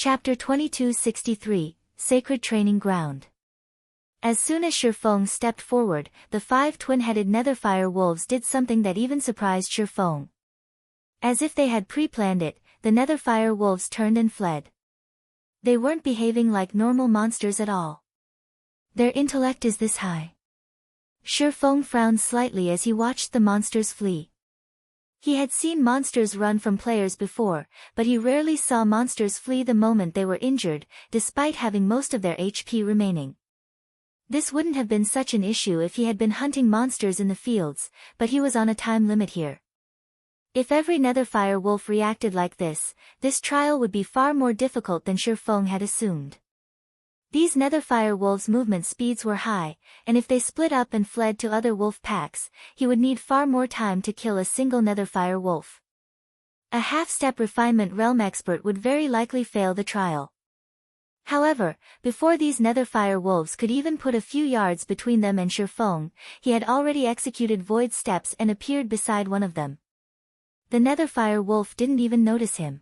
Chapter 2263, Sacred Training Ground. As soon as Shifeng stepped forward, the 5 twin-headed Netherfire wolves did something that even surprised Shifeng. As if they had pre-planned it, the Netherfire wolves turned and fled. They weren't behaving like normal monsters at all. Their intellect is this high. Shifeng frowned slightly as he watched the monsters flee. He had seen monsters run from players before, but he rarely saw monsters flee the moment they were injured, despite having most of their HP remaining. This wouldn't have been such an issue if he had been hunting monsters in the fields, but he was on a time limit here. If every Netherfire wolf reacted like this trial would be far more difficult than Shifeng had assumed. These Netherfire wolves' movement speeds were high, and if they split up and fled to other wolf packs, he would need far more time to kill a single Netherfire wolf. A half-step refinement realm expert would very likely fail the trial. However, before these Netherfire wolves could even put a few yards between them and Shifeng, he had already executed void steps and appeared beside one of them. The Netherfire wolf didn't even notice him.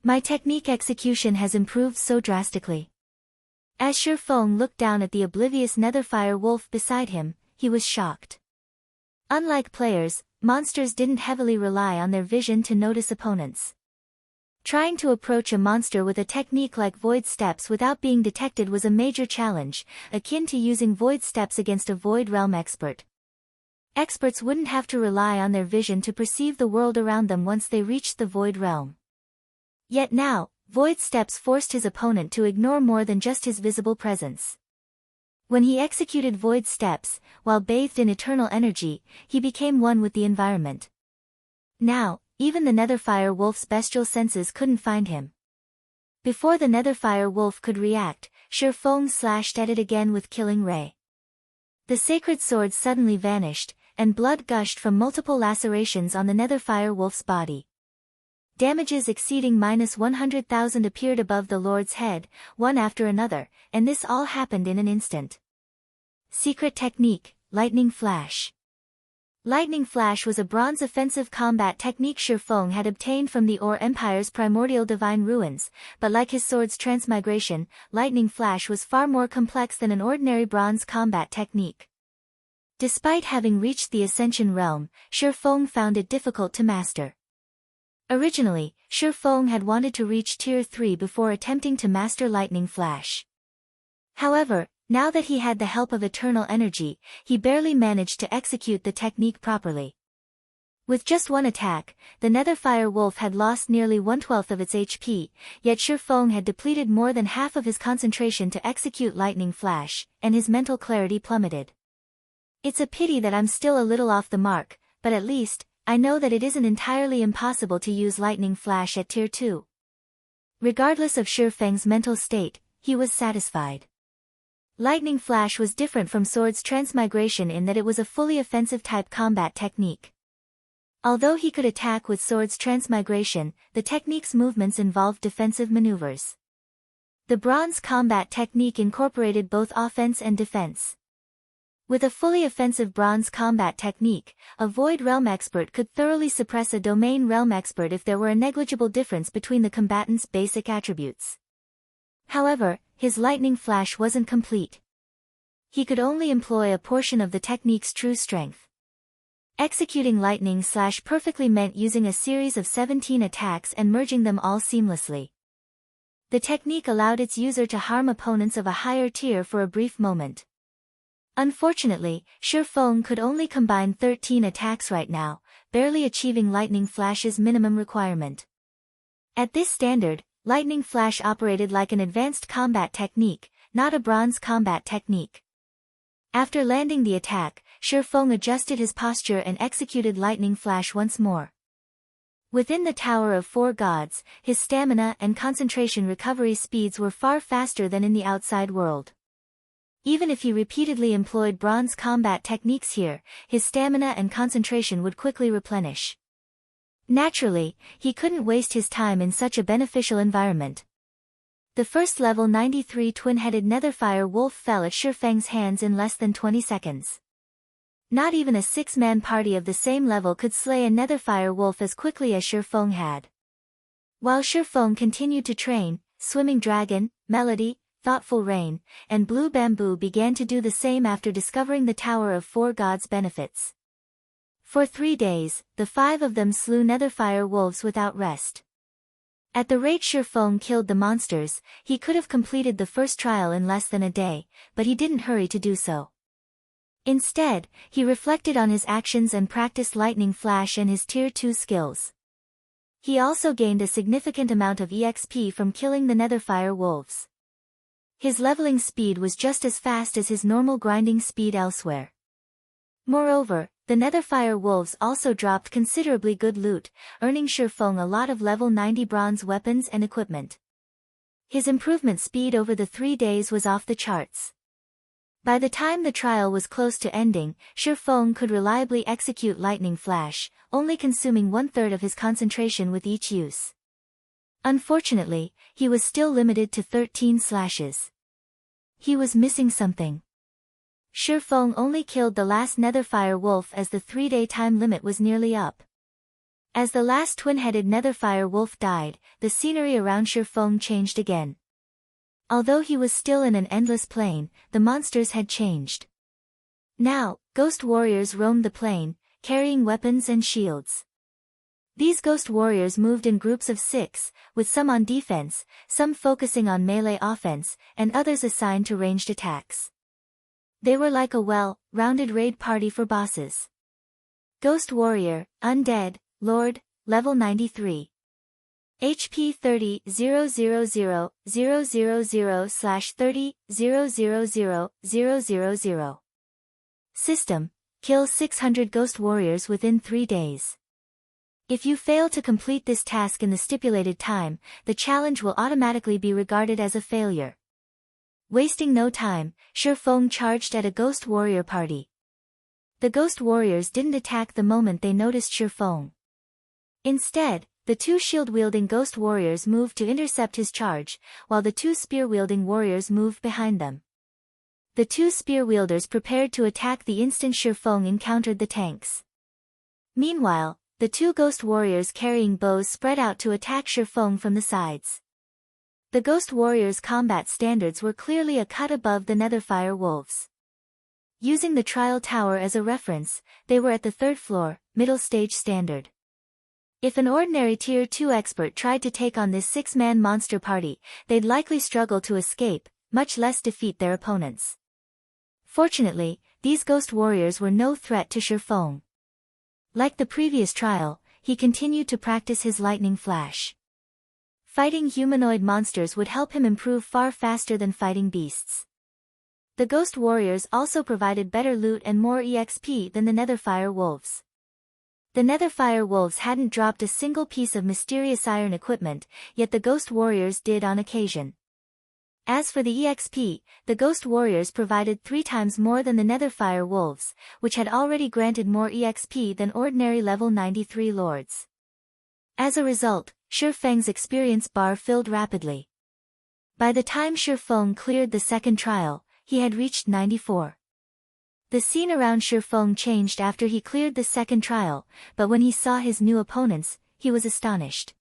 My technique execution has improved so drastically. As Shifeng looked down at the oblivious Netherfire wolf beside him, he was shocked. Unlike players, monsters didn't heavily rely on their vision to notice opponents. Trying to approach a monster with a technique like void steps without being detected was a major challenge, akin to using void steps against a void realm expert. Experts wouldn't have to rely on their vision to perceive the world around them once they reached the void realm. Yet now, void steps forced his opponent to ignore more than just his visible presence. When he executed void steps, while bathed in eternal energy, he became one with the environment. Now, even the Netherfire wolf's bestial senses couldn't find him. Before the Netherfire wolf could react, Shifeng slashed at it again with Killing Ray. The sacred sword suddenly vanished, and blood gushed from multiple lacerations on the Netherfire wolf's body. Damages exceeding -100,000 appeared above the Lord's head, one after another, and this all happened in an instant. Secret technique, Lightning Flash. Lightning Flash was a bronze offensive combat technique Shifeng had obtained from the Ore Empire's primordial divine ruins, but like his sword's transmigration, Lightning Flash was far more complex than an ordinary bronze combat technique. Despite having reached the Ascension realm, Shifeng found it difficult to master. Originally, Shifeng had wanted to reach Tier 3 before attempting to master Lightning Flash. However, now that he had the help of eternal energy, he barely managed to execute the technique properly. With just one attack, the Netherfire wolf had lost nearly 1/12 of its HP, yet Shifeng had depleted more than half of his concentration to execute Lightning Flash, and his mental clarity plummeted. It's a pity that I'm still a little off the mark, but at least, I know that it isn't entirely impossible to use Lightning Flash at Tier 2. Regardless of Shifeng's mental state, he was satisfied. Lightning Flash was different from Sword's Transmigration in that it was a fully offensive type combat technique. Although he could attack with Sword's Transmigration, the technique's movements involved defensive maneuvers. The bronze combat technique incorporated both offense and defense. With a fully offensive bronze combat technique, a Void Realm expert could thoroughly suppress a Domain Realm expert if there were a negligible difference between the combatant's basic attributes. However, his Lightning Flash wasn't complete. He could only employ a portion of the technique's true strength. Executing Lightning Slash perfectly meant using a series of 17 attacks and merging them all seamlessly. The technique allowed its user to harm opponents of a higher tier for a brief moment. Unfortunately, Shifeng could only combine 13 attacks right now, barely achieving Lightning Flash's minimum requirement. At this standard, Lightning Flash operated like an advanced combat technique, not a bronze combat technique. After landing the attack, Shifeng adjusted his posture and executed Lightning Flash once more. Within the Tower of Four Gods, his stamina and concentration recovery speeds were far faster than in the outside world. Even if he repeatedly employed bronze combat techniques here, his stamina and concentration would quickly replenish. Naturally, he couldn't waste his time in such a beneficial environment. The first level 93 twin-headed Netherfire wolf fell at Shifeng's hands in less than 20 seconds. Not even a 6-man party of the same level could slay a Netherfire wolf as quickly as Shifeng had. While Shifeng continued to train, Swimming Dragon, Melody, Thoughtful Rain, and Blue Bamboo began to do the same after discovering the Tower of Four Gods' benefits. For 3 days, the 5 of them slew Netherfire wolves without rest. At the rate Shifeng killed the monsters, he could have completed the first trial in less than a day, but he didn't hurry to do so. Instead, he reflected on his actions and practiced Lightning Flash and his Tier 2 skills. He also gained a significant amount of EXP from killing the Netherfire wolves. His leveling speed was just as fast as his normal grinding speed elsewhere. Moreover, the Netherfire wolves also dropped considerably good loot, earning Shifeng a lot of level 90 bronze weapons and equipment. His improvement speed over the 3 days was off the charts. By the time the trial was close to ending, Shifeng could reliably execute Lightning Flash, only consuming 1/3 of his concentration with each use. Unfortunately, he was still limited to 13 slashes. He was missing something. Shifeng only killed the last Netherfire wolf as the 3-day time limit was nearly up. As the last twin-headed Netherfire wolf died, the scenery around Shifeng changed again. Although he was still in an endless plain, the monsters had changed. Now, ghost warriors roamed the plain, carrying weapons and shields. These ghost warriors moved in groups of 6, with some on defense, some focusing on melee offense, and others assigned to ranged attacks. They were like a well-rounded raid party for bosses. Ghost Warrior, Undead, Lord, level 93. HP 30,000/30,000,000. System: kill 600 Ghost Warriors within 3 days. If you fail to complete this task in the stipulated time, the challenge will automatically be regarded as a failure. Wasting no time, Shifeng charged at a Ghost Warrior party. The Ghost Warriors didn't attack the moment they noticed Shifeng. Instead, the 2 shield-wielding Ghost Warriors moved to intercept his charge, while the 2 spear-wielding warriors moved behind them. The 2 spear-wielders prepared to attack the instant Shifeng encountered the tanks. Meanwhile, the 2 Ghost Warriors carrying bows spread out to attack Shifeng from the sides. The Ghost Warriors' combat standards were clearly a cut above the Netherfire wolves. Using the Trial Tower as a reference, they were at the 3rd floor, middle stage standard. If an ordinary Tier 2 expert tried to take on this 6-man monster party, they'd likely struggle to escape, much less defeat their opponents. Fortunately, these Ghost Warriors were no threat to Shifeng. Like the previous trial, he continued to practice his Lightning Flash. Fighting humanoid monsters would help him improve far faster than fighting beasts. The Ghost Warriors also provided better loot and more EXP than the Netherfire wolves. The Netherfire wolves hadn't dropped a single piece of mysterious iron equipment, yet the Ghost Warriors did on occasion. As for the EXP, the Ghost Warriors provided 3 times more than the Netherfire wolves, which had already granted more EXP than ordinary level 93 lords. As a result, Shifeng's experience bar filled rapidly. By the time Shifeng cleared the 2nd trial, he had reached 94. The scene around Shifeng changed after he cleared the 2nd trial, but when he saw his new opponents, he was astonished.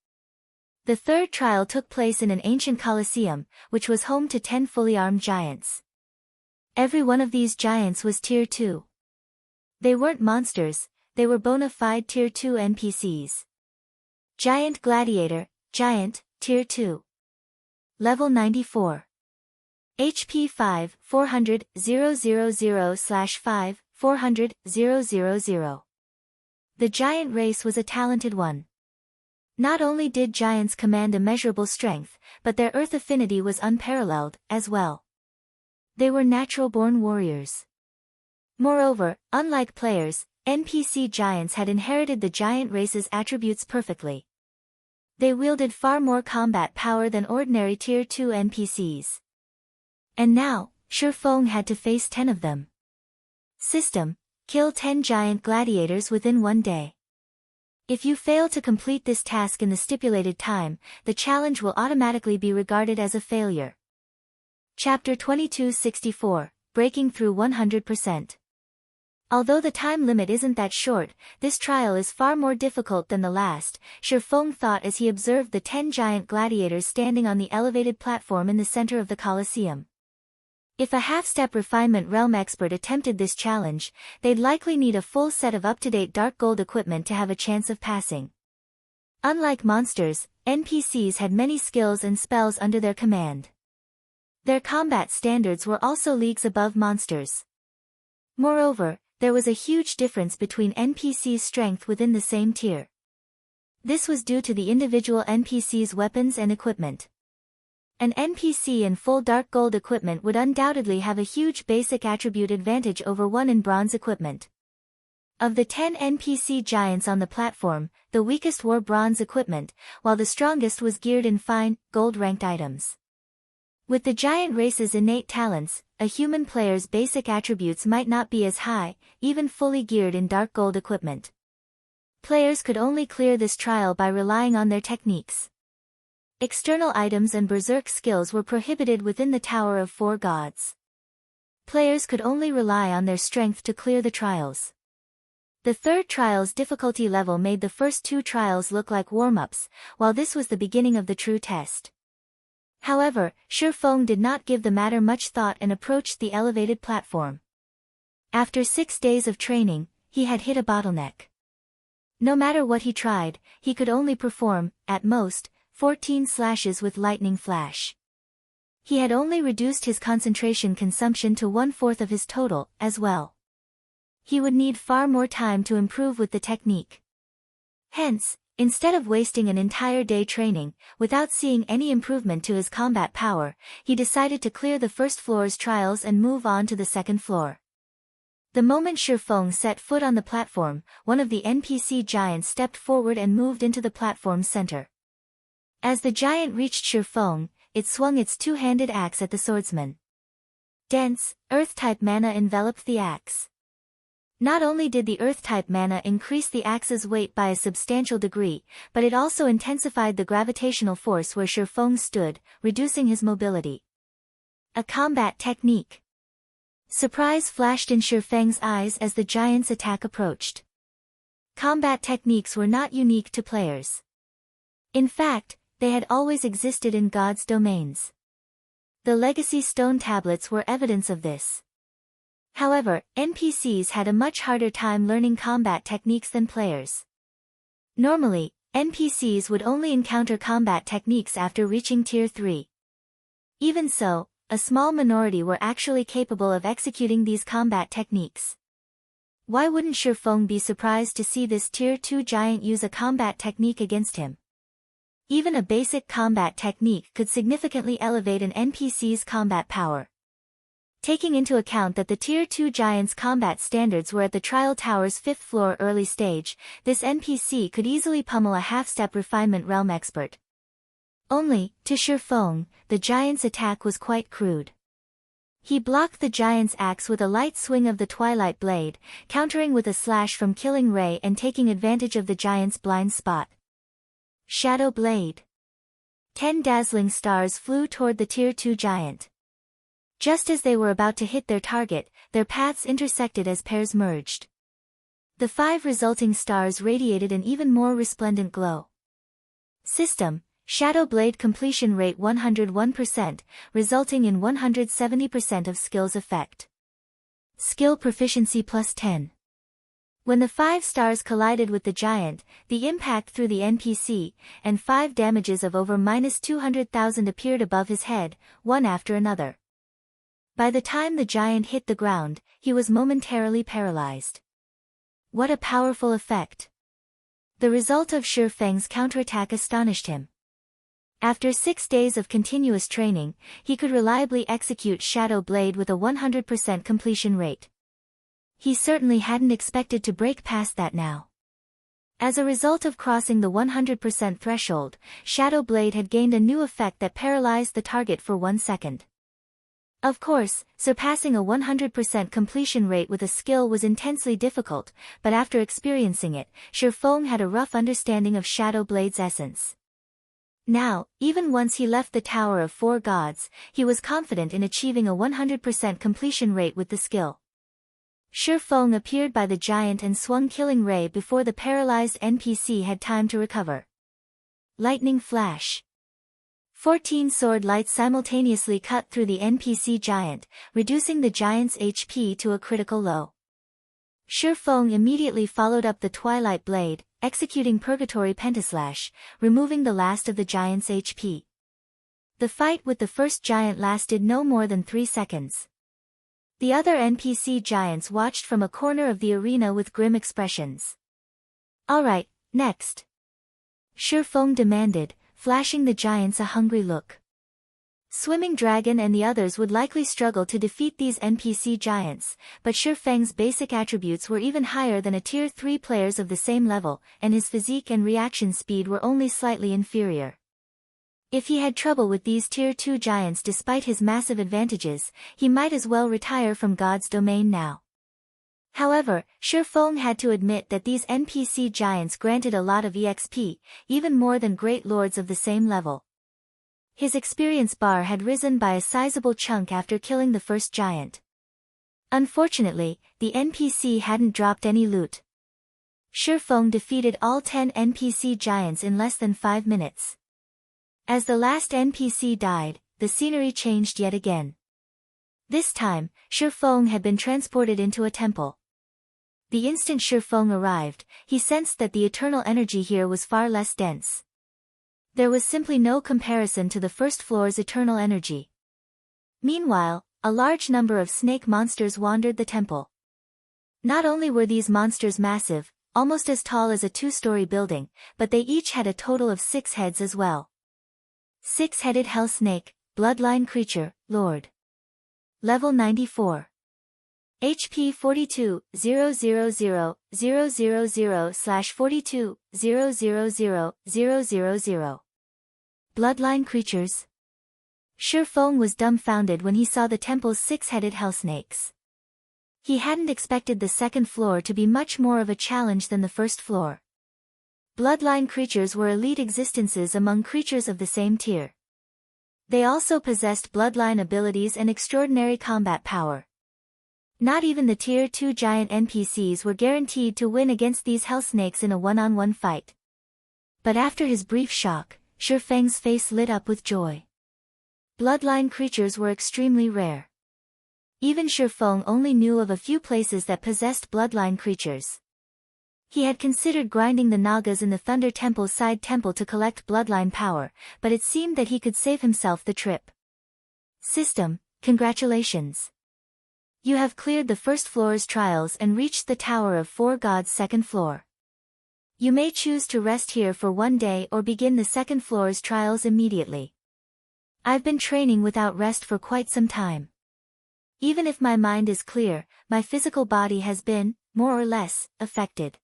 The 3rd trial took place in an ancient coliseum, which was home to 10 fully armed giants. Every one of these giants was Tier 2. They weren't monsters, they were bona fide Tier 2 NPCs. Giant Gladiator, Giant, Tier 2. Level 94. HP 5, 400, 000/5, 400, 000. The giant race was a talented one. Not only did giants command immeasurable strength, but their earth affinity was unparalleled, as well. They were natural-born warriors. Moreover, unlike players, NPC giants had inherited the giant race's attributes perfectly. They wielded far more combat power than ordinary Tier 2 NPCs. And now, Shifeng had to face 10 of them. System: kill 10 giant gladiators within 1 day. If you fail to complete this task in the stipulated time, the challenge will automatically be regarded as a failure. Chapter 2264, Breaking Through 100%. Although the time limit isn't that short, this trial is far more difficult than the last, Shifeng thought as he observed the 10 giant gladiators standing on the elevated platform in the center of the Colosseum. If a half-step refinement realm expert attempted this challenge, they'd likely need a full set of up-to-date dark gold equipment to have a chance of passing. Unlike monsters, NPCs had many skills and spells under their command. Their combat standards were also leagues above monsters. Moreover, there was a huge difference between NPCs' strength within the same tier. This was due to the individual NPCs' weapons and equipment. An NPC in full dark gold equipment would undoubtedly have a huge basic attribute advantage over one in bronze equipment. Of the 10 NPC giants on the platform, the weakest wore bronze equipment, while the strongest was geared in fine, gold-ranked items. With the giant race's innate talents, a human player's basic attributes might not be as high, even fully geared in dark gold equipment. Players could only clear this trial by relying on their techniques. External items and berserk skills were prohibited within the Tower of Four Gods. Players could only rely on their strength to clear the trials. The third trial's difficulty level made the first two trials look like warm-ups, while this was the beginning of the true test. However, Shifeng did not give the matter much thought and approached the elevated platform. After 6 days of training, he had hit a bottleneck. No matter what he tried, he could only perform, at most, 14 slashes with lightning flash. He had only reduced his concentration consumption to 1/4 of his total, as well. He would need far more time to improve with the technique. Hence, instead of wasting an entire day training, without seeing any improvement to his combat power, he decided to clear the first floor's trials and move on to the second floor. The moment Shifeng set foot on the platform, one of the NPC giants stepped forward and moved into the platform's center. As the giant reached Shifeng, it swung its two-handed axe at the swordsman. Dense, earth-type mana enveloped the axe. Not only did the earth-type mana increase the axe's weight by a substantial degree, but it also intensified the gravitational force where Shifeng stood, reducing his mobility. A combat technique. Surprise flashed in Shifeng's eyes as the giant's attack approached. Combat techniques were not unique to players. In fact, they had always existed in gods' domains. The legacy stone tablets were evidence of this. However, NPCs had a much harder time learning combat techniques than players. Normally, NPCs would only encounter combat techniques after reaching Tier 3. Even so, a small minority were actually capable of executing these combat techniques. Why wouldn't Shifeng be surprised to see this Tier 2 giant use a combat technique against him? Even a basic combat technique could significantly elevate an NPC's combat power. Taking into account that the Tier 2 giant's combat standards were at the Trial Tower's 5th floor early stage, this NPC could easily pummel a half-step refinement realm expert. Only, to Shifeng, the giant's attack was quite crude. He blocked the giant's axe with a light swing of the Twilight Blade, countering with a slash from Killing Ray and taking advantage of the giant's blind spot. Shadow Blade. 10 dazzling stars flew toward the Tier 2 giant. Just as they were about to hit their target, their paths intersected as pairs merged. The 5 resulting stars radiated an even more resplendent glow. System: Shadow Blade completion rate 101%, resulting in 170% of skill's effect. Skill proficiency plus 10. When the 5 stars collided with the giant, the impact through the NPC, and 5 damages of over -200,000 appeared above his head, one after another. By the time the giant hit the ground, he was momentarily paralyzed. What a powerful effect! The result of Shifeng's counterattack astonished him. After 6 days of continuous training, he could reliably execute Shadow Blade with a 100% completion rate. He certainly hadn't expected to break past that now. As a result of crossing the 100% threshold, Shadow Blade had gained a new effect that paralyzed the target for 1 second. Of course, surpassing a 100% completion rate with a skill was intensely difficult, but after experiencing it, Shifeng had a rough understanding of Shadow Blade's essence. Now, even once he left the Tower of Four Gods, he was confident in achieving a 100% completion rate with the skill. Feng appeared by the giant and swung Killing Ray before the paralyzed NPC had time to recover. Lightning Flash. 14 sword lights simultaneously cut through the NPC giant, reducing the giant's HP to a critical low. Feng immediately followed up the Twilight Blade, executing Purgatory Pentaslash, removing the last of the giant's HP. The fight with the first giant lasted no more than 3 seconds. The other NPC giants watched from a corner of the arena with grim expressions. "Alright, next," Feng demanded, flashing the giants a hungry look. Swimming Dragon and the others would likely struggle to defeat these NPC giants, but Feng's basic attributes were even higher than a Tier 3 players of the same level, and his physique and reaction speed were only slightly inferior. If he had trouble with these Tier 2 giants despite his massive advantages, he might as well retire from God's domain now. However, Feng had to admit that these NPC giants granted a lot of EXP, even more than great lords of the same level. His experience bar had risen by a sizable chunk after killing the first giant. Unfortunately, the NPC hadn't dropped any loot. Feng defeated all 10 NPC giants in less than 5 minutes. As the last NPC died, the scenery changed yet again. This time, Feng had been transported into a temple. The instant Feng arrived, he sensed that the eternal energy here was far less dense. There was simply no comparison to the first floor's eternal energy. Meanwhile, a large number of snake monsters wandered the temple. Not only were these monsters massive, almost as tall as a 2-story building, but they each had a total of 6 heads as well. 6-headed Hell Snake, Bloodline Creature, Lord. Level 94. HP 42-000/42-000-000. Bloodline Creatures. Feng was dumbfounded when he saw the temple's 6-headed hellsnakes. He hadn't expected the second floor to be much more of a challenge than the first floor. Bloodline creatures were elite existences among creatures of the same tier. They also possessed bloodline abilities and extraordinary combat power. Not even the Tier 2 giant NPCs were guaranteed to win against these hellsnakes in a one-on-one fight. But after his brief shock, Feng's face lit up with joy. Bloodline creatures were extremely rare. Even Feng only knew of a few places that possessed bloodline creatures. He had considered grinding the Nagas in the Thunder Temple's side temple to collect bloodline power, but it seemed that he could save himself the trip. System, congratulations. You have cleared the first floor's trials and reached the Tower of 4 Gods' second floor. You may choose to rest here for 1 day or begin the second floor's trials immediately. I've been training without rest for quite some time. Even if my mind is clear, my physical body has been, more or less, affected.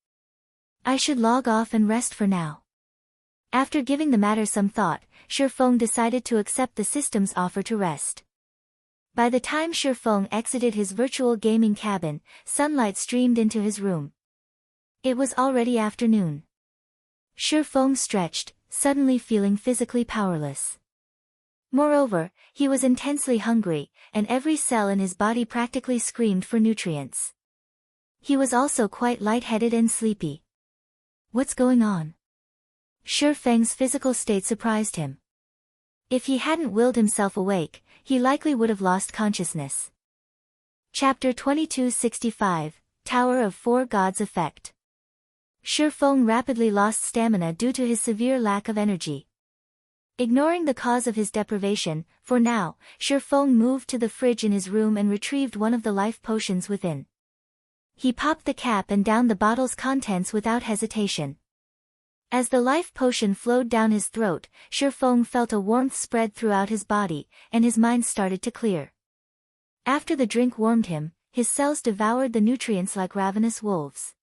I should log off and rest for now. After giving the matter some thought, Feng decided to accept the system's offer to rest. By the time Feng exited his virtual gaming cabin, sunlight streamed into his room. It was already afternoon. Feng stretched, suddenly feeling physically powerless. Moreover, he was intensely hungry, and every cell in his body practically screamed for nutrients. He was also quite lightheaded and sleepy. What's going on? Feng's physical state surprised him. If he hadn't willed himself awake, he likely would have lost consciousness. Chapter 2265, Tower of 4 Gods Effect. Feng rapidly lost stamina due to his severe lack of energy. Ignoring the cause of his deprivation, for now, Feng moved to the fridge in his room and retrieved one of the life potions within. He popped the cap and downed the bottle's contents without hesitation. As the life potion flowed down his throat, Feng felt a warmth spread throughout his body, and his mind started to clear. After the drink warmed him, his cells devoured the nutrients like ravenous wolves.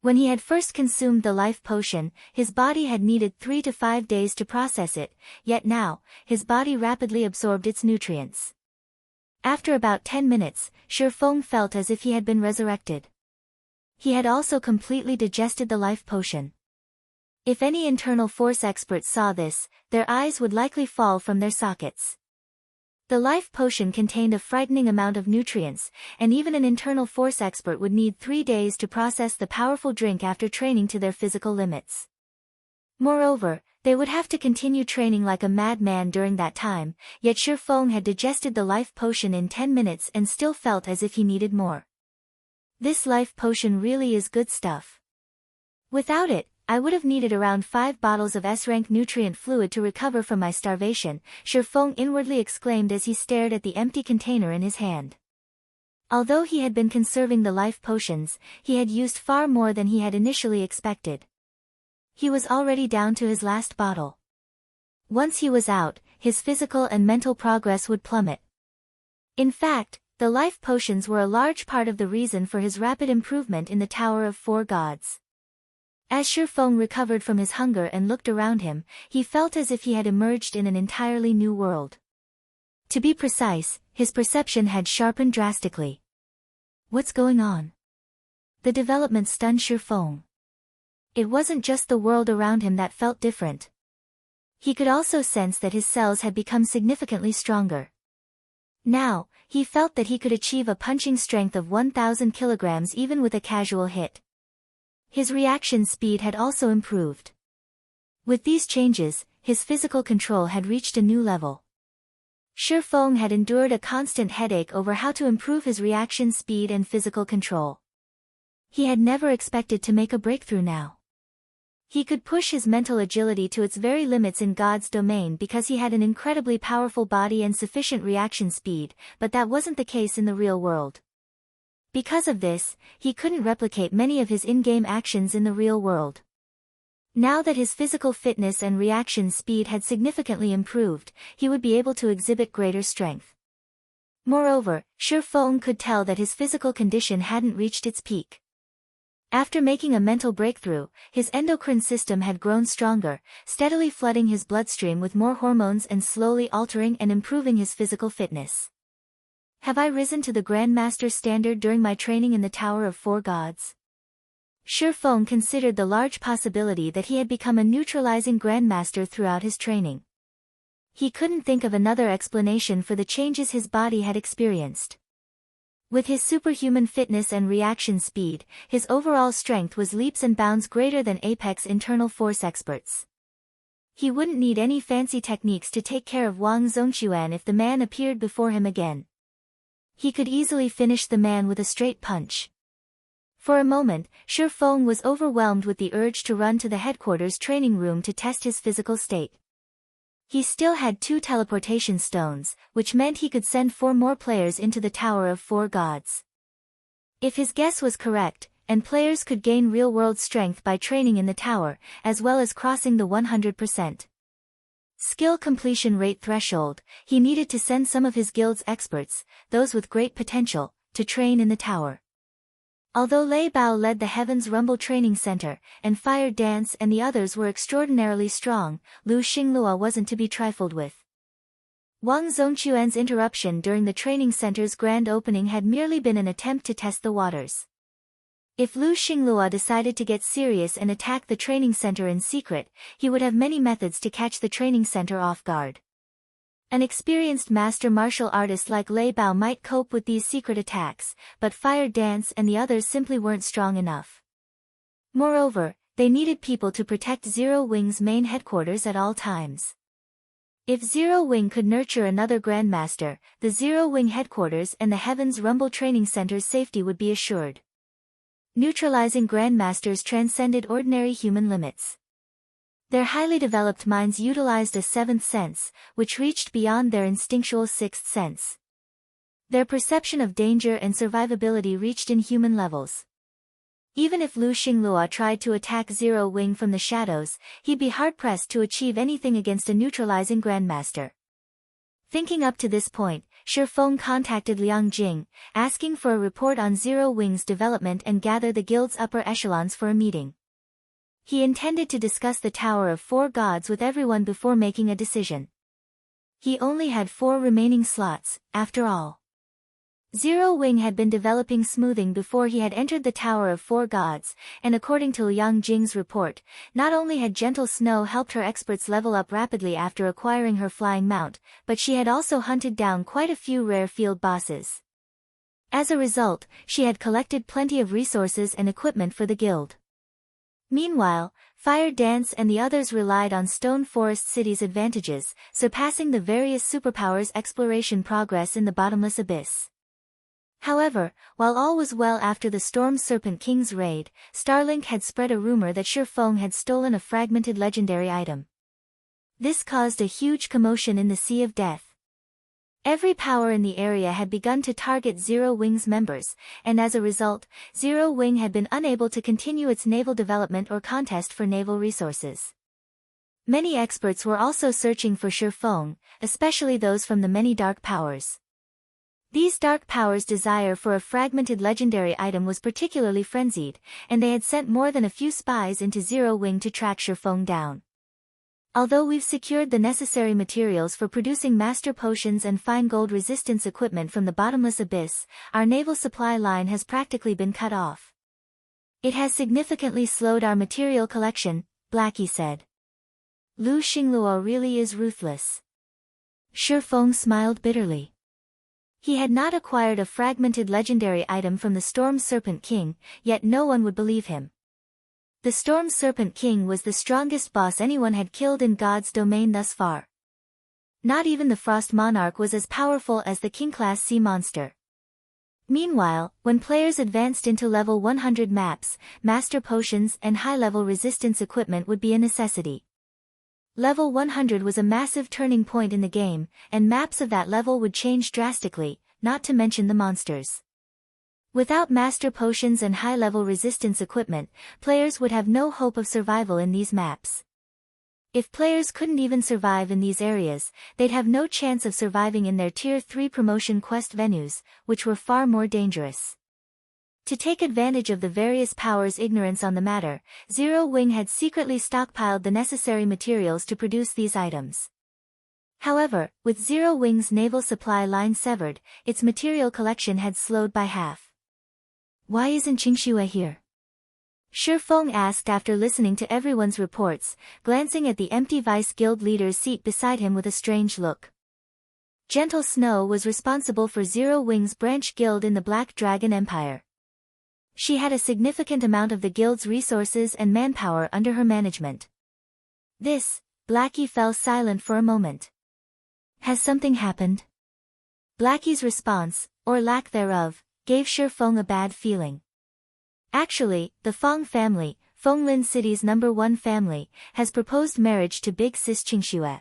When he had first consumed the life potion, his body had needed 3 to 5 days to process it, yet now, his body rapidly absorbed its nutrients. After about 10 minutes, Feng felt as if he had been resurrected. He had also completely digested the life potion. If any internal force experts saw this, their eyes would likely fall from their sockets. The life potion contained a frightening amount of nutrients, and even an internal force expert would need 3 days to process the powerful drink after training to their physical limits. Moreover, they would have to continue training like a madman during that time, yet Shi Feng had digested the life potion in 10 minutes and still felt as if he needed more. This life potion really is good stuff. Without it, I would have needed around 5 bottles of S-rank nutrient fluid to recover from my starvation, Shi Feng inwardly exclaimed as he stared at the empty container in his hand. Although he had been conserving the life potions, he had used far more than he had initially expected. He was already down to his last bottle. Once he was out, his physical and mental progress would plummet. In fact, the life potions were a large part of the reason for his rapid improvement in the Tower of Four Gods. As Shi Feng recovered from his hunger and looked around him, he felt as if he had emerged in an entirely new world. To be precise, his perception had sharpened drastically. What's going on? The development stunned Shi Feng. It wasn't just the world around him that felt different. He could also sense that his cells had become significantly stronger. Now, he felt that he could achieve a punching strength of 1,000 kilograms even with a casual hit. His reaction speed had also improved. With these changes, his physical control had reached a new level. Shi Feng had endured a constant headache over how to improve his reaction speed and physical control. He had never expected to make a breakthrough now. He could push his mental agility to its very limits in God's domain because he had an incredibly powerful body and sufficient reaction speed, but that wasn't the case in the real world. Because of this, he couldn't replicate many of his in-game actions in the real world. Now that his physical fitness and reaction speed had significantly improved, he would be able to exhibit greater strength. Moreover, Shi Feng could tell that his physical condition hadn't reached its peak. After making a mental breakthrough, his endocrine system had grown stronger, steadily flooding his bloodstream with more hormones and slowly altering and improving his physical fitness. Have I risen to the Grandmaster standard during my training in the Tower of Four Gods? Shi Feng considered the large possibility that he had become a neutralizing Grandmaster throughout his training. He couldn't think of another explanation for the changes his body had experienced. With his superhuman fitness and reaction speed, his overall strength was leaps and bounds greater than Apex internal force experts. He wouldn't need any fancy techniques to take care of Wang Zongquan if the man appeared before him again. He could easily finish the man with a straight punch. For a moment, Shi Feng was overwhelmed with the urge to run to the headquarters training room to test his physical state. He still had 2 teleportation stones, which meant he could send 4 more players into the Tower of Four Gods. If his guess was correct, and players could gain real-world strength by training in the tower, as well as crossing the 100% skill completion rate threshold, he needed to send some of his guild's experts, those with great potential, to train in the tower. Although Lei Bao led the Heaven's Rumble Training Center, and Fire Dance and the others were extraordinarily strong, Lu Xinglua wasn't to be trifled with. Wang Zongquan's interruption during the training center's grand opening had merely been an attempt to test the waters. If Lu Xinglua decided to get serious and attack the training center in secret, he would have many methods to catch the training center off guard. An experienced master martial artist like Lei Bao might cope with these secret attacks, but Fire Dance and the others simply weren't strong enough. Moreover, they needed people to protect Zero Wing's main headquarters at all times. If Zero Wing could nurture another Grandmaster, the Zero Wing headquarters and the Heaven's Rumble Training Center's safety would be assured. Neutralizing Grandmasters transcended ordinary human limits. Their highly developed minds utilized a 7th sense, which reached beyond their instinctual 6th sense. Their perception of danger and survivability reached inhuman levels. Even if Lu Xinglua tried to attack Zero Wing from the shadows, he'd be hard-pressed to achieve anything against a neutralizing Grandmaster. Thinking up to this point, Shi Feng contacted Liang Jing, asking for a report on Zero Wing's development and gather the guild's upper echelons for a meeting. He intended to discuss the Tower of Four Gods with everyone before making a decision. He only had 4 remaining slots, after all. Zero Wing had been developing smoothing before he had entered the Tower of Four Gods, and according to Liang Jing's report, not only had Gentle Snow helped her experts level up rapidly after acquiring her flying mount, but she had also hunted down quite a few rare field bosses. As a result, she had collected plenty of resources and equipment for the guild. Meanwhile, Fire Dance and the others relied on Stone Forest City's advantages, surpassing the various superpowers' exploration progress in the bottomless abyss. However, while all was well after the Storm Serpent King's raid, Starlink had spread a rumor that Shifeng had stolen a fragmented legendary item. This caused a huge commotion in the Sea of Death. Every power in the area had begun to target Zero Wing's members, and as a result, Zero Wing had been unable to continue its naval development or contest for naval resources. Many experts were also searching for Shifeng, especially those from the many dark powers. These dark powers' desire for a fragmented legendary item was particularly frenzied, and they had sent more than a few spies into Zero Wing to track Shifeng down. Although we've secured the necessary materials for producing master potions and fine gold resistance equipment from the bottomless abyss, our naval supply line has practically been cut off. It has significantly slowed our material collection, Blackie said. Lu Xingluo really is ruthless. Shifeng smiled bitterly. He had not acquired a fragmented legendary item from the Storm Serpent King, yet no one would believe him. The Storm Serpent King was the strongest boss anyone had killed in God's domain thus far. Not even the Frost Monarch was as powerful as the King-class sea monster. Meanwhile, when players advanced into level 100 maps, master potions and high-level resistance equipment would be a necessity. Level 100 was a massive turning point in the game, and maps of that level would change drastically, not to mention the monsters. Without master potions and high-level resistance equipment, players would have no hope of survival in these maps. If players couldn't even survive in these areas, they'd have no chance of surviving in their Tier 3 promotion quest venues, which were far more dangerous. To take advantage of the various powers' ignorance on the matter, Zero Wing had secretly stockpiled the necessary materials to produce these items. However, with Zero Wing's naval supply line severed, its material collection had slowed by half. Why isn't Qingxue here? Shifeng asked after listening to everyone's reports, glancing at the empty Vice Guild leader's seat beside him with a strange look. Gentle Snow was responsible for Zero Wing's branch guild in the Black Dragon Empire. She had a significant amount of the guild's resources and manpower under her management. Blackie fell silent for a moment. Has something happened? Blackie's response, or lack thereof, gave Shifeng a bad feeling. Actually, the Feng family, Fenglin City's #1 family, has proposed marriage to Big Sis Qingxue.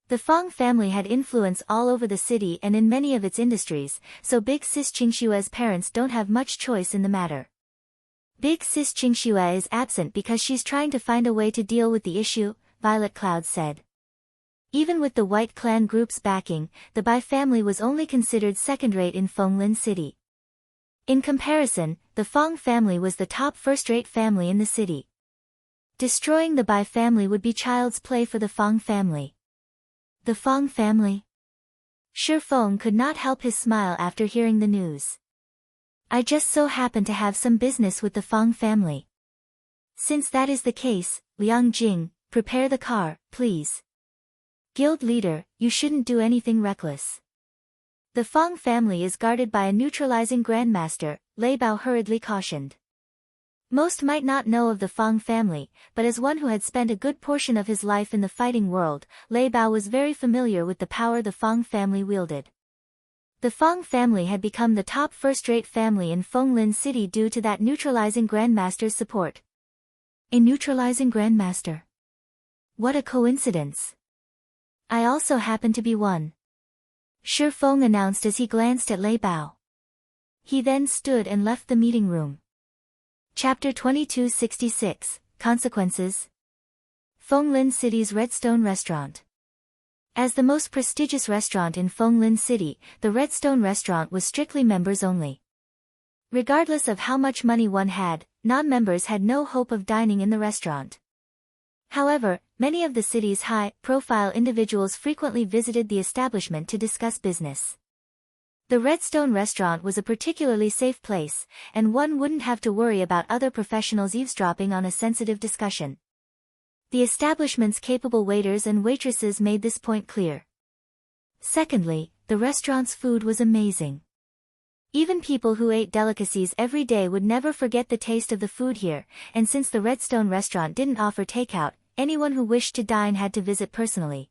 The Feng family had influence all over the city and in many of its industries, so Big Sis Qingxue's parents don't have much choice in the matter. Big Sis Qingxue is absent because she's trying to find a way to deal with the issue, Violet Cloud said. Even with the White Clan group's backing, the Bai family was only considered second-rate in Fenglin City. In comparison, the Feng family was the top first-rate family in the city. Destroying the Bai family would be child's play for the Feng family. The Feng family? Shifeng could not help his smile after hearing the news. I just so happen to have some business with the Feng family. Since that is the case, Liang Jing, prepare the car, please. Guild leader, you shouldn't do anything reckless. The Feng family is guarded by a neutralizing grandmaster, Lei Bao hurriedly cautioned. Most might not know of the Feng family, but as one who had spent a good portion of his life in the fighting world, Lei Bao was very familiar with the power the Feng family wielded. The Feng family had become the top first-rate family in Fenglin City due to that neutralizing grandmaster's support. A neutralizing grandmaster? What a coincidence. I also happen to be one. Shifeng announced as he glanced at Lei Bao. He then stood and left the meeting room. Chapter 2266, Consequences. Fenglin City's Redstone Restaurant. As the most prestigious restaurant in Fenglin City, the Redstone Restaurant was strictly members only. Regardless of how much money one had, non-members had no hope of dining in the restaurant. However, many of the city's high-profile individuals frequently visited the establishment to discuss business. The Redstone restaurant was a particularly safe place, and one wouldn't have to worry about other professionals eavesdropping on a sensitive discussion. The establishment's capable waiters and waitresses made this point clear. Secondly, the restaurant's food was amazing. Even people who ate delicacies every day would never forget the taste of the food here, and since the Redstone restaurant didn't offer takeout, anyone who wished to dine had to visit personally.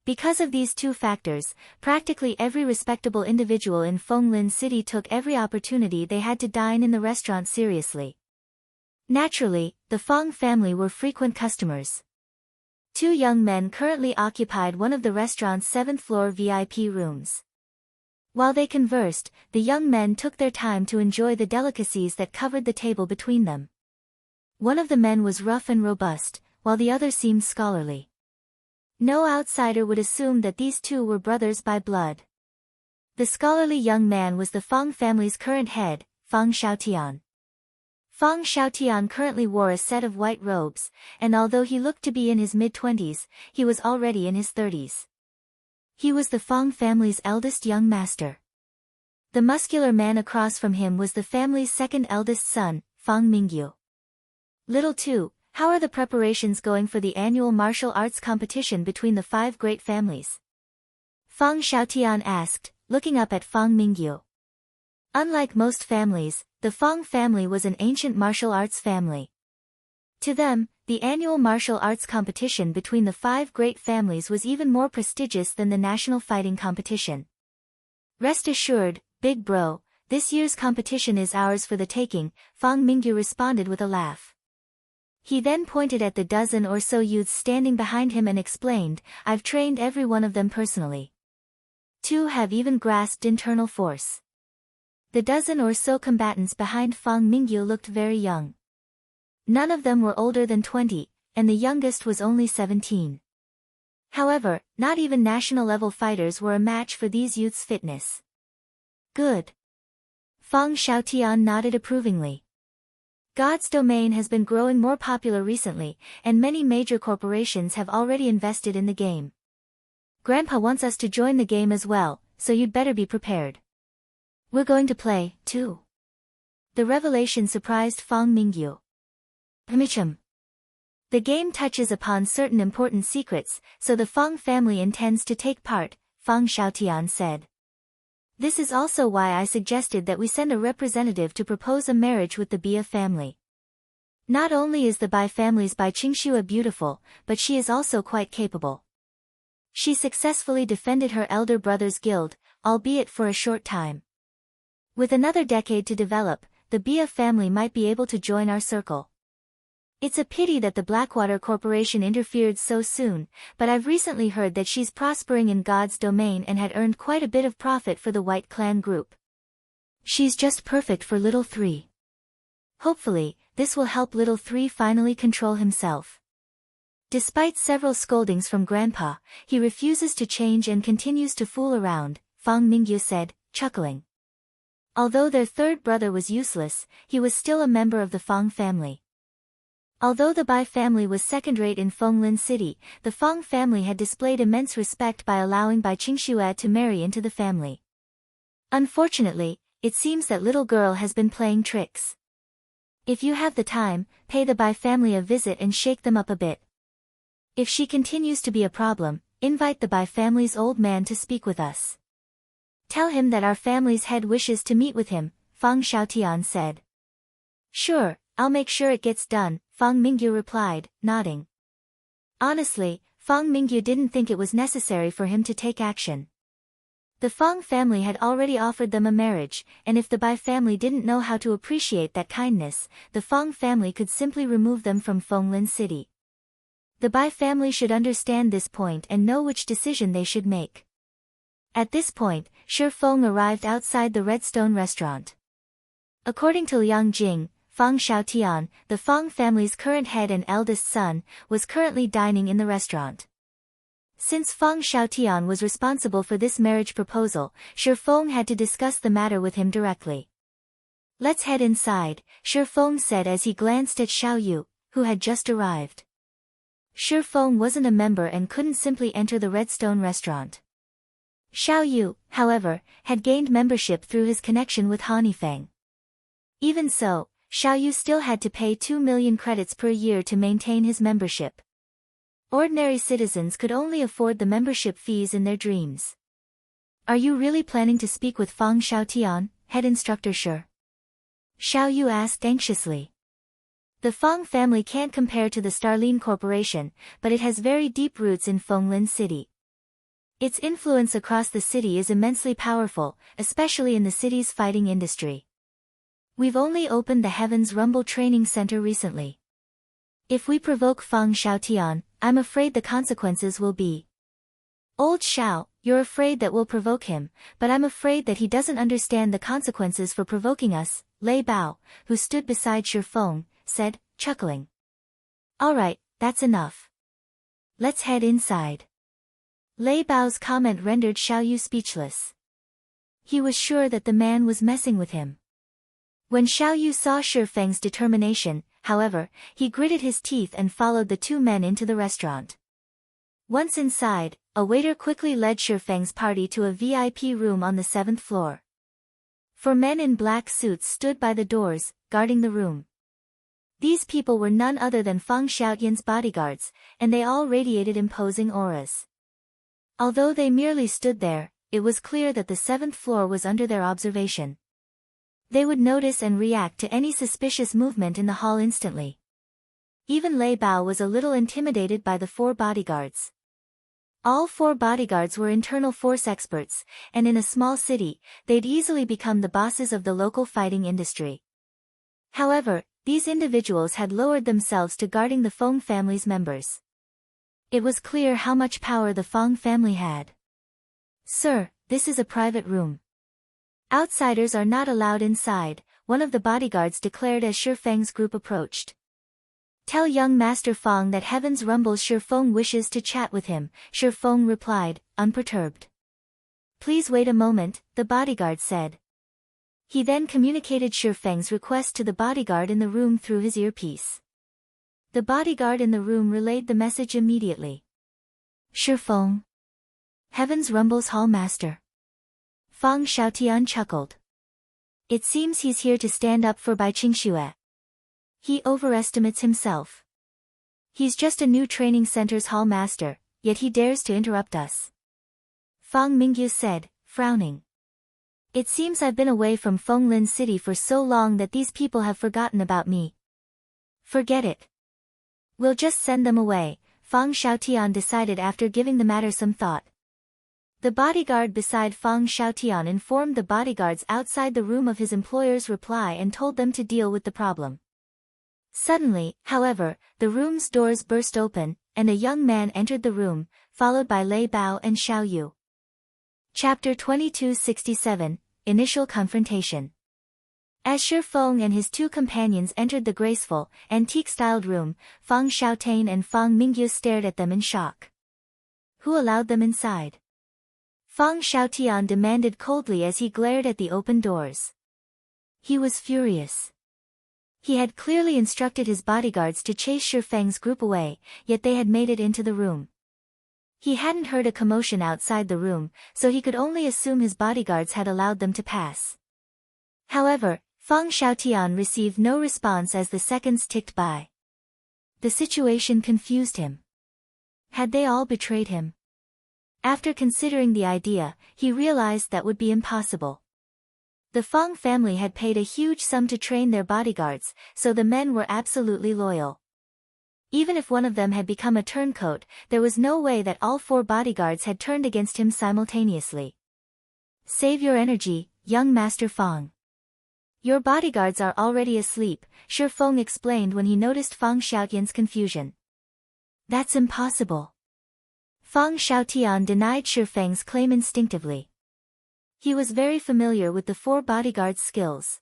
Because of these two factors, practically every respectable individual in Fenglin City took every opportunity they had to dine in the restaurant seriously. Naturally, the Feng family were frequent customers. Two young men currently occupied one of the restaurant's 7th-floor VIP rooms. While they conversed, the young men took their time to enjoy the delicacies that covered the table between them. One of the men was rough and robust, while the other seemed scholarly. No outsider would assume that these two were brothers by blood. The scholarly young man was the Feng family's current head, Feng Xiaotian. Feng Xiaotian currently wore a set of white robes, and although he looked to be in his mid-20s, he was already in his 30s. He was the Feng family's eldest young master. The muscular man across from him was the family's second eldest son, Feng Mingyu. Little 2, how are the preparations going for the annual martial arts competition between the 5 great families? Feng Xiaotian asked, looking up at Feng Mingyu. Unlike most families, the Feng family was an ancient martial arts family. To them, the annual martial arts competition between the 5 great families was even more prestigious than the national fighting competition. Rest assured, big bro, this year's competition is ours for the taking, Feng Mingyu responded with a laugh. He then pointed at the dozen or so youths standing behind him and explained, I've trained every one of them personally. 2 have even grasped internal force. The dozen or so combatants behind Feng Mingyu looked very young. None of them were older than 20, and the youngest was only 17. However, not even national-level fighters were a match for these youths' fitness. Good. Feng Xiaotian nodded approvingly. God's Domain has been growing more popular recently, and many major corporations have already invested in the game. Grandpa wants us to join the game as well, so you'd better be prepared. We're going to play, too. The revelation surprised Feng Mingyu. The game touches upon certain important secrets, so the Feng family intends to take part, Feng Xiaotian said. This is also why I suggested that we send a representative to propose a marriage with the Bia family. Not only is the Bai family's Bai Qingxua beautiful, but she is also quite capable. She successfully defended her elder brother's guild, albeit for a short time. With another decade to develop, the Bia family might be able to join our circle. It's a pity that the Blackwater Corporation interfered so soon, but I've recently heard that she's prospering in God's Domain and had earned quite a bit of profit for the White Clan group. She's just perfect for Little 3. Hopefully, this will help Little 3 finally control himself. Despite several scoldings from Grandpa, he refuses to change and continues to fool around, Feng Mingyu said, chuckling. Although their third brother was useless, he was still a member of the Feng family. Although the Bai family was second-rate in Fenglin City, the Feng family had displayed immense respect by allowing Bai Qingxue to marry into the family. Unfortunately, it seems that little girl has been playing tricks. If you have the time, pay the Bai family a visit and shake them up a bit. If she continues to be a problem, invite the Bai family's old man to speak with us. Tell him that our family's head wishes to meet with him, Feng Xiaotian said. Sure, I'll make sure it gets done, Feng Mingyu replied, nodding. Honestly, Feng Mingyu didn't think it was necessary for him to take action. The Feng family had already offered them a marriage, and if the Bai family didn't know how to appreciate that kindness, the Feng family could simply remove them from Fenglin City. The Bai family should understand this point and know which decision they should make. At this point, Shi Feng arrived outside the Redstone restaurant. According to Liang Jing, Feng Xiaotian, the Feng family's current head and eldest son, was currently dining in the restaurant. Since Feng Xiaotian was responsible for this marriage proposal, Shi Feng had to discuss the matter with him directly. Let's head inside, Shi Feng said as he glanced at Xiao Yu, who had just arrived. Shi Feng wasn't a member and couldn't simply enter the Redstone restaurant. Xiao Yu, however, had gained membership through his connection with Hanifeng. Even so, Xiao Yu still had to pay 2 million credits per year to maintain his membership. Ordinary citizens could only afford the membership fees in their dreams. Are you really planning to speak with Fang Xiaotian, head instructor Shi? Xiao Yu asked anxiously. The Fang family can't compare to the Starline Corporation, but it has very deep roots in Fenglin City. Its influence across the city is immensely powerful, especially in the city's fighting industry. We've only opened the Heaven's Rumble Training Center recently. If we provoke Fang Xiaotian, I'm afraid the consequences will be. Old Xiao, you're afraid that we'll provoke him, but I'm afraid that he doesn't understand the consequences for provoking us, Lei Bao, who stood beside Shi Feng, said, chuckling. Alright, that's enough. Let's head inside. Lei Bao's comment rendered Xiao Yu speechless. He was sure that the man was messing with him. When Xiao Yu saw Shi Feng's determination, however, he gritted his teeth and followed the two men into the restaurant. Once inside, a waiter quickly led Shi Feng's party to a VIP room on the 7th floor. 4 men in black suits stood by the doors, guarding the room. These people were none other than Fang Xiaotian's bodyguards, and they all radiated imposing auras. Although they merely stood there, it was clear that the 7th floor was under their observation. They would notice and react to any suspicious movement in the hall instantly. Even Lei Bao was a little intimidated by the 4 bodyguards. All 4 bodyguards were internal force experts, and in a small city, they'd easily become the bosses of the local fighting industry. However, these individuals had lowered themselves to guarding the Feng family's members. It was clear how much power the Feng family had. Sir, this is a private room. Outsiders are not allowed inside, one of the bodyguards declared as Shi Feng's group approached. Tell young Master Feng that Heaven's Rumble's Shi Feng wishes to chat with him, Shi Feng replied, unperturbed. Please wait a moment, the bodyguard said. He then communicated Shi Feng's request to the bodyguard in the room through his earpiece. The bodyguard in the room relayed the message immediately. Shi Feng. Heaven's Rumble's Hall Master. Fang Xiaotian chuckled. It seems he's here to stand up for Bai Qingxue. He overestimates himself. He's just a new training center's hall master, yet he dares to interrupt us. Fang Mingyu said, frowning. It seems I've been away from Fenglin City for so long that these people have forgotten about me. Forget it. We'll just send them away, Fang Xiaotian decided after giving the matter some thought. The bodyguard beside Fang Xiaotian informed the bodyguards outside the room of his employer's reply and told them to deal with the problem. Suddenly, however, the room's doors burst open, and a young man entered the room, followed by Lei Bao and Xiao Yu. Chapter 2267, Initial Confrontation. As Shi Feng and his 2 companions entered the graceful, antique-styled room, Fang Xiaotain and Fang Mingyu stared at them in shock. Who allowed them inside? Fang Xiaotian demanded coldly as he glared at the open doors. He was furious. He had clearly instructed his bodyguards to chase Shi Feng's group away, yet they had made it into the room. He hadn't heard a commotion outside the room, so he could only assume his bodyguards had allowed them to pass. However, Fang Xiaotian received no response as the seconds ticked by. The situation confused him. Had they all betrayed him? After considering the idea, he realized that would be impossible. The Feng family had paid a huge sum to train their bodyguards, so the men were absolutely loyal. Even if one of them had become a turncoat, there was no way that all 4 bodyguards had turned against him simultaneously. Save your energy, young Master Feng. Your bodyguards are already asleep, Shi Feng explained when he noticed Fang Xiaotian's confusion. That's impossible. Fang Xiaotian denied Shi Feng's claim instinctively. He was very familiar with the 4 bodyguards' skills.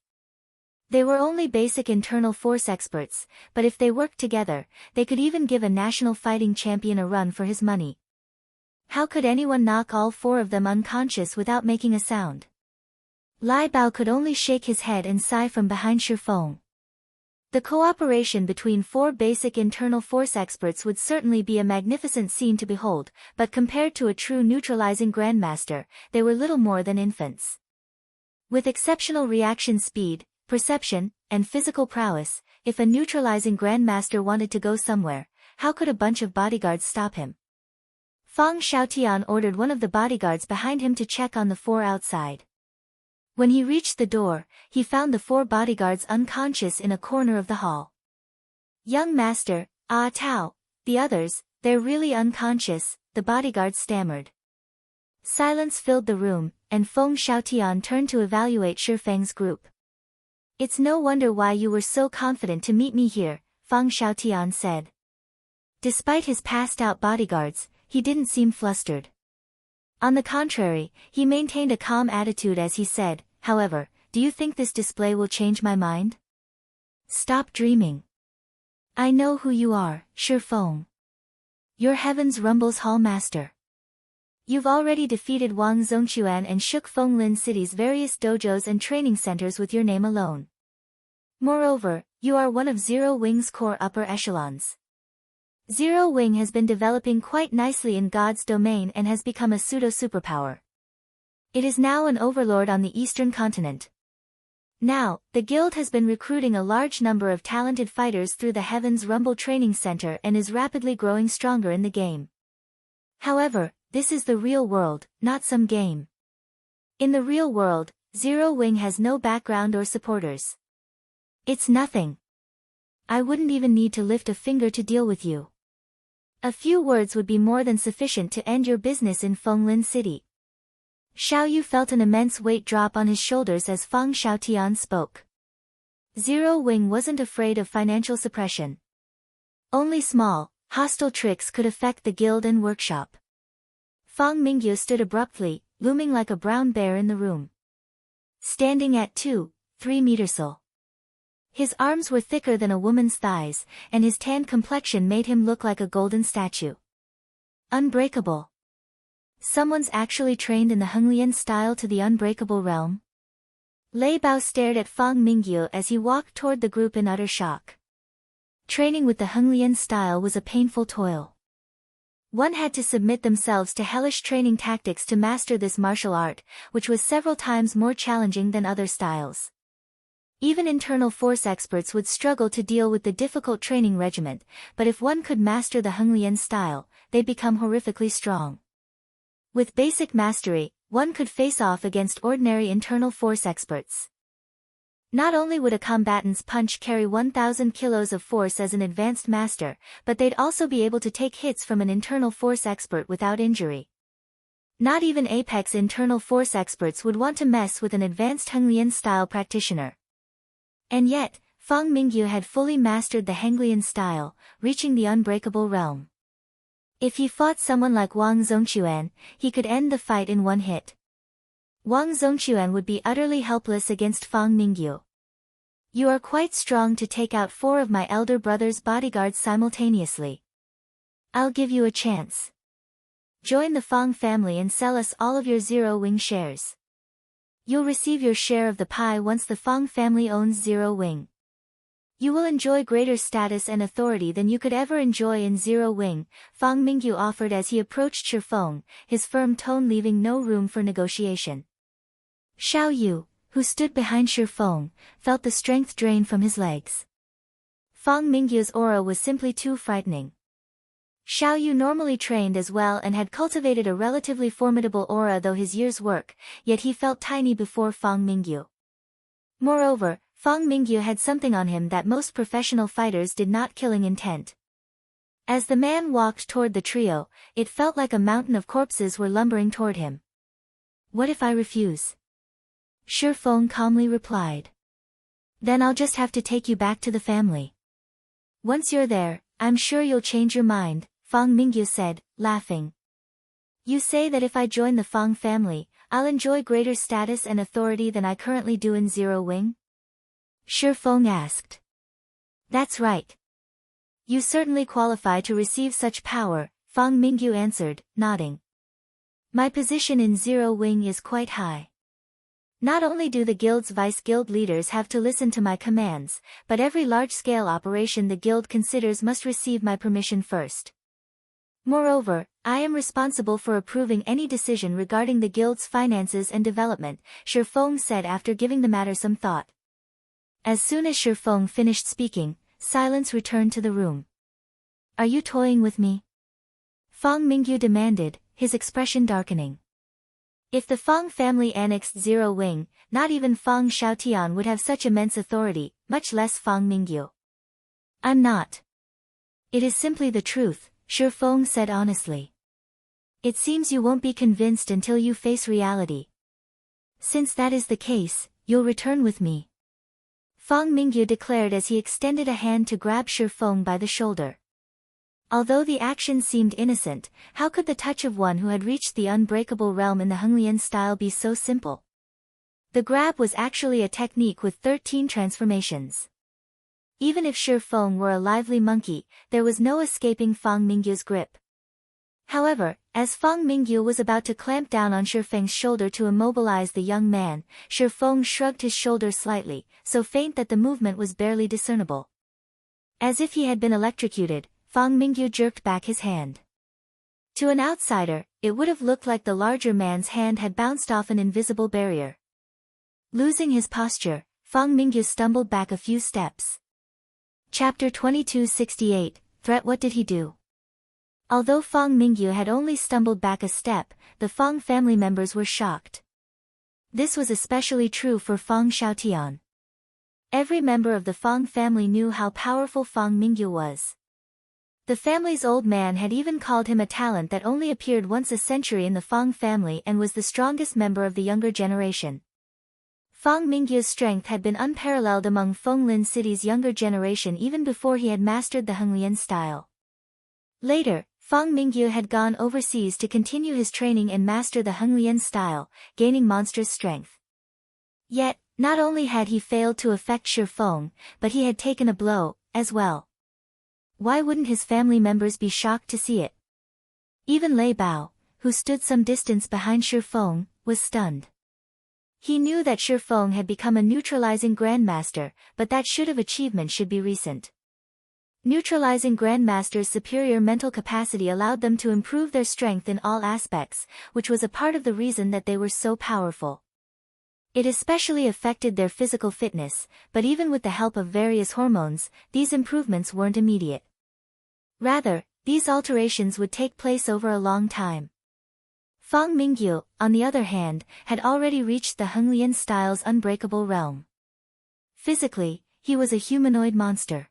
They were only basic internal force experts, but if they worked together, they could even give a national fighting champion a run for his money. How could anyone knock all 4 of them unconscious without making a sound? Lei Bao could only shake his head and sigh from behind Shi Feng. The cooperation between 4 basic internal force experts would certainly be a magnificent scene to behold, but compared to a true neutralizing grandmaster, they were little more than infants. With exceptional reaction speed, perception, and physical prowess, if a neutralizing grandmaster wanted to go somewhere, how could a bunch of bodyguards stop him? Feng Xiaotian ordered one of the bodyguards behind him to check on the 4 outside. When he reached the door, he found the 4 bodyguards unconscious in a corner of the hall. Young master, Ah Tao, the others, they're really unconscious, the bodyguard stammered. Silence filled the room, and Feng Xiaotian turned to evaluate Shifeng's group. It's no wonder why you were so confident to meet me here, Feng Xiaotian said. Despite his passed-out bodyguards, he didn't seem flustered. On the contrary, he maintained a calm attitude as he said, however, do you think this display will change my mind? Stop dreaming. I know who you are, Shifeng. You're Heaven's Rumble's Hall Master. You've already defeated Wang Zongquan and shook Fenglin City's various dojos and training centers with your name alone. Moreover, you are one of Zero Wing's core upper echelons. Zero Wing has been developing quite nicely in God's domain and has become a pseudo-superpower. It is now an overlord on the eastern continent. Now, the guild has been recruiting a large number of talented fighters through the Heaven's Rumble Training Center and is rapidly growing stronger in the game. However, this is the real world, not some game. In the real world, Zero Wing has no background or supporters. It's nothing. I wouldn't even need to lift a finger to deal with you. A few words would be more than sufficient to end your business in Fenglin City. Xiaoyu felt an immense weight drop on his shoulders as Feng Xiaotian spoke. Zero Wing wasn't afraid of financial suppression. Only small, hostile tricks could affect the guild and workshop. Feng Mingyu stood abruptly, looming like a brown bear in the room. Standing at 2-3 meters tall. His arms were thicker than a woman's thighs, and his tanned complexion made him look like a golden statue. Unbreakable. Someone's actually trained in the Henglian style to the unbreakable realm? Lei Bao stared at Feng Mingyu as he walked toward the group in utter shock. Training with the Henglian style was a painful toil. One had to submit themselves to hellish training tactics to master this martial art, which was several times more challenging than other styles. Even internal force experts would struggle to deal with the difficult training regimen, but if one could master the Henglian style, they'd become horrifically strong. With basic mastery, one could face off against ordinary internal force experts. Not only would a combatant's punch carry 1,000 kilos of force as an advanced master, but they'd also be able to take hits from an internal force expert without injury. Not even apex internal force experts would want to mess with an advanced Henglian style practitioner. And yet, Feng Mingyu had fully mastered the Henglian style, reaching the unbreakable realm. If he fought someone like Wang Zongquan, he could end the fight in one hit. Wang Zongquan would be utterly helpless against Feng Mingyu. You are quite strong to take out 4 of my elder brother's bodyguards simultaneously. I'll give you a chance. Join the Feng family and sell us all of your Zero Wing shares. You'll receive your share of the pie once the Feng family owns Zero Wing. You will enjoy greater status and authority than you could ever enjoy in Zero Wing, Feng Mingyu offered as he approached Shifeng, his firm tone leaving no room for negotiation. Xiaoyu, who stood behind Shifeng, felt the strength drain from his legs. Feng Mingyu's aura was simply too frightening. Xiaoyu normally trained as well and had cultivated a relatively formidable aura through his year's work, yet he felt tiny before Feng Mingyu. Moreover, Feng Mingyu had something on him that most professional fighters did not: killing intent. As the man walked toward the trio, it felt like a mountain of corpses were lumbering toward him. What if I refuse? Shifeng calmly replied. Then I'll just have to take you back to the family. Once you're there, I'm sure you'll change your mind, Feng Mingyu said, laughing. You say that if I join the Feng family, I'll enjoy greater status and authority than I currently do in Zero Wing? Shifeng asked. That's right. You certainly qualify to receive such power, Feng Mingyu answered, nodding. My position in Zero Wing is quite high. Not only do the guild's vice-guild leaders have to listen to my commands, but every large-scale operation the guild considers must receive my permission first. Moreover, I am responsible for approving any decision regarding the guild's finances and development, Shi Feng said after giving the matter some thought. As soon as Shi Feng finished speaking, silence returned to the room. Are you toying with me? Feng Mingyu demanded, his expression darkening. If the Feng family annexed Zero Wing, not even Feng Xiaotian would have such immense authority, much less Feng Mingyu. I'm not. It is simply the truth, Shi Feng said honestly. It seems you won't be convinced until you face reality. Since that is the case, you'll return with me. Feng Mingyu declared as he extended a hand to grab Shi Feng by the shoulder. Although the action seemed innocent, how could the touch of one who had reached the unbreakable realm in the Henglian style be so simple? The grab was actually a technique with 13 transformations. Even if Shi Feng were a lively monkey, there was no escaping Feng Mingyu's grip. However, as Feng Mingyu was about to clamp down on Shi Feng's shoulder to immobilize the young man, Shi Feng shrugged his shoulders slightly, so faint that the movement was barely discernible. As if he had been electrocuted, Feng Mingyu jerked back his hand. To an outsider, it would have looked like the larger man's hand had bounced off an invisible barrier. Losing his posture, Feng Mingyu stumbled back a few steps. Chapter 2268, Threat. What did he do? Although Feng Mingyu had only stumbled back a step, the Feng family members were shocked. This was especially true for Feng Xiaotian. Every member of the Feng family knew how powerful Feng Mingyu was. The family's old man had even called him a talent that only appeared once a century in the Feng family and was the strongest member of the younger generation. Feng Mingyu's strength had been unparalleled among Fenglin City's younger generation even before he had mastered the Henglian style. Later, Feng Mingyu had gone overseas to continue his training and master the Henglian style, gaining monstrous strength. Yet, not only had he failed to affect Shi Feng, but he had taken a blow, as well. Why wouldn't his family members be shocked to see it? Even Lei Bao, who stood some distance behind Shi Feng, was stunned. He knew that Shi Feng had become a neutralizing grandmaster, but that achievement should be recent. Neutralizing grandmasters' superior mental capacity allowed them to improve their strength in all aspects, which was a part of the reason that they were so powerful. It especially affected their physical fitness, but even with the help of various hormones, these improvements weren't immediate. Rather, these alterations would take place over a long time. Feng Mingyu, on the other hand, had already reached the Henglian style's unbreakable realm. Physically, he was a humanoid monster.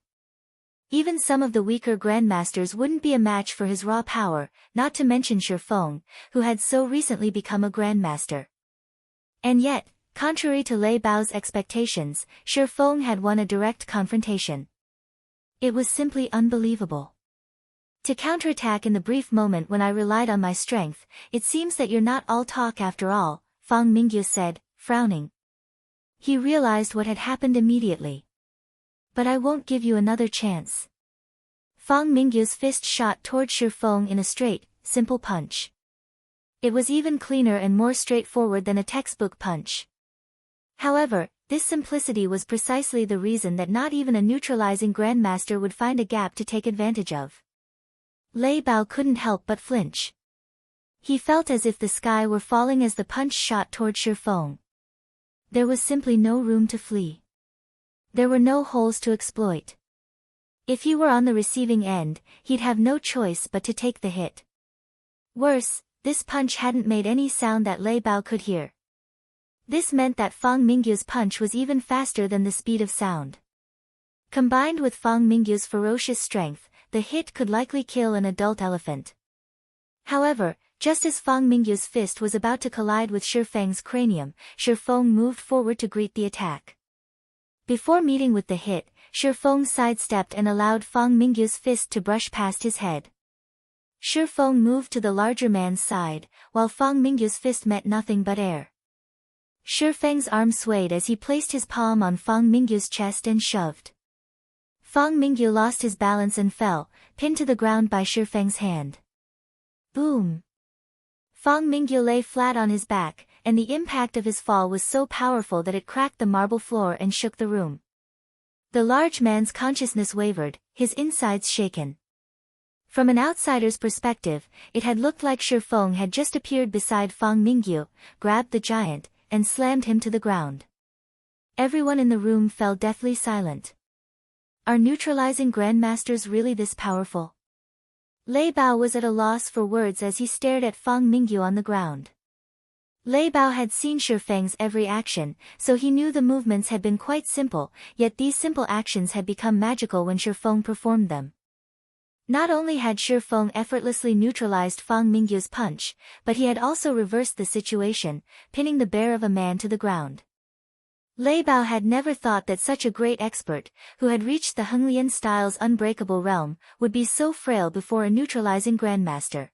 Even some of the weaker grandmasters wouldn't be a match for his raw power, not to mention Shi Feng, who had so recently become a grandmaster. And yet, contrary to Lei Bao's expectations, Shi Feng had won a direct confrontation. It was simply unbelievable. To counterattack in the brief moment when I relied on my strength, it seems that you're not all talk after all, Feng Mingyu said, frowning. He realized what had happened immediately. But I won't give you another chance. Feng Mingyu's fist shot toward Shi Feng in a straight, simple punch. It was even cleaner and more straightforward than a textbook punch. However, this simplicity was precisely the reason that not even a neutralizing grandmaster would find a gap to take advantage of. Lei Bao couldn't help but flinch. He felt as if the sky were falling as the punch shot toward Shi Feng. There was simply no room to flee. There were no holes to exploit. If he were on the receiving end, he'd have no choice but to take the hit. Worse, this punch hadn't made any sound that Lei Bao could hear. This meant that Feng Mingyu's punch was even faster than the speed of sound. Combined with Feng Mingyu's ferocious strength, the hit could likely kill an adult elephant. However, just as Feng Mingyu's fist was about to collide with Shi Feng's cranium, Shi Feng moved forward to greet the attack. Before meeting with the hit, Shi Feng sidestepped and allowed Feng Mingyu's fist to brush past his head. Shi Feng moved to the larger man's side, while Feng Mingyu's fist met nothing but air. Shi Feng's arm swayed as he placed his palm on Feng Mingyu's chest and shoved. Feng Mingyu lost his balance and fell, pinned to the ground by Shi Feng's hand. Boom! Feng Mingyu lay flat on his back, and the impact of his fall was so powerful that it cracked the marble floor and shook the room. The large man's consciousness wavered, his insides shaken. From an outsider's perspective, it had looked like Shi Feng had just appeared beside Fang Mingyu, grabbed the giant, and slammed him to the ground. Everyone in the room fell deathly silent. Are neutralizing grandmasters really this powerful? Lei Bao was at a loss for words as he stared at Fang Mingyu on the ground. Lei Bao had seen Shi Feng's every action, so he knew the movements had been quite simple, yet these simple actions had become magical when Shi Feng performed them. Not only had Shi Feng effortlessly neutralized Fang Mingyu's punch, but he had also reversed the situation, pinning the bear of a man to the ground. Lei Bao had never thought that such a great expert, who had reached the Henglian style's unbreakable realm, would be so frail before a neutralizing grandmaster.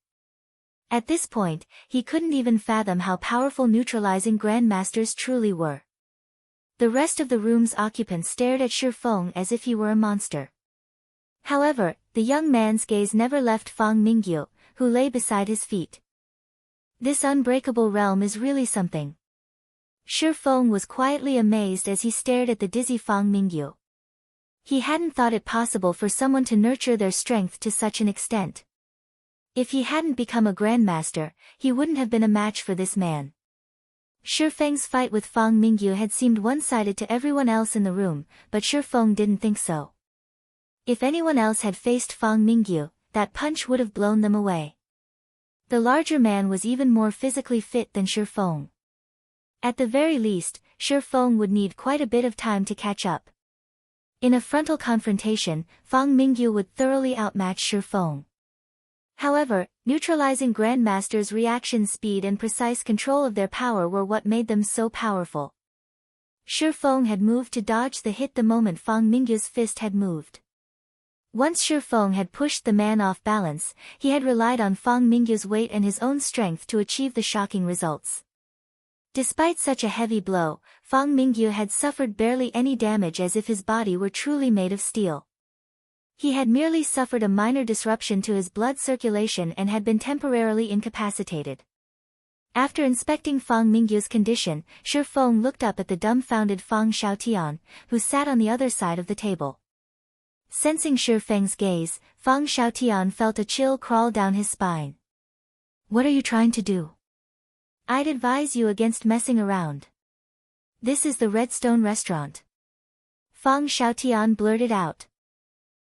At this point, he couldn't even fathom how powerful neutralizing grandmasters truly were. The rest of the room's occupants stared at Shi Feng as if he were a monster. However, the young man's gaze never left Fang Mingyu, who lay beside his feet. This unbreakable realm is really something. Shi Feng was quietly amazed as he stared at the dizzy Fang Mingyu. He hadn't thought it possible for someone to nurture their strength to such an extent. If he hadn't become a grandmaster, he wouldn't have been a match for this man. Shi Feng's fight with Fang Mingyu had seemed one-sided to everyone else in the room, but Shi Feng didn't think so. If anyone else had faced Fang Mingyu, that punch would have blown them away. The larger man was even more physically fit than Shi Feng. At the very least, Shi Feng would need quite a bit of time to catch up. In a frontal confrontation, Fang Mingyu would thoroughly outmatch Shi Feng. However, neutralizing grandmasters' reaction speed and precise control of their power were what made them so powerful. Shi Feng had moved to dodge the hit the moment Fang Mingyu's fist had moved. Once Shi Feng had pushed the man off balance, he had relied on Fang Mingyu's weight and his own strength to achieve the shocking results. Despite such a heavy blow, Fang Mingyu had suffered barely any damage as if his body were truly made of steel. He had merely suffered a minor disruption to his blood circulation and had been temporarily incapacitated. After inspecting Fang Mingyu's condition, Shi Feng looked up at the dumbfounded Fang Xiaotian, who sat on the other side of the table. Sensing Shi Feng's gaze, Fang Xiaotian felt a chill crawl down his spine. What are you trying to do? I'd advise you against messing around. This is the Redstone restaurant. Fang Xiaotian blurted out.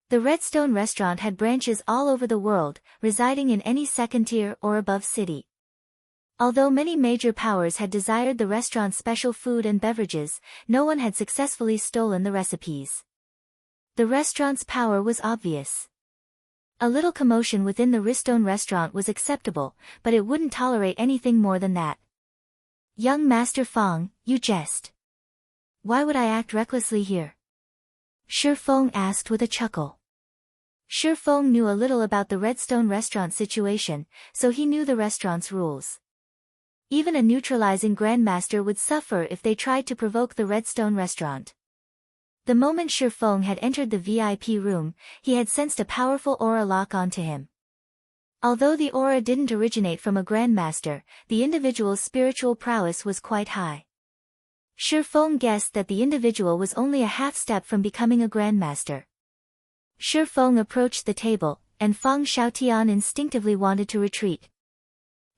The Redstone restaurant had branches all over the world, residing in any second-tier or above city. Although many major powers had desired the restaurant's special food and beverages, no one had successfully stolen the recipes. The restaurant's power was obvious. A little commotion within the Redstone restaurant was acceptable, but it wouldn't tolerate anything more than that. Young Master Fang, you jest. Why would I act recklessly here? Shi Feng asked with a chuckle. Shi Feng knew a little about the Redstone restaurant situation, so he knew the restaurant's rules. Even a neutralizing grandmaster would suffer if they tried to provoke the Redstone restaurant. The moment Shi Feng had entered the VIP room, he had sensed a powerful aura lock onto him. Although the aura didn't originate from a grandmaster, the individual's spiritual prowess was quite high. Shi Feng guessed that the individual was only a half step from becoming a grandmaster. Shi Feng approached the table, and Fang Xiaotian instinctively wanted to retreat.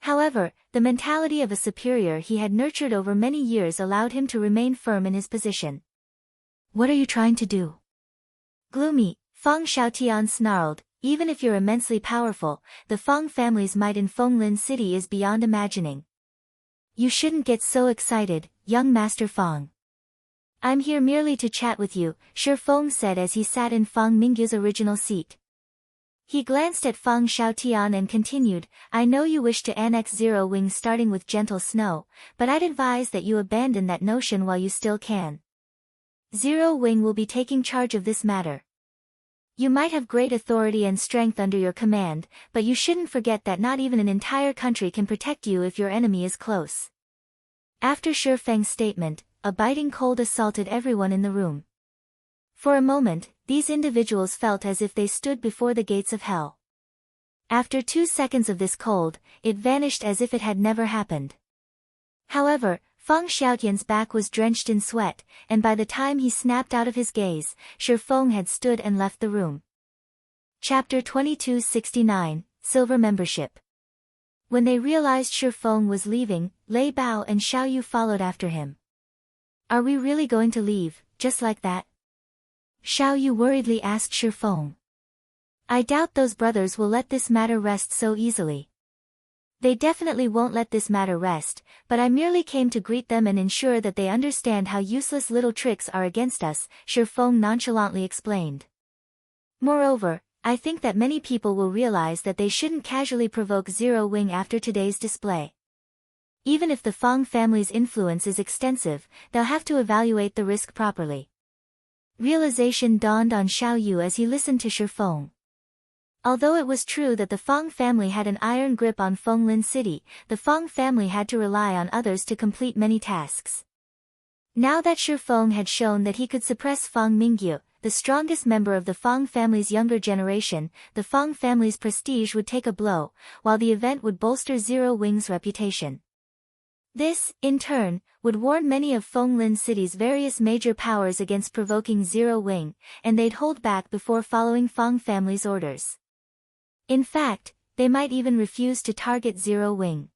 However, the mentality of a superior he had nurtured over many years allowed him to remain firm in his position. What are you trying to do? Gloomy, Fang Xiaotian snarled, even if you're immensely powerful, the Fang family's might in Fenglin City is beyond imagining. You shouldn't get so excited, young Master Fang. I'm here merely to chat with you, Shi Feng said as he sat in Fang Mingyu's original seat. He glanced at Fang Xiaotian and continued, I know you wish to annex Zero Wing starting with Gentle Snow, but I'd advise that you abandon that notion while you still can. Zero Wing will be taking charge of this matter. You might have great authority and strength under your command, but you shouldn't forget that not even an entire country can protect you if your enemy is close. After Shi Feng's statement, a biting cold assaulted everyone in the room. For a moment, these individuals felt as if they stood before the gates of hell. After 2 seconds of this cold, it vanished as if it had never happened. However, Feng Xiaotian's back was drenched in sweat, and by the time he snapped out of his gaze, Shi Feng had stood and left the room. Chapter 2269, Silver Membership. When they realized Shi Feng was leaving, Lei Bao and Xiao Yu followed after him. Are we really going to leave, just like that? Xiao Yu worriedly asked Shi Feng. I doubt those brothers will let this matter rest so easily. They definitely won't let this matter rest, but I merely came to greet them and ensure that they understand how useless little tricks are against us, Shi Feng nonchalantly explained. Moreover, I think that many people will realize that they shouldn't casually provoke Zero Wing after today's display. Even if the Feng family's influence is extensive, they'll have to evaluate the risk properly. Realization dawned on Xiao Yu as he listened to Shi Feng. Although it was true that the Feng family had an iron grip on Fenglin City, the Feng family had to rely on others to complete many tasks. Now that Shi Feng had shown that he could suppress Feng Mingyu, the strongest member of the Feng family's younger generation, the Feng family's prestige would take a blow, while the event would bolster Zero Wing's reputation. This, in turn, would warn many of Fenglin City's various major powers against provoking Zero Wing, and they'd hold back before following Feng family's orders. In fact, they might even refuse to target Zero Wing.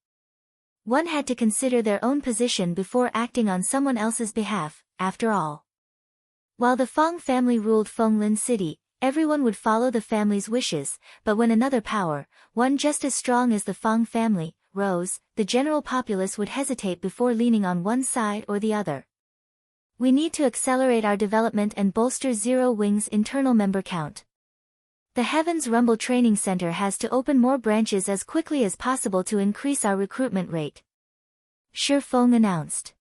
One had to consider their own position before acting on someone else's behalf, after all. While the Feng family ruled Fenglin City, everyone would follow the family's wishes, but when another power, one just as strong as the Feng family, rose, the general populace would hesitate before leaning on one side or the other. We need to accelerate our development and bolster Zero Wing's internal member count. The Heaven's Rumble Training Center has to open more branches as quickly as possible to increase our recruitment rate. Shi Feng announced.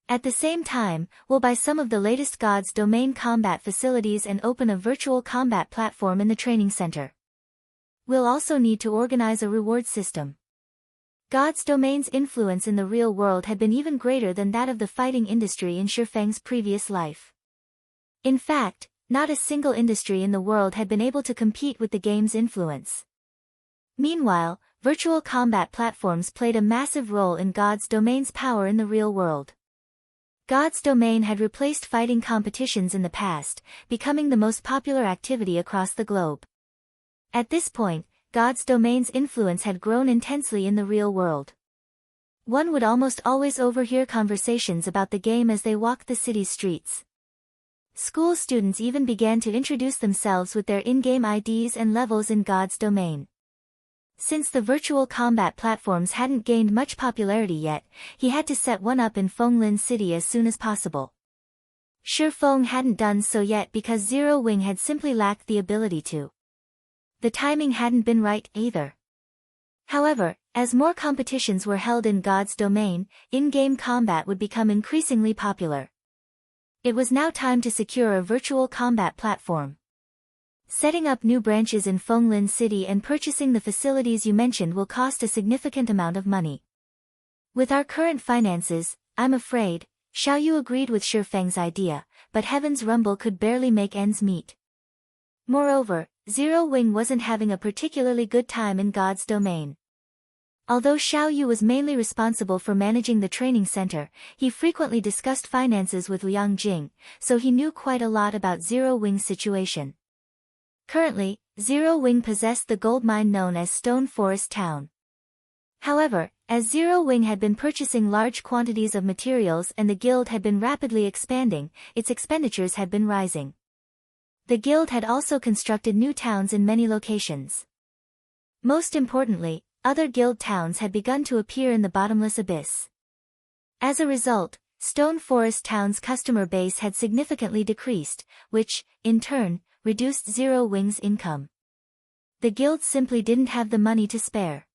At the same time, we'll buy some of the latest God's Domain combat facilities and open a virtual combat platform in the training center. We'll also need to organize a reward system. God's Domain's influence in the real world had been even greater than that of the fighting industry in Shi Feng's previous life. In fact, not a single industry in the world had been able to compete with the game's influence. Meanwhile, virtual combat platforms played a massive role in God's Domain's power in the real world. God's Domain had replaced fighting competitions in the past, becoming the most popular activity across the globe. At this point, God's Domain's influence had grown intensely in the real world. One would almost always overhear conversations about the game as they walked the city's streets. School students even began to introduce themselves with their in-game IDs and levels in God's Domain. Since the virtual combat platforms hadn't gained much popularity yet, he had to set one up in Fenglin City as soon as possible. Shi Feng hadn't done so yet because Zero Wing had simply lacked the ability to. The timing hadn't been right either. However, as more competitions were held in God's Domain, in-game combat would become increasingly popular. It was now time to secure a virtual combat platform. Setting up new branches in Fenglin City and purchasing the facilities you mentioned will cost a significant amount of money. With our current finances, I'm afraid, Xiao Yu agreed with Shi Feng's idea, but Heaven's Rumble could barely make ends meet. Moreover, Zero Wing wasn't having a particularly good time in God's Domain. Although Xiao Yu was mainly responsible for managing the training center, he frequently discussed finances with Liang Jing, so he knew quite a lot about Zero Wing's situation. Currently, Zero Wing possessed the gold mine known as Stone Forest Town. However, as Zero Wing had been purchasing large quantities of materials and the guild had been rapidly expanding, its expenditures had been rising. The guild had also constructed new towns in many locations. Most importantly, other guild towns had begun to appear in the bottomless abyss. As a result, Stone Forest Town's customer base had significantly decreased, which, in turn, reduced Zero Wing's income. The guild simply didn't have the money to spare.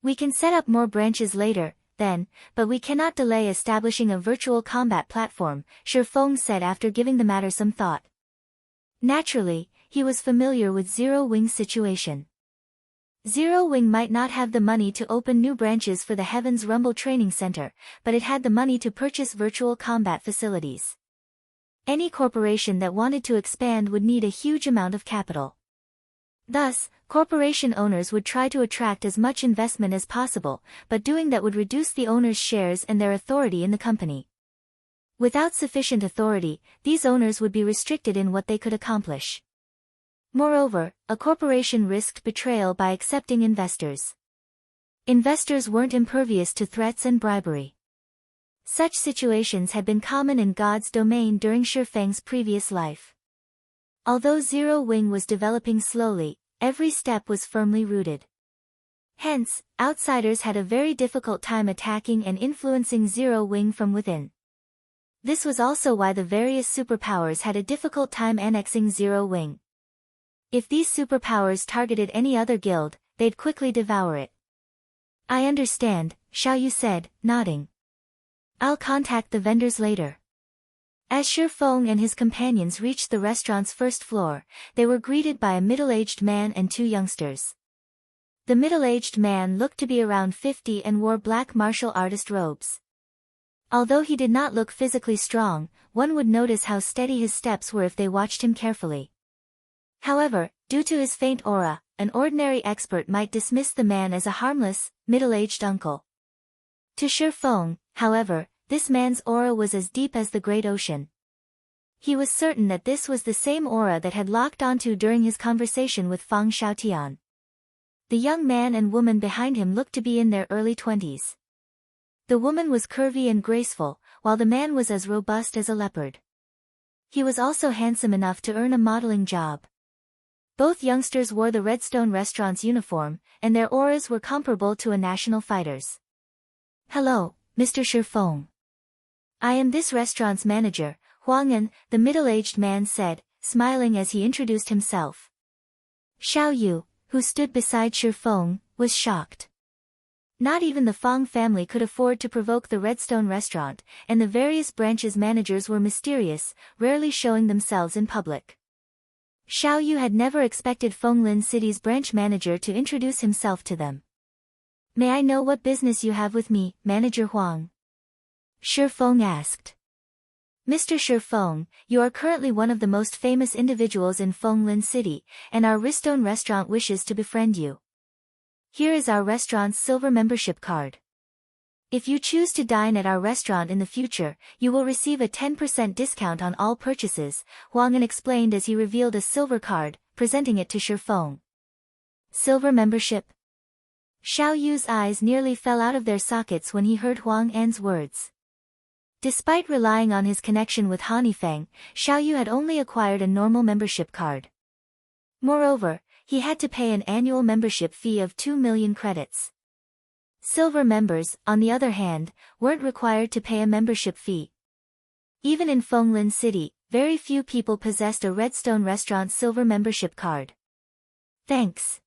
We can set up more branches later, then, but we cannot delay establishing a virtual combat platform, Shi Feng said after giving the matter some thought. Naturally, he was familiar with Zero Wing's situation. Zero Wing might not have the money to open new branches for the Heaven's Rumble Training Center, but it had the money to purchase virtual combat facilities. Any corporation that wanted to expand would need a huge amount of capital. Thus, corporation owners would try to attract as much investment as possible, but doing that would reduce the owners' shares and their authority in the company. Without sufficient authority, these owners would be restricted in what they could accomplish. Moreover, a corporation risked betrayal by accepting investors. Investors weren't impervious to threats and bribery. Such situations had been common in God's domain during Shifeng's previous life. Although Zero Wing was developing slowly, every step was firmly rooted. Hence, outsiders had a very difficult time attacking and influencing Zero Wing from within. This was also why the various superpowers had a difficult time annexing Zero Wing. If these superpowers targeted any other guild, they'd quickly devour it. I understand, Xiao Yu said, nodding. I'll contact the vendors later. As Shifeng and his companions reached the restaurant's first floor, they were greeted by a middle-aged man and two youngsters. The middle-aged man looked to be around 50 and wore black martial artist robes. Although he did not look physically strong, one would notice how steady his steps were if they watched him carefully. However, due to his faint aura, an ordinary expert might dismiss the man as a harmless, middle-aged uncle. To Shifeng, however, this man's aura was as deep as the great ocean. He was certain that this was the same aura that had locked onto during his conversation with Fang Xiaotian. The young man and woman behind him looked to be in their early 20s. The woman was curvy and graceful, while the man was as robust as a leopard. He was also handsome enough to earn a modeling job. Both youngsters wore the Redstone restaurant's uniform, and their auras were comparable to a national fighter's. Hello, Mr. Shifeng. I am this restaurant's manager, Huang'an, the middle-aged man said, smiling as he introduced himself. Xiao Yu, who stood beside Shifeng, was shocked. Not even the Fang family could afford to provoke the Redstone restaurant, and the various branches' managers were mysterious, rarely showing themselves in public. Xiao Yu had never expected Fenglin City's branch manager to introduce himself to them. May I know what business you have with me, Manager Huang? Shifeng asked. Mr. Shifeng, you are currently one of the most famous individuals in Fenglin City, and our Redstone restaurant wishes to befriend you. Here is our restaurant's silver membership card. If you choose to dine at our restaurant in the future, you will receive a 10% discount on all purchases, Huang'an explained as he revealed a silver card, presenting it to Shifeng. Silver membership? Xiao Yu's eyes nearly fell out of their sockets when he heard Huang'an's words. Despite relying on his connection with Hanifeng, Xiao Yu had only acquired a normal membership card. Moreover, he had to pay an annual membership fee of 2 million credits. Silver members, on the other hand, weren't required to pay a membership fee. Even in Fenglin City, very few people possessed a Redstone restaurant silver membership card. Thanks.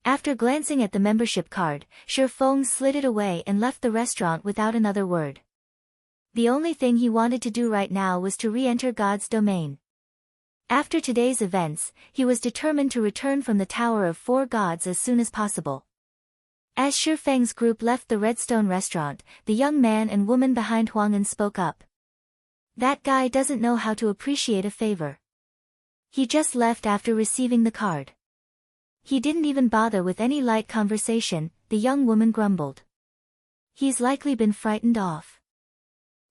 After glancing at the membership card, Shifeng slid it away and left the restaurant without another word. The only thing he wanted to do right now was to re-enter God's domain. After today's events, he was determined to return from the Tower of Four Gods as soon as possible. As Shifeng's group left the Redstone restaurant, the young man and woman behind Huang'an spoke up. That guy doesn't know how to appreciate a favor. He just left after receiving the card. He didn't even bother with any light conversation, the young woman grumbled. He's likely been frightened off.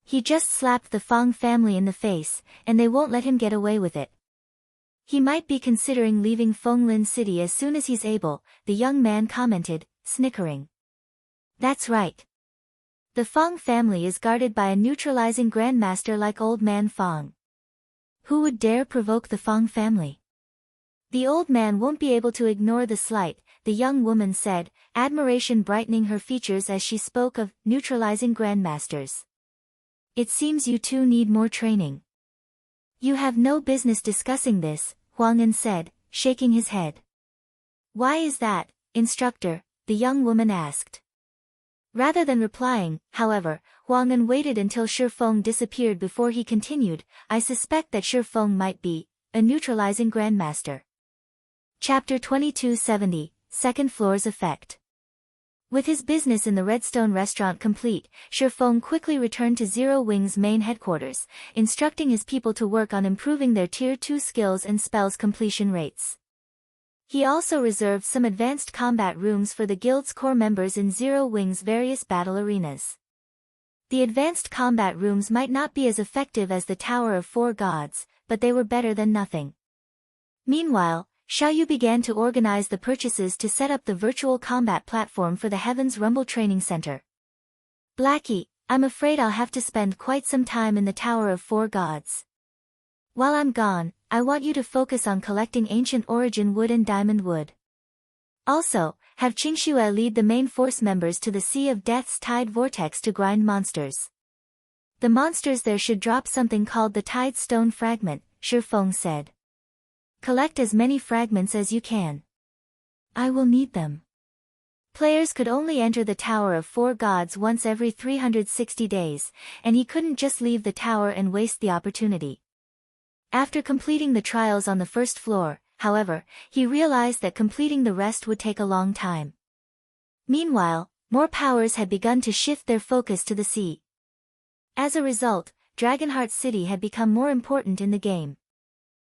He just slapped the Fang family in the face, and they won't let him get away with it. He might be considering leaving Fenglin City as soon as he's able, the young man commented, snickering. That's right. The Fang family is guarded by a neutralizing grandmaster like Old Man Fang. Who would dare provoke the Fang family? The old man won't be able to ignore the slight, the young woman said, admiration brightening her features as she spoke of neutralizing grandmasters. It seems you two need more training. You have no business discussing this, Huang'an said, shaking his head. Why is that, instructor? The young woman asked. Rather than replying, however, Huang'an waited until Shifeng disappeared before he continued, I suspect that Shifeng might be a neutralizing grandmaster. Chapter 2270, Second Floor's Effect. With his business in the Redstone restaurant complete, Shifeng quickly returned to Zero Wing's main headquarters, instructing his people to work on improving their Tier 2 skills and spells completion rates. He also reserved some advanced combat rooms for the guild's core members in Zero Wing's various battle arenas. The advanced combat rooms might not be as effective as the Tower of Four Gods, but they were better than nothing. Meanwhile, Xiaoyu began to organize the purchases to set up the virtual combat platform for the Heaven's Rumble Training Center. Blackie, I'm afraid I'll have to spend quite some time in the Tower of Four Gods. While I'm gone, I want you to focus on collecting ancient origin wood and diamond wood. Also, have Qingxue lead the main force members to the Sea of Death's Tide Vortex to grind monsters. The monsters there should drop something called the Tide Stone Fragment, Shi Feng said. Collect as many fragments as you can. I will need them. Players could only enter the Tower of Four Gods once every 360 days, and he couldn't just leave the tower and waste the opportunity. After completing the trials on the first floor, however, he realized that completing the rest would take a long time. Meanwhile, more powers had begun to shift their focus to the sea. As a result, Dragonheart City had become more important in the game.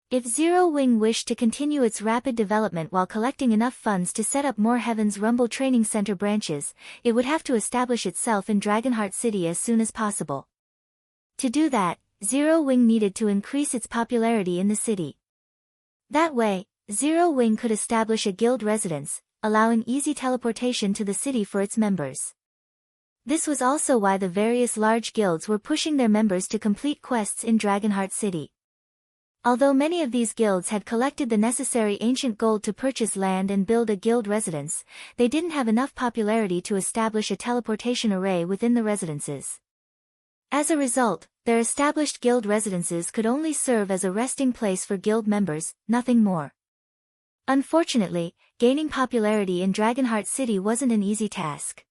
If Zero Wing wished to continue its rapid development while collecting enough funds to set up more Heaven's Rumble Training Center branches, it would have to establish itself in Dragonheart City as soon as possible. To do that, Zero Wing needed to increase its popularity in the city. That way, Zero Wing could establish a guild residence, allowing easy teleportation to the city for its members. This was also why the various large guilds were pushing their members to complete quests in Dragonheart City. Although many of these guilds had collected the necessary ancient gold to purchase land and build a guild residence, they didn't have enough popularity to establish a teleportation array within the residences. As a result, their established guild residences could only serve as a resting place for guild members, nothing more. Unfortunately, gaining popularity in Dragonheart City wasn't an easy task.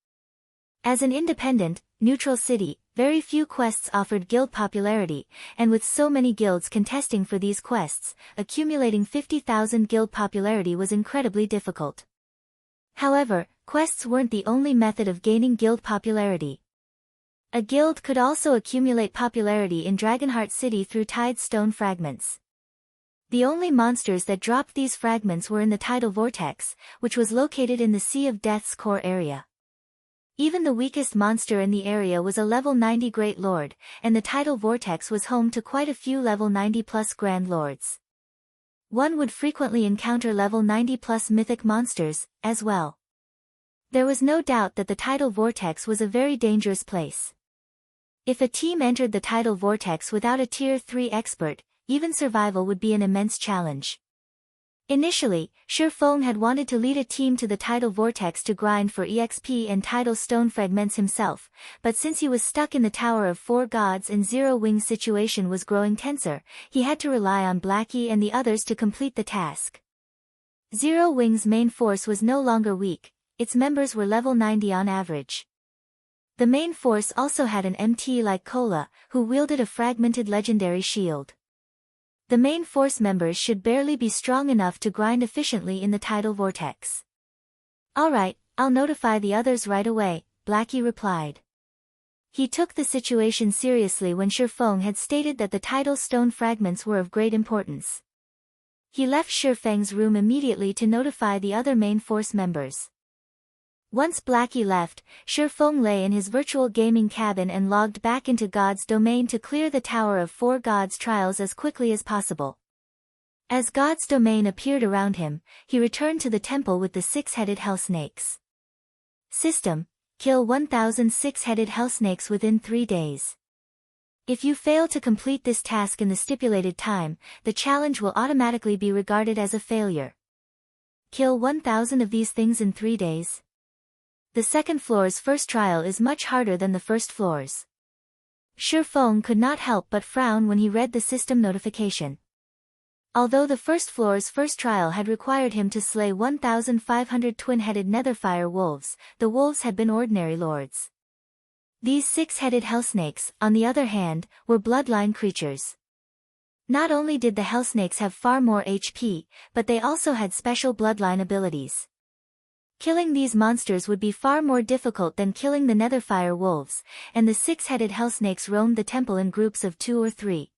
As an independent, neutral city, very few quests offered guild popularity, and with so many guilds contesting for these quests, accumulating 50,000 guild popularity was incredibly difficult. However, quests weren't the only method of gaining guild popularity. A guild could also accumulate popularity in Dragonheart City through Tide Stone Fragments. The only monsters that dropped these fragments were in the Tidal Vortex, which was located in the Sea of Death's core area. Even the weakest monster in the area was a level 90 Great Lord, and the Tidal Vortex was home to quite a few level 90+ Grand Lords. One would frequently encounter level 90+ mythic monsters, as well. There was no doubt that the Tidal Vortex was a very dangerous place. If a team entered the Tidal Vortex without a Tier 3 expert, even survival would be an immense challenge. Initially, Shi Feng had wanted to lead a team to the Tidal Vortex to grind for EXP and Tidal Stone Fragments himself, but since he was stuck in the Tower of Four Gods and Zero Wing's situation was growing tenser, he had to rely on Blackie and the others to complete the task. Zero Wing's main force was no longer weak, its members were level 90 on average. The main force also had an MT like Cola, who wielded a fragmented legendary shield. The main force members should barely be strong enough to grind efficiently in the Tidal Vortex. Alright, I'll notify the others right away, Blackie replied. He took the situation seriously when Shi Feng had stated that the Tidal Stone Fragments were of great importance. He left Shi Feng's room immediately to notify the other main force members. Once Blackie left, Shi Feng lay in his virtual gaming cabin and logged back into God's domain to clear the Tower of Four Gods trials as quickly as possible. As God's domain appeared around him, he returned to the temple with the six-headed hell snakes. System: kill 1,000 six-headed hell snakes within 3 days. If you fail to complete this task in the stipulated time, the challenge will automatically be regarded as a failure. Kill 1,000 of these things in 3 days. The second floor's first trial is much harder than the first floor's. Shi Feng could not help but frown when he read the system notification. Although the first floor's first trial had required him to slay 1,500 twin-headed netherfire wolves, the wolves had been ordinary lords. These six-headed hellsnakes, on the other hand, were bloodline creatures. Not only did the hellsnakes have far more HP, but they also had special bloodline abilities. Killing these monsters would be far more difficult than killing the netherfire wolves, and the six-headed hellsnakes roamed the temple in groups of 2 or 3.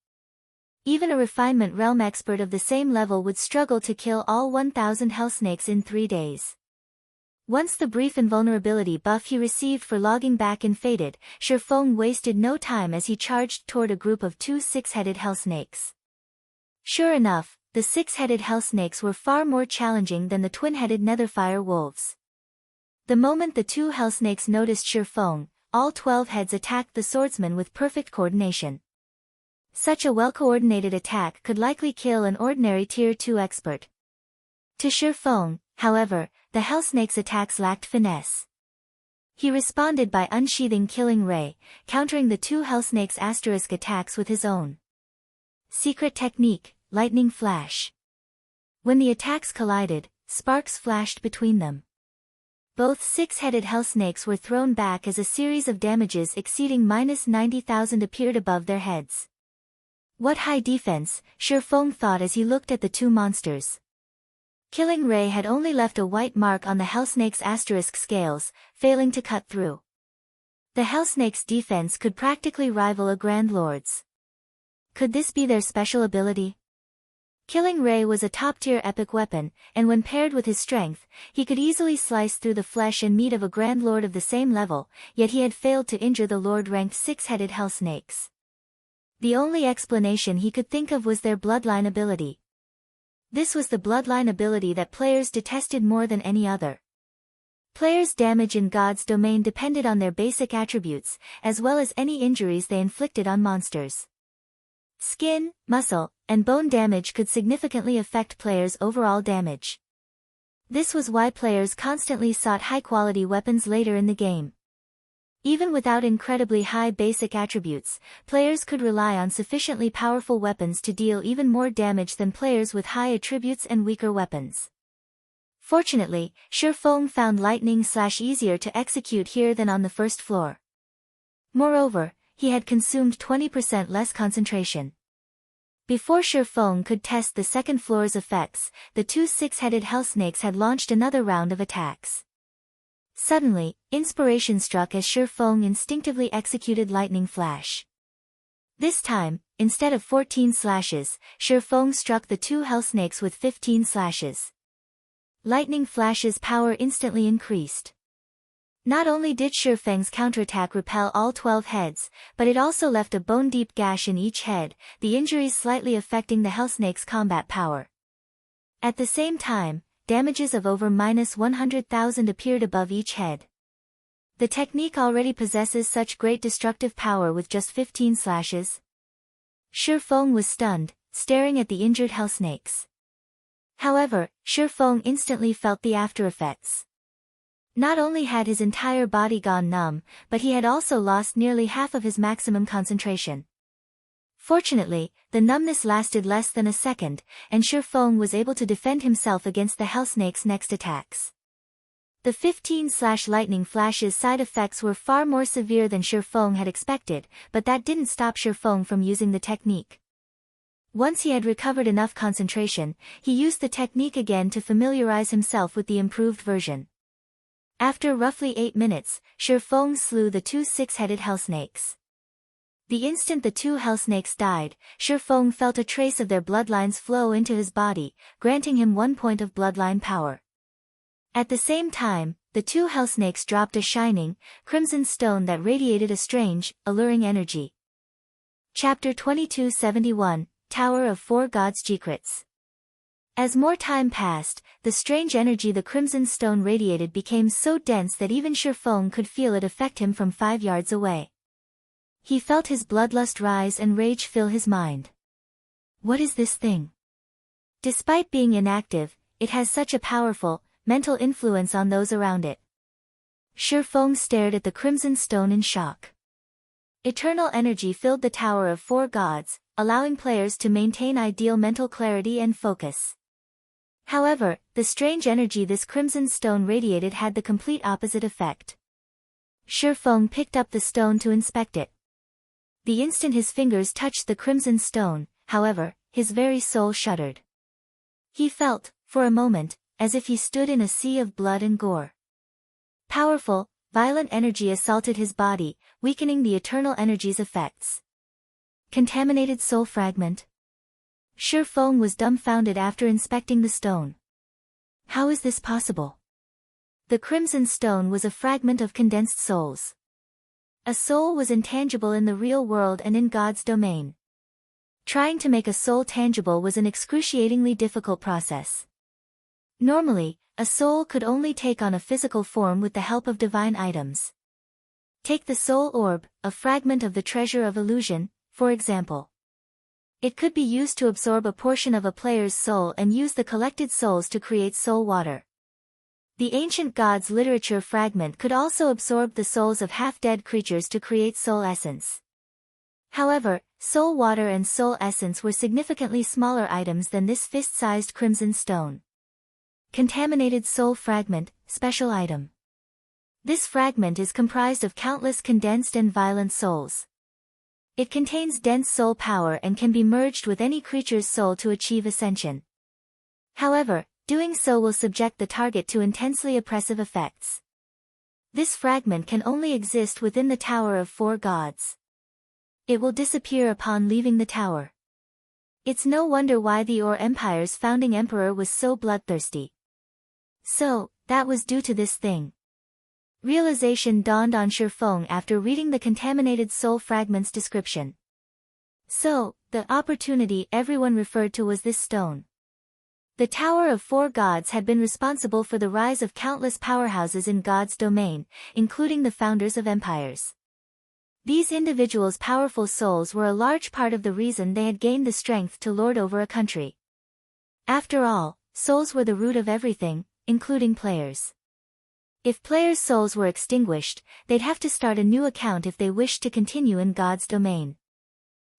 Even a refinement realm expert of the same level would struggle to kill all 1,000 hellsnakes in 3 days. Once the brief invulnerability buff he received for logging back in faded, Shifeng wasted no time as he charged toward a group of 2 six-headed hellsnakes. Sure enough, the six-headed hellsnakes were far more challenging than the twin-headed netherfire wolves. The moment the 2 hellsnakes noticed Shifeng, all 12 heads attacked the swordsman with perfect coordination. Such a well-coordinated attack could likely kill an ordinary Tier 2 expert. To Shifeng, however, the hellsnake's attacks lacked finesse. He responded by unsheathing Killing Ray, countering the 2 hellsnakes' asterisk attacks with his own secret technique, Lightning Flash. When the attacks collided, sparks flashed between them. Both six-headed hellsnakes were thrown back as a series of damages exceeding -90,000 appeared above their heads. What high defense, Shifeng thought as he looked at the 2 monsters. Killing Ray had only left a white mark on the hellsnake's asterisk scales, failing to cut through. The hellsnake's defense could practically rival a Grand Lord's. Could this be their special ability? Killing Ray was a top-tier epic weapon, and when paired with his strength, he could easily slice through the flesh and meat of a Grand Lord of the same level, yet he had failed to injure the Lord-ranked 6-headed hellsnakes. The only explanation he could think of was their bloodline ability. This was the bloodline ability that players detested more than any other. Players' damage in God's domain depended on their basic attributes, as well as any injuries they inflicted on monsters. Skin, muscle, and bone damage could significantly affect players' overall damage. This was why players constantly sought high-quality weapons later in the game. Even without incredibly high basic attributes, players could rely on sufficiently powerful weapons to deal even more damage than players with high attributes and weaker weapons. Fortunately, Shifeng found Lightning Slash easier to execute here than on the first floor. Moreover, he had consumed 20% less concentration. Before Shifeng could test the second floor's effects, the 2 six-headed hellsnakes had launched another round of attacks. Suddenly, inspiration struck as Shifeng instinctively executed Lightning Flash. This time, instead of 14 slashes, Shifeng struck the 2 hellsnakes with 15 slashes. Lightning Flash's power instantly increased. Not only did Shifeng's counterattack repel all 12 heads, but it also left a bone-deep gash in each head, the injuries slightly affecting the hellsnake's combat power. At the same time, damages of over -100,000 appeared above each head. The technique already possesses such great destructive power with just 15 slashes. Shifeng was stunned, staring at the injured hellsnakes. However, Shifeng instantly felt the aftereffects. Not only had his entire body gone numb, but he had also lost nearly half of his maximum concentration. Fortunately, the numbness lasted less than a second, and Shifeng was able to defend himself against the hellsnake's next attacks. The 15-slash Lightning Flash's side effects were far more severe than Shifeng had expected, but that didn't stop Shifeng from using the technique. Once he had recovered enough concentration, he used the technique again to familiarize himself with the improved version. After roughly 8 minutes, Shifeng slew the 2 six-headed hellsnakes. The instant the 2 hellsnakes died, Shifeng felt a trace of their bloodlines flow into his body, granting him 1 point of bloodline power. At the same time, the 2 hellsnakes dropped a shining, crimson stone that radiated a strange, alluring energy. Chapter 2271, Tower of 4 GodsJecrets. As more time passed, the strange energy the crimson stone radiated became so dense that even Shifeng could feel it affect him from 5 yards away. He felt his bloodlust rise and rage fill his mind. What is this thing? Despite being inactive, it has such a powerful, mental influence on those around it. Shifeng stared at the crimson stone in shock. Eternal energy filled the Tower of 4 Gods, allowing players to maintain ideal mental clarity and focus. However, the strange energy this crimson stone radiated had the complete opposite effect. Shifeng picked up the stone to inspect it. The instant his fingers touched the crimson stone, however, his very soul shuddered. He felt, for a moment, as if he stood in a sea of blood and gore. Powerful, violent energy assaulted his body, weakening the eternal energy's effects. Contaminated soul fragment. Shi Feng was dumbfounded after inspecting the stone. How is this possible? The crimson stone was a fragment of condensed souls. A soul was intangible in the real world and in God's domain. Trying to make a soul tangible was an excruciatingly difficult process. Normally, a soul could only take on a physical form with the help of divine items. Take the soul orb, a fragment of the treasure of illusion, for example. It could be used to absorb a portion of a player's soul and use the collected souls to create soul water. The ancient gods' literature fragment could also absorb the souls of half-dead creatures to create soul essence. However, soul water and soul essence were significantly smaller items than this fist-sized crimson stone. Contaminated soul fragment, special item. This fragment is comprised of countless condensed and violent souls. It contains dense soul power and can be merged with any creature's soul to achieve ascension. However, doing so will subject the target to intensely oppressive effects. This fragment can only exist within the Tower of Four Gods. It will disappear upon leaving the tower. It's no wonder why the Or Empire's founding emperor was so bloodthirsty. So, that was due to this thing. Realization dawned on Shi Feng after reading the contaminated soul fragment's description. So, the opportunity everyone referred to was this stone. The Tower of Four Gods had been responsible for the rise of countless powerhouses in God's domain, including the founders of empires. These individuals' powerful souls were a large part of the reason they had gained the strength to lord over a country. After all, souls were the root of everything, including players. If players' souls were extinguished, they'd have to start a new account if they wished to continue in God's domain.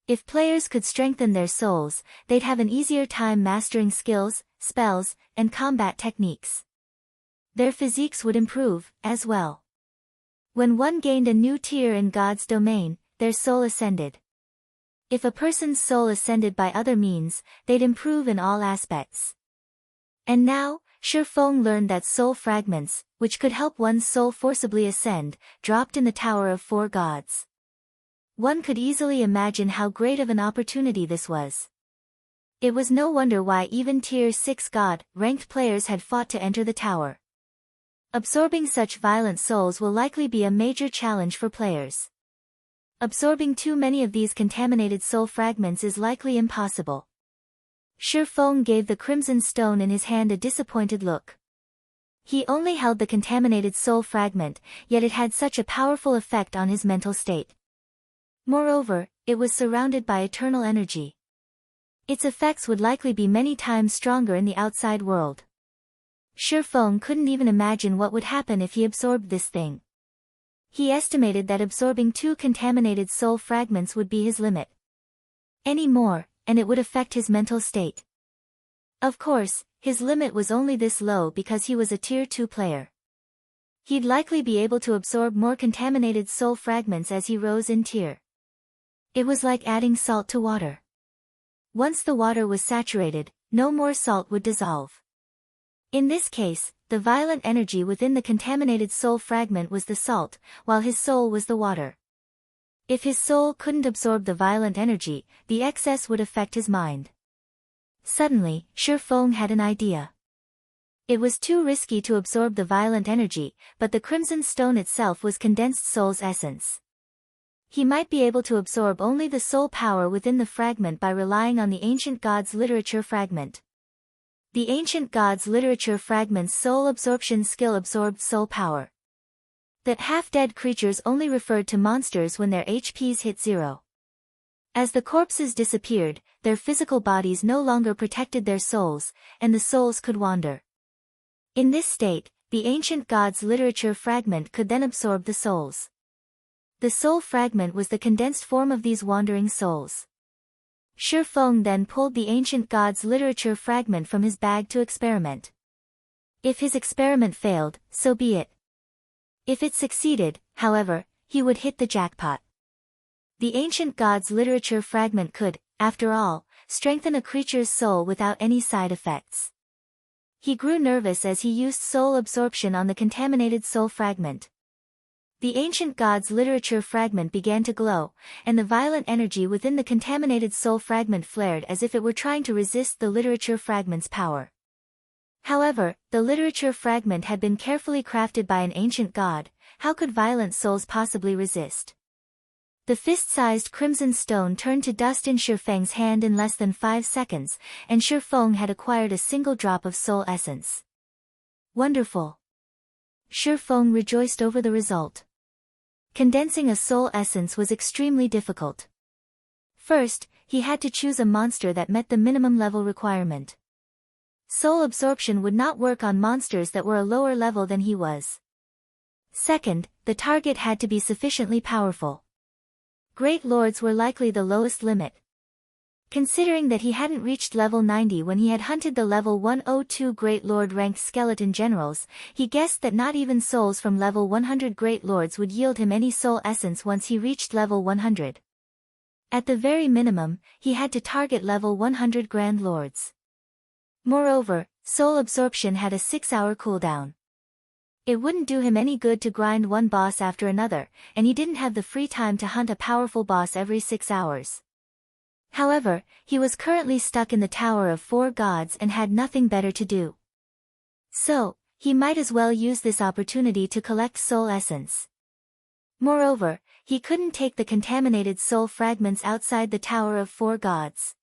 If players could strengthen their souls, they'd have an easier time mastering skills, spells, and combat techniques. Their physiques would improve, as well. When one gained a new tier in God's domain, their soul ascended. If a person's soul ascended by other means, they'd improve in all aspects. And now, Shi Feng learned that soul fragments, which could help one's soul forcibly ascend, dropped in the Tower of Four Gods. One could easily imagine how great of an opportunity this was. It was no wonder why even Tier 6 God-ranked players had fought to enter the tower. Absorbing such violent souls will likely be a major challenge for players. Absorbing too many of these contaminated soul fragments is likely impossible. Shi Feng gave the crimson stone in his hand a disappointed look. He only held the contaminated soul fragment, yet it had such a powerful effect on his mental state. Moreover, it was surrounded by eternal energy. Its effects would likely be many times stronger in the outside world. Shi Feng couldn't even imagine what would happen if he absorbed this thing. He estimated that absorbing 2 contaminated soul fragments would be his limit. Any more, and it would affect his mental state. Of course, his limit was only this low because he was a Tier 2 player. He'd likely be able to absorb more contaminated soul fragments as he rose in tier. It was like adding salt to water. Once the water was saturated, no more salt would dissolve. In this case, the violent energy within the contaminated soul fragment was the salt, while his soul was the water. If his soul couldn't absorb the violent energy, the excess would affect his mind. Suddenly, Shi Feng had an idea. It was too risky to absorb the violent energy, but the crimson stone itself was condensed soul's essence. He might be able to absorb only the soul power within the fragment by relying on the ancient gods' literature fragment. The ancient gods' literature fragment's soul absorption skill absorbed soul power. That half-dead creatures only referred to monsters when their HPs hit 0. As the corpses disappeared, their physical bodies no longer protected their souls, and the souls could wander. In this state, the ancient gods' literature fragment could then absorb the souls. The soul fragment was the condensed form of these wandering souls. Shi Feng then pulled the ancient gods' literature fragment from his bag to experiment. If his experiment failed, so be it. If it succeeded, however, he would hit the jackpot. The ancient gods' literature fragment could, after all, strengthen a creature's soul without any side effects. He grew nervous as he used soul absorption on the contaminated soul fragment. The ancient god's literature fragment began to glow, and the violent energy within the contaminated soul fragment flared as if it were trying to resist the literature fragment's power. However, the literature fragment had been carefully crafted by an ancient god. How could violent souls possibly resist? The fist-sized crimson stone turned to dust in Shifeng's hand in less than 5 seconds, and Shifeng had acquired a single drop of soul essence. Wonderful! Shifeng rejoiced over the result. Condensing a soul essence was extremely difficult. First, he had to choose a monster that met the minimum level requirement. Soul absorption would not work on monsters that were a lower level than he was. Second, the target had to be sufficiently powerful. Great Lords were likely the lowest limit. Considering that he hadn't reached level 90 when he had hunted the level 102 Great Lord ranked skeleton generals, he guessed that not even souls from level 100 Great Lords would yield him any soul essence once he reached level 100. At the very minimum, he had to target level 100 Grand Lords. Moreover, soul absorption had a 6-hour cooldown. It wouldn't do him any good to grind one boss after another, and he didn't have the free time to hunt a powerful boss every 6 hours. However, he was currently stuck in the Tower of 4 Gods and had nothing better to do. So, he might as well use this opportunity to collect soul essence. Moreover, he couldn't take the contaminated soul fragments outside the Tower of 4 Gods.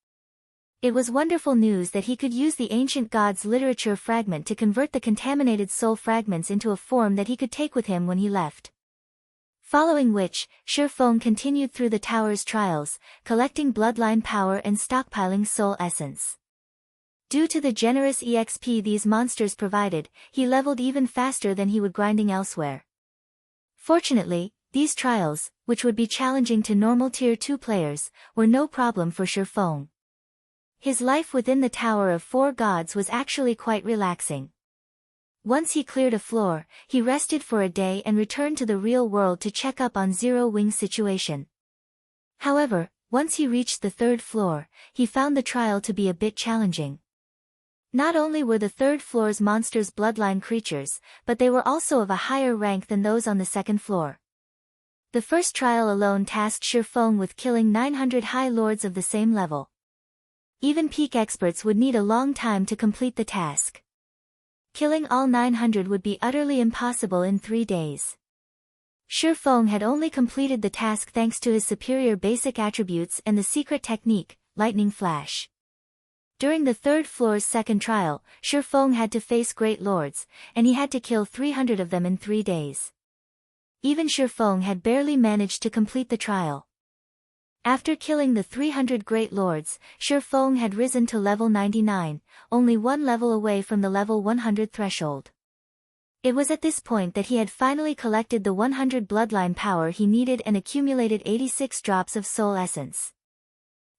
It was wonderful news that he could use the ancient god's literature fragment to convert the contaminated soul fragments into a form that he could take with him when he left. Following which, Shifeng continued through the tower's trials, collecting bloodline power and stockpiling soul essence. Due to the generous EXP these monsters provided, he leveled even faster than he would grinding elsewhere. Fortunately, these trials, which would be challenging to normal Tier 2 players, were no problem for Shifeng. His life within the Tower of 4 Gods was actually quite relaxing. Once he cleared a floor, he rested for a day and returned to the real world to check up on Zero Wing's situation. However, once he reached the 3rd floor, he found the trial to be a bit challenging. Not only were the 3rd floor's monsters bloodline creatures, but they were also of a higher rank than those on the 2nd floor. The first trial alone tasked Shifeng with killing 900 high lords of the same level. Even peak experts would need a long time to complete the task. Killing all 900 would be utterly impossible in 3 days. Shifeng had only completed the task thanks to his superior basic attributes and the secret technique, Lightning Flash. During the 3rd floor's 2nd trial, Shifeng had to face Great Lords, and he had to kill 300 of them in 3 days. Even Shifeng had barely managed to complete the trial. After killing the 300 Great Lords, Shifeng had risen to level 99, only 1 level away from the level 100 threshold. It was at this point that he had finally collected the 100 bloodline power he needed and accumulated 86 drops of soul essence.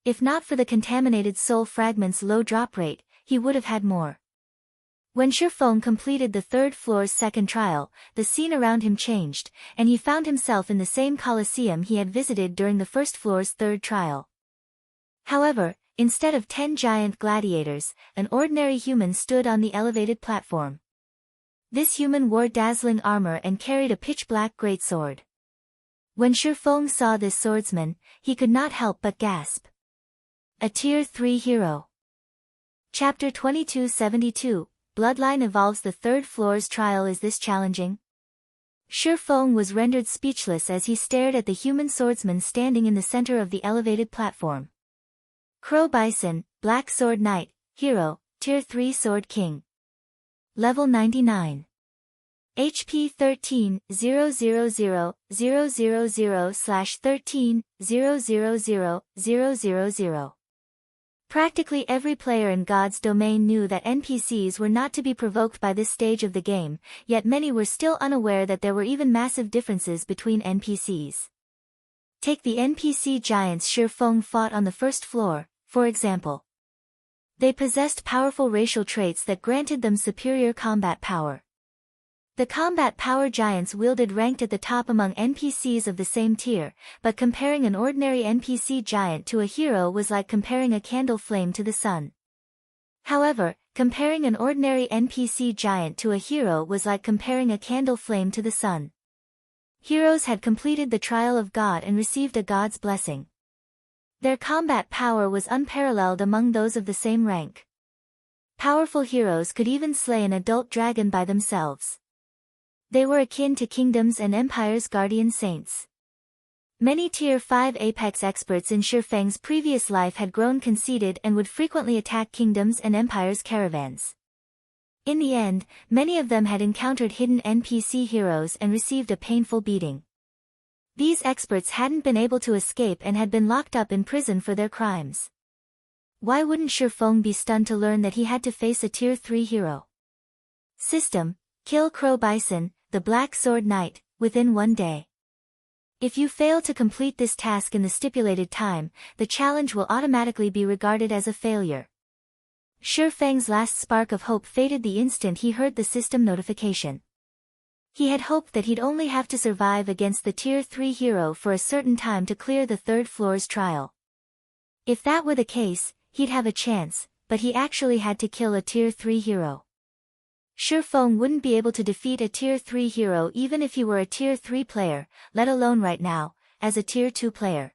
If not for the contaminated soul fragment's low drop rate, he would have had more. When Shifeng completed the 3rd floor's 2nd trial, the scene around him changed, and he found himself in the same coliseum he had visited during the 1st floor's 3rd trial. However, instead of 10 giant gladiators, an ordinary human stood on the elevated platform. This human wore dazzling armor and carried a pitch-black greatsword. When Shifeng saw this swordsman, he could not help but gasp. A Tier 3 hero. Chapter 2272. Bloodline Evolves. The 3rd floor's trial. Is this challenging? Shifeng was rendered speechless as he stared at the human swordsman standing in the center of the elevated platform. Crow Bison, Black Sword Knight, Hero, Tier 3 Sword King. Level 99. HP 13,000/13,000,000. Practically every player in God's domain knew that NPCs were not to be provoked by this stage of the game, yet many were still unaware that there were even massive differences between NPCs. Take the NPC giants Shifeng fought on the 1st floor, for example. They possessed powerful racial traits that granted them superior combat power. The combat power giants wielded ranked at the top among NPCs of the same tier, but comparing an ordinary NPC giant to a hero was like comparing a candle flame to the sun. However, comparing an ordinary NPC giant to a hero was like comparing a candle flame to the sun. Heroes had completed the trial of God and received a god's blessing. Their combat power was unparalleled among those of the same rank. Powerful heroes could even slay an adult dragon by themselves. They were akin to kingdoms and empires' guardian saints. Many Tier 5 Apex experts in Shifeng's previous life had grown conceited and would frequently attack kingdoms and empires' caravans. In the end, many of them had encountered hidden NPC heroes and received a painful beating. These experts hadn't been able to escape and had been locked up in prison for their crimes. Why wouldn't Shifeng be stunned to learn that he had to face a Tier 3 hero? System: kill Crow Bison, the Black Sword Knight, within 1 day. If you fail to complete this task in the stipulated time, the challenge will automatically be regarded as a failure. Shifeng's last spark of hope faded the instant he heard the system notification. He had hoped that he'd only have to survive against the Tier 3 hero for a certain time to clear the 3rd floor's trial. If that were the case, he'd have a chance, but he actually had to kill a Tier 3 hero. Shifeng wouldn't be able to defeat a Tier 3 hero even if he were a Tier 3 player, let alone right now, as a Tier 2 player.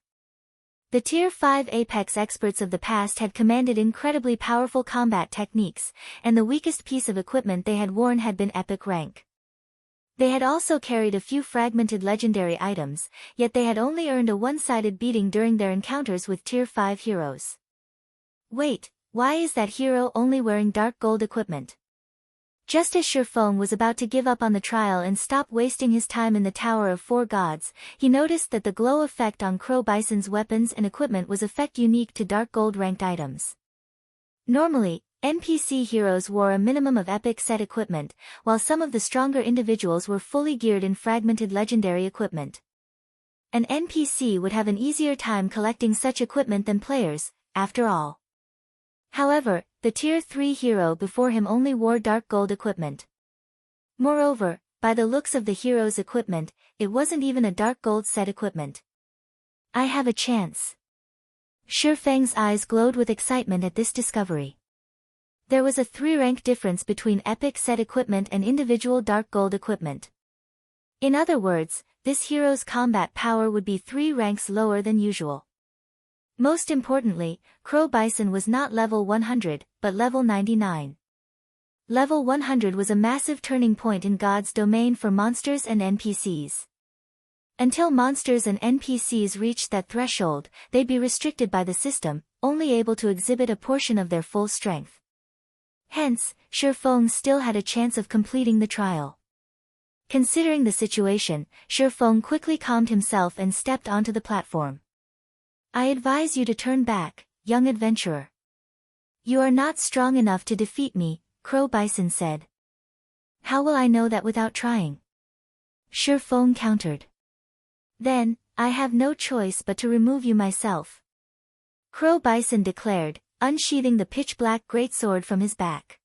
The Tier 5 Apex experts of the past had commanded incredibly powerful combat techniques, and the weakest piece of equipment they had worn had been epic rank. They had also carried a few fragmented legendary items, yet they had only earned a one-sided beating during their encounters with Tier 5 heroes. Wait, why is that hero only wearing dark gold equipment? Just as Shifeng was about to give up on the trial and stop wasting his time in the Tower of Four Gods, he noticed that the glow effect on Crow Bison's weapons and equipment was effect unique to dark gold ranked items. Normally, NPC heroes wore a minimum of epic set equipment, while some of the stronger individuals were fully geared in fragmented legendary equipment. An NPC would have an easier time collecting such equipment than players, after all. However, the Tier 3 hero before him only wore dark gold equipment. Moreover, by the looks of the hero's equipment, it wasn't even a dark gold set equipment. I have a chance. Shifeng's eyes glowed with excitement at this discovery. There was a 3-rank difference between epic set equipment and individual dark gold equipment. In other words, this hero's combat power would be 3 ranks lower than usual. Most importantly, Crow Bison was not level 100, but level 99. Level 100 was a massive turning point in God's domain for monsters and NPCs. Until monsters and NPCs reached that threshold, they'd be restricted by the system, only able to exhibit a portion of their full strength. Hence, Shifeng still had a chance of completing the trial. Considering the situation, Shifeng quickly calmed himself and stepped onto the platform. I advise you to turn back, young adventurer. You are not strong enough to defeat me, Crow Bison said. How will I know that without trying? Shifeng countered. Then, I have no choice but to remove you myself. Crow Bison declared, unsheathing the pitch-black greatsword from his back.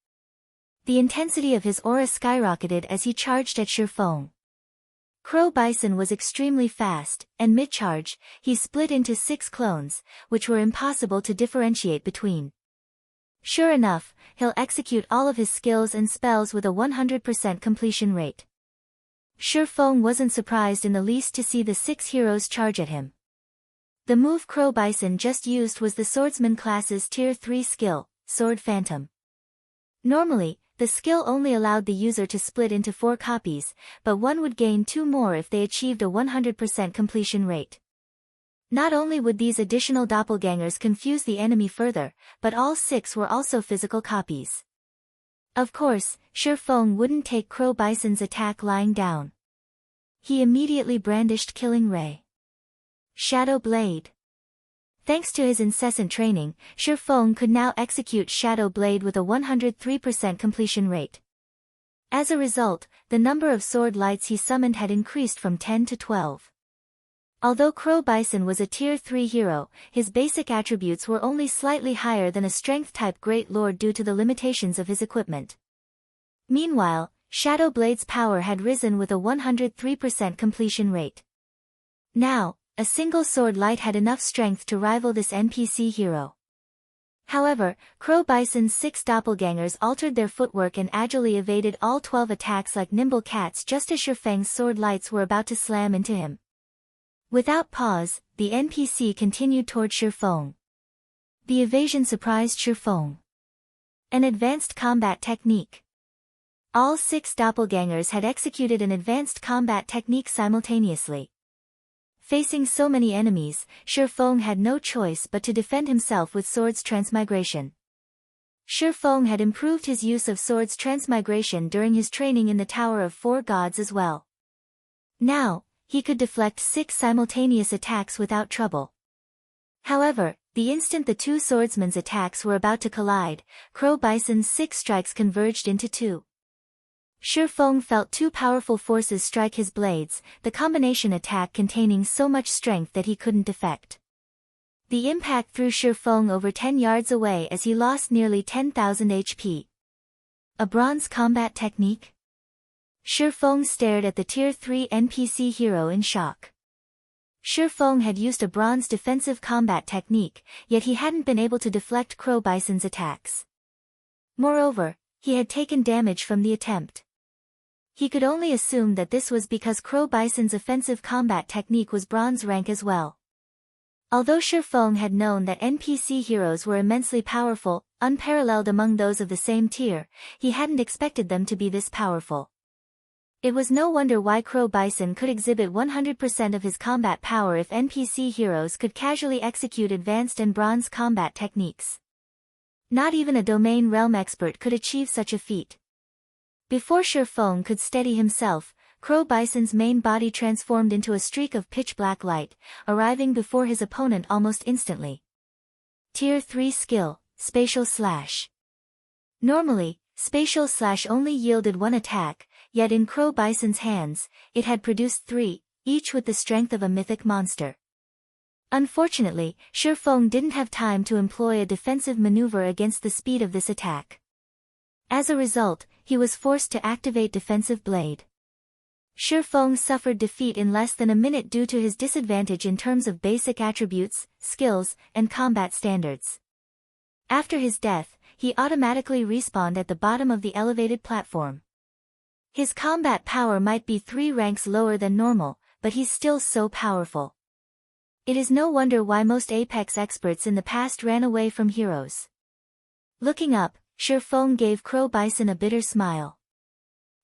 The intensity of his aura skyrocketed as he charged at Shifeng. Crow Bison was extremely fast, and mid-charge, he split into 6 clones, which were impossible to differentiate between. Sure enough, he'll execute all of his skills and spells with a 100% completion rate. Shifeng wasn't surprised in the least to see the 6 heroes charge at him. The move Crow Bison just used was the Swordsman class's Tier 3 skill, Sword Phantom. Normally, the skill only allowed the user to split into 4 copies, but one would gain 2 more if they achieved a 100% completion rate. Not only would these additional doppelgangers confuse the enemy further, but all 6 were also physical copies. Of course, Shifeng wouldn't take Crow Bison's attack lying down. He immediately brandished Killing Ray. Shadow Blade. Thanks to his incessant training, Shifeng could now execute Shadow Blade with a 103% completion rate. As a result, the number of sword lights he summoned had increased from 10 to 12. Although Crow Bison was a Tier 3 hero, his basic attributes were only slightly higher than a Strength-type Great Lord due to the limitations of his equipment. Meanwhile, Shadow Blade's power had risen with a 103% completion rate. Now, a single sword light had enough strength to rival this NPC hero. However, Crow Bison's 6 doppelgangers altered their footwork and agilely evaded all 12 attacks like nimble cats just as Shifeng's sword lights were about to slam into him. Without pause, the NPC continued toward Shifeng. The evasion surprised Shifeng. An advanced combat technique. All 6 doppelgangers had executed an advanced combat technique simultaneously. Facing so many enemies, Shifeng had no choice but to defend himself with Sword's Transmigration. Shifeng had improved his use of Sword's Transmigration during his training in the Tower of 4 Gods as well. Now, he could deflect 6 simultaneous attacks without trouble. However, the instant the 2 swordsmen's attacks were about to collide, Crow Bison's 6 strikes converged into 2. Shifeng felt 2 powerful forces strike his blades, the combination attack containing so much strength that he couldn't defect. The impact threw Shifeng over 10 yards away as he lost nearly 10,000 HP. A bronze combat technique? Shifeng stared at the Tier 3 NPC hero in shock. Shifeng had used a bronze defensive combat technique, yet he hadn't been able to deflect Crow Bison's attacks. Moreover, he had taken damage from the attempt. He could only assume that this was because Crow Bison's offensive combat technique was bronze rank as well. Although Shifeng had known that NPC heroes were immensely powerful, unparalleled among those of the same tier, he hadn't expected them to be this powerful. It was no wonder why Crow Bison could exhibit 100% of his combat power if NPC heroes could casually execute advanced and bronze combat techniques. Not even a domain realm expert could achieve such a feat. Before Shifeng could steady himself, Crow Bison's main body transformed into a streak of pitch-black light, arriving before his opponent almost instantly. Tier 3 skill, Spatial Slash. Normally, Spatial Slash only yielded 1 attack, yet in Crow Bison's hands, it had produced 3, each with the strength of a mythic monster. Unfortunately, Shifeng didn't have time to employ a defensive maneuver against the speed of this attack. As a result, he was forced to activate Defensive Blade. Shifeng suffered defeat in less than a minute due to his disadvantage in terms of basic attributes, skills, and combat standards. After his death, he automatically respawned at the bottom of the elevated platform. His combat power might be 3 ranks lower than normal, but he's still so powerful. It is no wonder why most Apex experts in the past ran away from heroes. Looking up, Shifeng gave Crow Bison a bitter smile.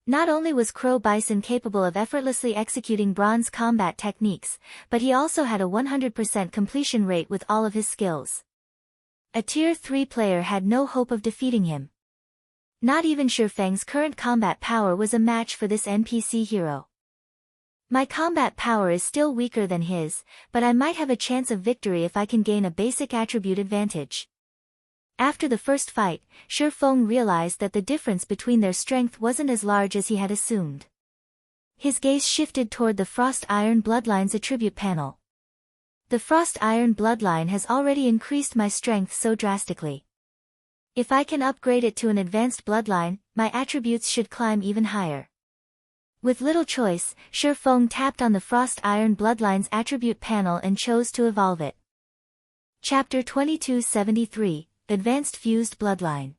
Not only was Crow Bison capable of effortlessly executing bronze combat techniques, but he also had a 100% completion rate with all of his skills. A Tier 3 player had no hope of defeating him. Not even Shifeng's current combat power was a match for this NPC hero. My combat power is still weaker than his, but I might have a chance of victory if I can gain a basic attribute advantage. After the first fight, Shifeng realized that the difference between their strength wasn't as large as he had assumed. His gaze shifted toward the Frost Iron Bloodline's attribute panel. The Frost Iron Bloodline has already increased my strength so drastically. If I can upgrade it to an advanced bloodline, my attributes should climb even higher. With little choice, Shifeng tapped on the Frost Iron Bloodline's attribute panel and chose to evolve it. Chapter 2273, Advanced Fused Bloodline.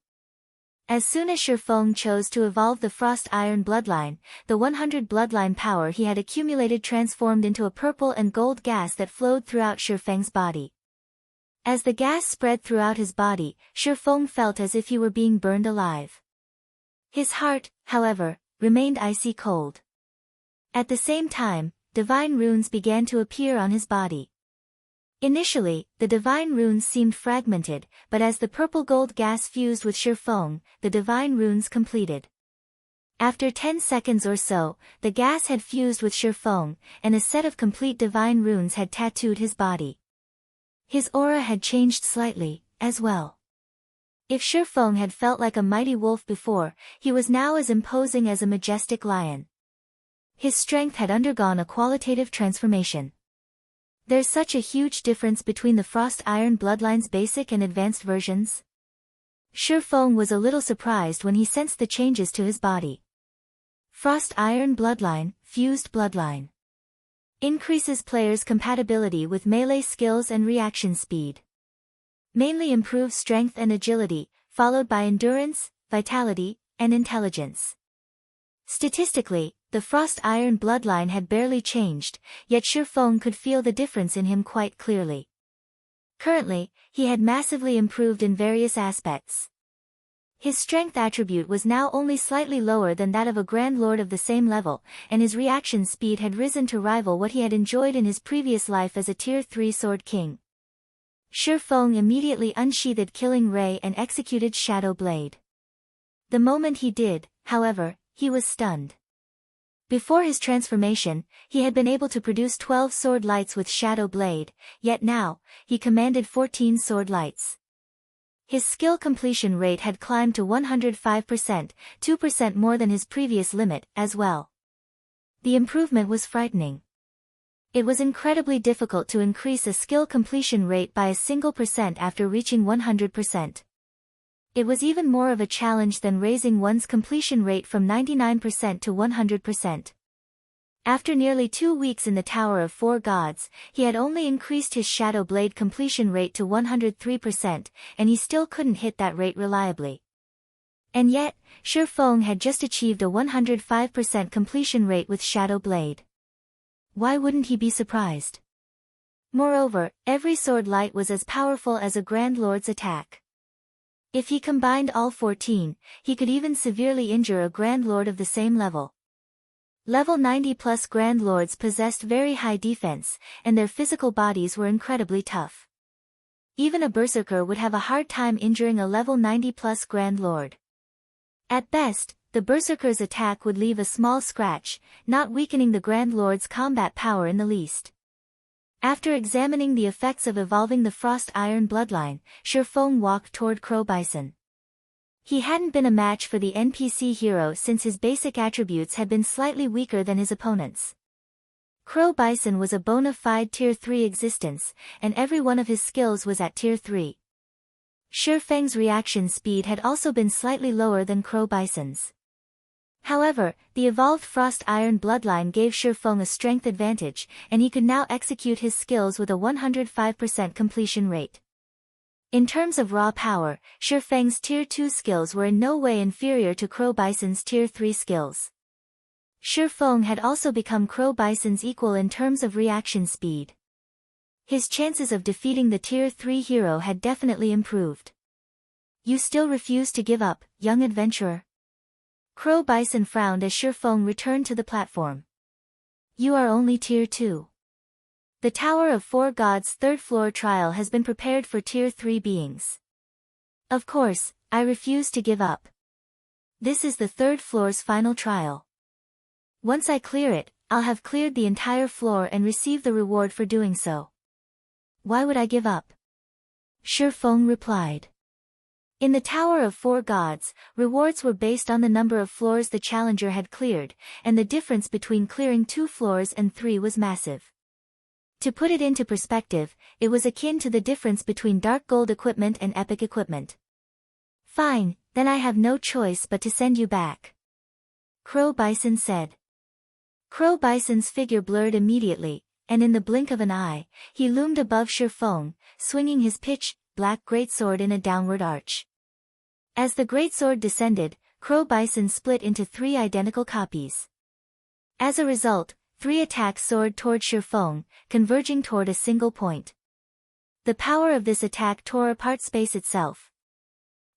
As soon as Shifeng chose to evolve the Frost Iron Bloodline, the 100 bloodline power he had accumulated transformed into a purple and gold gas that flowed throughout Shifeng's body. As the gas spread throughout his body, Shifeng felt as if he were being burned alive. His heart, however, remained icy cold. At the same time, divine runes began to appear on his body. Initially, the divine runes seemed fragmented, but as the purple-gold gas fused with Shifeng, the divine runes completed. After 10 seconds or so, the gas had fused with Shifeng, and a set of complete divine runes had tattooed his body. His aura had changed slightly, as well. If Shifeng had felt like a mighty wolf before, he was now as imposing as a majestic lion. His strength had undergone a qualitative transformation. There's such a huge difference between the Frost Iron Bloodline's basic and advanced versions. Shifeng was a little surprised when he sensed the changes to his body. Frost Iron Bloodline, Fused Bloodline. Increases players' compatibility with melee skills and reaction speed. mainly improves strength and agility, followed by endurance, vitality, and intelligence. Statistically, the Frost Iron bloodline had barely changed, yet Shifeng could feel the difference in him quite clearly. Currently, he had massively improved in various aspects. His strength attribute was now only slightly lower than that of a Grand Lord of the same level, and his reaction speed had risen to rival what he had enjoyed in his previous life as a Tier 3 Sword King. Shifeng immediately unsheathed Killing Ray and executed Shadow Blade. The moment he did, however, he was stunned. Before his transformation, he had been able to produce 12 sword lights with Shadow Blade, yet now, he commanded 14 sword lights. His skill completion rate had climbed to 105%, 2% more than his previous limit, as well. The improvement was frightening. It was incredibly difficult to increase a skill completion rate by a single percent after reaching 100%. It was even more of a challenge than raising one's completion rate from 99% to 100%. After nearly 2 weeks in the Tower of Four Gods, he had only increased his Shadow Blade completion rate to 103%, and he still couldn't hit that rate reliably. And yet, Shifeng had just achieved a 105% completion rate with Shadow Blade. Why wouldn't he be surprised? Moreover, every sword light was as powerful as a Grand Lord's attack. If he combined all 14, he could even severely injure a Grand Lord of the same level. Level 90 plus Grand Lords possessed very high defense, and their physical bodies were incredibly tough. Even a Berserker would have a hard time injuring a level 90 plus Grand Lord. At best, the Berserker's attack would leave a small scratch, not weakening the Grand Lord's combat power in the least. After examining the effects of evolving the Frost Iron bloodline, Shifeng walked toward Crow Bison. He hadn't been a match for the NPC hero since his basic attributes had been slightly weaker than his opponents. Crow Bison was a bona fide Tier 3 existence, and every one of his skills was at Tier 3. Shifeng's reaction speed had also been slightly lower than Crow Bison's. However, the evolved Frost Iron bloodline gave Shifeng a strength advantage, and he could now execute his skills with a 105% completion rate. In terms of raw power, Shifeng's Tier 2 skills were in no way inferior to Crow Bison's Tier 3 skills. Shifeng had also become Crow Bison's equal in terms of reaction speed. His chances of defeating the Tier 3 hero had definitely improved. You still refuse to give up, young adventurer? Crow Bison frowned as Shifeng returned to the platform. You are only Tier 2. The Tower of Four Gods' third-floor trial has been prepared for Tier 3 beings. Of course, I refuse to give up. This is the third floor's final trial. Once I clear it, I'll have cleared the entire floor and receive the reward for doing so. Why would I give up? Shifeng replied. In the Tower of Four Gods, rewards were based on the number of floors the challenger had cleared, and the difference between clearing 2 floors and 3 was massive. To put it into perspective, it was akin to the difference between Dark Gold equipment and Epic equipment. Fine, then I have no choice but to send you back. Crow Bison said. Crow Bison's figure blurred immediately, and in the blink of an eye, he loomed above Shifeng, swinging his pitch black greatsword in a downward arch. As the greatsword descended, Crow Bison split into 3 identical copies. As a result, 3 attacks soared toward Shifeng, converging toward a single point. The power of this attack tore apart space itself.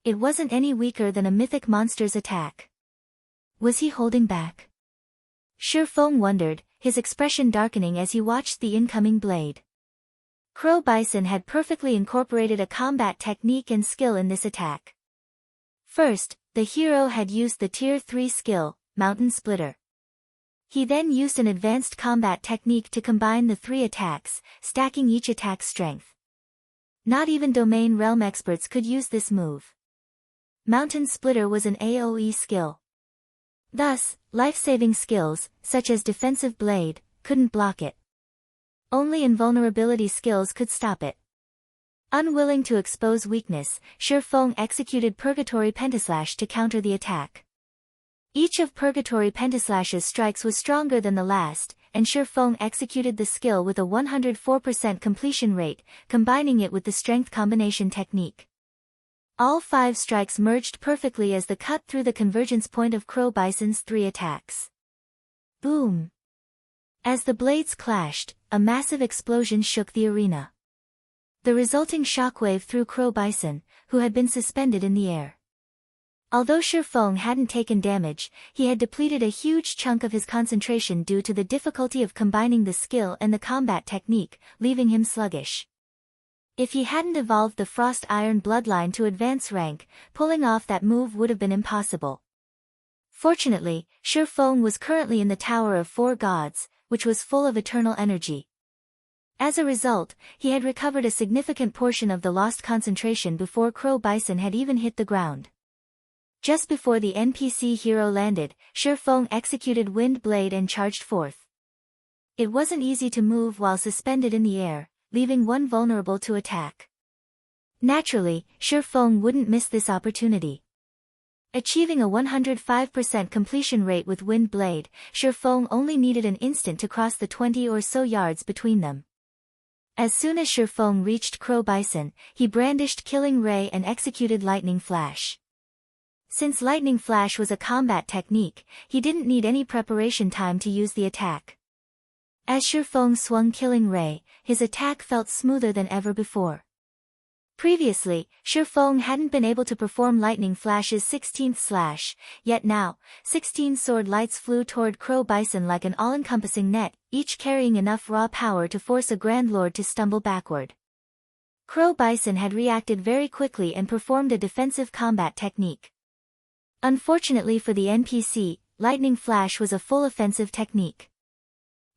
It wasn't any weaker than a mythic monster's attack. Was he holding back? Shifeng wondered, his expression darkening as he watched the incoming blade. Crow Bison had perfectly incorporated a combat technique and skill in this attack. First, the hero had used the Tier 3 skill, Mountain Splitter. He then used an advanced combat technique to combine the 3 attacks, stacking each attack's strength. Not even Domain Realm experts could use this move. Mountain Splitter was an AoE skill. Thus, life-saving skills, such as Defensive Blade, couldn't block it. Only invulnerability skills could stop it. Unwilling to expose weakness, Shifeng executed Purgatory Pentaslash to counter the attack. Each of Purgatory Pentaslash's strikes was stronger than the last, and Shifeng executed the skill with a 104% completion rate, combining it with the strength combination technique. All 5 strikes merged perfectly as they cut through the convergence point of Crow Bison's 3 attacks. Boom! As the blades clashed, a massive explosion shook the arena. The resulting shockwave threw Crow Bison, who had been suspended in the air. Although Shifeng hadn't taken damage, he had depleted a huge chunk of his concentration due to the difficulty of combining the skill and the combat technique, leaving him sluggish. If he hadn't evolved the Frost Iron bloodline to advance rank, pulling off that move would have been impossible. Fortunately, Shifeng was currently in the Tower of 4 Gods, which was full of eternal energy. As a result, he had recovered a significant portion of the lost concentration before Crow Bison had even hit the ground. Just before the NPC hero landed, Shifeng executed Wind Blade and charged forth. It wasn't easy to move while suspended in the air, leaving one vulnerable to attack. Naturally, Shifeng wouldn't miss this opportunity. Achieving a 105% completion rate with Wind Blade, Shifeng only needed an instant to cross the 20 or so yards between them. As soon as Shifeng reached Crow Bison, he brandished Killing Ray and executed Lightning Flash. Since Lightning Flash was a combat technique, he didn't need any preparation time to use the attack. As Shifeng swung Killing Ray, his attack felt smoother than ever before. Previously, Shifeng hadn't been able to perform Lightning Flash's 16th slash, yet now, 16 sword lights flew toward Crow Bison like an all-encompassing net, each carrying enough raw power to force a Grand Lord to stumble backward. Crow Bison had reacted very quickly and performed a defensive combat technique. Unfortunately for the NPC, Lightning Flash was a full offensive technique.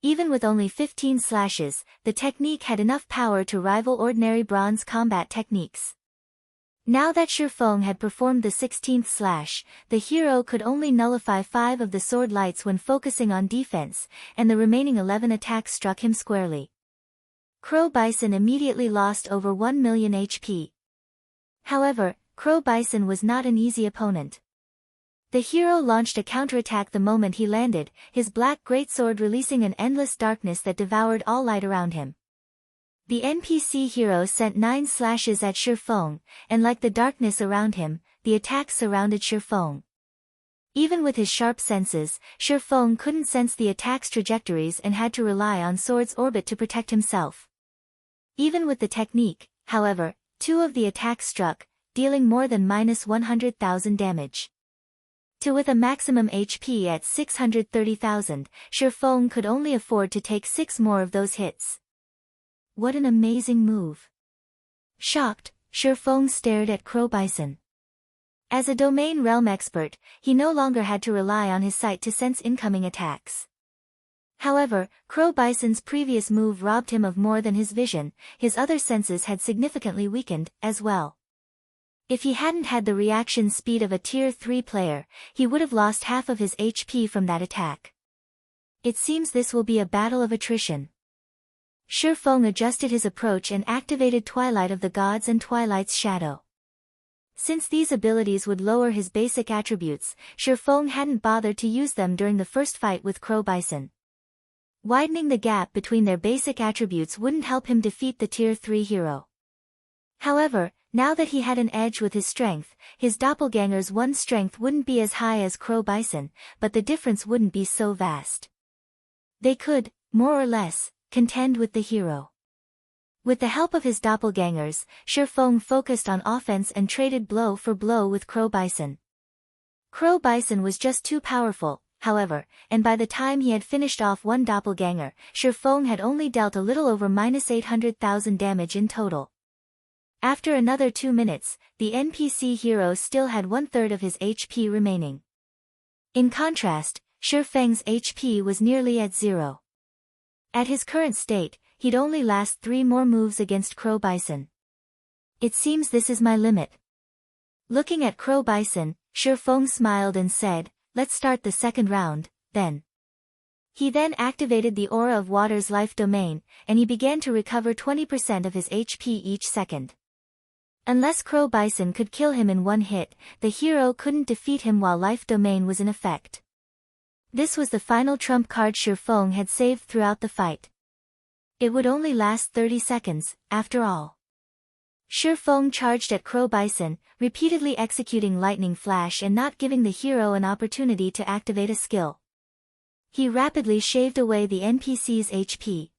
Even with only 15 slashes, the technique had enough power to rival ordinary bronze combat techniques. Now that Shifeng had performed the 16th slash, the hero could only nullify 5 of the sword lights when focusing on defense, and the remaining 11 attacks struck him squarely. Crow Bison immediately lost over 1 million HP. However, Crow Bison was not an easy opponent. The hero launched a counterattack the moment he landed, his black greatsword releasing an endless darkness that devoured all light around him. The NPC hero sent 9 slashes at Shifeng, and like the darkness around him, the attacks surrounded Shifeng. Even with his sharp senses, Shifeng couldn't sense the attack's trajectories and had to rely on sword's orbit to protect himself. Even with the technique, however, 2 of the attacks struck, dealing more than -100,000 damage. With a maximum HP at 630,000, Shifeng could only afford to take 6 more of those hits. What an amazing move! Shocked, Shifeng stared at Crow Bison. As a domain realm expert, he no longer had to rely on his sight to sense incoming attacks. However, Crow Bison's previous move robbed him of more than his vision, his other senses had significantly weakened, as well. If he hadn't had the reaction speed of a Tier 3 player, he would have lost half of his HP from that attack. It seems this will be a battle of attrition. Shifeng adjusted his approach and activated Twilight of the Gods and Twilight's Shadow. Since these abilities would lower his basic attributes, Shifeng hadn't bothered to use them during the first fight with Crow Bison. Widening the gap between their basic attributes wouldn't help him defeat the Tier 3 hero. However, now that he had an edge with his strength, his doppelganger's 1 strength wouldn't be as high as Crow Bison, but the difference wouldn't be so vast. They could, more or less, contend with the hero. With the help of his doppelgangers, Shifeng focused on offense and traded blow for blow with Crow Bison. Crow Bison was just too powerful, however, and by the time he had finished off one doppelganger, Shifeng had only dealt a little over -800,000 damage in total. After another 2 minutes, the NPC hero still had 1/3 of his HP remaining. In contrast, Shifeng's HP was nearly at 0. At his current state, he'd only last 3 more moves against Crow Bison. It seems this is my limit. Looking at Crow Bison, Shifeng smiled and said, "Let's start the second round, then." He then activated the Aura of Water's life domain, and he began to recover 20% of his HP each second. Unless Crow Bison could kill him in 1 hit, the hero couldn't defeat him while life domain was in effect. This was the final trump card Shi Feng had saved throughout the fight. It would only last 30 seconds, after all. Shi Feng charged at Crow Bison, repeatedly executing Lightning Flash and not giving the hero an opportunity to activate a skill. He rapidly shaved away the NPC's HP.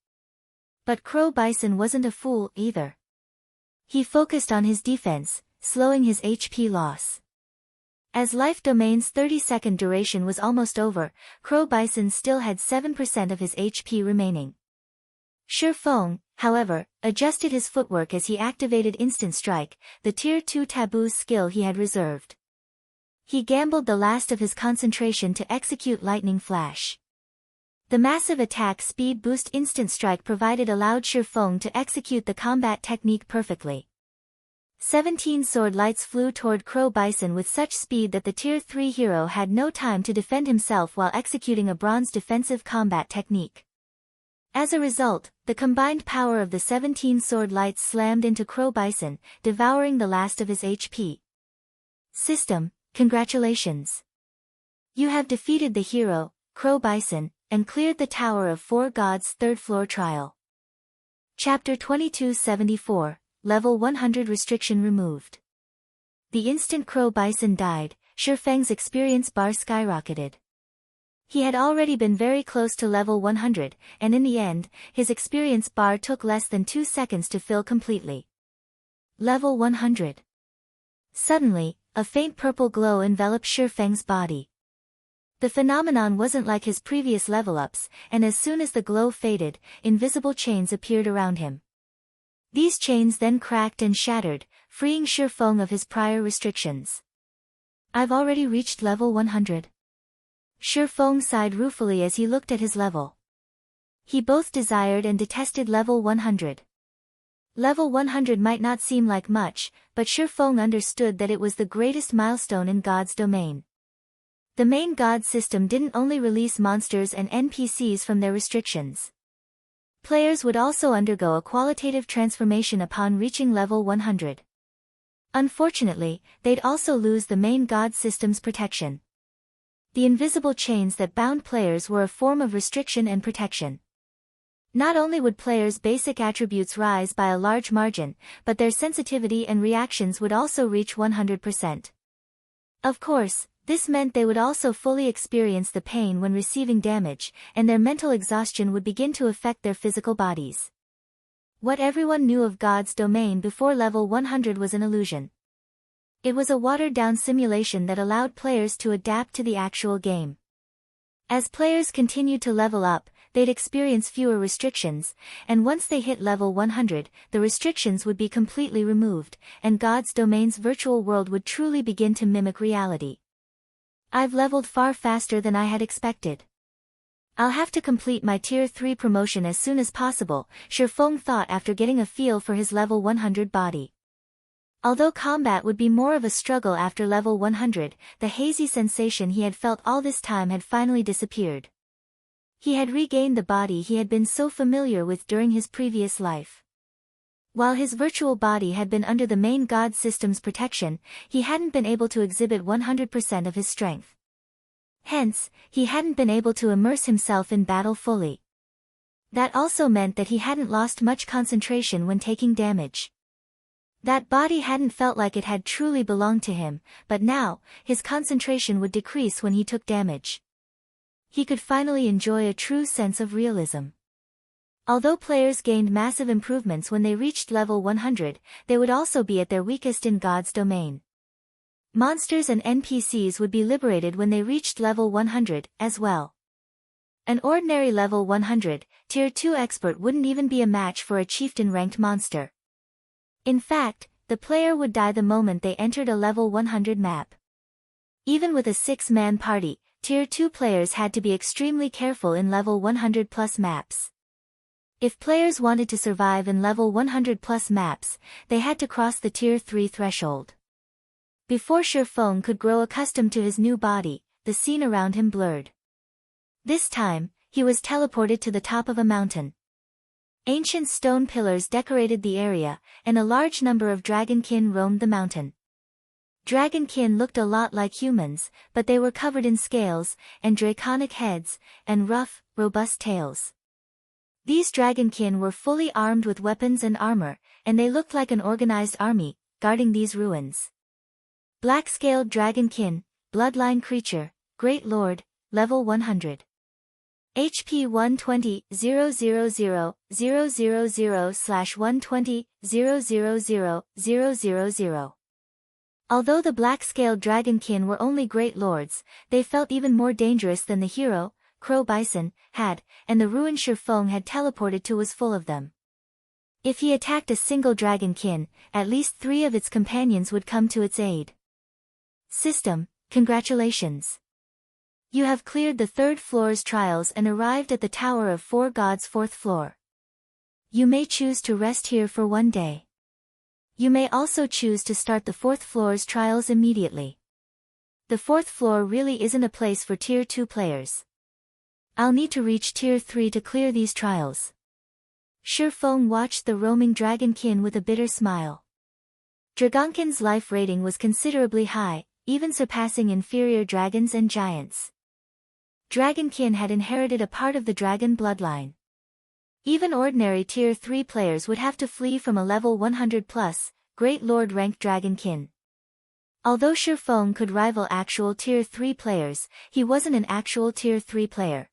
But Crow Bison wasn't a fool either. He focused on his defense, slowing his HP loss. As Life Domain's 30-second duration was almost over, Crow Bison still had 7% of his HP remaining. Shi Feng, however, adjusted his footwork as he activated Instant Strike, the Tier 2 taboo skill he had reserved. He gambled the last of his concentration to execute Lightning Flash. The massive attack speed boost Instant Strike provided allowed Shi Feng to execute the combat technique perfectly. 17 sword lights flew toward Crow Bison with such speed that the Tier 3 hero had no time to defend himself while executing a bronze defensive combat technique. As a result, the combined power of the 17 sword lights slammed into Crow Bison, devouring the last of his HP. System, congratulations. You have defeated the hero, Crow Bison, and cleared the Tower of Four Gods' third-floor trial. Chapter 2274, Level 100 Restriction Removed. The instant Crow Bison died, Shi Feng's experience bar skyrocketed. He had already been very close to level 100, and in the end, his experience bar took less than 2 seconds to fill completely. Level 100. Suddenly, a faint purple glow enveloped Shi Feng's body. The phenomenon wasn't like his previous level-ups, and as soon as the glow faded, invisible chains appeared around him. These chains then cracked and shattered, freeing Shi Feng of his prior restrictions. I've already reached level 100. Shi Feng sighed ruefully as he looked at his level. He both desired and detested level 100. Level 100 might not seem like much, but Shi Feng understood that it was the greatest milestone in God's domain. The main God system didn't only release monsters and NPCs from their restrictions. Players would also undergo a qualitative transformation upon reaching level 100. Unfortunately, they'd also lose the main God system's protection. The invisible chains that bound players were a form of restriction and protection. Not only would players' basic attributes rise by a large margin, but their sensitivity and reactions would also reach 100%. Of course, this meant they would also fully experience the pain when receiving damage, and their mental exhaustion would begin to affect their physical bodies. What everyone knew of God's domain before level 100 was an illusion. It was a watered-down simulation that allowed players to adapt to the actual game. As players continued to level up, they'd experience fewer restrictions, and once they hit level 100, the restrictions would be completely removed, and God's domain's virtual world would truly begin to mimic reality. I've leveled far faster than I had expected. I'll have to complete my Tier 3 promotion as soon as possible, Shi Feng thought after getting a feel for his level 100 body. Although combat would be more of a struggle after level 100, the hazy sensation he had felt all this time had finally disappeared. He had regained the body he had been so familiar with during his previous life. While his virtual body had been under the main God system's protection, he hadn't been able to exhibit 100% of his strength. Hence, he hadn't been able to immerse himself in battle fully. That also meant that he hadn't lost much concentration when taking damage. That body hadn't felt like it had truly belonged to him, but now, his concentration would decrease when he took damage. He could finally enjoy a true sense of realism. Although players gained massive improvements when they reached level 100, they would also be at their weakest in God's domain. Monsters and NPCs would be liberated when they reached level 100, as well. An ordinary level 100, Tier 2 expert wouldn't even be a match for a chieftain-ranked monster. In fact, the player would die the moment they entered a level 100 map. Even with a 6-man party, Tier 2 players had to be extremely careful in level 100+ maps. If players wanted to survive in level 100+ maps, they had to cross the Tier 3 threshold. Before Shi Feng could grow accustomed to his new body, the scene around him blurred. This time, he was teleported to the top of a mountain. Ancient stone pillars decorated the area, and a large number of dragonkin roamed the mountain. Dragonkin looked a lot like humans, but they were covered in scales, and draconic heads, and rough, robust tails. These dragonkin were fully armed with weapons and armor, and they looked like an organized army, guarding these ruins. Black-scaled dragonkin, bloodline creature, Great Lord, level 100. HP 120, 000/120, 000. Although the black-scaled dragonkin were only great lords, they felt even more dangerous than the hero, Crow Bison, had, and the ruin Shifeng had teleported to was full of them. If he attacked a single dragonkin, at least 3 of its companions would come to its aid. System, congratulations. You have cleared the 3rd floor's trials and arrived at the Tower of 4 Gods' 4th floor. You may choose to rest here for 1 day. You may also choose to start the 4th floor's trials immediately. The 4th floor really isn't a place for Tier 2 players. I'll need to reach Tier 3 to clear these trials. Shifeng watched the roaming dragonkin with a bitter smile. Dragonkin's life rating was considerably high, even surpassing inferior dragons and giants. Dragonkin had inherited a part of the dragon bloodline. Even ordinary Tier 3 players would have to flee from a level 100+, Great Lord ranked dragonkin. Although Shifeng could rival actual Tier 3 players, he wasn't an actual Tier 3 player.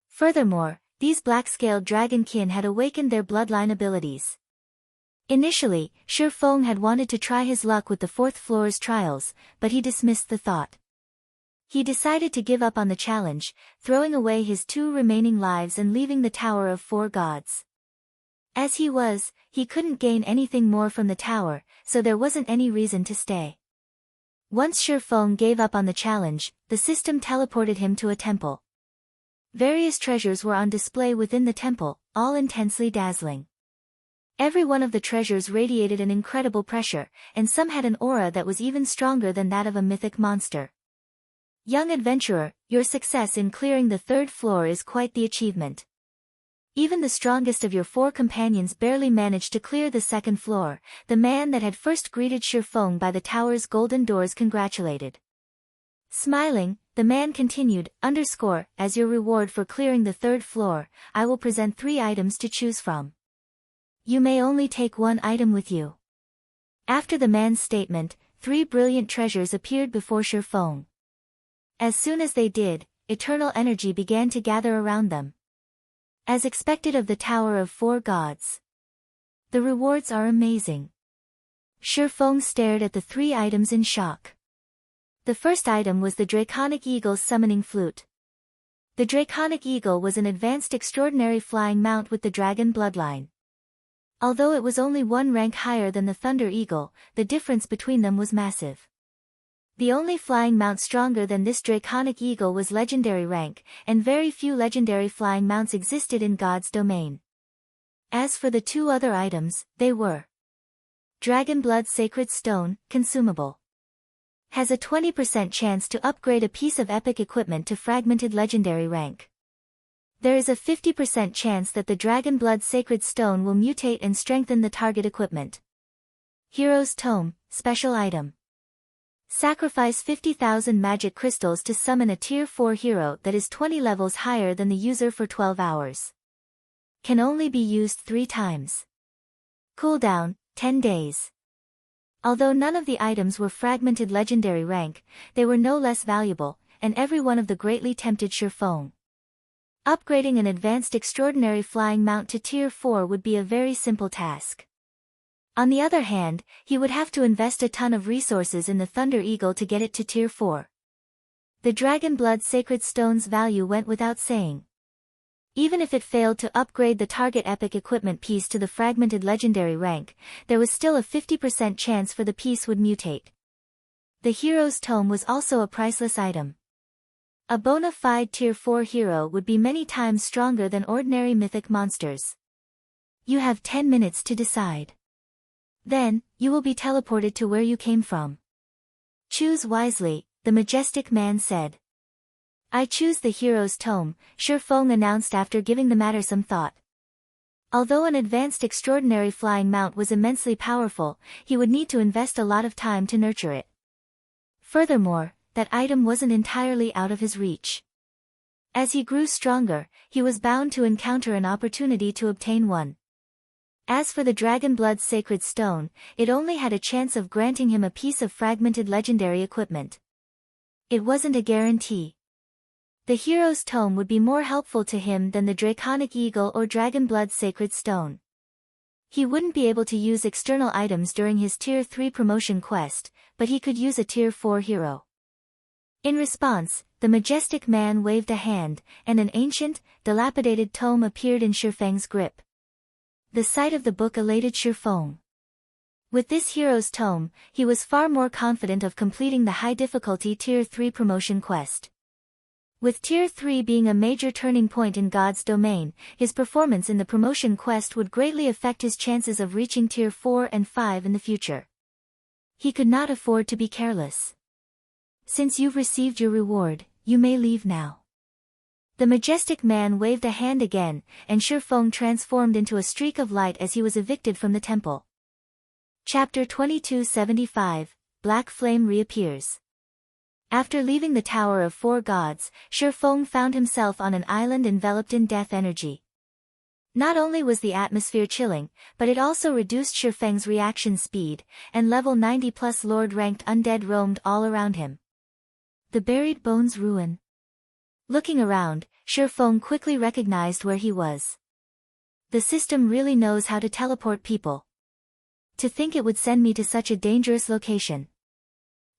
Furthermore, these black-scaled dragonkin had awakened their bloodline abilities. Initially, Shifeng had wanted to try his luck with the 4th floor's trials, but he dismissed the thought. He decided to give up on the challenge, throwing away his 2 remaining lives and leaving the Tower of 4 Gods. As he couldn't gain anything more from the tower, so there wasn't any reason to stay. Once Shifeng gave up on the challenge, the system teleported him to a temple. Various treasures were on display within the temple, all intensely dazzling. Every one of the treasures radiated an incredible pressure, and some had an aura that was even stronger than that of a mythic monster. Young adventurer, your success in clearing the 3rd floor is quite the achievement. Even the strongest of your 4 companions barely managed to clear the 2nd floor, the man that had first greeted Shifeng by the tower's golden doors congratulated. Smiling, the man continued, as your reward for clearing the 3rd floor, I will present 3 items to choose from. You may only take 1 item with you. After the man's statement, 3 brilliant treasures appeared before Shifeng. As soon as they did, eternal energy began to gather around them. As expected of the Tower of 4 Gods. The rewards are amazing. Shifeng stared at the 3 items in shock. The first item was the Draconic Eagle's summoning flute. The Draconic Eagle was an advanced extraordinary flying mount with the dragon bloodline. Although it was only 1 rank higher than the Thunder Eagle, the difference between them was massive. The only flying mount stronger than this Draconic Eagle was legendary rank, and very few legendary flying mounts existed in God's domain. As for the 2 other items, they were Dragon Blood Sacred Stone, consumable. Has a 20% chance to upgrade a piece of epic equipment to fragmented legendary rank. There is a 50% chance that the Dragon Blood Sacred Stone will mutate and strengthen the target equipment. Hero's Tome, special item. Sacrifice 50,000 magic crystals to summon a Tier 4 hero that is 20 levels higher than the user for 12 hours. Can only be used 3 times. Cooldown, 10 days. Although none of the items were fragmented legendary rank, they were no less valuable, and every one of them greatly tempted Shifeng. Upgrading an advanced extraordinary flying mount to Tier 4 would be a very simple task. On the other hand, he would have to invest a ton of resources in the Thunder Eagle to get it to Tier 4. The Dragon Blood Sacred Stone's value went without saying. Even if it failed to upgrade the target epic equipment piece to the fragmented legendary rank, there was still a 50% chance for the piece would mutate. The Hero's Tome was also a priceless item. A bona fide Tier 4 hero would be many times stronger than ordinary mythic monsters. You have 10 minutes to decide. Then, you will be teleported to where you came from. Choose wisely, the majestic man said. I choose the Hero's Tome, Shifeng announced after giving the matter some thought. Although an advanced extraordinary flying mount was immensely powerful, he would need to invest a lot of time to nurture it. Furthermore, that item wasn't entirely out of his reach. As he grew stronger, he was bound to encounter an opportunity to obtain one. As for the Dragon Blood's sacred stone, it only had a chance of granting him a piece of fragmented legendary equipment. It wasn't a guarantee. The hero's tome would be more helpful to him than the Draconic Eagle or Dragon Blood's sacred stone. He wouldn't be able to use external items during his Tier 3 promotion quest, but he could use a Tier 4 hero. In response, the majestic man waved a hand, and an ancient, dilapidated tome appeared in Shifeng's grip. The sight of the book elated Shifeng. With this hero's tome, he was far more confident of completing the high-difficulty Tier 3 promotion quest. With Tier 3 being a major turning point in God's domain, his performance in the promotion quest would greatly affect his chances of reaching Tier 4 and 5 in the future. He could not afford to be careless. Since you've received your reward, you may leave now. The majestic man waved a hand again, and Shifeng transformed into a streak of light as he was evicted from the temple. Chapter 2275, Black Flame Reappears. After leaving the Tower of Four Gods, Shifeng found himself on an island enveloped in death energy. Not only was the atmosphere chilling, but it also reduced Shifeng's reaction speed, and level 90+ Lord-ranked undead roamed all around him. The Buried Bones Ruin. Looking around, Shifeng quickly recognized where he was. The system really knows how to teleport people. To think it would send me to such a dangerous location.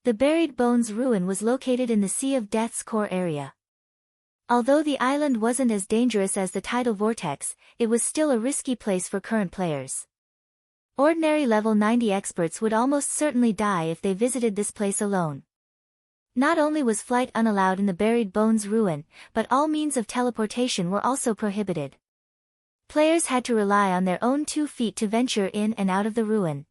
The Buried Bones Ruin was located in the Sea of Death's core area. Although the island wasn't as dangerous as the tidal vortex, it was still a risky place for current players. Ordinary level 90 experts would almost certainly die if they visited this place alone. Not only was flight unallowed in the Buried Bones Ruin, but all means of teleportation were also prohibited. Players had to rely on their own 2 feet to venture in and out of the ruin.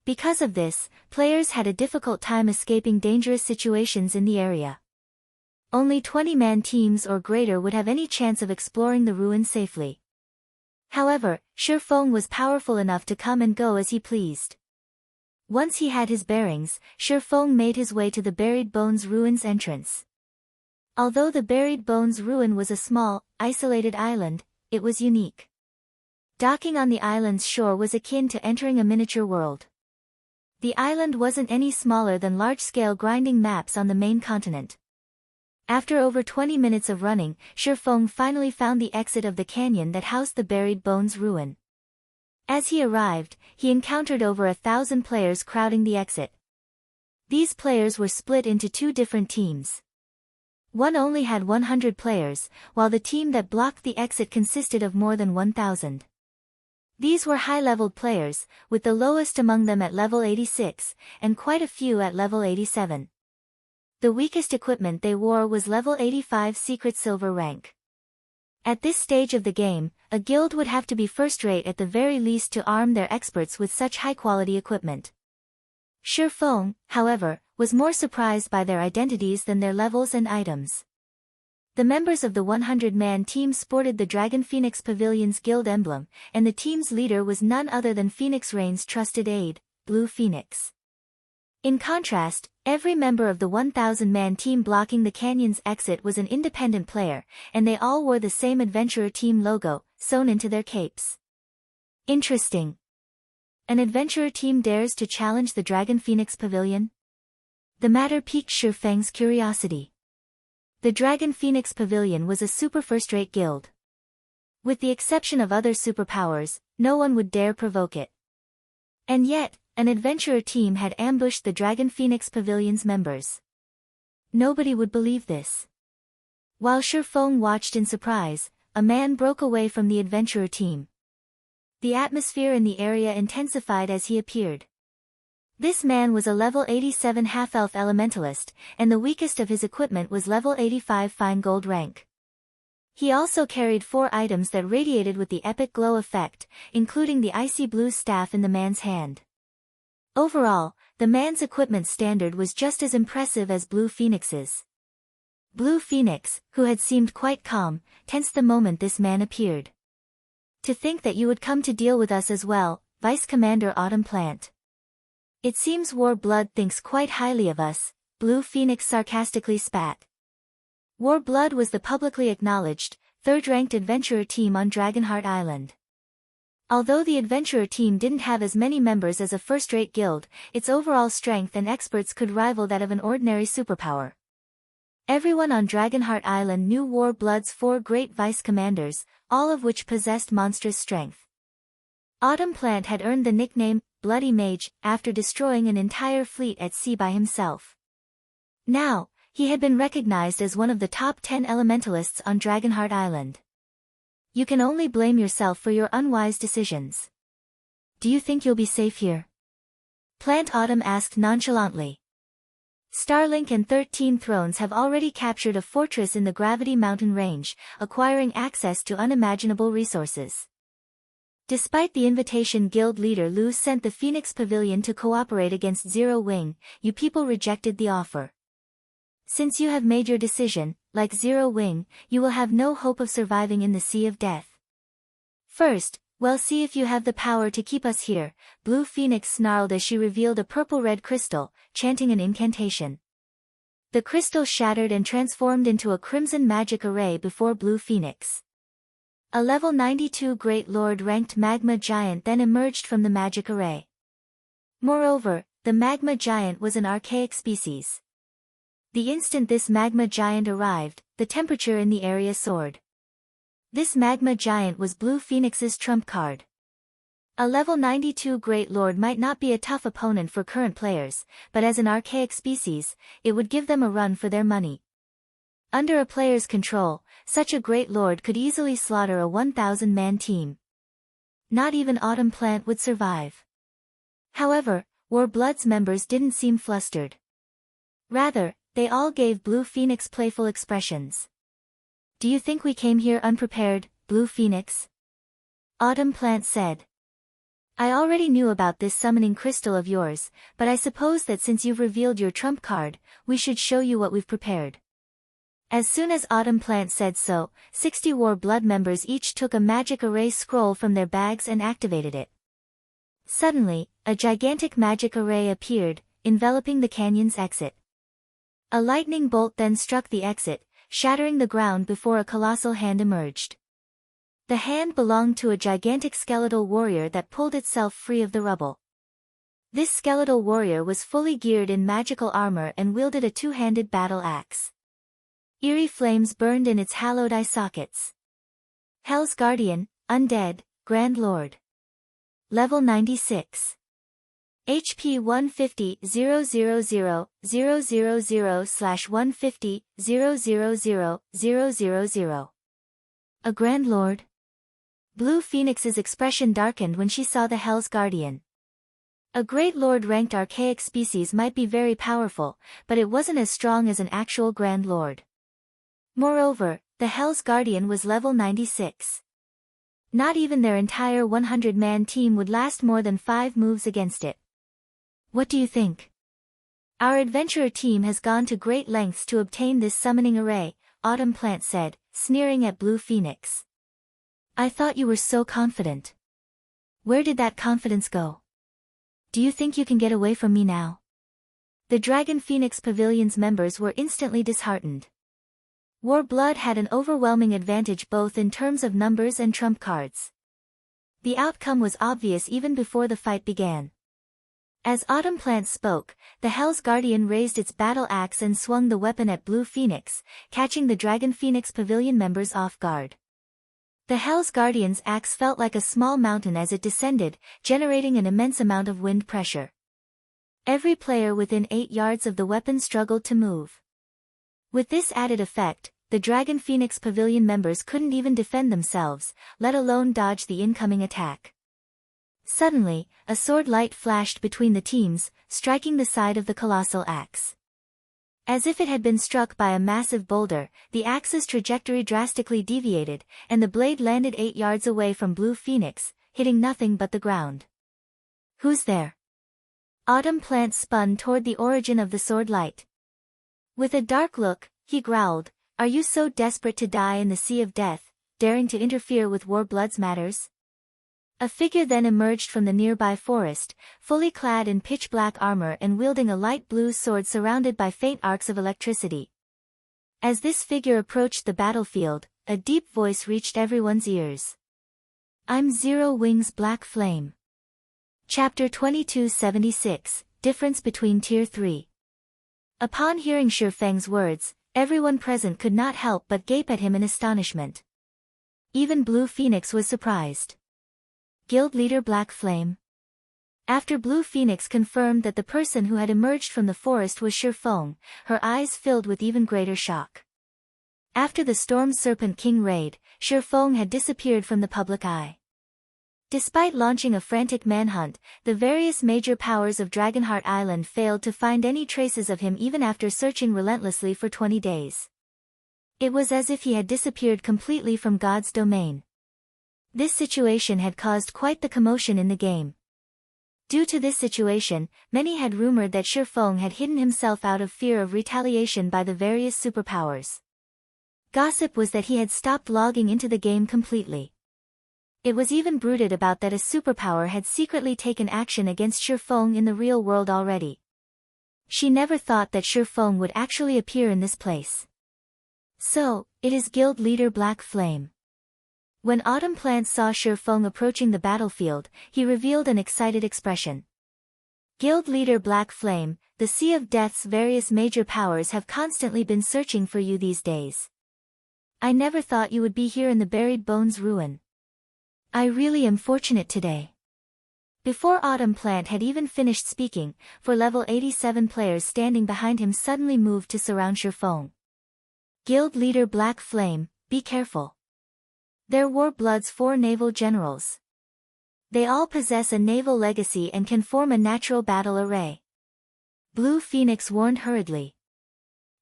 Because of this, players had a difficult time escaping dangerous situations in the area. Only 20-man teams or greater would have any chance of exploring the ruin safely. However, Shifeng was powerful enough to come and go as he pleased. Once he had his bearings, Shifeng made his way to the Buried Bones Ruin's entrance. Although the Buried Bones Ruin was a small, isolated island, it was unique. Docking on the island's shore was akin to entering a miniature world. The island wasn't any smaller than large-scale grinding maps on the main continent. After over 20 minutes of running, Shifeng finally found the exit of the canyon that housed the Buried Bones Ruin. As he arrived, he encountered over 1,000 players crowding the exit. These players were split into 2 different teams. One only had 100 players, while the team that blocked the exit consisted of more than 1,000. These were high-leveled players, with the lowest among them at level 86, and quite a few at level 87. The weakest equipment they wore was level 85 Secret Silver rank. At this stage of the game, a guild would have to be first-rate at the very least to arm their experts with such high-quality equipment. Shifeng, however, was more surprised by their identities than their levels and items. The members of the 100-man team sported the Dragon Phoenix Pavilion's guild emblem, and the team's leader was none other than Phoenix Rain's trusted aide, Blue Phoenix. In contrast, every member of the 1,000-man team blocking the canyon's exit was an independent player, and they all wore the same adventurer team logo, sewn into their capes. Interesting. An adventurer team dares to challenge the Dragon Phoenix Pavilion? The matter piqued Shifeng's curiosity. The Dragon Phoenix Pavilion was a super first-rate guild. With the exception of other superpowers, no one would dare provoke it. And yet, an adventurer team had ambushed the Dragon Phoenix Pavilion's members. Nobody would believe this. While Shifeng watched in surprise, a man broke away from the adventurer team. The atmosphere in the area intensified as he appeared. This man was a level 87 half-elf elementalist, and the weakest of his equipment was level 85 fine gold rank. He also carried 4 items that radiated with the epic glow effect, including the icy blue staff in the man's hand. Overall, the man's equipment standard was just as impressive as Blue Phoenix's. Blue Phoenix, who had seemed quite calm, tensed the moment this man appeared. To think that you would come to deal with us as well, Vice Commander Autumn Plant. It seems War Blood thinks quite highly of us, Blue Phoenix sarcastically spat. Warblood was the publicly acknowledged, third-ranked adventurer team on Dragonheart Island. Although the adventurer team didn't have as many members as a first-rate guild, its overall strength and experts could rival that of an ordinary superpower. Everyone on Dragonheart Island knew Warblood's 4 great vice-commanders, all of which possessed monstrous strength. Autumn Plant had earned the nickname, Bloody Mage, after destroying an entire fleet at sea by himself. Now, he had been recognized as one of the top 10 elementalists on Dragonheart Island. You can only blame yourself for your unwise decisions. Do you think you'll be safe here? Plant Autumn asked nonchalantly. Starlink and 13 Thrones have already captured a fortress in the Gravity Mountain Range, acquiring access to unimaginable resources. Despite the invitation guild leader Lu sent the Phoenix Pavilion to cooperate against Zero Wing, you people rejected the offer. Since you have made your decision, like Zero Wing, you will have no hope of surviving in the Sea of Death. First, we'll see if you have the power to keep us here, Blue Phoenix snarled as she revealed a purple-red crystal, chanting an incantation. The crystal shattered and transformed into a crimson magic array before Blue Phoenix. A level 92 Great Lord ranked magma giant then emerged from the magic array. Moreover, the magma giant was an archaic species. The instant this magma giant arrived, the temperature in the area soared. This magma giant was Blue Phoenix's trump card. A level 92 Great Lord might not be a tough opponent for current players, but as an archaic species, it would give them a run for their money. Under a player's control, such a Great Lord could easily slaughter a 1,000-man team. Not even Autumn Plant would survive. However, Warblood's members didn't seem flustered. Rather, they all gave Blue Phoenix playful expressions. Do you think we came here unprepared, Blue Phoenix? Autumn Plant said. I already knew about this summoning crystal of yours, but I suppose that since you've revealed your trump card, we should show you what we've prepared. As soon as Autumn Plant said so, 60 Warblood members each took a magic array scroll from their bags and activated it. Suddenly, a gigantic magic array appeared, enveloping the canyon's exit. A lightning bolt then struck the exit, shattering the ground before a colossal hand emerged. The hand belonged to a gigantic skeletal warrior that pulled itself free of the rubble. This skeletal warrior was fully geared in magical armor and wielded a two-handed battle axe. Eerie flames burned in its hallowed eye sockets. Hell's Guardian, Undead, Grand Lord. Level 96. HP 150 000 000 /150 000 000. A Grand Lord? Blue Phoenix's expression darkened when she saw the Hell's Guardian. A Great Lord ranked archaic species might be very powerful, but it wasn't as strong as an actual Grand Lord. Moreover, the Hell's Guardian was level 96. Not even their entire 100-man team would last more than 5 moves against it. What do you think? Our adventurer team has gone to great lengths to obtain this summoning array, Autumn Plant said, sneering at Blue Phoenix. I thought you were so confident. Where did that confidence go? Do you think you can get away from me now? The Dragon Phoenix Pavilion's members were instantly disheartened. Warblood had an overwhelming advantage both in terms of numbers and trump cards. The outcome was obvious even before the fight began. As Autumn Plant spoke, the Hell's Guardian raised its battle axe and swung the weapon at Blue Phoenix, catching the Dragon Phoenix Pavilion members off guard. The Hell's Guardian's axe felt like a small mountain as it descended, generating an immense amount of wind pressure. Every player within 8 yards of the weapon struggled to move. With this added effect, the Dragon Phoenix Pavilion members couldn't even defend themselves, let alone dodge the incoming attack. Suddenly, a sword light flashed between the teams, striking the side of the colossal axe. As if it had been struck by a massive boulder, the axe's trajectory drastically deviated, and the blade landed 8 yards away from Blue Phoenix, hitting nothing but the ground. Who's there? Autumn Plant spun toward the origin of the sword light. With a dark look, he growled, "Are you so desperate to die in the Sea of Death, daring to interfere with Warblood's matters?" A figure then emerged from the nearby forest, fully clad in pitch-black armor and wielding a light blue sword surrounded by faint arcs of electricity. As this figure approached the battlefield, a deep voice reached everyone's ears. "I'm Zero Wings Black Flame." Chapter 2276, Difference between Tier 3. Upon hearing Shi Feng's words, everyone present could not help but gape at him in astonishment. Even Blue Phoenix was surprised. Guild Leader Black Flame. After Blue Phoenix confirmed that the person who had emerged from the forest was Shi Feng, her eyes filled with even greater shock. After the Storm Serpent King raid, Shi Feng had disappeared from the public eye. Despite launching a frantic manhunt, the various major powers of Dragonheart Island failed to find any traces of him even after searching relentlessly for 20 days. It was as if he had disappeared completely from God's domain. This situation had caused quite the commotion in the game. Due to this situation, many had rumored that Shi Feng had hidden himself out of fear of retaliation by the various superpowers. Gossip was that he had stopped logging into the game completely. It was even bruited about that a superpower had secretly taken action against Shi Feng in the real world already. She never thought that Shi Feng would actually appear in this place. So, it is Guild Leader Black Flame. When Autumn Plant saw Shi Feng approaching the battlefield, he revealed an excited expression. Guild Leader Black Flame, the Sea of Death's various major powers have constantly been searching for you these days. I never thought you would be here in the Buried Bones ruin. I really am fortunate today. Before Autumn Plant had even finished speaking, for level 87 players standing behind him suddenly moved to surround Shi Feng. Guild Leader Black Flame, be careful. They're Warblood's 4 naval generals. They all possess a naval legacy and can form a natural battle array. Blue Phoenix warned hurriedly.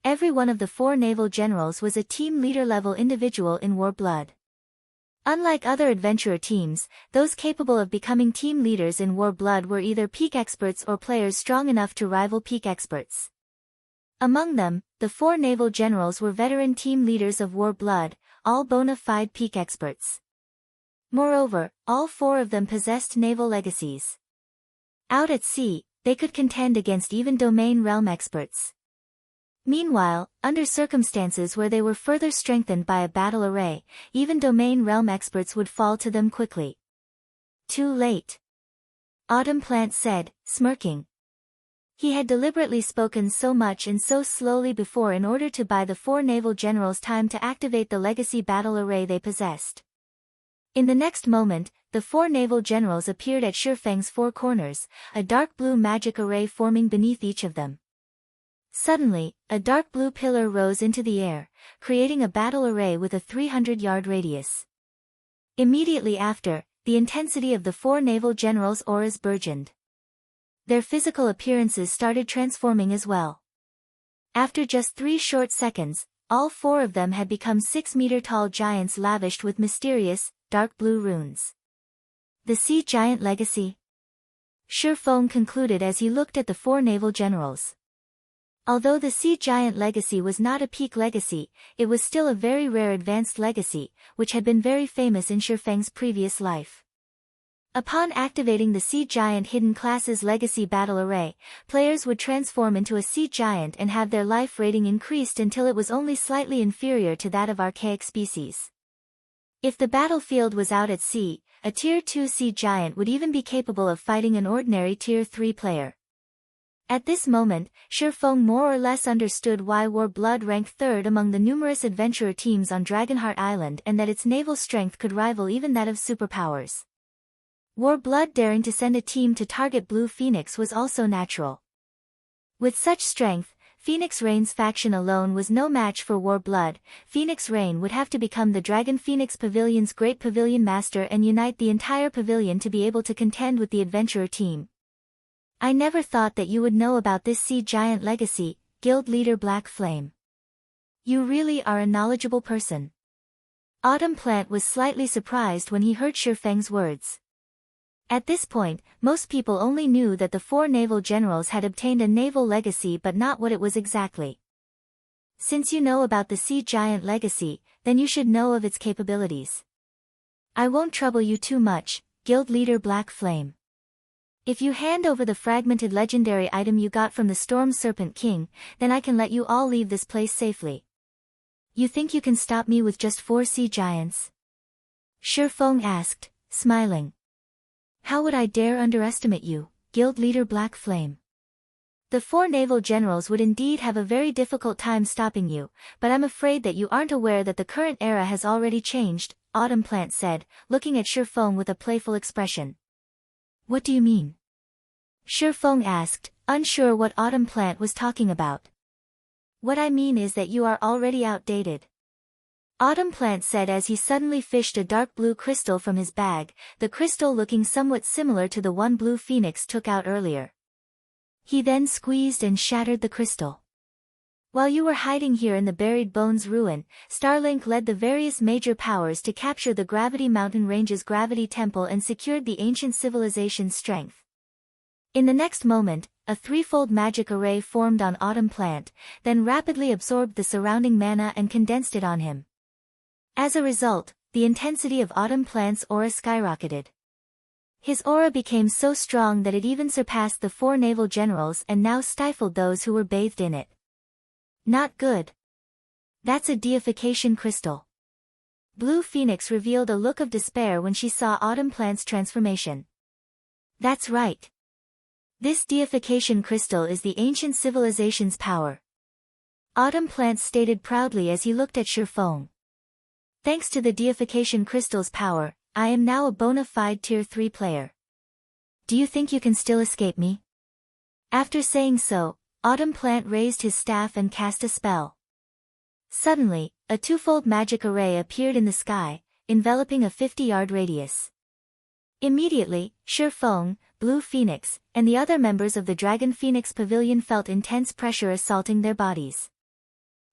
Every one of the 4 naval generals was a team leader level individual in Warblood. Unlike other adventurer teams, those capable of becoming team leaders in Warblood were either peak experts or players strong enough to rival peak experts. Among them, the 4 naval generals were veteran team leaders of Warblood, all bona fide peak experts. Moreover, all 4 of them possessed naval legacies. Out at sea, they could contend against even domain realm experts. Meanwhile, under circumstances where they were further strengthened by a battle array, even domain realm experts would fall to them quickly. Too late. Autumn Plant said, smirking. He had deliberately spoken so much and so slowly before in order to buy the 4 naval generals time to activate the legacy battle array they possessed. In the next moment, the 4 naval generals appeared at Shi Feng's 4 corners, a dark blue magic array forming beneath each of them. Suddenly, a dark blue pillar rose into the air, creating a battle array with a 300-yard radius. Immediately after, the intensity of the 4 naval generals' auras burgeoned. Their physical appearances started transforming as well. After just 3 short seconds, all 4 of them had become 6-meter-tall giants lavished with mysterious, dark blue runes. The Sea Giant Legacy? Shi Feng concluded as he looked at the 4 naval generals. Although the Sea Giant Legacy was not a peak legacy, it was still a very rare advanced legacy, which had been very famous in Shi Feng's previous life. Upon activating the Sea Giant Hidden Classes Legacy Battle Array, players would transform into a Sea Giant and have their life rating increased until it was only slightly inferior to that of archaic species. If the battlefield was out at sea, a Tier 2 Sea Giant would even be capable of fighting an ordinary Tier 3 player. At this moment, Shi Feng more or less understood why Warblood ranked 3rd among the numerous adventurer teams on Dragonheart Island and that its naval strength could rival even that of superpowers. Warblood daring to send a team to target Blue Phoenix was also natural. With such strength, Phoenix Rain's faction alone was no match for Warblood. Phoenix Rain would have to become the Dragon Phoenix Pavilion's great pavilion master and unite the entire pavilion to be able to contend with the adventurer team. I never thought that you would know about this Sea Giant Legacy, Guild Leader Black Flame. You really are a knowledgeable person. Autumn Plant was slightly surprised when he heard Shi Feng's words. At this point, most people only knew that the 4 naval generals had obtained a naval legacy but not what it was exactly. Since you know about the Sea Giant Legacy, then you should know of its capabilities. I won't trouble you too much, Guild Leader Black Flame. If you hand over the fragmented legendary item you got from the Storm Serpent King, then I can let you all leave this place safely. You think you can stop me with just 4 sea giants? Shifeng asked, smiling. How would I dare underestimate you, Guild Leader Black Flame? The 4 naval generals would indeed have a very difficult time stopping you, but I'm afraid that you aren't aware that the current era has already changed, Autumn Plant said, looking at Shifeng with a playful expression. What do you mean? Shifeng asked, unsure what Autumn Plant was talking about. What I mean is that you are already outdated. Autumn Plant said as he suddenly fished a dark blue crystal from his bag, the crystal looking somewhat similar to the one Blue Phoenix took out earlier. He then squeezed and shattered the crystal. While you were hiding here in the Buried Bones ruin, Starlink led the various major powers to capture the Gravity Mountain Range's Gravity Temple and secured the ancient civilization's strength. In the next moment, a threefold magic array formed on Autumn Plant, then rapidly absorbed the surrounding mana and condensed it on him. As a result, the intensity of Autumn Plant's aura skyrocketed. His aura became so strong that it even surpassed the 4 naval generals and now stifled those who were bathed in it. Not good. That's a deification crystal. Blue Phoenix revealed a look of despair when she saw Autumn Plant's transformation. That's right. This deification crystal is the ancient civilization's power. Autumn Plant stated proudly as he looked at Shifeng. Thanks to the deification crystal's power, I am now a bona fide tier 3 player. Do you think you can still escape me? After saying so, Autumn Plant raised his staff and cast a spell. Suddenly, a twofold magic array appeared in the sky, enveloping a 50-yard radius. Immediately, Shifeng, Blue Phoenix, and the other members of the Dragon Phoenix Pavilion felt intense pressure assaulting their bodies.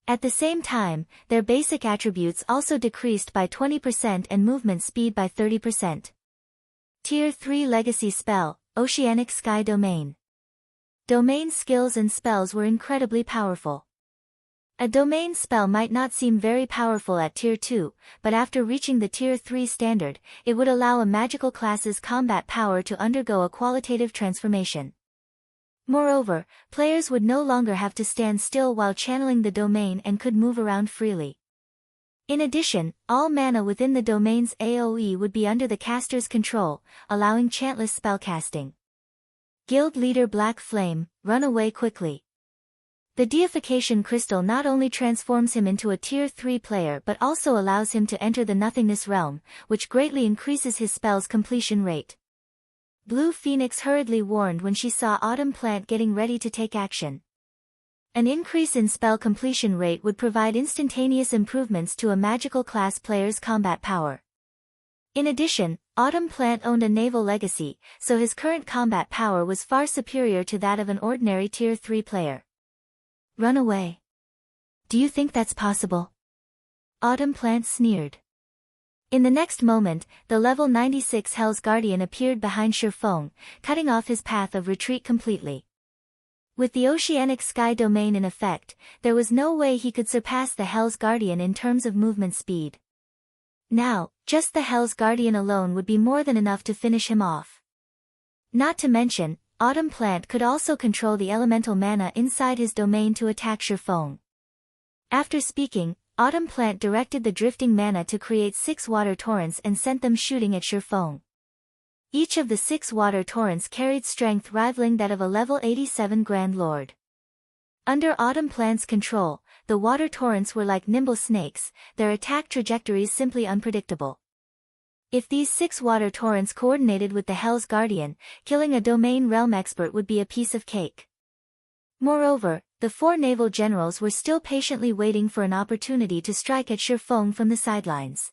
At the same time, their basic attributes also decreased by 20% and movement speed by 30%. Tier 3 Legacy Spell, Oceanic Sky Domain. Domain skills and spells were incredibly powerful. A domain spell might not seem very powerful at Tier 2, but after reaching the Tier 3 standard, it would allow a magical class's combat power to undergo a qualitative transformation. Moreover, players would no longer have to stand still while channeling the domain and could move around freely. In addition, all mana within the domain's AoE would be under the caster's control, allowing chantless spellcasting. Guild Leader Black Flame, run away quickly. The deification crystal not only transforms him into a Tier 3 player but also allows him to enter the Nothingness realm, which greatly increases his spell's completion rate. Blue Phoenix hurriedly warned when she saw Autumn Plant getting ready to take action. An increase in spell completion rate would provide instantaneous improvements to a magical class player's combat power. In addition, Autumn Plant owned a naval legacy, so his current combat power was far superior to that of an ordinary Tier 3 player. Run away. Do you think that's possible? Autumn Plant sneered. In the next moment, the level 96 Hell's Guardian appeared behind Shifeng, cutting off his path of retreat completely. With the Oceanic Sky Domain in effect, there was no way he could surpass the Hell's Guardian in terms of movement speed. Now, just the Hell's Guardian alone would be more than enough to finish him off. Not to mention, Autumn Plant could also control the elemental mana inside his domain to attack Shifeng. After speaking, Autumn Plant directed the drifting mana to create 6 water torrents and sent them shooting at Shifeng. Each of the 6 water torrents carried strength rivaling that of a level 87 Grand Lord. Under Autumn Plant's control, the water torrents were like nimble snakes, their attack trajectories simply unpredictable. If these 6 water torrents coordinated with the Hell's Guardian, killing a domain realm expert would be a piece of cake. Moreover, the 4 naval generals were still patiently waiting for an opportunity to strike at Shifeng from the sidelines.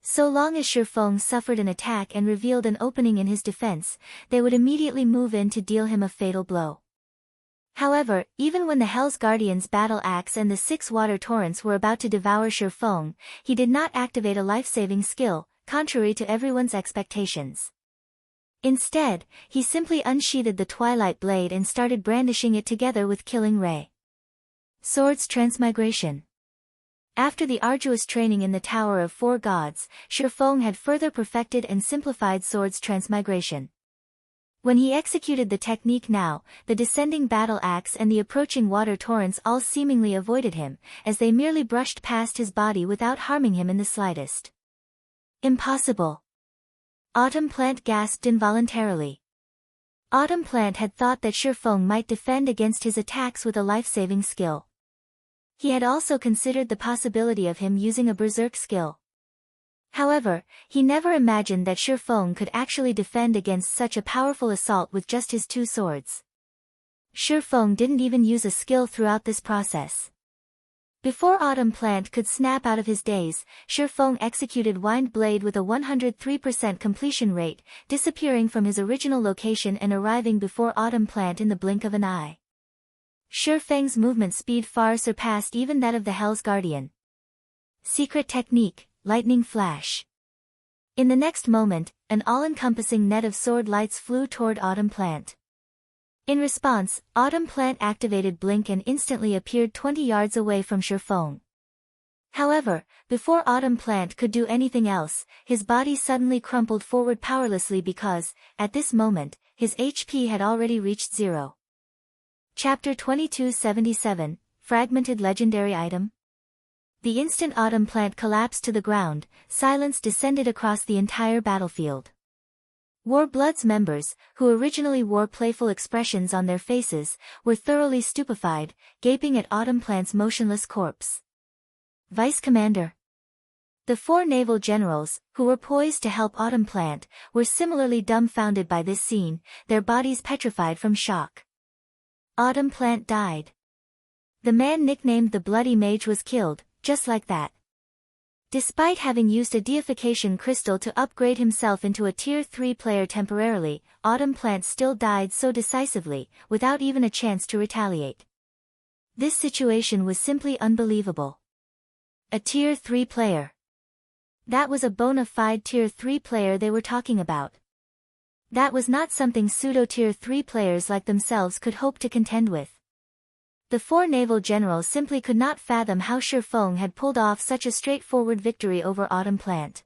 So long as Shifeng suffered an attack and revealed an opening in his defense, they would immediately move in to deal him a fatal blow. However, even when the Hell's Guardian's battle axe and the 6 water torrents were about to devour Shifeng, he did not activate a life-saving skill, contrary to everyone's expectations. Instead, he simply unsheathed the Twilight Blade and started brandishing it together with Killing Ray. Swords Transmigration. After the arduous training in the Tower of Four Gods, Shifeng had further perfected and simplified Sword's transmigration. When he executed the technique now, the descending battle axe and the approaching water torrents all seemingly avoided him, as they merely brushed past his body without harming him in the slightest. Impossible! Autumn Plant gasped involuntarily. Autumn Plant had thought that Shifeng might defend against his attacks with a life-saving skill. He had also considered the possibility of him using a berserk skill. However, he never imagined that Shifeng could actually defend against such a powerful assault with just his two swords. Shifeng didn't even use a skill throughout this process. Before Autumn Plant could snap out of his daze, Shifeng executed Wind Blade with a 103% completion rate, disappearing from his original location and arriving before Autumn Plant in the blink of an eye. Shifeng's movement speed far surpassed even that of the Hell's Guardian. Secret technique, Lightning Flash. In the next moment, an all-encompassing net of sword lights flew toward Autumn Plant. In response, Autumn Plant activated Blink and instantly appeared 20 yards away from Shifeng. However, before Autumn Plant could do anything else, his body suddenly crumpled forward powerlessly because, at this moment, his HP had already reached 0. Chapter 2277, Fragmented Legendary Item. The instant Autumn Plant collapsed to the ground, silence descended across the entire battlefield. Warblood's members, who originally wore playful expressions on their faces, were thoroughly stupefied, gaping at Autumn Plant's motionless corpse. Vice Commander. The 4 naval generals, who were poised to help Autumn Plant, were similarly dumbfounded by this scene, their bodies petrified from shock. Autumn Plant died. The man nicknamed the Bloody Mage was killed, just like that. Despite having used a deification crystal to upgrade himself into a Tier 3 player temporarily, Autumn Plant still died so decisively, without even a chance to retaliate. This situation was simply unbelievable. A Tier 3 player. That was a bona fide Tier 3 player they were talking about. That was not something pseudo-Tier 3 players like themselves could hope to contend with. The 4 naval generals simply could not fathom how Shifeng had pulled off such a straightforward victory over Autumn Plant.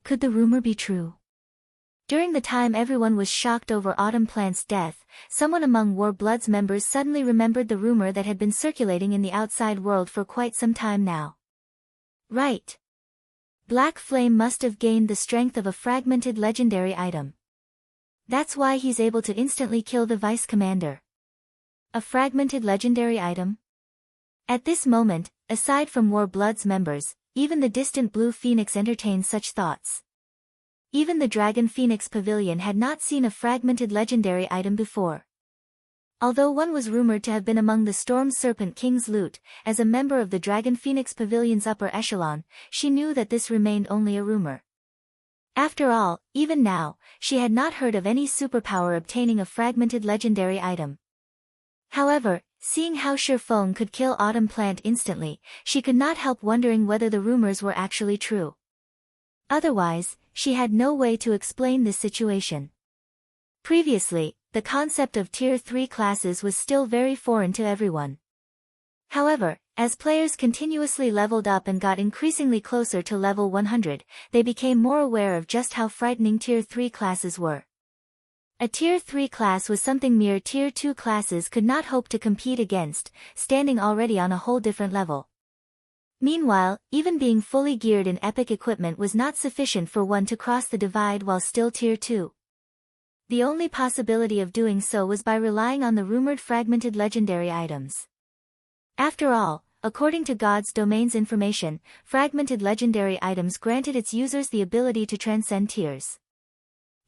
Could the rumor be true? During the time everyone was shocked over Autumn Plant's death, someone among Warblood's members suddenly remembered the rumor that had been circulating in the outside world for quite some time now. Right. Black Flame must have gained the strength of a fragmented legendary item. That's why he's able to instantly kill the Vice Commander. A fragmented legendary item? At this moment, aside from Warblood's members, even the distant Blue Phoenix entertained such thoughts. Even the Dragon Phoenix Pavilion had not seen a fragmented legendary item before. Although one was rumored to have been among the Storm Serpent King's loot, as a member of the Dragon Phoenix Pavilion's upper echelon, she knew that this remained only a rumor. After all, even now, she had not heard of any superpower obtaining a fragmented legendary item. However, seeing how Shifeng could kill Autumn Plant instantly, she could not help wondering whether the rumors were actually true. Otherwise, she had no way to explain this situation. Previously, the concept of Tier 3 classes was still very foreign to everyone. However, as players continuously leveled up and got increasingly closer to level 100, they became more aware of just how frightening Tier 3 classes were. A Tier 3 class was something mere Tier 2 classes could not hope to compete against, standing already on a whole different level. Meanwhile, even being fully geared in epic equipment was not sufficient for one to cross the divide while still Tier 2. The only possibility of doing so was by relying on the rumored fragmented legendary items. After all, according to God's Domain's information, fragmented legendary items granted its users the ability to transcend tiers.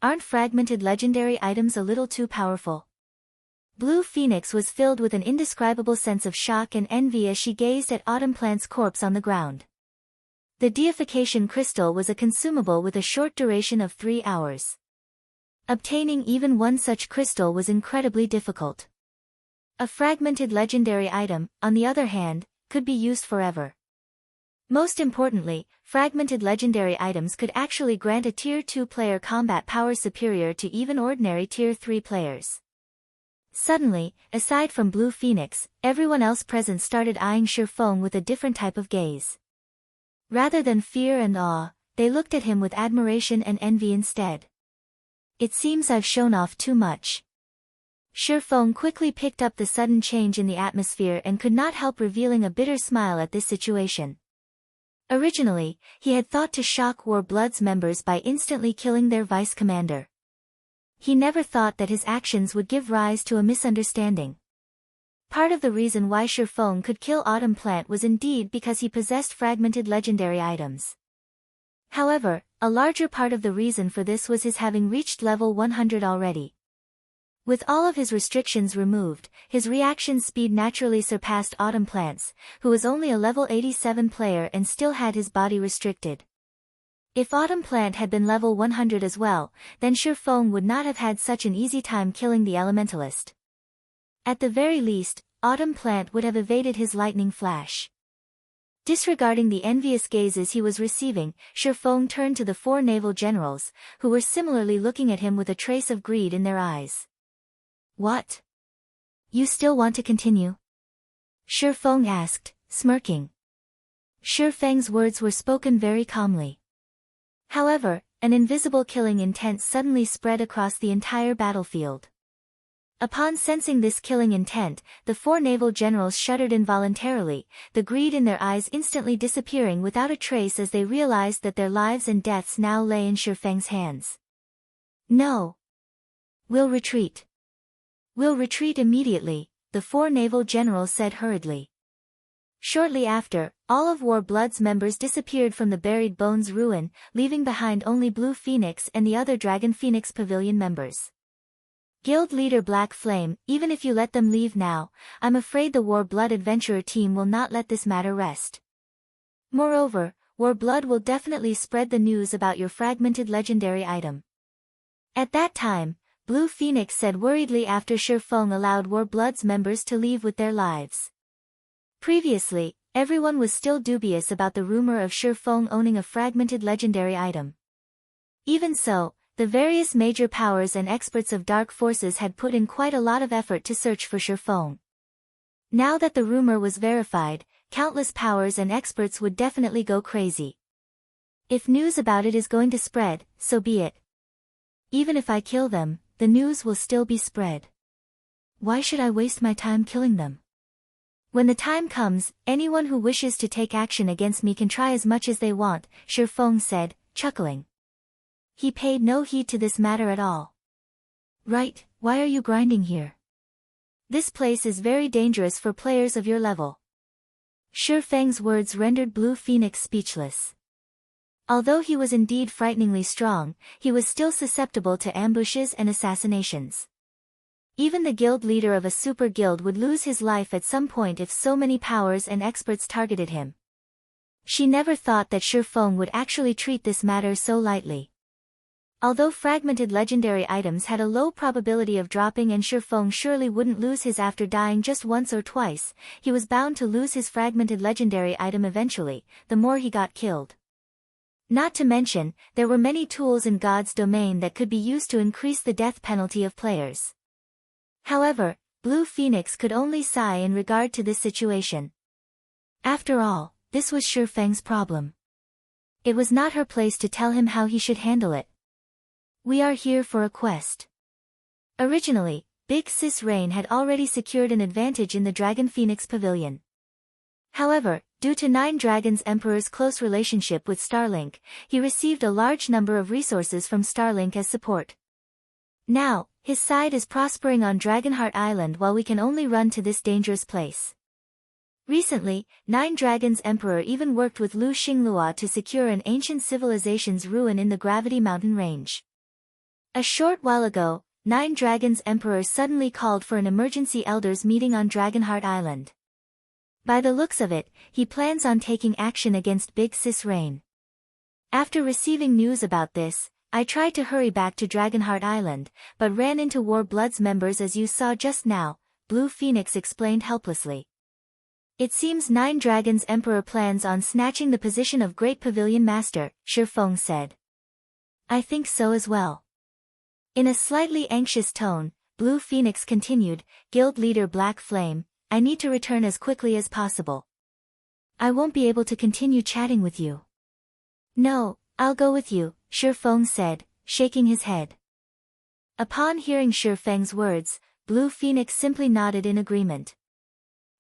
Aren't fragmented legendary items a little too powerful? Blue Phoenix was filled with an indescribable sense of shock and envy as she gazed at Autumn Plant's corpse on the ground. The deification crystal was a consumable with a short duration of 3 hours. Obtaining even one such crystal was incredibly difficult. A fragmented legendary item, on the other hand, could be used forever. Most importantly, fragmented legendary items could actually grant a Tier 2 player combat power superior to even ordinary Tier 3 players. Suddenly, aside from Blue Phoenix, everyone else present started eyeing Shifeng with a different type of gaze. Rather than fear and awe, they looked at him with admiration and envy instead. It seems I've shown off too much. Shifeng quickly picked up the sudden change in the atmosphere and could not help revealing a bitter smile at this situation. Originally, he had thought to shock War Blood's members by instantly killing their vice commander. He never thought that his actions would give rise to a misunderstanding. Part of the reason why Shifeng could kill Autumn Plant was indeed because he possessed fragmented legendary items. However, a larger part of the reason for this was his having reached level 100 already. With all of his restrictions removed, his reaction speed naturally surpassed Autumn Plant's, who was only a level 87 player and still had his body restricted. If Autumn Plant had been level 100 as well, then Shifeng would not have had such an easy time killing the elementalist. At the very least, Autumn Plant would have evaded his lightning flash. Disregarding the envious gazes he was receiving, Shifeng turned to the 4 naval generals, who were similarly looking at him with a trace of greed in their eyes. What? You still want to continue? Shifeng asked, smirking. Shifeng's words were spoken very calmly. However, an invisible killing intent suddenly spread across the entire battlefield. Upon sensing this killing intent, the 4 naval generals shuddered involuntarily, the greed in their eyes instantly disappearing without a trace as they realized that their lives and deaths now lay in Shifeng's hands. No. We'll retreat. We'll retreat immediately, the 4 naval generals said hurriedly. Shortly after, all of War Blood's members disappeared from the Buried Bones ruin, leaving behind only Blue Phoenix and the other Dragon Phoenix Pavilion members. Guild leader Black Flame, even if you let them leave now, I'm afraid the War Blood adventurer team will not let this matter rest. Moreover, War Blood will definitely spread the news about your fragmented legendary item. At that time, Blue Phoenix said worriedly after Shifeng allowed War Blood's members to leave with their lives. Previously, everyone was still dubious about the rumor of Shifeng owning a fragmented legendary item. Even so, the various major powers and experts of dark forces had put in quite a lot of effort to search for Shifeng. Now that the rumor was verified, countless powers and experts would definitely go crazy. If news about it is going to spread, so be it. Even if I kill them, the news will still be spread. Why should I waste my time killing them? When the time comes, anyone who wishes to take action against me can try as much as they want, Shifeng said, chuckling. He paid no heed to this matter at all. Right, why are you grinding here? This place is very dangerous for players of your level. Shifeng's words rendered Blue Phoenix speechless. Although he was indeed frighteningly strong, he was still susceptible to ambushes and assassinations. Even the guild leader of a super guild would lose his life at some point if so many powers and experts targeted him. She never thought that Shifeng would actually treat this matter so lightly. Although fragmented legendary items had a low probability of dropping and Shifeng surely wouldn't lose his after dying just once or twice, he was bound to lose his fragmented legendary item eventually, the more he got killed. Not to mention, there were many tools in God's domain that could be used to increase the death penalty of players. However, Blue Phoenix could only sigh in regard to this situation. After all, this was Shifeng's problem. It was not her place to tell him how he should handle it. We are here for a quest. Originally, Big Sis Rain had already secured an advantage in the Dragon Phoenix Pavilion. However, due to Nine Dragons Emperor's close relationship with Starlink, he received a large number of resources from Starlink as support. Now, his side is prospering on Dragonheart Island while we can only run to this dangerous place. Recently, Nine Dragons Emperor even worked with Lu Xinglua to secure an ancient civilization's ruin in the Gravity Mountain Range. A short while ago, Nine Dragons Emperor suddenly called for an emergency elders meeting on Dragonheart Island. By the looks of it, he plans on taking action against Big Sis Rain. After receiving news about this, I tried to hurry back to Dragonheart Island, but ran into War Blood's members as you saw just now, Blue Phoenix explained helplessly. It seems Nine Dragons Emperor plans on snatching the position of Great Pavilion Master, Shifeng said. I think so as well. In a slightly anxious tone, Blue Phoenix continued, Guild Leader Black Flame, I need to return as quickly as possible. I won't be able to continue chatting with you. No, I'll go with you, Shifeng said, shaking his head. Upon hearing Shifeng's words, Blue Phoenix simply nodded in agreement.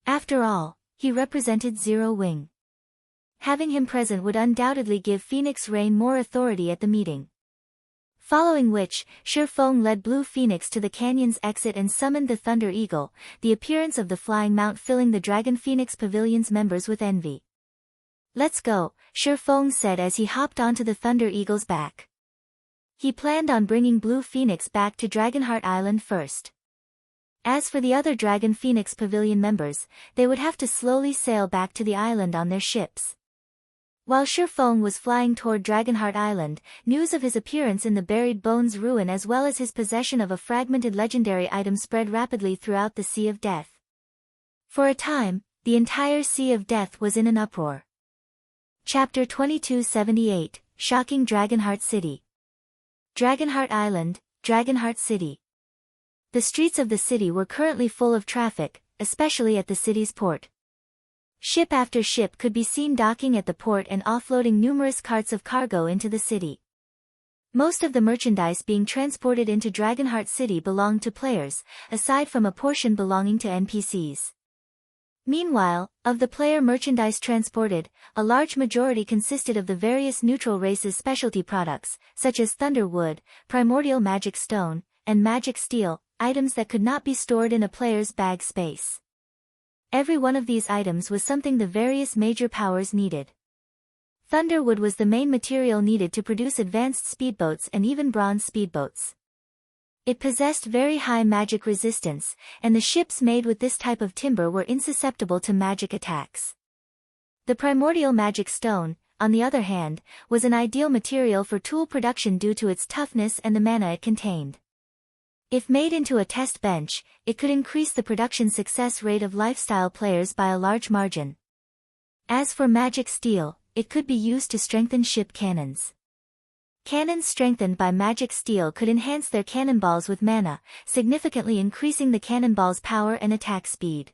After all, he represented Zero Wing. Having him present would undoubtedly give Phoenix Rain more authority at the meeting. Following which, Shifeng led Blue Phoenix to the canyon's exit and summoned the Thunder Eagle, the appearance of the flying mount filling the Dragon Phoenix Pavilion's members with envy. Let's go, Shifeng said as he hopped onto the Thunder Eagle's back. He planned on bringing Blue Phoenix back to Dragonheart Island first. As for the other Dragon Phoenix Pavilion members, they would have to slowly sail back to the island on their ships. While Shifeng was flying toward Dragonheart Island, news of his appearance in the Buried Bones ruin as well as his possession of a fragmented legendary item spread rapidly throughout the Sea of Death. For a time, the entire Sea of Death was in an uproar. Chapter 2278, Shocking Dragonheart City. Dragonheart Island, Dragonheart City. The streets of the city were currently full of traffic, especially at the city's port. Ship after ship could be seen docking at the port and offloading numerous carts of cargo into the city. Most of the merchandise being transported into Dragonheart City belonged to players, aside from a portion belonging to NPCs. Meanwhile, of the player merchandise transported, a large majority consisted of the various neutral races' specialty products, such as Thunderwood, Primordial Magic Stone, and Magic Steel, items that could not be stored in a player's bag space. Every one of these items was something the various major powers needed. Thunderwood was the main material needed to produce advanced speedboats and even bronze speedboats. It possessed very high magic resistance, and the ships made with this type of timber were insusceptible to magic attacks. The Primordial Magic Stone, on the other hand, was an ideal material for tool production due to its toughness and the mana it contained. If made into a test bench, it could increase the production success rate of lifestyle players by a large margin. As for Magic Steel, it could be used to strengthen ship cannons. Cannons strengthened by Magic Steel could enhance their cannonballs with mana, significantly increasing the cannonball's power and attack speed.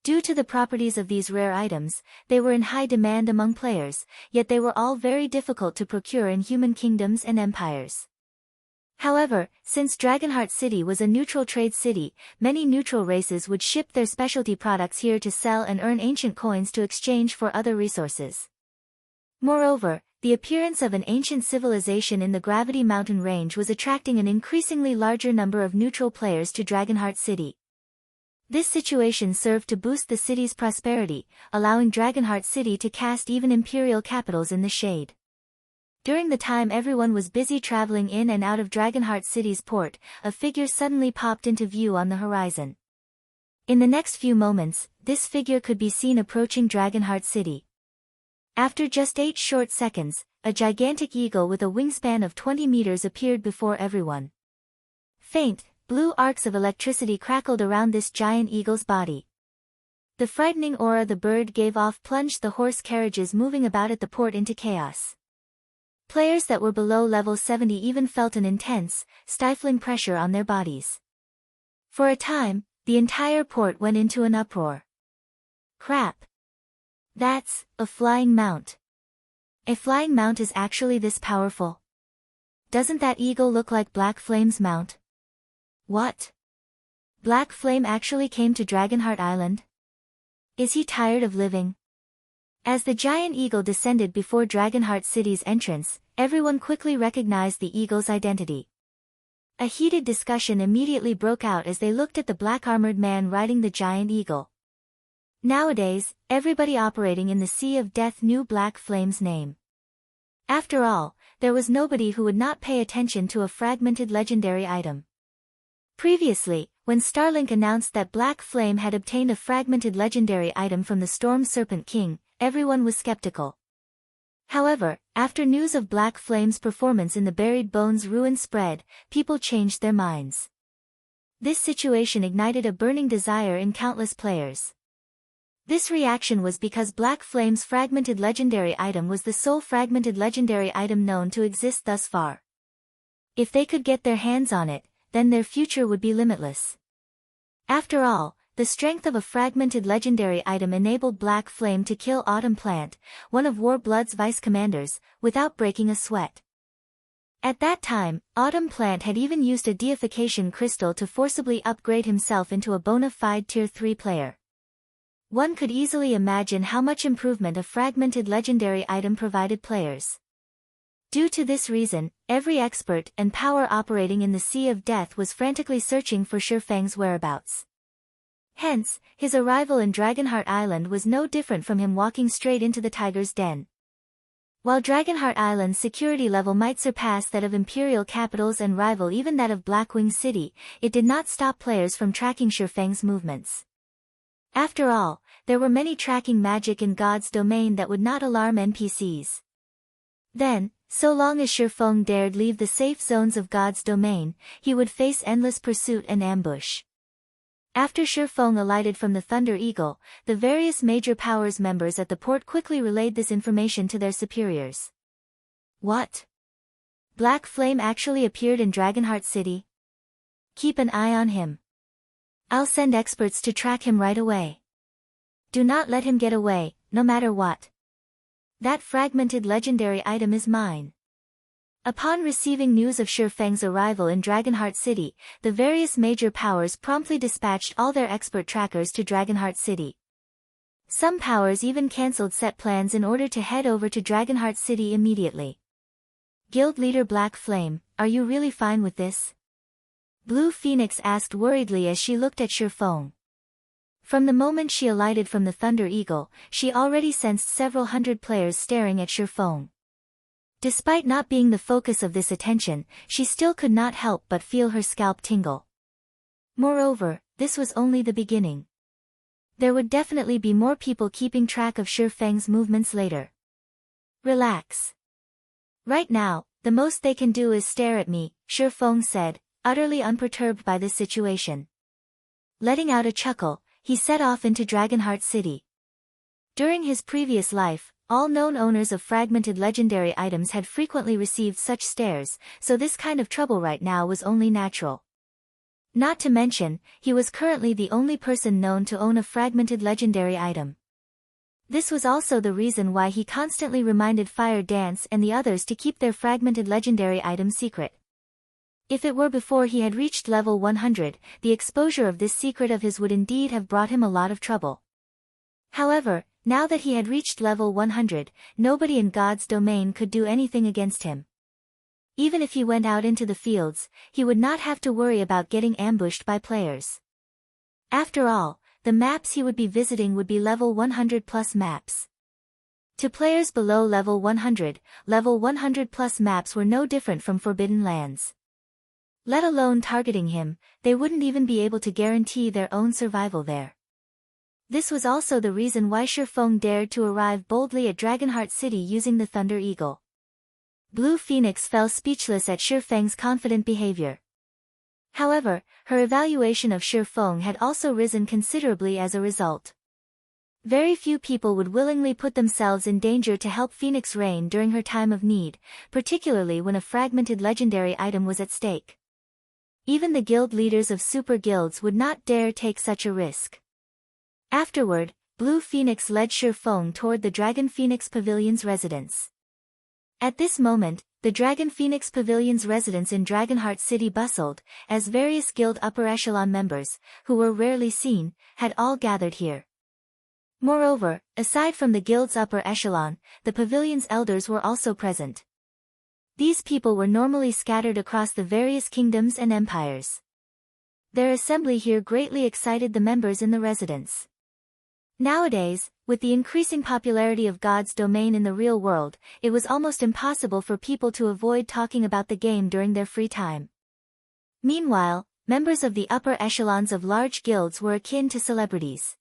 Due to the properties of these rare items, they were in high demand among players, yet they were all very difficult to procure in human kingdoms and empires. However, since Dragonheart City was a neutral trade city, many neutral races would ship their specialty products here to sell and earn ancient coins to exchange for other resources. Moreover, the appearance of an ancient civilization in the Gravity Mountain Range was attracting an increasingly larger number of neutral players to Dragonheart City. This situation served to boost the city's prosperity, allowing Dragonheart City to cast even imperial capitals in the shade. During the time everyone was busy traveling in and out of Dragonheart City's port, a figure suddenly popped into view on the horizon. In the next few moments, this figure could be seen approaching Dragonheart City. After just 8 short seconds, a gigantic eagle with a wingspan of 20 meters appeared before everyone. Faint, blue arcs of electricity crackled around this giant eagle's body. The frightening aura the bird gave off plunged the horse carriages moving about at the port into chaos. Players that were below level 70 even felt an intense, stifling pressure on their bodies. For a time, the entire port went into an uproar. Crap! That's a flying mount. A flying mount is actually this powerful. Doesn't that eagle look like Black Flame's mount? What? Black Flame actually came to Dragonheart Island? Is he tired of living? As the giant eagle descended before Dragonheart City's entrance, everyone quickly recognized the eagle's identity. A heated discussion immediately broke out as they looked at the black-armored man riding the giant eagle. Nowadays, everybody operating in the Sea of Death knew Black Flame's name. After all, there was nobody who would not pay attention to a fragmented legendary item. Previously, when Starlink announced that Black Flame had obtained a fragmented legendary item from the Storm Serpent King, everyone was skeptical. However, after news of Black Flame's performance in the Buried Bones ruin spread, people changed their minds. This situation ignited a burning desire in countless players. This reaction was because Black Flame's fragmented legendary item was the sole fragmented legendary item known to exist thus far. If they could get their hands on it, then their future would be limitless. After all, the strength of a fragmented legendary item enabled Black Flame to kill Autumn Plant, one of Warblood's vice commanders, without breaking a sweat. At that time, Autumn Plant had even used a deification crystal to forcibly upgrade himself into a bona fide Tier 3 player. One could easily imagine how much improvement a fragmented legendary item provided players. Due to this reason, every expert and power operating in the Sea of Death was frantically searching for Shifeng's whereabouts. Hence, his arrival in Dragonheart Island was no different from him walking straight into the tiger's den. While Dragonheart Island's security level might surpass that of Imperial capitals and rival even that of Blackwing City, it did not stop players from tracking Shifeng's movements. After all, there were many tracking magic in God's domain that would not alarm NPCs. Then, so long as Shifeng dared leave the safe zones of God's domain, he would face endless pursuit and ambush. After Shifeng alighted from the Thunder Eagle, the various major powers members at the port quickly relayed this information to their superiors. What? Black Flame actually appeared in Dragonheart City? Keep an eye on him. I'll send experts to track him right away. Do not let him get away, no matter what. That fragmented legendary item is mine. Upon receiving news of Shifeng's arrival in Dragonheart City, the various major powers promptly dispatched all their expert trackers to Dragonheart City. Some powers even cancelled set plans in order to head over to Dragonheart City immediately. Guild leader Black Flame, are you really fine with this? Blue Phoenix asked worriedly as she looked at Shifeng. From the moment she alighted from the Thunder Eagle, she already sensed several hundred players staring at Shifeng. Despite not being the focus of this attention, she still could not help but feel her scalp tingle. Moreover, this was only the beginning. There would definitely be more people keeping track of Shifeng's movements later. Relax. Right now, the most they can do is stare at me, Shifeng said, utterly unperturbed by this situation. Letting out a chuckle, he set off into Dragonheart City. During his previous life, all known owners of fragmented legendary items had frequently received such stares, so this kind of trouble right now was only natural. Not to mention, he was currently the only person known to own a fragmented legendary item. This was also the reason why he constantly reminded Fire Dance and the others to keep their fragmented legendary item secret. If it were before he had reached level 100, the exposure of this secret of his would indeed have brought him a lot of trouble. However, now that he had reached level 100, nobody in God's domain could do anything against him. Even if he went out into the fields, he would not have to worry about getting ambushed by players. After all, the maps he would be visiting would be level 100 plus maps. To players below level 100 plus maps were no different from Forbidden Lands. Let alone targeting him, they wouldn't even be able to guarantee their own survival there. This was also the reason why Shifeng dared to arrive boldly at Dragonheart City using the Thunder Eagle. Blue Phoenix fell speechless at Shifeng's confident behavior. However, her evaluation of Shifeng had also risen considerably as a result. Very few people would willingly put themselves in danger to help Phoenix reign during her time of need, particularly when a fragmented legendary item was at stake. Even the guild leaders of super guilds would not dare take such a risk. Afterward, Blue Phoenix led Shifeng toward the Dragon Phoenix Pavilion's residence. At this moment, the Dragon Phoenix Pavilion's residence in Dragonheart City bustled, as various guild upper echelon members, who were rarely seen, had all gathered here. Moreover, aside from the guild's upper echelon, the pavilion's elders were also present. These people were normally scattered across the various kingdoms and empires. Their assembly here greatly excited the members in the residence. Nowadays, with the increasing popularity of God's domain in the real world, it was almost impossible for people to avoid talking about the game during their free time. Meanwhile, members of the upper echelons of large guilds were akin to celebrities.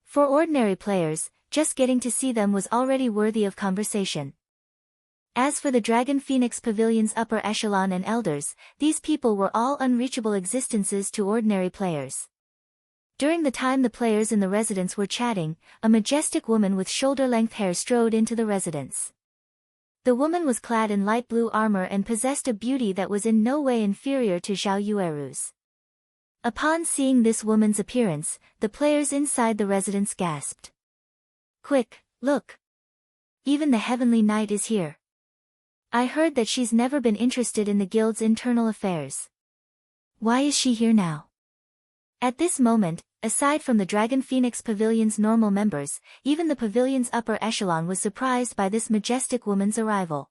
For ordinary players, just getting to see them was already worthy of conversation. As for the Dragon Phoenix Pavilion's upper echelon and elders, these people were all unreachable existences to ordinary players. During the time the players in the residence were chatting, a majestic woman with shoulder-length hair strode into the residence. The woman was clad in light blue armor and possessed a beauty that was in no way inferior to Zhao Yueru's. Upon seeing this woman's appearance, the players inside the residence gasped. "Quick, look! Even the Heavenly Knight is here. I heard that she's never been interested in the guild's internal affairs. Why is she here now?" At this moment, aside from the Dragon Phoenix Pavilion's normal members, even the pavilion's upper echelon was surprised by this majestic woman's arrival.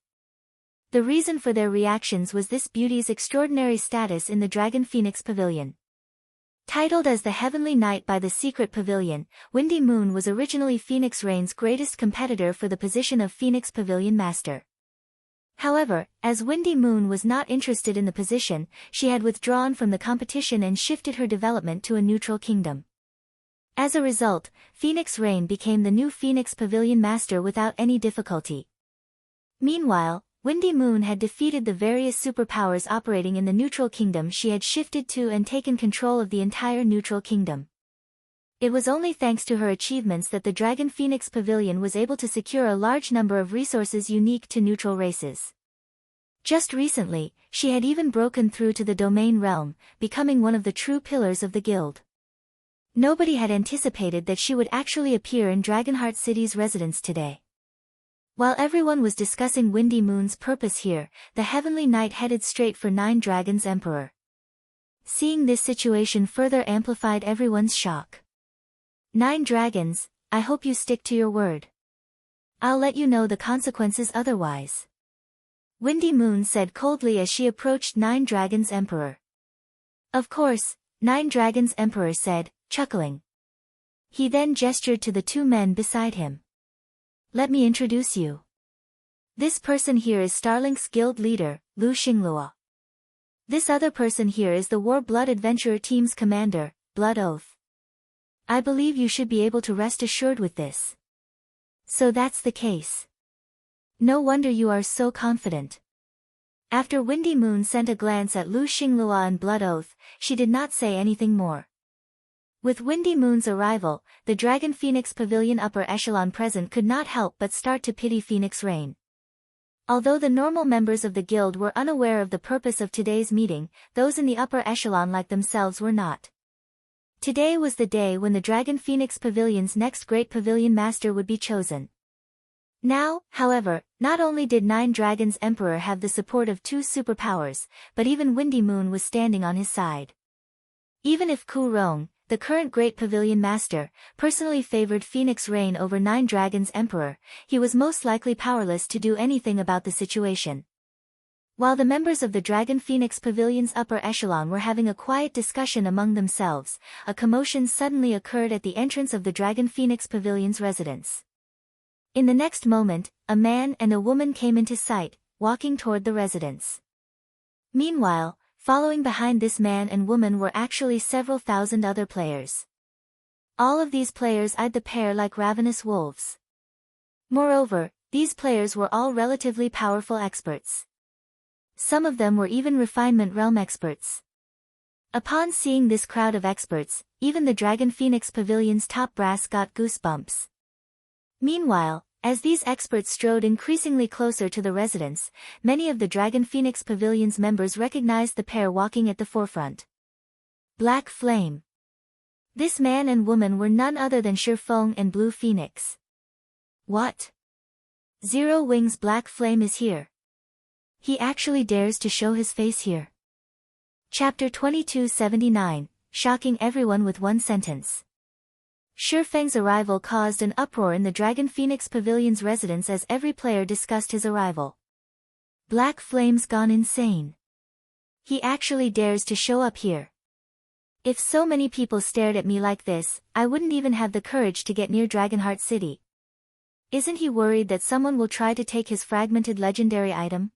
The reason for their reactions was this beauty's extraordinary status in the Dragon Phoenix Pavilion. Titled as the Heavenly Knight by the Secret Pavilion, Windy Moon was originally Phoenix Rain's greatest competitor for the position of Phoenix Pavilion Master. However, as Windy Moon was not interested in the position, she had withdrawn from the competition and shifted her development to a neutral kingdom. As a result, Phoenix Rain became the new Phoenix Pavilion Master without any difficulty. Meanwhile, Windy Moon had defeated the various superpowers operating in the neutral kingdom she had shifted to and taken control of the entire neutral kingdom. It was only thanks to her achievements that the Dragon Phoenix Pavilion was able to secure a large number of resources unique to neutral races. Just recently, she had even broken through to the domain realm, becoming one of the true pillars of the guild. Nobody had anticipated that she would actually appear in Dragonheart City's residence today. While everyone was discussing Windy Moon's purpose here, the Heavenly Knight headed straight for 9 Dragons Emperor. Seeing this situation further amplified everyone's shock. 9 dragons, I hope you stick to your word. I'll let you know the consequences otherwise. Windy Moon said coldly as she approached 9 Dragons Emperor. Of course, 9 Dragons Emperor said, chuckling. He then gestured to the 2 men beside him. Let me introduce you. This person here is Starlink's guild leader, Lu Xinglua. This other person here is the War Blood Adventurer team's commander, Blood Oath. I believe you should be able to rest assured with this. So that's the case. No wonder you are so confident. After Windy Moon sent a glance at Lu Xinglua and Blood Oath, she did not say anything more. With Windy Moon's arrival, the Dragon Phoenix Pavilion upper echelon present could not help but start to pity Phoenix Rain. Although the normal members of the guild were unaware of the purpose of today's meeting, those in the upper echelon like themselves were not. Today was the day when the Dragon Phoenix Pavilion's next great pavilion master would be chosen. Now, however, not only did 9 Dragons Emperor have the support of 2 superpowers, but even Windy Moon was standing on his side. Even if Ku Rong, the current Great Pavilion Master, personally favored Phoenix Rain over 9 Dragons Emperor, he was most likely powerless to do anything about the situation. While the members of the Dragon Phoenix Pavilion's upper echelon were having a quiet discussion among themselves, a commotion suddenly occurred at the entrance of the Dragon Phoenix Pavilion's residence. In the next moment, a man and a woman came into sight, walking toward the residence. Meanwhile, following behind this man and woman were actually several thousand other players. All of these players eyed the pair like ravenous wolves. Moreover, these players were all relatively powerful experts. Some of them were even refinement realm experts. Upon seeing this crowd of experts, even the Dragon Phoenix Pavilion's top brass got goosebumps. Meanwhile, as these experts strode increasingly closer to the residence, many of the Dragon Phoenix Pavilion's members recognized the pair walking at the forefront. Black Flame. This man and woman were none other than Shifeng and Blue Phoenix. What? Zero Wings Black Flame is here. He actually dares to show his face here. Chapter 2279, shocking everyone with one sentence. Shifeng's arrival caused an uproar in the Dragon Phoenix Pavilion's residence as every player discussed his arrival. Black Flame's gone insane. He actually dares to show up here. If so many people stared at me like this, I wouldn't even have the courage to get near Dragonheart City. Isn't he worried that someone will try to take his fragmented legendary item?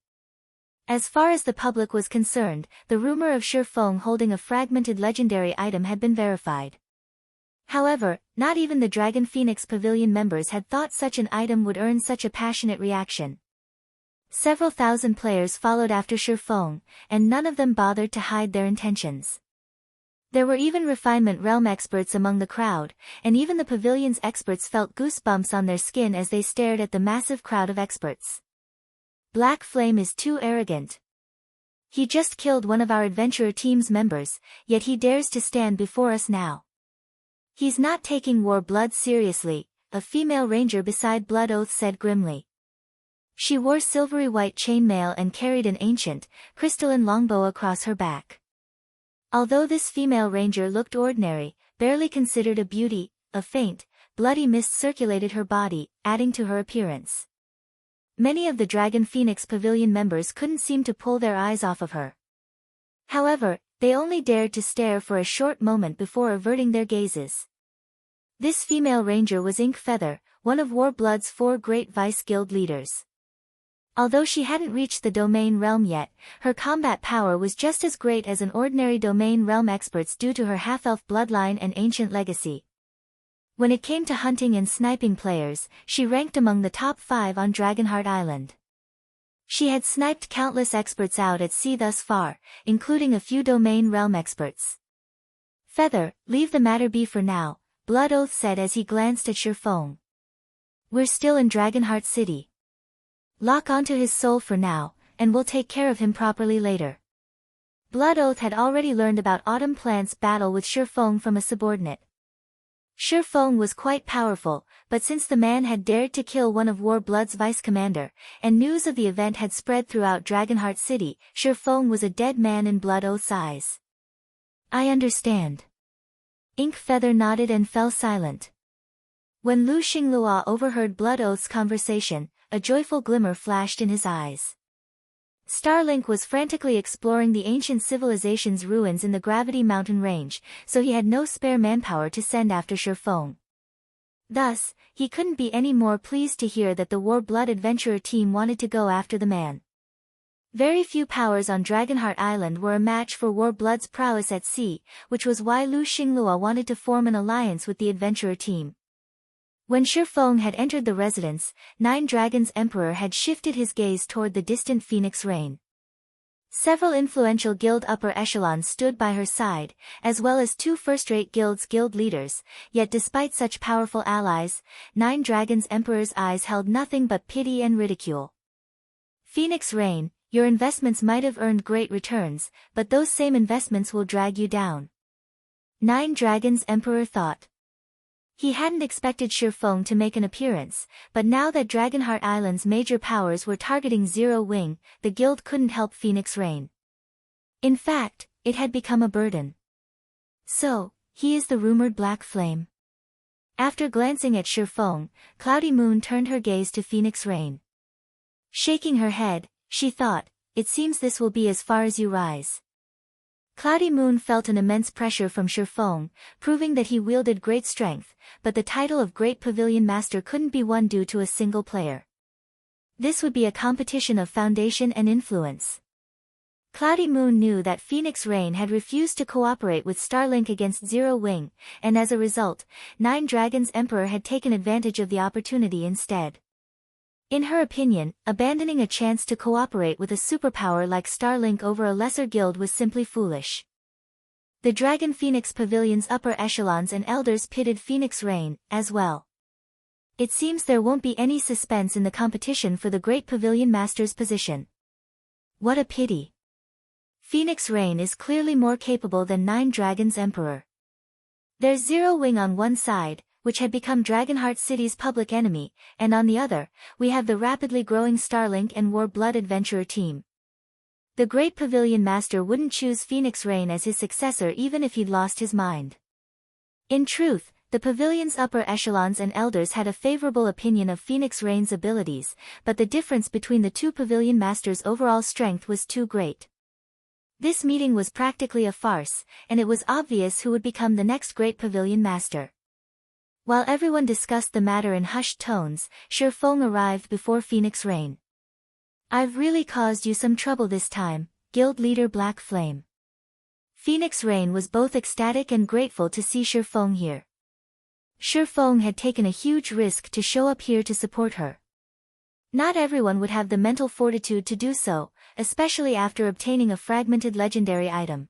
As far as the public was concerned, the rumor of Shifeng holding a fragmented legendary item had been verified. However, not even the Dragon Phoenix Pavilion members had thought such an item would earn such a passionate reaction. Several thousand players followed after Shifeng, and none of them bothered to hide their intentions. There were even refinement realm experts among the crowd, and even the pavilion's experts felt goosebumps on their skin as they stared at the massive crowd of experts. Black Flame is too arrogant. He just killed one of our adventurer team's members, yet he dares to stand before us now. He's not taking war blood seriously, a female ranger beside Blood Oath said grimly. She wore silvery white chainmail and carried an ancient, crystalline longbow across her back. Although this female ranger looked ordinary, barely considered a beauty, a faint, bloody mist circulated her body, adding to her appearance. Many of the Dragon Phoenix Pavilion members couldn't seem to pull their eyes off of her. However, they only dared to stare for a short moment before averting their gazes. This female ranger was Ink Feather, one of Warblood's 4 great Vice Guild leaders. Although she hadn't reached the domain realm yet, her combat power was just as great as an ordinary domain realm expert's due to her half-elf bloodline and ancient legacy. When it came to hunting and sniping players, she ranked among the top 5 on Dragonheart Island. She had sniped countless experts out at sea thus far, including a few domain realm experts. Feather, leave the matter be for now, Blood Oath said as he glanced at Shurfong. We're still in Dragonheart City. Lock onto his soul for now, and we'll take care of him properly later. Blood Oath had already learned about Autumn Plant's battle with Shurfong from a subordinate. Shurfong was quite powerful, but since the man had dared to kill one of Warblood's vice-commander, and news of the event had spread throughout Dragonheart City, Shurfong was a dead man in Blood Oath's eyes. I understand. Ink Feather nodded and fell silent. When Lu Xinglua overheard Blood Oath's conversation, a joyful glimmer flashed in his eyes. Starlink was frantically exploring the ancient civilization's ruins in the Gravity Mountain range, so he had no spare manpower to send after Shurfong. Thus, he couldn't be any more pleased to hear that the Warblood adventurer team wanted to go after the man. Very few powers on Dragonheart Island were a match for Warblood's prowess at sea, which was why Lu Xinglua wanted to form an alliance with the adventurer team. When Shurfong had entered the residence, Nine Dragons' Emperor had shifted his gaze toward the distant Phoenix Rain. Several influential guild upper echelons stood by her side, as well as 2 first-rate guilds' guild leaders, yet despite such powerful allies, Nine Dragons' Emperor's eyes held nothing but pity and ridicule. Phoenix Rain, your investments might have earned great returns, but those same investments will drag you down. Nine Dragons' Emperor thought. He hadn't expected Shurfong to make an appearance, but now that Dragonheart Island's major powers were targeting Zero Wing, the guild couldn't help Phoenix Rain. In fact, it had become a burden. So, he is the rumored Black Flame. After glancing at Shurfong, Cloudy Moon turned her gaze to Phoenix Rain. Shaking her head, she thought, it seems this will be as far as you rise. Cloudy Moon felt an immense pressure from Shurfong, proving that he wielded great strength, but the title of Great Pavilion Master couldn't be won due to a single player. This would be a competition of foundation and influence. Cloudy Moon knew that Phoenix Rain had refused to cooperate with Starlink against Zero Wing, and as a result, Nine Dragons' Emperor had taken advantage of the opportunity instead. In her opinion, abandoning a chance to cooperate with a superpower like Starlink over a lesser guild was simply foolish. The Dragon Phoenix Pavilion's upper echelons and elders pitted Phoenix Rain, as well. It seems there won't be any suspense in the competition for the Great Pavilion Master's position. What a pity. Phoenix Rain is clearly more capable than Nine Dragons' Emperor. There's Zero Wing on one side, which had become Dragonheart City's public enemy, and on the other, we have the rapidly growing Starlink and Warblood adventurer team. The Great Pavilion Master wouldn't choose Phoenix Rain as his successor even if he'd lost his mind. In truth, the pavilion's upper echelons and elders had a favorable opinion of Phoenix Rain's abilities, but the difference between the 2 pavilion masters' overall strength was too great. This meeting was practically a farce, and it was obvious who would become the next Great Pavilion Master. While everyone discussed the matter in hushed tones, Shurfong arrived before Phoenix Rain. I've really caused you some trouble this time, Guild Leader Black Flame. Phoenix Rain was both ecstatic and grateful to see Shurfong here. Shurfong had taken a huge risk to show up here to support her. Not everyone would have the mental fortitude to do so, especially after obtaining a fragmented legendary item.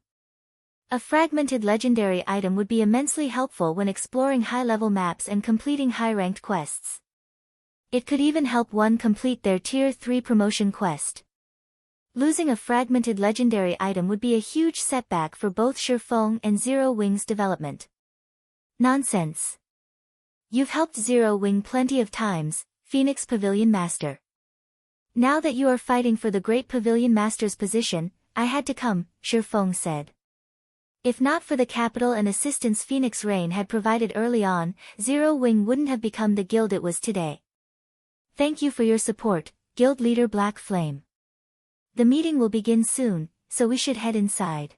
A fragmented legendary item would be immensely helpful when exploring high-level maps and completing high-ranked quests. It could even help one complete their Tier 3 promotion quest. Losing a fragmented legendary item would be a huge setback for both Shifeng and Zero Wing's development. Nonsense. You've helped Zero Wing plenty of times, Phoenix Pavilion Master. Now that you are fighting for the Great Pavilion Master's position, I had to come, Shifeng said. If not for the capital and assistance Phoenix Rain had provided early on, Zero Wing wouldn't have become the guild it was today. Thank you for your support, Guild Leader Black Flame. The meeting will begin soon, so we should head inside.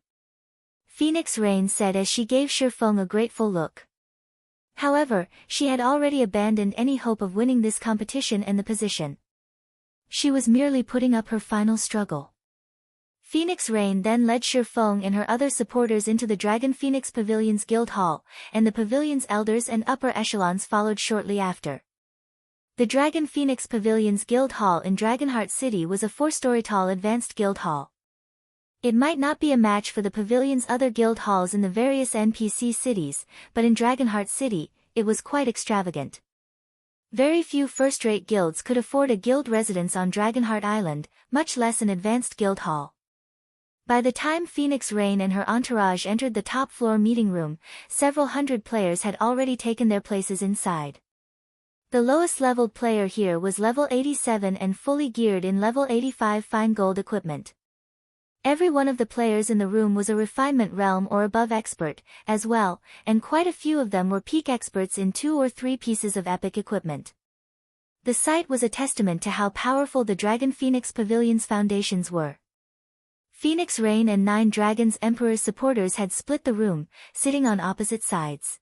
Phoenix Rain said as she gave Shifeng a grateful look. However, she had already abandoned any hope of winning this competition and the position. She was merely putting up her final struggle. Phoenix Rain then led Shifeng and her other supporters into the Dragon Phoenix Pavilion's guild hall, and the pavilion's elders and upper echelons followed shortly after. The Dragon Phoenix Pavilion's guild hall in Dragonheart City was a 4-story tall advanced guild hall. It might not be a match for the pavilion's other guild halls in the various NPC cities, but in Dragonheart City, it was quite extravagant. Very few first-rate guilds could afford a guild residence on Dragonheart Island, much less an advanced guild hall. By the time Phoenix Rain and her entourage entered the top-floor meeting room, several hundred players had already taken their places inside. The lowest-leveled player here was level 87 and fully geared in level 85 fine gold equipment. Every one of the players in the room was a refinement realm or above expert, as well, and quite a few of them were peak experts in 2 or 3 pieces of epic equipment. The sight was a testament to how powerful the Dragon Phoenix Pavilion's foundations were. Phoenix Rain and 9 Dragons Emperor's supporters had split the room, sitting on opposite sides.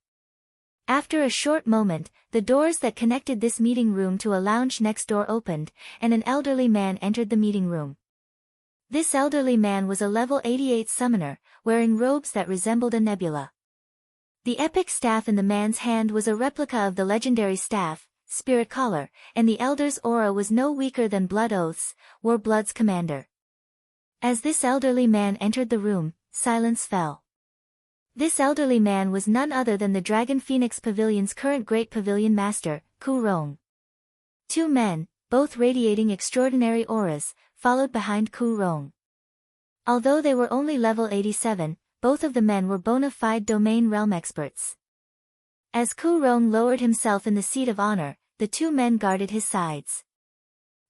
After a short moment, the doors that connected this meeting room to a lounge next door opened, and an elderly man entered the meeting room. This elderly man was a level 88 summoner, wearing robes that resembled a nebula. The epic staff in the man's hand was a replica of the legendary staff, Spirit Collar, and the elder's aura was no weaker than Blood Oath's, Warblood's commander. As this elderly man entered the room, silence fell. This elderly man was none other than the Dragon Phoenix Pavilion's current Great Pavilion Master, Ku Rong. 2 men, both radiating extraordinary auras, followed behind Ku Rong. Although they were only level 87, both of the men were bona fide domain realm experts. As Ku Rong lowered himself in the seat of honor, the 2 men guarded his sides.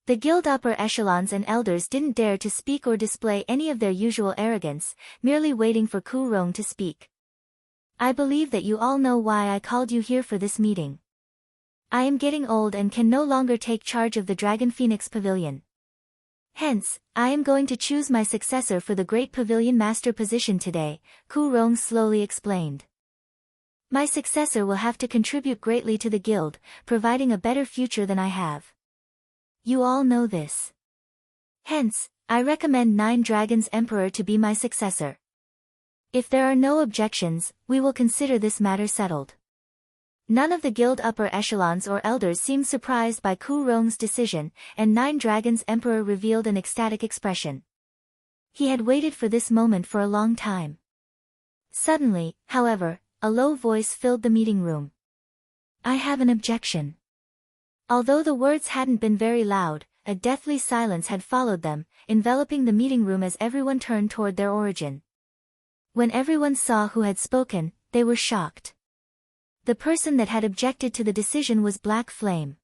The guild upper echelons and elders didn't dare to speak or display any of their usual arrogance, merely waiting for Ku Rong to speak. I believe that you all know why I called you here for this meeting. I am getting old and can no longer take charge of the Dragon Phoenix Pavilion. Hence, I am going to choose my successor for the Great Pavilion Master position today, Ku Rong slowly explained. My successor will have to contribute greatly to the guild, providing a better future than I have. You all know this. Hence, I recommend 9 Dragons Emperor to be my successor. If there are no objections, we will consider this matter settled. None of the guild upper echelons or elders seemed surprised by Ku Rong's decision, and 9 Dragons Emperor revealed an ecstatic expression. He had waited for this moment for a long time. Suddenly, however, a low voice filled the meeting room. I have an objection. Although the words hadn't been very loud, a deathly silence had followed them, enveloping the meeting room as everyone turned toward their origin. When everyone saw who had spoken, they were shocked. The person that had objected to the decision was Black Flame.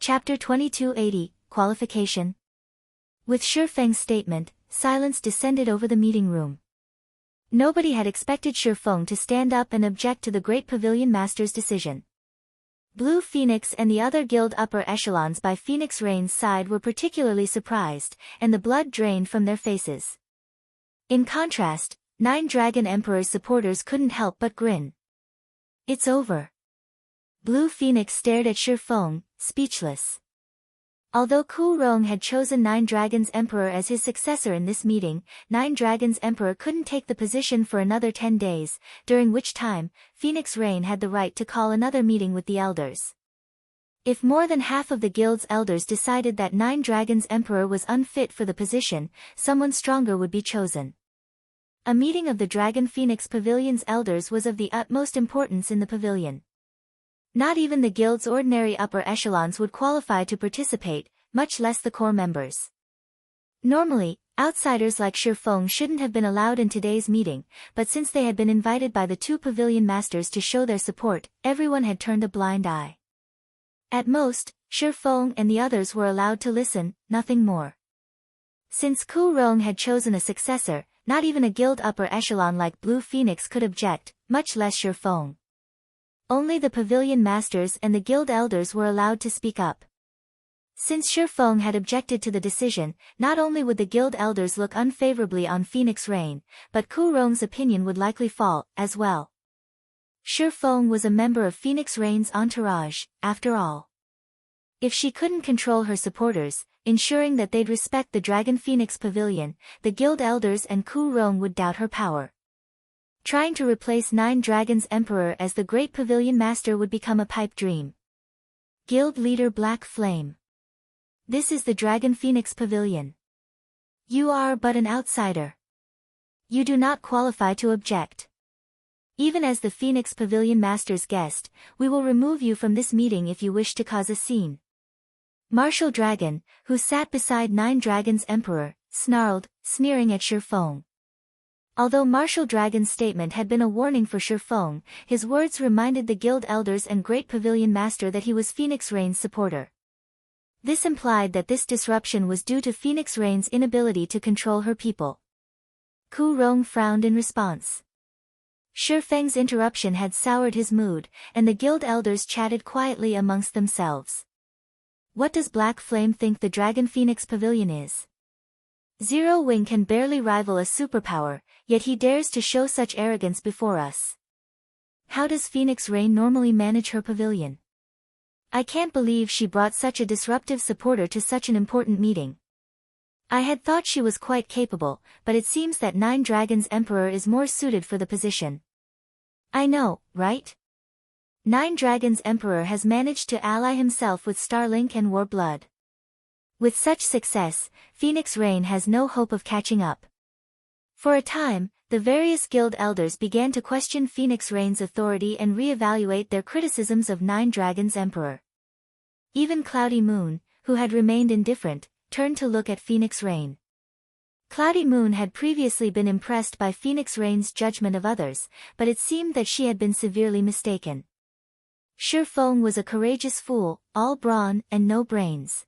Chapter 2280, Qualification. With Shifeng's statement, silence descended over the meeting room. Nobody had expected Shifeng to stand up and object to the Great Pavilion Master's decision. Blue Phoenix and the other guild upper echelons by Phoenix Rain's side were particularly surprised, and the blood drained from their faces. In contrast, 9 Dragon Emperor's supporters couldn't help but grin. It's over. Blue Phoenix stared at Shifeng, speechless. Although Ku Rong had chosen 9 Dragons Emperor as his successor in this meeting, 9 Dragons Emperor couldn't take the position for another 10 days, during which time, Phoenix Rain had the right to call another meeting with the elders. If more than half of the guild's elders decided that 9 Dragons Emperor was unfit for the position, someone stronger would be chosen. A meeting of the Dragon Phoenix Pavilion's elders was of the utmost importance in the pavilion. Not even the guild's ordinary upper echelons would qualify to participate, much less the core members. Normally, outsiders like Shifeng shouldn't have been allowed in today's meeting, but since they had been invited by the two pavilion masters to show their support, everyone had turned a blind eye. At most, Shifeng and the others were allowed to listen, nothing more. Since Ku Rong had chosen a successor, not even a guild upper echelon like Blue Phoenix could object, much less Shifeng. Only the pavilion masters and the guild elders were allowed to speak up. Since Shifeng had objected to the decision, not only would the guild elders look unfavorably on Phoenix Rain, but Ku Rong's opinion would likely fall, as well. Shifeng was a member of Phoenix Rain's entourage, after all. If she couldn't control her supporters, ensuring that they'd respect the Dragon Phoenix Pavilion, the guild elders and Ku Rong would doubt her power. Trying to replace Nine Dragons Emperor as the Great Pavilion Master would become a pipe dream. Guild Leader Black Flame. This is the Dragon Phoenix Pavilion. You are but an outsider. You do not qualify to object. Even as the Phoenix Pavilion Master's guest, we will remove you from this meeting if you wish to cause a scene. Martial Dragon, who sat beside Nine Dragons Emperor, snarled, sneering at Shifeng. Although Martial Dragon's statement had been a warning for Shifeng, his words reminded the guild elders and Great Pavilion Master that he was Phoenix Rain's supporter. This implied that this disruption was due to Phoenix Rain's inability to control her people. Ku Rong frowned in response. Shifeng's interruption had soured his mood, and the guild elders chatted quietly amongst themselves. What does Black Flame think the Dragon Phoenix Pavilion is? Zero Wing can barely rival a superpower, yet he dares to show such arrogance before us. How does Phoenix Rain normally manage her pavilion? I can't believe she brought such a disruptive supporter to such an important meeting. I had thought she was quite capable, but it seems that Nine Dragons Emperor is more suited for the position. I know, right? Nine Dragons Emperor has managed to ally himself with Starlink and Warblood. With such success, Phoenix Rain has no hope of catching up. For a time, the various guild elders began to question Phoenix Rain's authority and re-evaluate their criticisms of Nine Dragons Emperor. Even Cloudy Moon, who had remained indifferent, turned to look at Phoenix Rain. Cloudy Moon had previously been impressed by Phoenix Rain's judgment of others, but it seemed that she had been severely mistaken. Shifeng was a courageous fool, all brawn and no brains.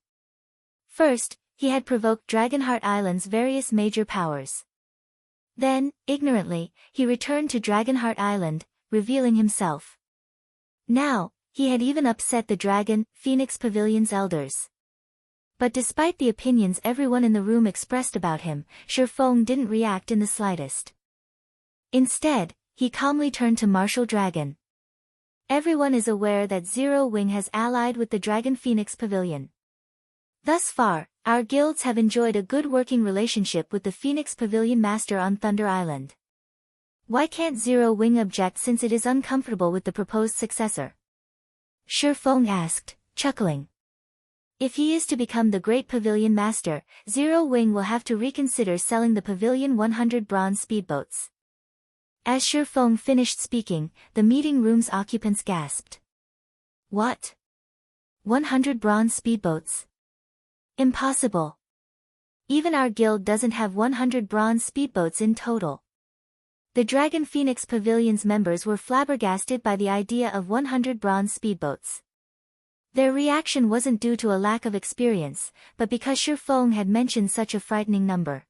First, he had provoked Dragonheart Island's various major powers. Then, ignorantly, he returned to Dragonheart Island, revealing himself. Now, he had even upset the Dragon Phoenix Pavilion's elders. But despite the opinions everyone in the room expressed about him, Shifeng didn't react in the slightest. Instead, he calmly turned to Martial Dragon. Everyone is aware that Zero Wing has allied with the Dragon Phoenix Pavilion. Thus far, our guilds have enjoyed a good working relationship with the Phoenix Pavilion Master on Thunder Island. Why can't Zero Wing object since it is uncomfortable with the proposed successor? Shifeng asked, chuckling. If he is to become the Great Pavilion Master, Zero Wing will have to reconsider selling the Pavilion 100 bronze speedboats. As Shifeng finished speaking, the meeting room's occupants gasped. What? 100 bronze speedboats? Impossible. Even our guild doesn't have 100 bronze speedboats in total. The Dragon Phoenix Pavilion's members were flabbergasted by the idea of 100 bronze speedboats. Their reaction wasn't due to a lack of experience, but because Shifeng had mentioned such a frightening number.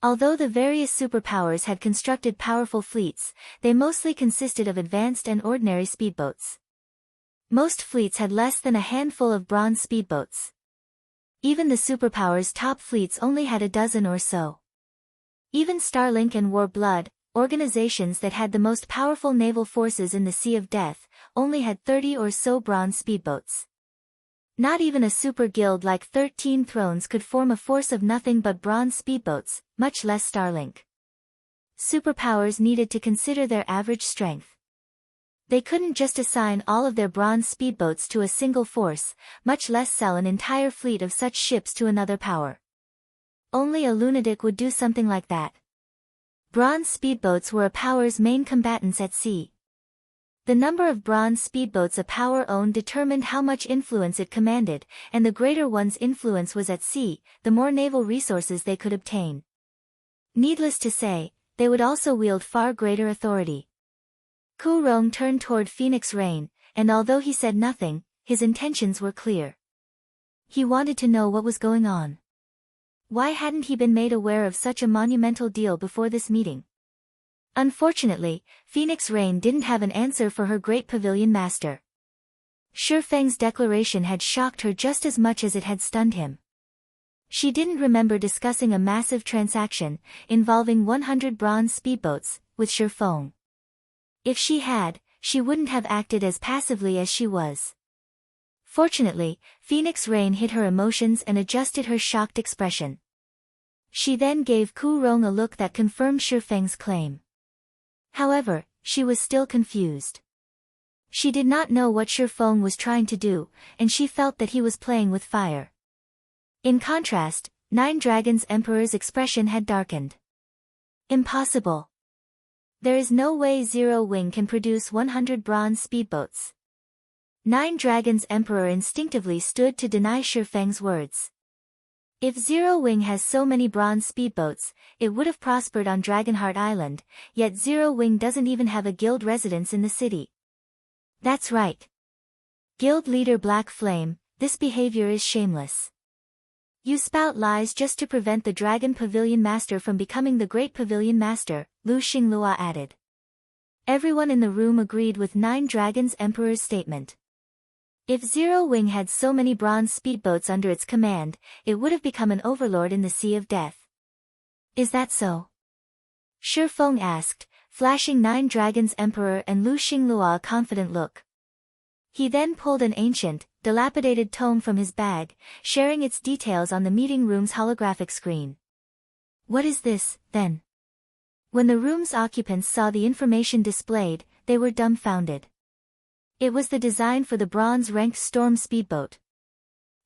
Although the various superpowers had constructed powerful fleets, they mostly consisted of advanced and ordinary speedboats. Most fleets had less than a handful of bronze speedboats. Even the superpowers' top fleets only had a dozen or so. Even Starlink and Warblood, organizations that had the most powerful naval forces in the Sea of Death, only had 30 or so bronze speedboats. Not even a super guild like 13 Thrones could form a force of nothing but bronze speedboats, much less Starlink. Superpowers needed to consider their average strength. They couldn't just assign all of their bronze speedboats to a single force, much less sell an entire fleet of such ships to another power. Only a lunatic would do something like that. Bronze speedboats were a power's main combatants at sea. The number of bronze speedboats a power owned determined how much influence it commanded, and the greater one's influence was at sea, the more naval resources they could obtain. Needless to say, they would also wield far greater authority. Ku Rong turned toward Phoenix Rain, and although he said nothing, his intentions were clear. He wanted to know what was going on. Why hadn't he been made aware of such a monumental deal before this meeting? Unfortunately, Phoenix Rain didn't have an answer for her great pavilion master. Shi Feng's declaration had shocked her just as much as it had stunned him. She didn't remember discussing a massive transaction, involving 100 bronze speedboats, with Shi Feng. If she had, she wouldn't have acted as passively as she was. Fortunately, Phoenix Rain hid her emotions and adjusted her shocked expression. She then gave Ku Rong a look that confirmed Shi Feng's claim. However, she was still confused. She did not know what Shi Feng was trying to do, and she felt that he was playing with fire. In contrast, Nine Dragons Emperor's expression had darkened. Impossible. There is no way Zero Wing can produce 100 bronze speedboats. Nine Dragons Emperor instinctively stood to deny Shi Feng's words. If Zero Wing has so many bronze speedboats, it would have prospered on Dragonheart Island, yet Zero Wing doesn't even have a guild residence in the city. That's right. Guild leader Black Flame, this behavior is shameless. You spout lies just to prevent the Dragon Pavilion Master from becoming the Great Pavilion Master, Lu Xinglua added. Everyone in the room agreed with Nine Dragons Emperor's statement. If Zero Wing had so many bronze speedboats under its command, it would have become an overlord in the Sea of Death. Is that so? Shi Feng asked, flashing Nine Dragons Emperor and Lu Xinglua a confident look. He then pulled an ancient, dilapidated tome from his bag, sharing its details on the meeting room's holographic screen. What is this, then? When the room's occupants saw the information displayed, they were dumbfounded. It was the design for the bronze-ranked Storm speedboat.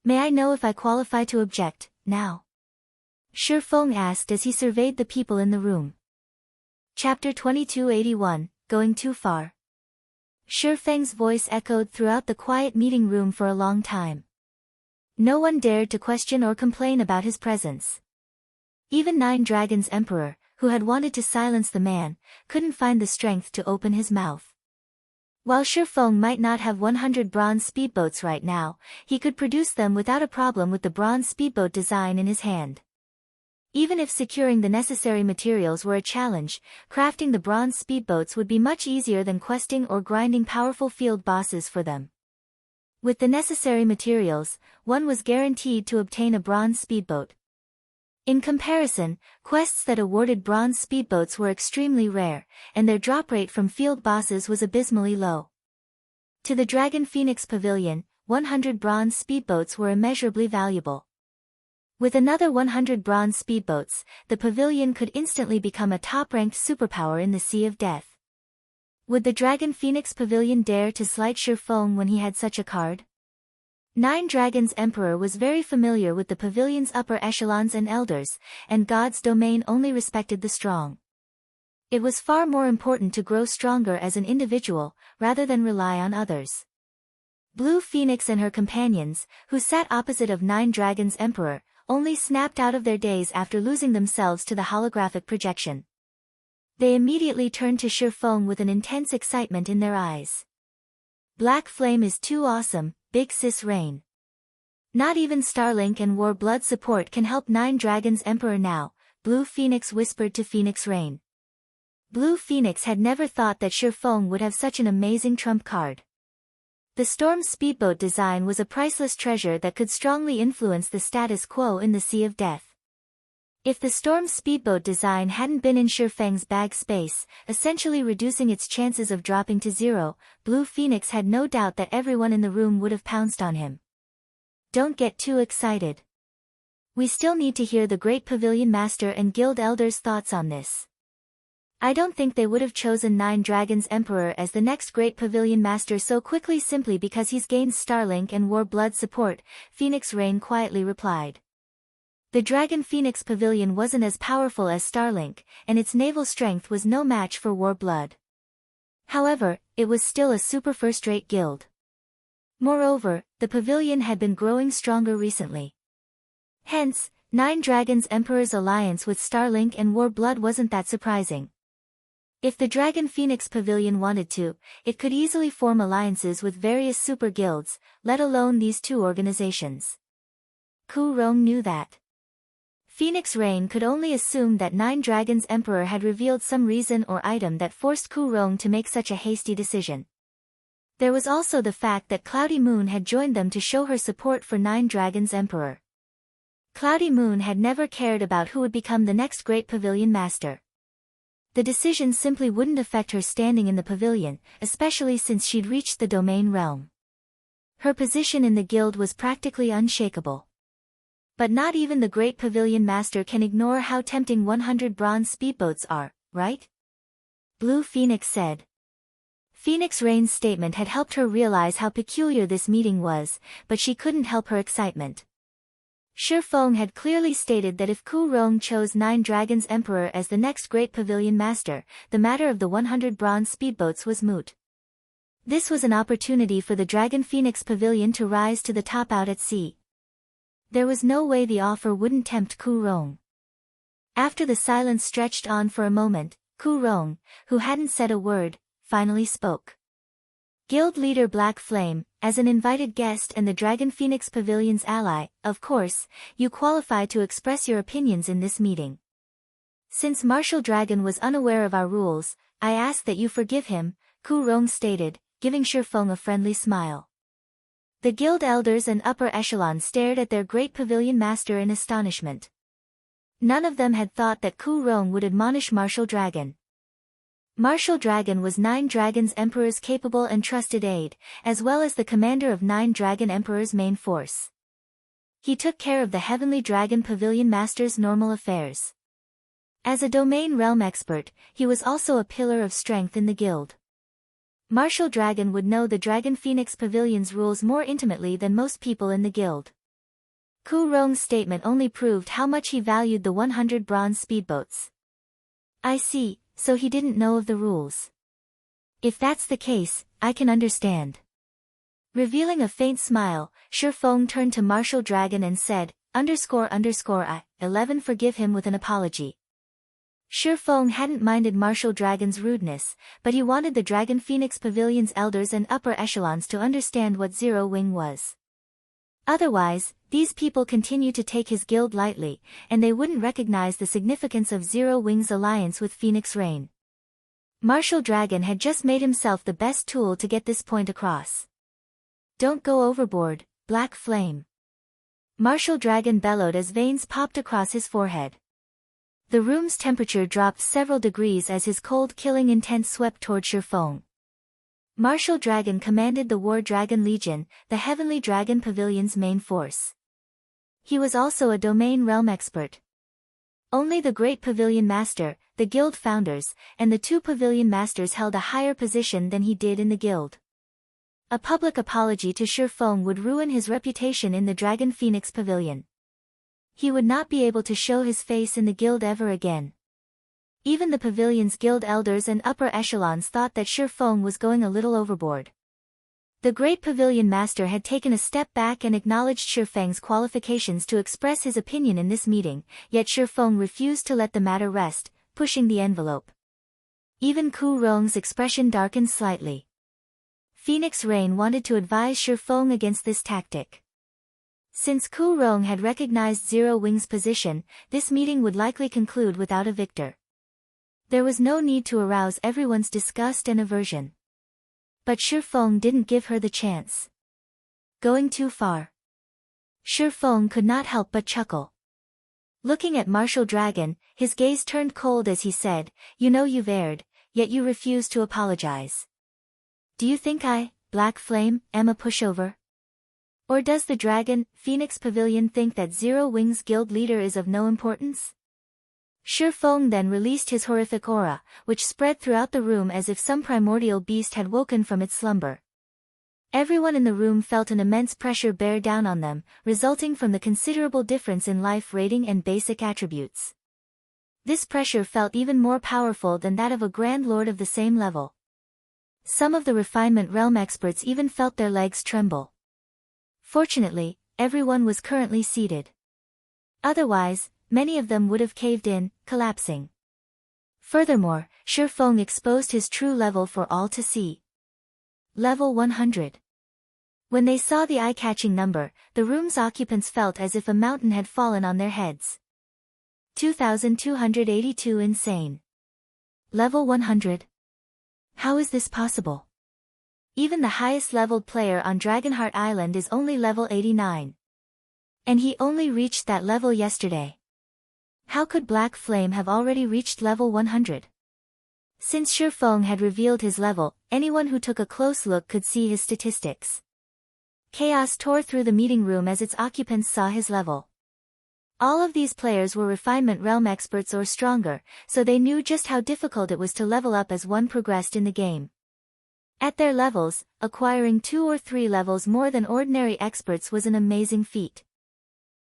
May I know if I qualify to object, now? Shi Feng asked as he surveyed the people in the room. Chapter 2281, Going Too Far. Shi Feng's voice echoed throughout the quiet meeting room for a long time. No one dared to question or complain about his presence. Even Nine Dragons Emperor, who had wanted to silence the man, couldn't find the strength to open his mouth. While Shi Feng might not have 100 bronze speedboats right now, he could produce them without a problem with the bronze speedboat design in his hand. Even if securing the necessary materials were a challenge, crafting the bronze speedboats would be much easier than questing or grinding powerful field bosses for them. With the necessary materials, one was guaranteed to obtain a bronze speedboat. In comparison, quests that awarded bronze speedboats were extremely rare, and their drop rate from field bosses was abysmally low. To the Dragon Phoenix Pavilion, 100 bronze speedboats were immeasurably valuable. With another 100 bronze speedboats, the pavilion could instantly become a top-ranked superpower in the Sea of Death. Would the Dragon Phoenix Pavilion dare to slight Shi Feng when he had such a card? Nine Dragons Emperor was very familiar with the pavilion's upper echelons and elders, and God's domain only respected the strong. It was far more important to grow stronger as an individual, rather than rely on others. Blue Phoenix and her companions, who sat opposite of Nine Dragons Emperor, only snapped out of their daze after losing themselves to the holographic projection. They immediately turned to Shi Feng with an intense excitement in their eyes. Black Flame is too awesome, Big Sis Rain. Not even Starlink and War Blood support can help Nine Dragons Emperor now, Blue Phoenix whispered to Phoenix Rain. Blue Phoenix had never thought that Shi Feng would have such an amazing trump card. The Storm speedboat design was a priceless treasure that could strongly influence the status quo in the Sea of Death. If the Storm speedboat design hadn't been in Shi Feng's bag space, essentially reducing its chances of dropping to zero, Blue Phoenix had no doubt that everyone in the room would have pounced on him. Don't get too excited. We still need to hear the Great Pavilion Master and Guild Elders' thoughts on this. I don't think they would have chosen Nine Dragons Emperor as the next Great Pavilion Master so quickly simply because he's gained Starlink and War Blood support, Phoenix Rain quietly replied. The Dragon Phoenix Pavilion wasn't as powerful as Starlink, and its naval strength was no match for War Blood. However, it was still a super first-rate guild. Moreover, the pavilion had been growing stronger recently. Hence, Nine Dragons Emperor's alliance with Starlink and Warblood wasn't that surprising. If the Dragon Phoenix Pavilion wanted to, it could easily form alliances with various super guilds, let alone these two organizations. Ku Rong knew that. Phoenix Rain could only assume that Nine Dragons Emperor had revealed some reason or item that forced Ku Rong to make such a hasty decision. There was also the fact that Cloudy Moon had joined them to show her support for Nine Dragons Emperor. Cloudy Moon had never cared about who would become the next great pavilion master. The decision simply wouldn't affect her standing in the pavilion, especially since she'd reached the domain realm. Her position in the guild was practically unshakable. But not even the great pavilion master can ignore how tempting 100 bronze speedboats are, right? Blue Phoenix said. Phoenix Rain's statement had helped her realize how peculiar this meeting was, but she couldn't help her excitement. Shi Feng had clearly stated that if Ku Rong chose Nine Dragons Emperor as the next great pavilion master, the matter of the 100 bronze speedboats was moot. This was an opportunity for the Dragon Phoenix Pavilion to rise to the top out at sea. There was no way the offer wouldn't tempt Ku Rong. After the silence stretched on for a moment, Ku Rong, who hadn't said a word, finally spoke. Guild leader Black Flame, as an invited guest and the Dragon Phoenix Pavilion's ally, of course, you qualify to express your opinions in this meeting. Since Martial Dragon was unaware of our rules, I ask that you forgive him, Ku Rong stated, giving Shi Feng a friendly smile. The guild elders and upper echelon stared at their great pavilion master in astonishment. None of them had thought that Ku Rong would admonish Martial Dragon. Martial Dragon was Nine Dragons Emperor's capable and trusted aide, as well as the commander of Nine Dragon Emperor's main force. He took care of the Heavenly Dragon Pavilion Master's normal affairs. As a domain realm expert, he was also a pillar of strength in the guild. Martial Dragon would know the Dragon Phoenix Pavilion's rules more intimately than most people in the guild. Ku Rong's statement only proved how much he valued the 100 bronze speedboats. I see. So he didn't know of the rules. If that's the case, I can understand. Revealing a faint smile, Shi Feng turned to Martial Dragon and said, __I, 11 forgive him with an apology. Shi Feng hadn't minded Martial Dragon's rudeness, but he wanted the Dragon Phoenix Pavilion's elders and upper echelons to understand what Zero Wing was. Otherwise, these people continue to take his guild lightly, and they wouldn't recognize the significance of Zero Wing's alliance with Phoenix Rain. Martial Dragon had just made himself the best tool to get this point across. Don't go overboard, Black Flame. Martial Dragon bellowed as veins popped across his forehead. The room's temperature dropped several degrees as his cold-killing intent swept toward Shi Feng. Martial Dragon commanded the War Dragon Legion, the Heavenly Dragon Pavilion's main force. He was also a domain realm expert. Only the Great Pavilion Master, the guild founders, and the two Pavilion Masters held a higher position than he did in the guild. A public apology to Shi Feng would ruin his reputation in the Dragon Phoenix Pavilion. He would not be able to show his face in the guild ever again. Even the pavilion's guild elders and upper echelons thought that Shi Feng was going a little overboard. The Great Pavilion Master had taken a step back and acknowledged Shi Feng's qualifications to express his opinion in this meeting, yet Shi Feng refused to let the matter rest, pushing the envelope. Even Ku Rong's expression darkened slightly. Phoenix Rain wanted to advise Shi Feng against this tactic. Since Ku Rong had recognized Zero Wing's position, this meeting would likely conclude without a victor. There was no need to arouse everyone's disgust and aversion. But Shi Feng didn't give her the chance. Going too far. Shi Feng could not help but chuckle. Looking at Martial Dragon, his gaze turned cold as he said, "You know you've erred, yet you refuse to apologize. Do you think I, Black Flame, am a pushover? Or does the Dragon Phoenix Pavilion think that Zero Wing's guild leader is of no importance?" Shi Feng then released his horrific aura, which spread throughout the room as if some primordial beast had woken from its slumber. Everyone in the room felt an immense pressure bear down on them, resulting from the considerable difference in life rating and basic attributes. This pressure felt even more powerful than that of a Grand Lord of the same level. Some of the refinement realm experts even felt their legs tremble. Fortunately, everyone was currently seated. Otherwise, many of them would have caved in, collapsing. Furthermore, Shifeng exposed his true level for all to see. Level 100. When they saw the eye-catching number, the room's occupants felt as if a mountain had fallen on their heads. 2282 insane. Level 100. How is this possible? Even the highest leveled player on Dragonheart Island is only level 89. And he only reached that level yesterday. How could Black Flame have already reached level 100? Since Shifeng had revealed his level, anyone who took a close look could see his statistics. Chaos tore through the meeting room as its occupants saw his level. All of these players were refinement realm experts or stronger, so they knew just how difficult it was to level up as one progressed in the game. At their levels, acquiring 2 or 3 levels more than ordinary experts was an amazing feat.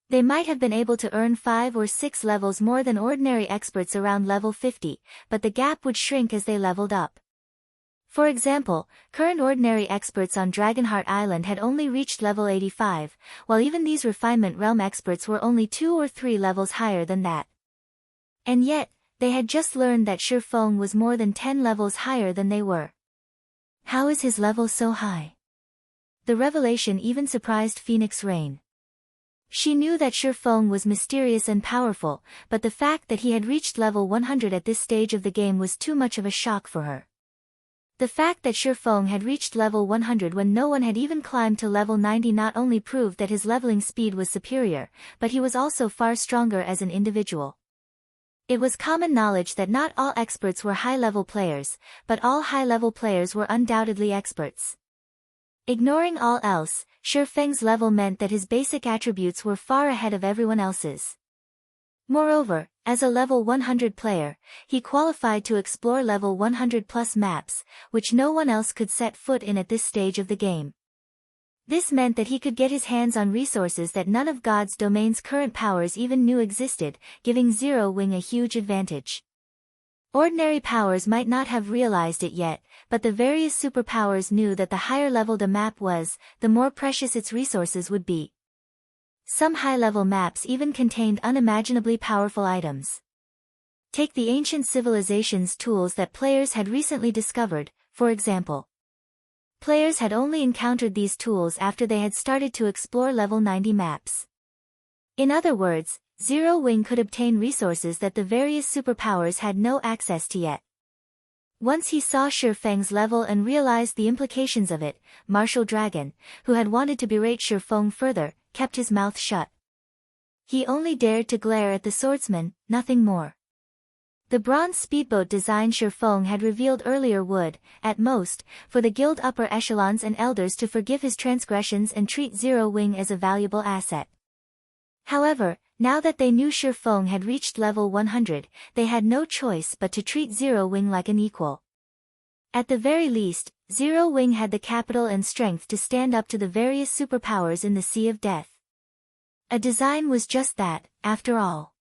They might have been able to earn 5 or 6 levels more than ordinary experts around level 50, but the gap would shrink as they leveled up. For example, current ordinary experts on Dragonheart Island had only reached level 85, while even these refinement realm experts were only 2 or 3 levels higher than that. And yet, they had just learned that Shifeng was more than 10 levels higher than they were. How is his level so high? The revelation even surprised Phoenix Rain. She knew that Shifeng was mysterious and powerful, but the fact that he had reached level 100 at this stage of the game was too much of a shock for her. The fact that Shifeng had reached level 100 when no one had even climbed to level 90 not only proved that his leveling speed was superior, but he was also far stronger as an individual. It was common knowledge that not all experts were high-level players, but all high-level players were undoubtedly experts. Ignoring all else, Shifeng's level meant that his basic attributes were far ahead of everyone else's. Moreover, as a level 100 player, he qualified to explore level 100 plus maps, which no one else could set foot in at this stage of the game. This meant that he could get his hands on resources that none of God's domain's current powers even knew existed, giving Zero Wing a huge advantage. Ordinary powers might not have realized it yet, but the various superpowers knew that the higher leveled a map was, the more precious its resources would be. Some high-level maps even contained unimaginably powerful items. Take the ancient civilizations tools that players had recently discovered, for example. Players had only encountered these tools after they had started to explore level 90 maps. In other words, Zero Wing could obtain resources that the various superpowers had no access to yet. Once he saw Shifeng's level and realized the implications of it, Martial Dragon, who had wanted to berate Shifeng further, kept his mouth shut. He only dared to glare at the swordsman, nothing more. The bronze speedboat design Shifeng had revealed earlier would, at most, for the guild upper echelons and elders to forgive his transgressions and treat Zero Wing as a valuable asset. However, now that they knew Shifeng had reached level 100, they had no choice but to treat Zero Wing like an equal. At the very least, Zero Wing had the capital and strength to stand up to the various superpowers in the Sea of Death. A design was just that, after all.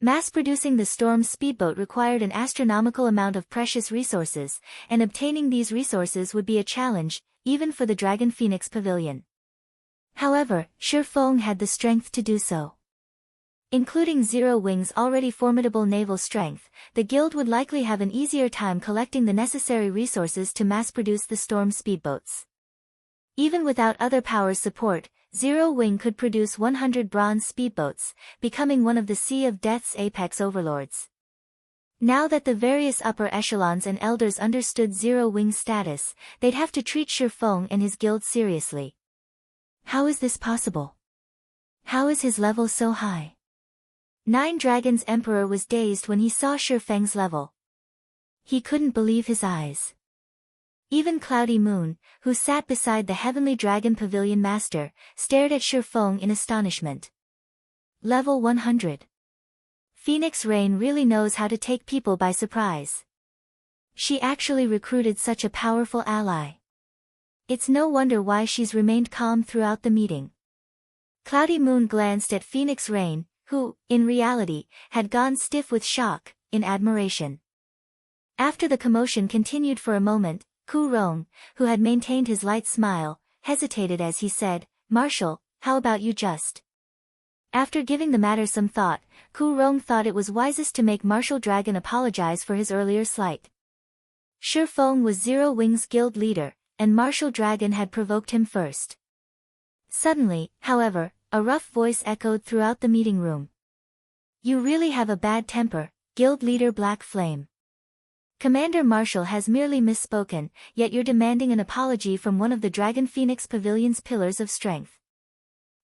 Mass-producing the Storm speedboat required an astronomical amount of precious resources, and obtaining these resources would be a challenge, even for the Dragon Phoenix Pavilion. However, Shifeng had the strength to do so. Including Zero Wing's already formidable naval strength, the guild would likely have an easier time collecting the necessary resources to mass-produce the Storm speedboats. Even without other powers' support, Zero Wing could produce 100 bronze speedboats, becoming one of the Sea of Death's apex overlords. Now that the various upper echelons and elders understood Zero Wing's status, they'd have to treat Shifeng and his guild seriously. How is this possible? How is his level so high? Nine Dragons Emperor was dazed when he saw Shifeng's level. He couldn't believe his eyes. Even Cloudy Moon, who sat beside the Heavenly Dragon Pavilion Master, stared at Shifeng in astonishment. Level 100. Phoenix Rain really knows how to take people by surprise. She actually recruited such a powerful ally. It's no wonder why she's remained calm throughout the meeting. Cloudy Moon glanced at Phoenix Rain, who, in reality, had gone stiff with shock, in admiration. After the commotion continued for a moment, Ku Rong, who had maintained his light smile, hesitated as he said, "Marshal, how about you just?" After giving the matter some thought, Ku Rong thought it was wisest to make Marshal Dragon apologize for his earlier slight. Shi Feng was Zero Wing's guild leader, and Marshal Dragon had provoked him first. Suddenly, however, a rough voice echoed throughout the meeting room. "You really have a bad temper, guild leader Black Flame. Commander Marshal has merely misspoken, yet you're demanding an apology from one of the Dragon Phoenix Pavilion's pillars of strength.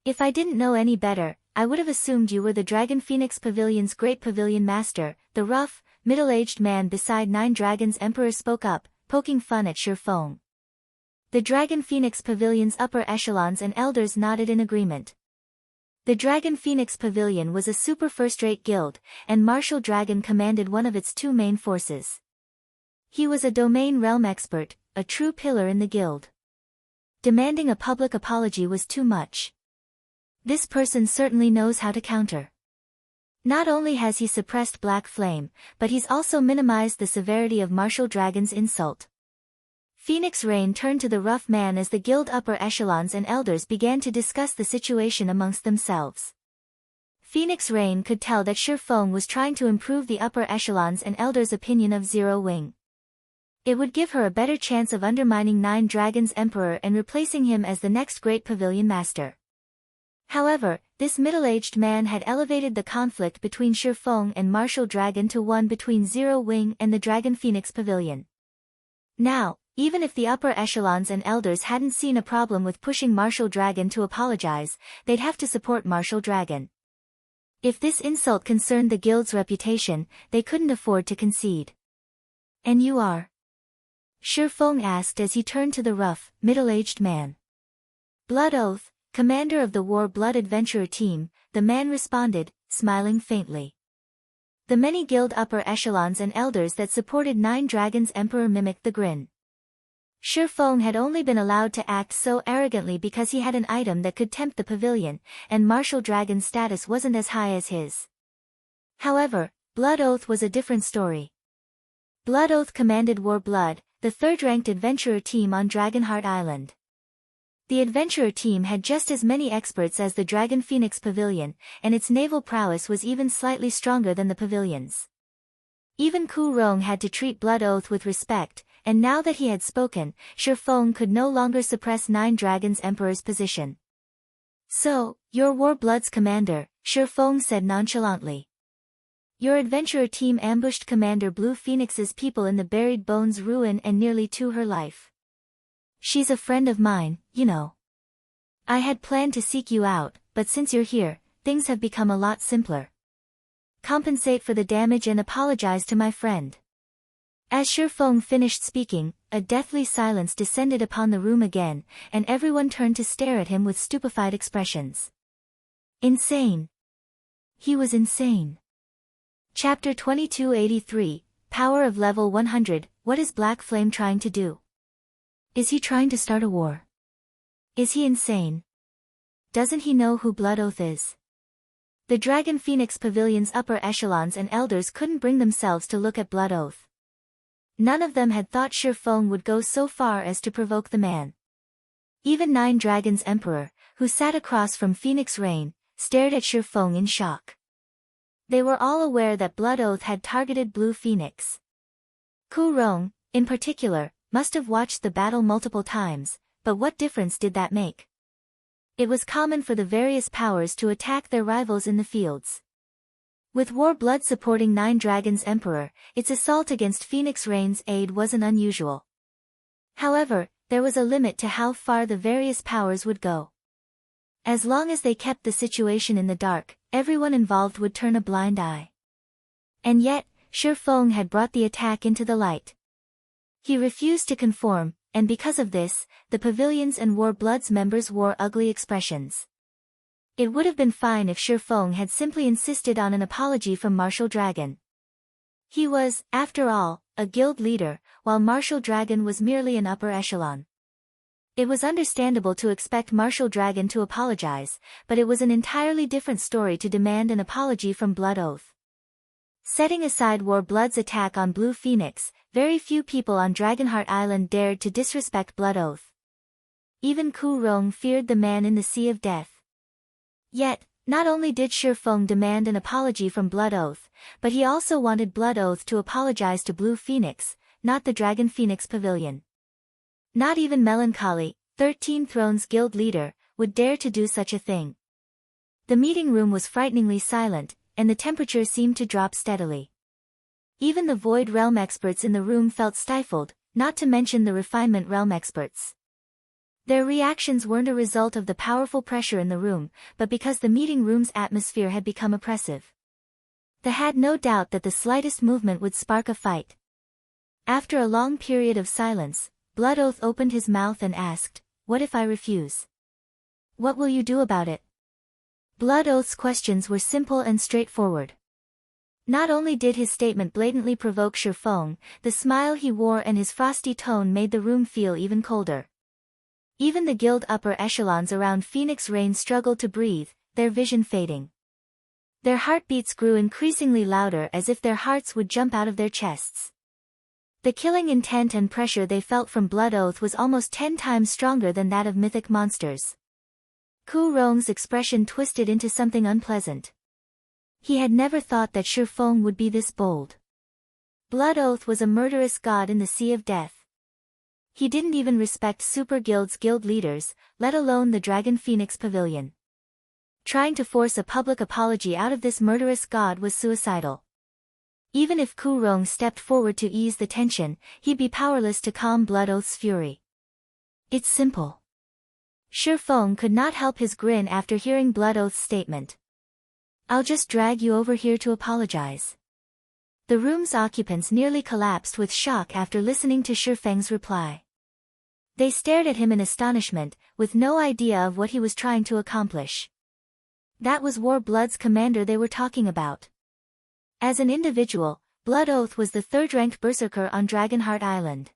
If I didn't know any better, I would have assumed you were the Dragon Phoenix Pavilion's great pavilion master." The rough, middle-aged man beside Nine Dragons Emperor spoke up, poking fun at Shi Feng. The Dragon Phoenix Pavilion's upper echelons and elders nodded in agreement. The Dragon Phoenix Pavilion was a super first-rate guild, and Marshal Dragon commanded one of its two main forces. He was a domain realm expert, a true pillar in the guild. Demanding a public apology was too much. This person certainly knows how to counter. Not only has he suppressed Black Flame, but he's also minimized the severity of Marshal Dragon's insult. Phoenix Rain turned to the rough man as the guild upper echelons and elders began to discuss the situation amongst themselves. Phoenix Rain could tell that Shi Feng was trying to improve the upper echelons and elders' opinion of Zero Wing. It would give her a better chance of undermining Nine Dragons Emperor and replacing him as the next great pavilion master. However, this middle-aged man had elevated the conflict between Shi Feng and Marshal Dragon to one between Zero Wing and the Dragon Phoenix Pavilion. Now, even if the upper echelons and elders hadn't seen a problem with pushing Marshal Dragon to apologize, they'd have to support Marshal Dragon. If this insult concerned the guild's reputation, they couldn't afford to concede. "And you are?" Shi Feng asked as he turned to the rough, middle-aged man. "Blood Oath, commander of the War Blood Adventurer team," the man responded, smiling faintly. The many guild upper echelons and elders that supported Nine Dragons Emperor mimicked the grin. Shi Feng had only been allowed to act so arrogantly because he had an item that could tempt the pavilion, and Marshal Dragon's status wasn't as high as his. However, Blood Oath was a different story. Blood Oath commanded War Blood, the third-ranked adventurer team on Dragonheart Island. The adventurer team had just as many experts as the Dragon Phoenix Pavilion, and its naval prowess was even slightly stronger than the pavilion's. Even Ku Rong had to treat Blood Oath with respect, and now that he had spoken, Shi Feng could no longer suppress Nine Dragons Emperor's position. "So, you're War Blood's commander," Shi Feng said nonchalantly. "Your adventurer team ambushed Commander Blue Phoenix's people in the Buried Bones ruin and nearly to her life. She's a friend of mine, you know. I had planned to seek you out, but since you're here, things have become a lot simpler. Compensate for the damage and apologize to my friend." As Shi Feng finished speaking, a deathly silence descended upon the room again, and everyone turned to stare at him with stupefied expressions. Insane. He was insane. Chapter 2283, Power of Level 100, What is Black Flame trying to do? Is he trying to start a war? Is he insane? Doesn't he know who Blood Oath is? The Dragon Phoenix Pavilion's upper echelons and elders couldn't bring themselves to look at Blood Oath. None of them had thought Shi Feng would go so far as to provoke the man. Even Nine Dragons Emperor, who sat across from Phoenix Rain, stared at Shi Feng in shock. They were all aware that Blood Oath had targeted Blue Phoenix. Ku Rong, in particular, must have watched the battle multiple times, but what difference did that make? It was common for the various powers to attack their rivals in the fields. With War Blood supporting Nine Dragons Emperor, its assault against Phoenix Rain's aid wasn't unusual. However, there was a limit to how far the various powers would go. As long as they kept the situation in the dark, everyone involved would turn a blind eye. And yet, Shi Feng had brought the attack into the light. He refused to conform, and because of this, the pavilions and War Blood's members wore ugly expressions. It would have been fine if Shi Feng had simply insisted on an apology from Marshal Dragon. He was, after all, a guild leader, while Marshal Dragon was merely an upper echelon. It was understandable to expect Marshal Dragon to apologize, but it was an entirely different story to demand an apology from Blood Oath. Setting aside War Blood's attack on Blue Phoenix, Very few people on Dragonheart Island dared to disrespect Blood Oath. Even Ku Rong feared the man in the Sea of Death. Yet, not only did Shi Feng demand an apology from Blood Oath, but he also wanted Blood Oath to apologize to Blue Phoenix, not the Dragon Phoenix Pavilion. Not even Melancholy, 13 Thrones Guild leader, would dare to do such a thing. The meeting room was frighteningly silent, and the temperature seemed to drop steadily. Even the Void Realm experts in the room felt stifled, not to mention the Refinement Realm experts. Their reactions weren't a result of the powerful pressure in the room, but because the meeting room's atmosphere had become oppressive. They had no doubt that the slightest movement would spark a fight. After a long period of silence, Blood Oath opened his mouth and asked, "What if I refuse? What will you do about it?" Blood Oath's questions were simple and straightforward. Not only did his statement blatantly provoke Shi Feng, the smile he wore and his frosty tone made the room feel even colder. Even the guild upper echelons around Phoenix Rain struggled to breathe, their vision fading. Their heartbeats grew increasingly louder as if their hearts would jump out of their chests. The killing intent and pressure they felt from Blood Oath was almost 10 times stronger than that of mythic monsters. Ku Rong's expression twisted into something unpleasant. He had never thought that Shi Feng would be this bold. Blood Oath was a murderous god in the Sea of Death. He didn't even respect Super Guild's guild leaders, let alone the Dragon Phoenix Pavilion. Trying to force a public apology out of this murderous god was suicidal. Even if Ku Rong stepped forward to ease the tension, he'd be powerless to calm Blood Oath's fury. It's simple. Shi Feng could not help his grin after hearing Blood Oath's statement. "I'll just drag you over here to apologize." The room's occupants nearly collapsed with shock after listening to Shi Feng's reply. They stared at him in astonishment, with no idea of what he was trying to accomplish. That was War Blood's commander they were talking about. As an individual, Blood Oath was the third-ranked berserker on Dragonheart Island.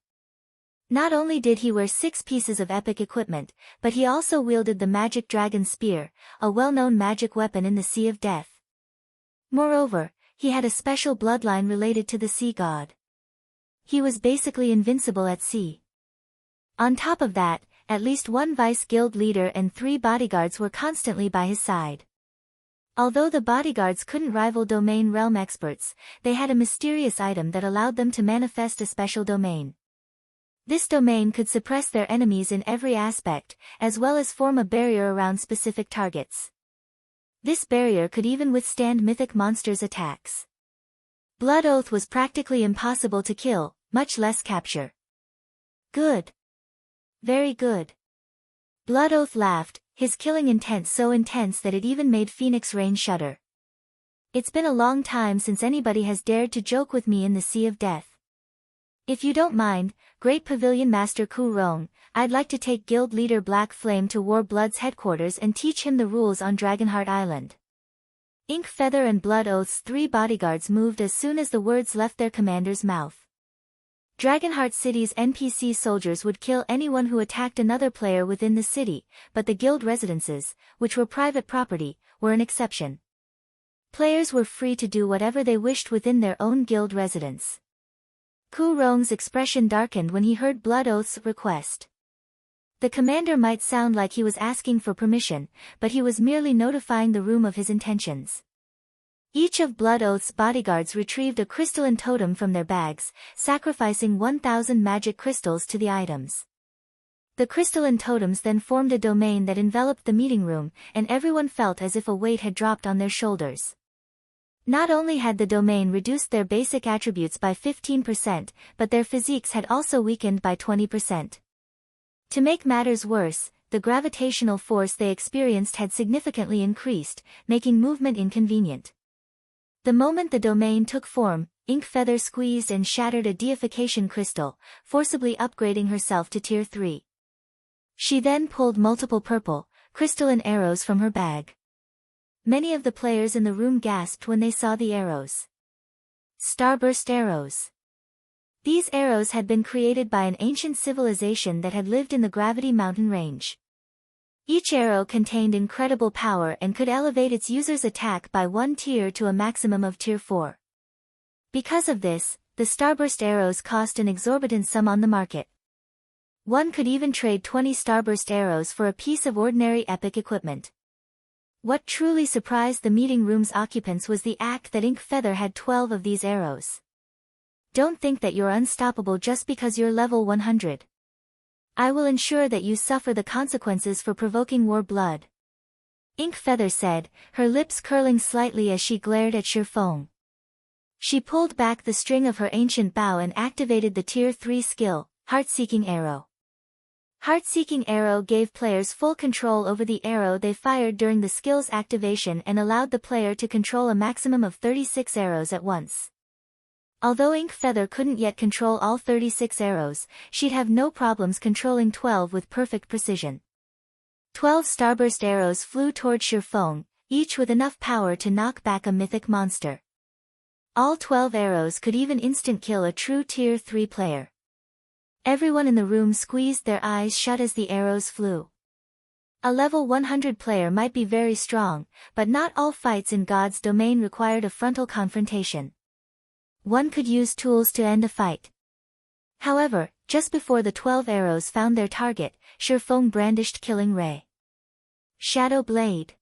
Not only did he wear 6 pieces of epic equipment, but he also wielded the magic dragon spear, a well-known magic weapon in the Sea of Death. Moreover, he had a special bloodline related to the sea god. He was basically invincible at sea. On top of that, at least 1 vice guild leader and 3 bodyguards were constantly by his side. Although the bodyguards couldn't rival domain realm experts, they had a mysterious item that allowed them to manifest a special domain. This domain could suppress their enemies in every aspect, as well as form a barrier around specific targets. This barrier could even withstand mythic monsters' attacks. Blood Oath was practically impossible to kill, much less capture. Good. Very good. Blood Oath laughed, his killing intent so intense that it even made Phoenix Rain shudder. "It's been a long time since anybody has dared to joke with me in the Sea of Death. If you don't mind, Great Pavilion Master Ku Rong, I'd like to take Guild Leader Black Flame to War Blood's headquarters and teach him the rules on Dragonheart Island." Ink Feather and Blood Oath's 3 bodyguards moved as soon as the words left their commander's mouth. Dragonheart City's NPC soldiers would kill anyone who attacked another player within the city, but the guild residences, which were private property, were an exception. Players were free to do whatever they wished within their own guild residence. Ku Rong's expression darkened when he heard Blood Oath's request. The commander might sound like he was asking for permission, but he was merely notifying the room of his intentions. Each of Blood Oath's bodyguards retrieved a crystalline totem from their bags, sacrificing 1,000 magic crystals to the items. The crystalline totems then formed a domain that enveloped the meeting room, and everyone felt as if a weight had dropped on their shoulders. Not only had the domain reduced their basic attributes by 15%, but their physiques had also weakened by 20%. To make matters worse, the gravitational force they experienced had significantly increased, making movement inconvenient. The moment the domain took form, Ink Feather squeezed and shattered a deification crystal, forcibly upgrading herself to Tier 3. She then pulled multiple purple, crystalline arrows from her bag. Many of the players in the room gasped when they saw the arrows. Starburst arrows. These arrows had been created by an ancient civilization that had lived in the Gravity Mountain range. Each arrow contained incredible power and could elevate its user's attack by 1 tier to a maximum of Tier 4. Because of this, the starburst arrows cost an exorbitant sum on the market. One could even trade 20 starburst arrows for a piece of ordinary epic equipment. What truly surprised the meeting room's occupants was the act that Ink Feather had 12 of these arrows. Don't think that you're unstoppable just because you're level 100. I will ensure that you suffer the consequences for provoking war blood. Ink Feather said, her lips curling slightly as she glared at Shifeng. She pulled back the string of her ancient bow and activated the Tier 3 skill, Heart-Seeking Arrow. Heart-Seeking Arrow gave players full control over the arrow they fired during the skill's activation and allowed the player to control a maximum of 36 arrows at once. Although Ink Feather couldn't yet control all 36 arrows, she'd have no problems controlling 12 with perfect precision. 12 starburst arrows flew toward Shifeng, each with enough power to knock back a mythic monster. All 12 arrows could even instant kill a true Tier 3 player. Everyone in the room squeezed their eyes shut as the arrows flew. A level 100 player might be very strong, but not all fights in God's domain required a frontal confrontation. One could use tools to end a fight. However, just before the 12 arrows found their target, Shifeng brandished Killing Ray. Shadow Blade.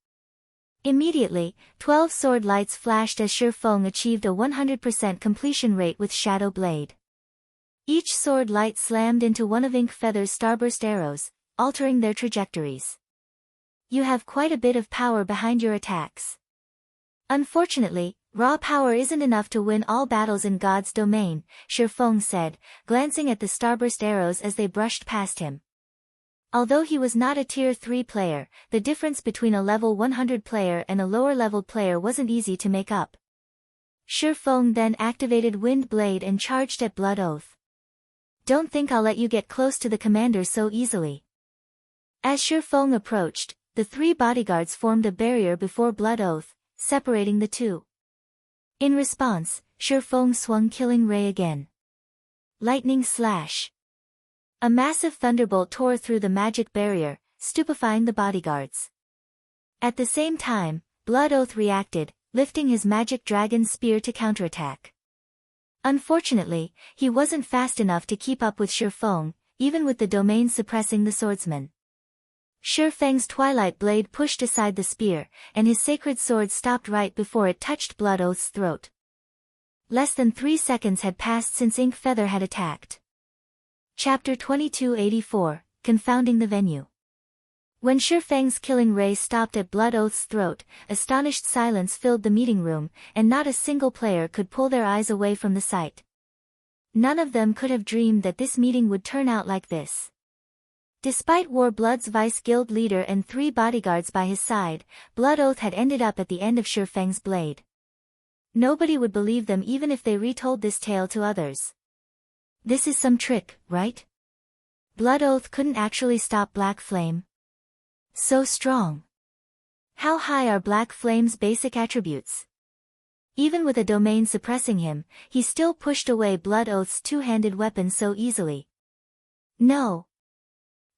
Immediately, 12 sword lights flashed as Shifeng achieved a 100% completion rate with Shadow Blade. Each sword light slammed into one of Ink Feather's starburst arrows, altering their trajectories. You have quite a bit of power behind your attacks. Unfortunately, raw power isn't enough to win all battles in God's domain, Shifeng said, glancing at the starburst arrows as they brushed past him. Although he was not a Tier 3 player, the difference between a level 100 player and a lower-leveled player wasn't easy to make up. Shifeng then activated Wind Blade and charged at Blood Oath. Don't think I'll let you get close to the commander so easily. As Shifeng approached, the 3 bodyguards formed a barrier before Blood Oath, separating the two. In response, Shifeng swung Killing Ray again. Lightning Slash. A massive thunderbolt tore through the magic barrier, stupefying the bodyguards. At the same time, Blood Oath reacted, lifting his magic dragon spear to counterattack. Unfortunately, he wasn't fast enough to keep up with Shifeng, even with the domain suppressing the swordsman. Shifeng's Twilight Blade pushed aside the spear, and his sacred sword stopped right before it touched Blood Oath's throat. Less than 3 seconds had passed since Ink Feather had attacked. Chapter 2284, Confounding the Venue. When Shifeng's Killing Ray stopped at Blood Oath's throat, astonished silence filled the meeting room, and not a single player could pull their eyes away from the sight. None of them could have dreamed that this meeting would turn out like this. Despite War Blood's vice guild leader and 3 bodyguards by his side, Blood Oath had ended up at the end of Shifeng's blade. Nobody would believe them even if they retold this tale to others. This is some trick, right? Blood Oath couldn't actually stop Black Flame. So strong. How high are Black Flame's basic attributes? Even with a domain suppressing him, he still pushed away Blood Oath's 2-handed weapon so easily. No.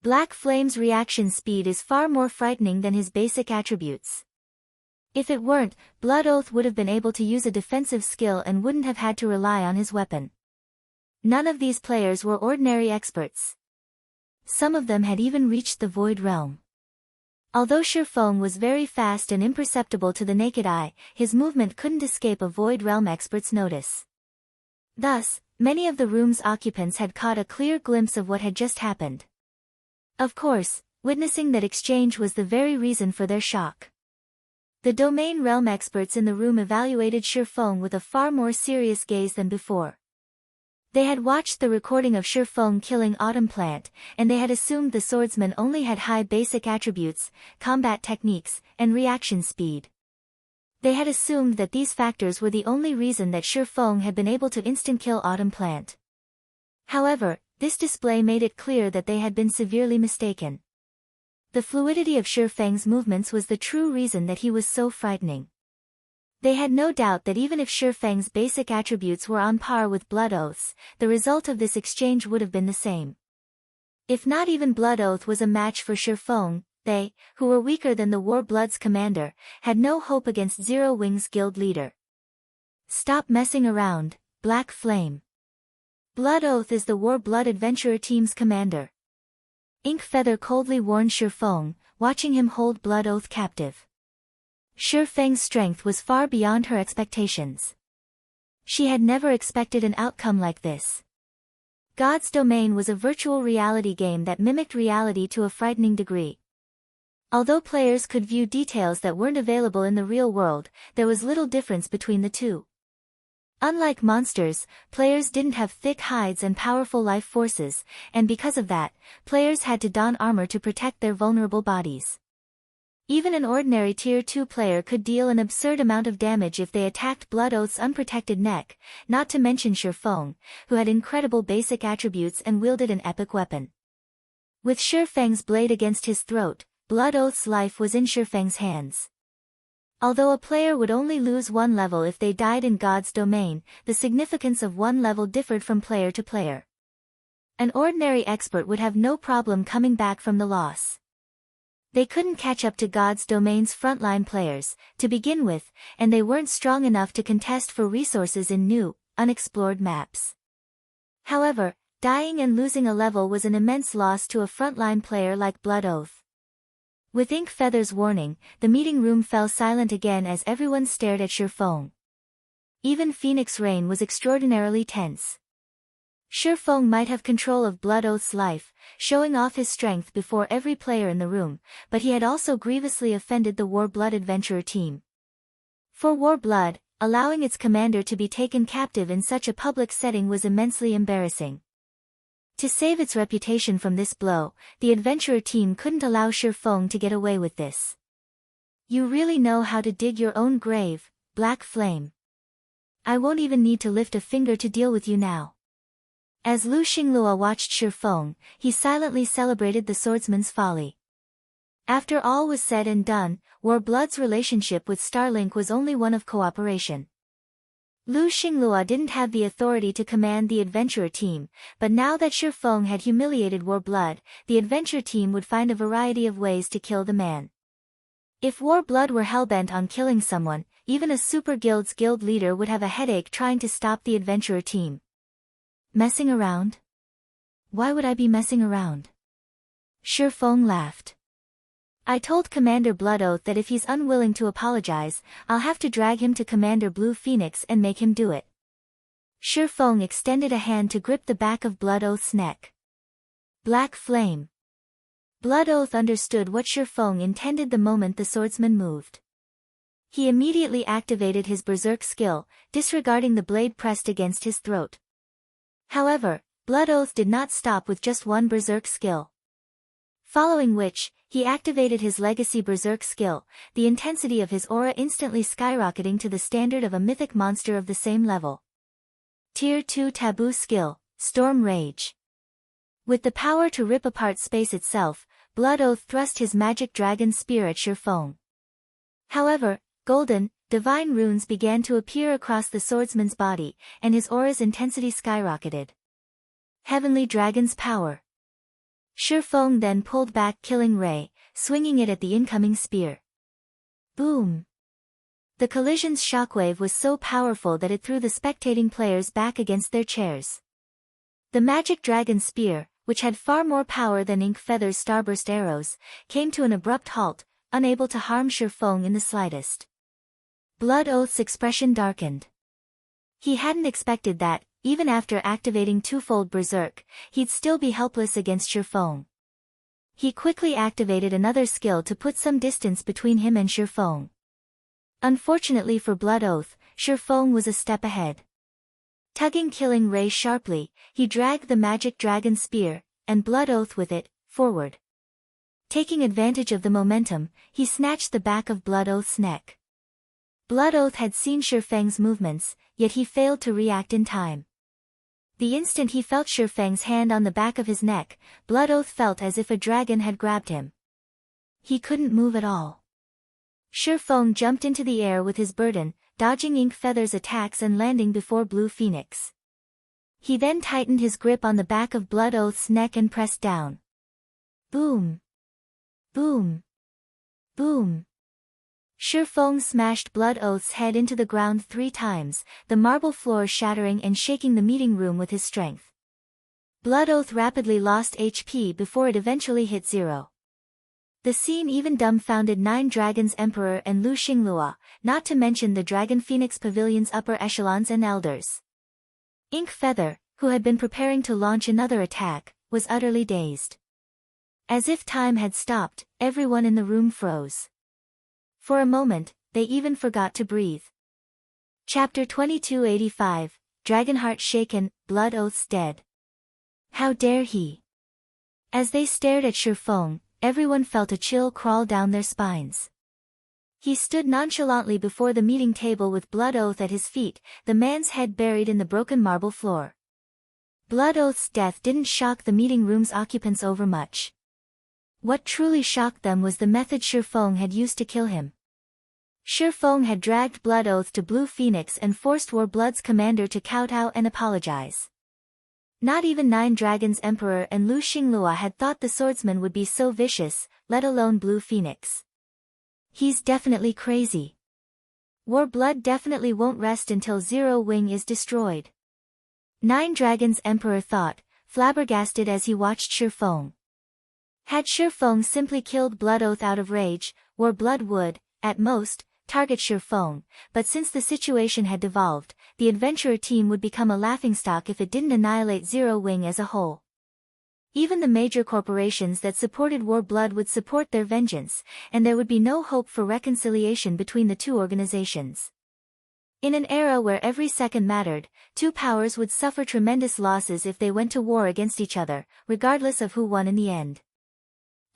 Black Flame's reaction speed is far more frightening than his basic attributes. If it weren't, Blood Oath would have been able to use a defensive skill and wouldn't have had to rely on his weapon. None of these players were ordinary experts. Some of them had even reached the Void Realm. Although Shifeng was very fast and imperceptible to the naked eye, his movement couldn't escape a Void Realm expert's notice. Thus, many of the room's occupants had caught a clear glimpse of what had just happened. Of course, witnessing that exchange was the very reason for their shock. The Domain Realm experts in the room evaluated Shifeng with a far more serious gaze than before. They had watched the recording of Shifeng killing Autumn Plant, and they had assumed the swordsman only had high basic attributes, combat techniques, and reaction speed. They had assumed that these factors were the only reason that Shifeng had been able to instant-kill Autumn Plant. However, this display made it clear that they had been severely mistaken. The fluidity of Shifeng's movements was the true reason that he was so frightening. They had no doubt that even if Shifeng's basic attributes were on par with Blood Oath's, the result of this exchange would have been the same. If not even Blood Oath was a match for Shifeng, they, who were weaker than the War Blood's commander, had no hope against Zero Wings guild leader. Stop messing around, Black Flame. Blood Oath is the War Blood Adventurer team's commander. Ink Feather coldly warned Shifeng, watching him hold Blood Oath captive. Shifeng's strength was far beyond her expectations. She had never expected an outcome like this. God's Domain was a virtual reality game that mimicked reality to a frightening degree. Although players could view details that weren't available in the real world, there was little difference between the two. Unlike monsters, players didn't have thick hides and powerful life forces, and because of that, players had to don armor to protect their vulnerable bodies. Even an ordinary Tier 2 player could deal an absurd amount of damage if they attacked Blood Oath's unprotected neck, not to mention Shifeng, who had incredible basic attributes and wielded an epic weapon. With Shifeng's blade against his throat, Blood Oath's life was in Shifeng's hands. Although a player would only lose one level if they died in God's Domain, the significance of one level differed from player to player. An ordinary expert would have no problem coming back from the loss. They couldn't catch up to God's Domain's frontline players, to begin with, and they weren't strong enough to contest for resources in new, unexplored maps. However, dying and losing a level was an immense loss to a frontline player like Blood Oath. With Ink Feather's warning, the meeting room fell silent again as everyone stared at Shifeng. Even Phoenix Rain was extraordinarily tense. Shifeng might have control of Blood Oath's life, showing off his strength before every player in the room, but he had also grievously offended the War Blood Adventurer team. For War Blood, allowing its commander to be taken captive in such a public setting was immensely embarrassing. To save its reputation from this blow, the adventurer team couldn't allow Shifeng to get away with this. You really know how to dig your own grave, Black Flame. I won't even need to lift a finger to deal with you now. As Lu Xinglua watched Shifeng, he silently celebrated the swordsman's folly. After all was said and done, War Blood's relationship with Starlink was only one of cooperation. Lu Xinglua didn't have the authority to command the adventurer team, but now that Shifeng had humiliated War Blood, the adventure team would find a variety of ways to kill the man. If War Blood were hellbent on killing someone, even a super guild's guild leader would have a headache trying to stop the adventurer team. Messing around? Why would I be messing around? Shifeng laughed. I told Commander Blood Oath that if he's unwilling to apologize, I'll have to drag him to Commander Blue Phoenix and make him do it. Shifeng extended a hand to grip the back of Blood Oath's neck. Black Flame. Blood Oath understood what Shifeng intended the moment the swordsman moved. He immediately activated his berserk skill, disregarding the blade pressed against his throat. However, Blood Oath did not stop with just one berserk skill. Following which, he activated his legacy berserk skill, the intensity of his aura instantly skyrocketing to the standard of a mythic monster of the same level. Tier 2 taboo skill, Storm Rage. With the power to rip apart space itself, Blood Oath thrust his magic dragon spear at Shifeng. However, golden, divine runes began to appear across the swordsman's body, and his aura's intensity skyrocketed. Heavenly Dragon's Power. Shifeng then pulled back Killing Ray, swinging it at the incoming spear. Boom! The collision's shockwave was so powerful that it threw the spectating players back against their chairs. The magic dragon spear, which had far more power than Ink Feather's starburst arrows, came to an abrupt halt, unable to harm Shifeng in the slightest. Blood Oath's expression darkened. He hadn't expected that, even after activating twofold berserk, he'd still be helpless against Shifeng. He quickly activated another skill to put some distance between him and Shifeng. Unfortunately for Blood Oath, Shifeng was a step ahead. Tugging Killing Ray sharply, he dragged the magic dragon spear, and Blood Oath with it, forward. Taking advantage of the momentum, he snatched the back of Blood Oath's neck. Blood Oath had seen Shifeng's movements, yet he failed to react in time. The instant he felt Shifeng's hand on the back of his neck, Blood Oath felt as if a dragon had grabbed him. He couldn't move at all. Shifeng jumped into the air with his burden, dodging Ink Feather's attacks and landing before Blue Phoenix. He then tightened his grip on the back of Blood Oath's neck and pressed down. Boom! Boom! Boom! Shifeng smashed Blood Oath's head into the ground 3 times, the marble floor shattering and shaking the meeting room with his strength. Blood Oath rapidly lost HP before it eventually hit 0. The scene even dumbfounded Nine Dragons Emperor and Lu Xinglua, not to mention the Dragon Phoenix Pavilion's upper echelons and elders. Ink Feather, who had been preparing to launch another attack, was utterly dazed. As if time had stopped, everyone in the room froze. For a moment, they even forgot to breathe. Chapter 2285, Dragonheart shaken, Blood Oath's dead. How dare he? As they stared at Shifeng, everyone felt a chill crawl down their spines. He stood nonchalantly before the meeting table with Blood Oath at his feet, the man's head buried in the broken marble floor. Blood Oath's death didn't shock the meeting room's occupants overmuch. What truly shocked them was the method Shifeng had used to kill him. Shifeng had dragged Blood Oath to Blue Phoenix and forced Warblood's commander to kowtow and apologize. Not even Nine Dragons Emperor and Lu Xinglua had thought the swordsman would be so vicious, let alone Blue Phoenix. He's definitely crazy. Warblood definitely won't rest until Zero Wing is destroyed. Nine Dragons Emperor thought, flabbergasted as he watched Shifeng. Had Shifeng simply killed Blood Oath out of rage, Warblood would, at most, target Shifeng, but since the situation had devolved, the adventurer team would become a laughingstock if it didn't annihilate Zero Wing as a whole. Even the major corporations that supported Warblood would support their vengeance, and there would be no hope for reconciliation between the two organizations. In an era where every second mattered, two powers would suffer tremendous losses if they went to war against each other, regardless of who won in the end.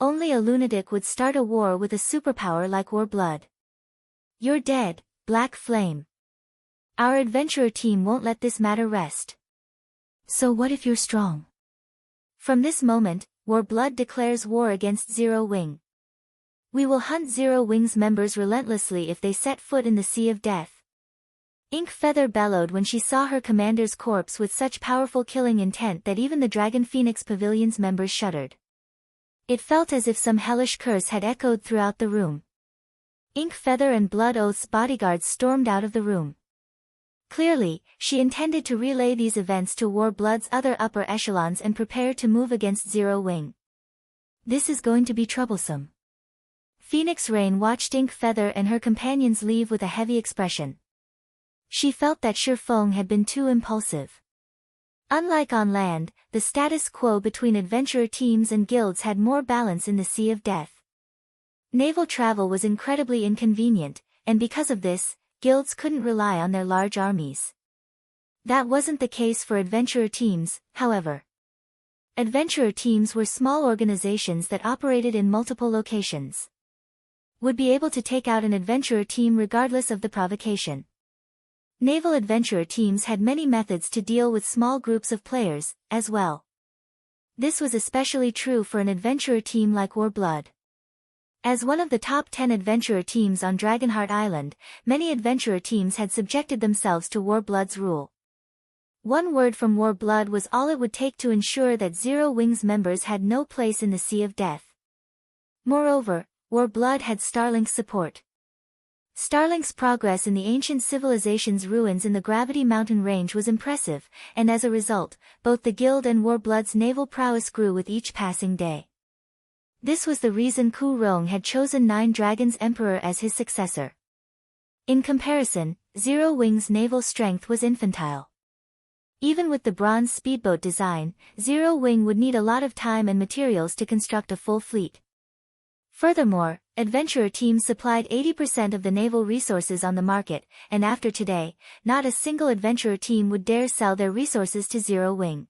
Only a lunatic would start a war with a superpower like Warblood. You're dead, Black Flame. Our adventurer team won't let this matter rest. So what if you're strong? From this moment, Warblood declares war against Zero Wing. We will hunt Zero Wing's members relentlessly if they set foot in the Sea of Death. Ink Feather bellowed when she saw her commander's corpse with such powerful killing intent that even the Dragon Phoenix Pavilion's members shuddered. It felt as if some hellish curse had echoed throughout the room. Ink Feather and Blood Oath's bodyguards stormed out of the room. Clearly, she intended to relay these events to Warblood's other upper echelons and prepare to move against Zero Wing. This is going to be troublesome. Phoenix Rain watched Ink Feather and her companions leave with a heavy expression. She felt that Shifeng had been too impulsive. Unlike on land, the status quo between adventurer teams and guilds had more balance in the Sea of Death. Naval travel was incredibly inconvenient, and because of this, guilds couldn't rely on their large armies. That wasn't the case for adventurer teams, however. Adventurer teams were small organizations that operated in multiple locations. Would be able to take out an adventurer team regardless of the provocation. Naval adventurer teams had many methods to deal with small groups of players, as well. This was especially true for an adventurer team like Warblood. As one of the top 10 adventurer teams on Dragonheart Island, many adventurer teams had subjected themselves to Warblood's rule. One word from Warblood was all it would take to ensure that Zero Wing's members had no place in the Sea of Death. Moreover, Warblood had Starlink's support. Starlink's progress in the ancient civilization's ruins in the Gravity Mountain Range was impressive, and as a result, both the guild and Warblood's naval prowess grew with each passing day. This was the reason Ku Rong had chosen Nine Dragons Emperor as his successor. In comparison, Zero Wing's naval strength was infantile. Even with the bronze speedboat design, Zero Wing would need a lot of time and materials to construct a full fleet. Furthermore, adventurer teams supplied 80% of the naval resources on the market, and after today, not a single adventurer team would dare sell their resources to Zero Wing.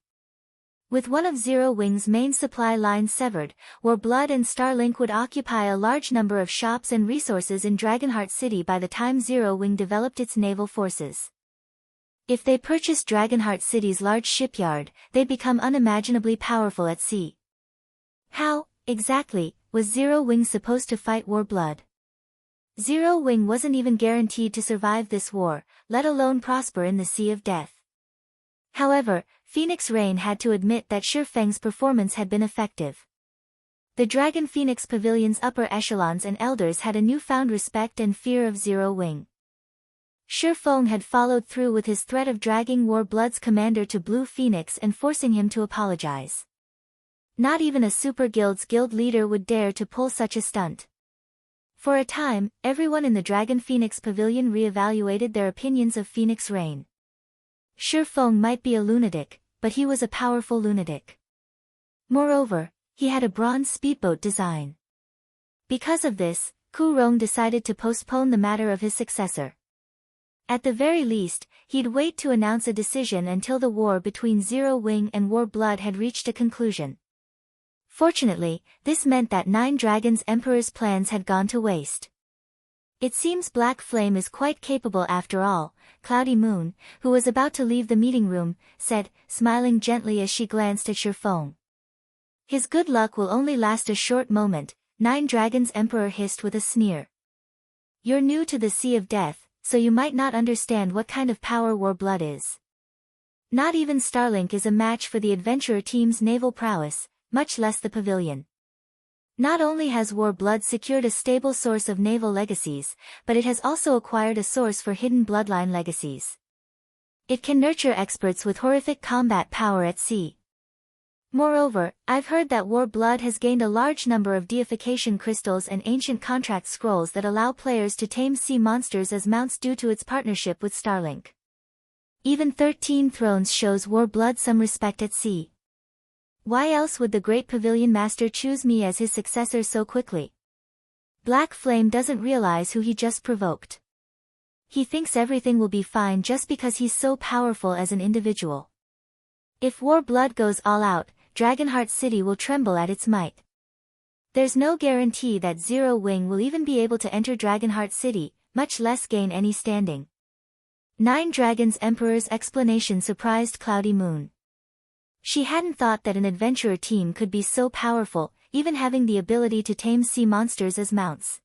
With one of Zero Wing's main supply lines severed, Warblood and Starlink would occupy a large number of shops and resources in Dragonheart City by the time Zero Wing developed its naval forces. If they purchased Dragonheart City's large shipyard, they'd become unimaginably powerful at sea. How, exactly, was Zero Wing supposed to fight Warblood? Zero Wing wasn't even guaranteed to survive this war, let alone prosper in the Sea of Death. However, Phoenix Rain had to admit that Shifeng's performance had been effective. The Dragon Phoenix Pavilion's upper echelons and elders had a newfound respect and fear of Zero Wing. Feng had followed through with his threat of dragging War Blood's commander to Blue Phoenix and forcing him to apologize. Not even a super guild's guild leader would dare to pull such a stunt. For a time, everyone in the Dragon Phoenix Pavilion re-evaluated their opinions of Phoenix Rain. Feng might be a lunatic, but he was a powerful lunatic. Moreover, he had a bronze speedboat design. Because of this, Ku Rong decided to postpone the matter of his successor. At the very least, he'd wait to announce a decision until the war between Zero Wing and War Blood had reached a conclusion. Fortunately, this meant that Nine Dragons Emperor's plans had gone to waste. It seems Black Flame is quite capable after all, Cloudy Moon, who was about to leave the meeting room, said, smiling gently as she glanced at Feng. His good luck will only last a short moment, Nine Dragons Emperor hissed with a sneer. You're new to the Sea of Death, so you might not understand what kind of power War Blood is. Not even Starlink is a match for the adventurer team's naval prowess, much less the pavilion. Not only has War Blood secured a stable source of naval legacies, but it has also acquired a source for hidden bloodline legacies. It can nurture experts with horrific combat power at sea. Moreover, I've heard that War Blood has gained a large number of deification crystals and ancient contract scrolls that allow players to tame sea monsters as mounts due to its partnership with Starlink. Even 13 Thrones shows War Blood some respect at sea. Why else would the great pavilion master choose me as his successor so quickly? Black Flame doesn't realize who he just provoked. He thinks everything will be fine just because he's so powerful as an individual. If War Blood goes all out, Dragonheart City will tremble at its might. There's no guarantee that Zero Wing will even be able to enter Dragonheart City, much less gain any standing. Nine Dragons Emperor's explanation surprised Cloudy Moon. She hadn't thought that an adventurer team could be so powerful, even having the ability to tame sea monsters as mounts.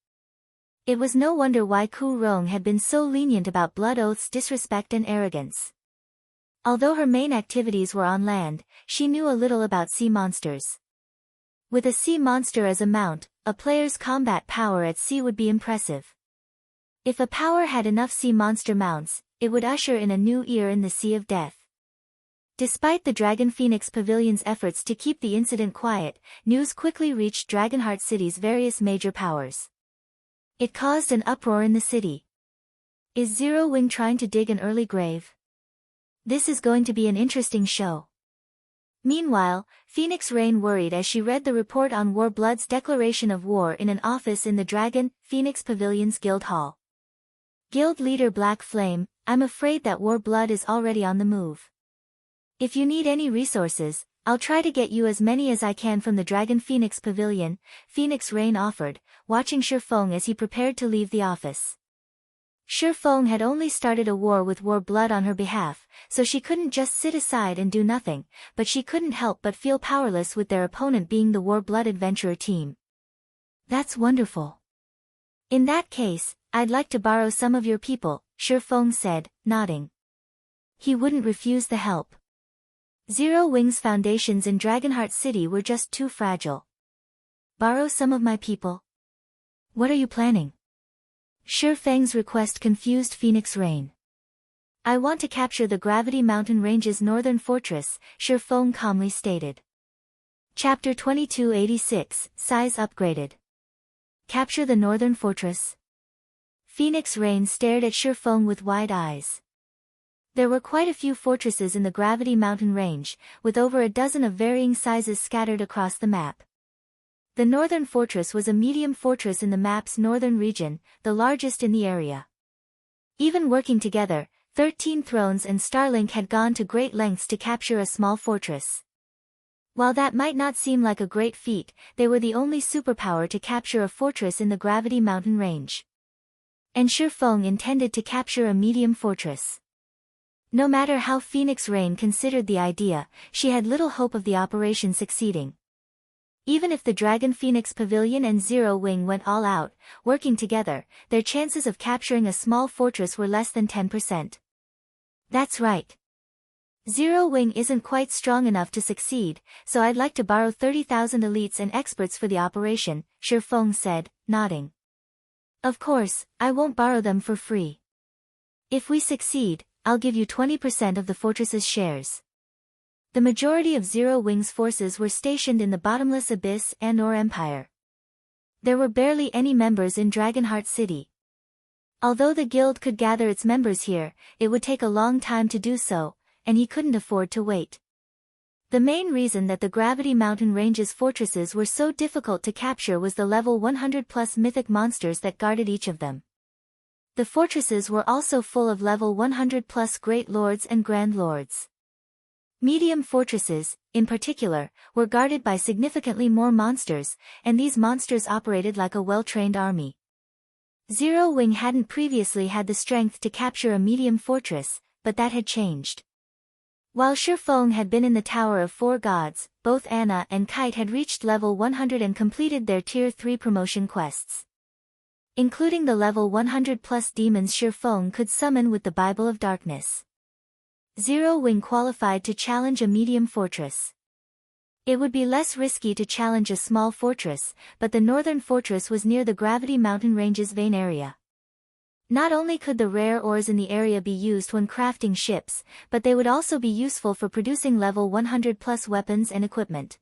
It was no wonder why Ku Rong had been so lenient about Blood Oath's disrespect and arrogance. Although her main activities were on land, she knew a little about sea monsters. With a sea monster as a mount, a player's combat power at sea would be impressive. If a power had enough sea monster mounts, it would usher in a new era in the Sea of Death. Despite the Dragon Phoenix Pavilion's efforts to keep the incident quiet, news quickly reached Dragonheart City's various major powers. It caused an uproar in the city. Is Zero Wing trying to dig an early grave? This is going to be an interesting show. Meanwhile, Phoenix Rain worried as she read the report on War Blood's declaration of war in an office in the Dragon Phoenix Pavilion's Guild Hall. Guild leader Black Flame, I'm afraid that War Blood is already on the move. If you need any resources, I'll try to get you as many as I can from the Dragon Phoenix Pavilion, Phoenix Rain offered, watching Feng as he prepared to leave the office. Feng had only started a war with War Blood on her behalf, so she couldn't just sit aside and do nothing, but she couldn't help but feel powerless with their opponent being the War Blood adventurer team. That's wonderful. In that case, I'd like to borrow some of your people, Feng said, nodding. He wouldn't refuse the help. Zero Wing's foundations in Dragonheart City were just too fragile. Borrow some of my people? What are you planning? Feng's request confused Phoenix Rain. I want to capture the Gravity Mountain Range's northern fortress, Feng calmly stated. Chapter 2286, Size Upgraded. Capture the northern fortress? Phoenix Rain stared at Feng with wide eyes. There were quite a few fortresses in the Gravity Mountain Range, with over a dozen of varying sizes scattered across the map. The northern fortress was a medium fortress in the map's northern region, the largest in the area. Even working together, 13 Thrones and Starlink had gone to great lengths to capture a small fortress. While that might not seem like a great feat, they were the only superpower to capture a fortress in the Gravity Mountain Range. And Feng intended to capture a medium fortress. No matter how Phoenix Rain considered the idea, she had little hope of the operation succeeding. Even if the Dragon Phoenix Pavilion and Zero Wing went all out, working together, their chances of capturing a small fortress were less than 10%. That's right. Zero Wing isn't quite strong enough to succeed, so I'd like to borrow 30,000 elites and experts for the operation, Feng said, nodding. Of course, I won't borrow them for free. If we succeed, I'll give you 20% of the fortress's shares. The majority of Zero Wing's forces were stationed in the bottomless abyss and/or empire. There were barely any members in Dragonheart City. Although the guild could gather its members here, it would take a long time to do so, and he couldn't afford to wait. The main reason that the Gravity Mountain Range's fortresses were so difficult to capture was the level 100+ mythic monsters that guarded each of them. The fortresses were also full of level 100+ Great Lords and Grand Lords. Medium fortresses, in particular, were guarded by significantly more monsters, and these monsters operated like a well-trained army. Zero Wing hadn't previously had the strength to capture a medium fortress, but that had changed. While Shifeng had been in the Tower of Four Gods, both Anna and Kite had reached level 100 and completed their Tier 3 promotion quests. Including the level 100+ demons Shifeng could summon with the Bible of Darkness. Zero Wing qualified to challenge a medium fortress. It would be less risky to challenge a small fortress, but the northern fortress was near the Gravity Mountain Range's vein area. Not only could the rare ores in the area be used when crafting ships, but they would also be useful for producing level 100+ weapons and equipment.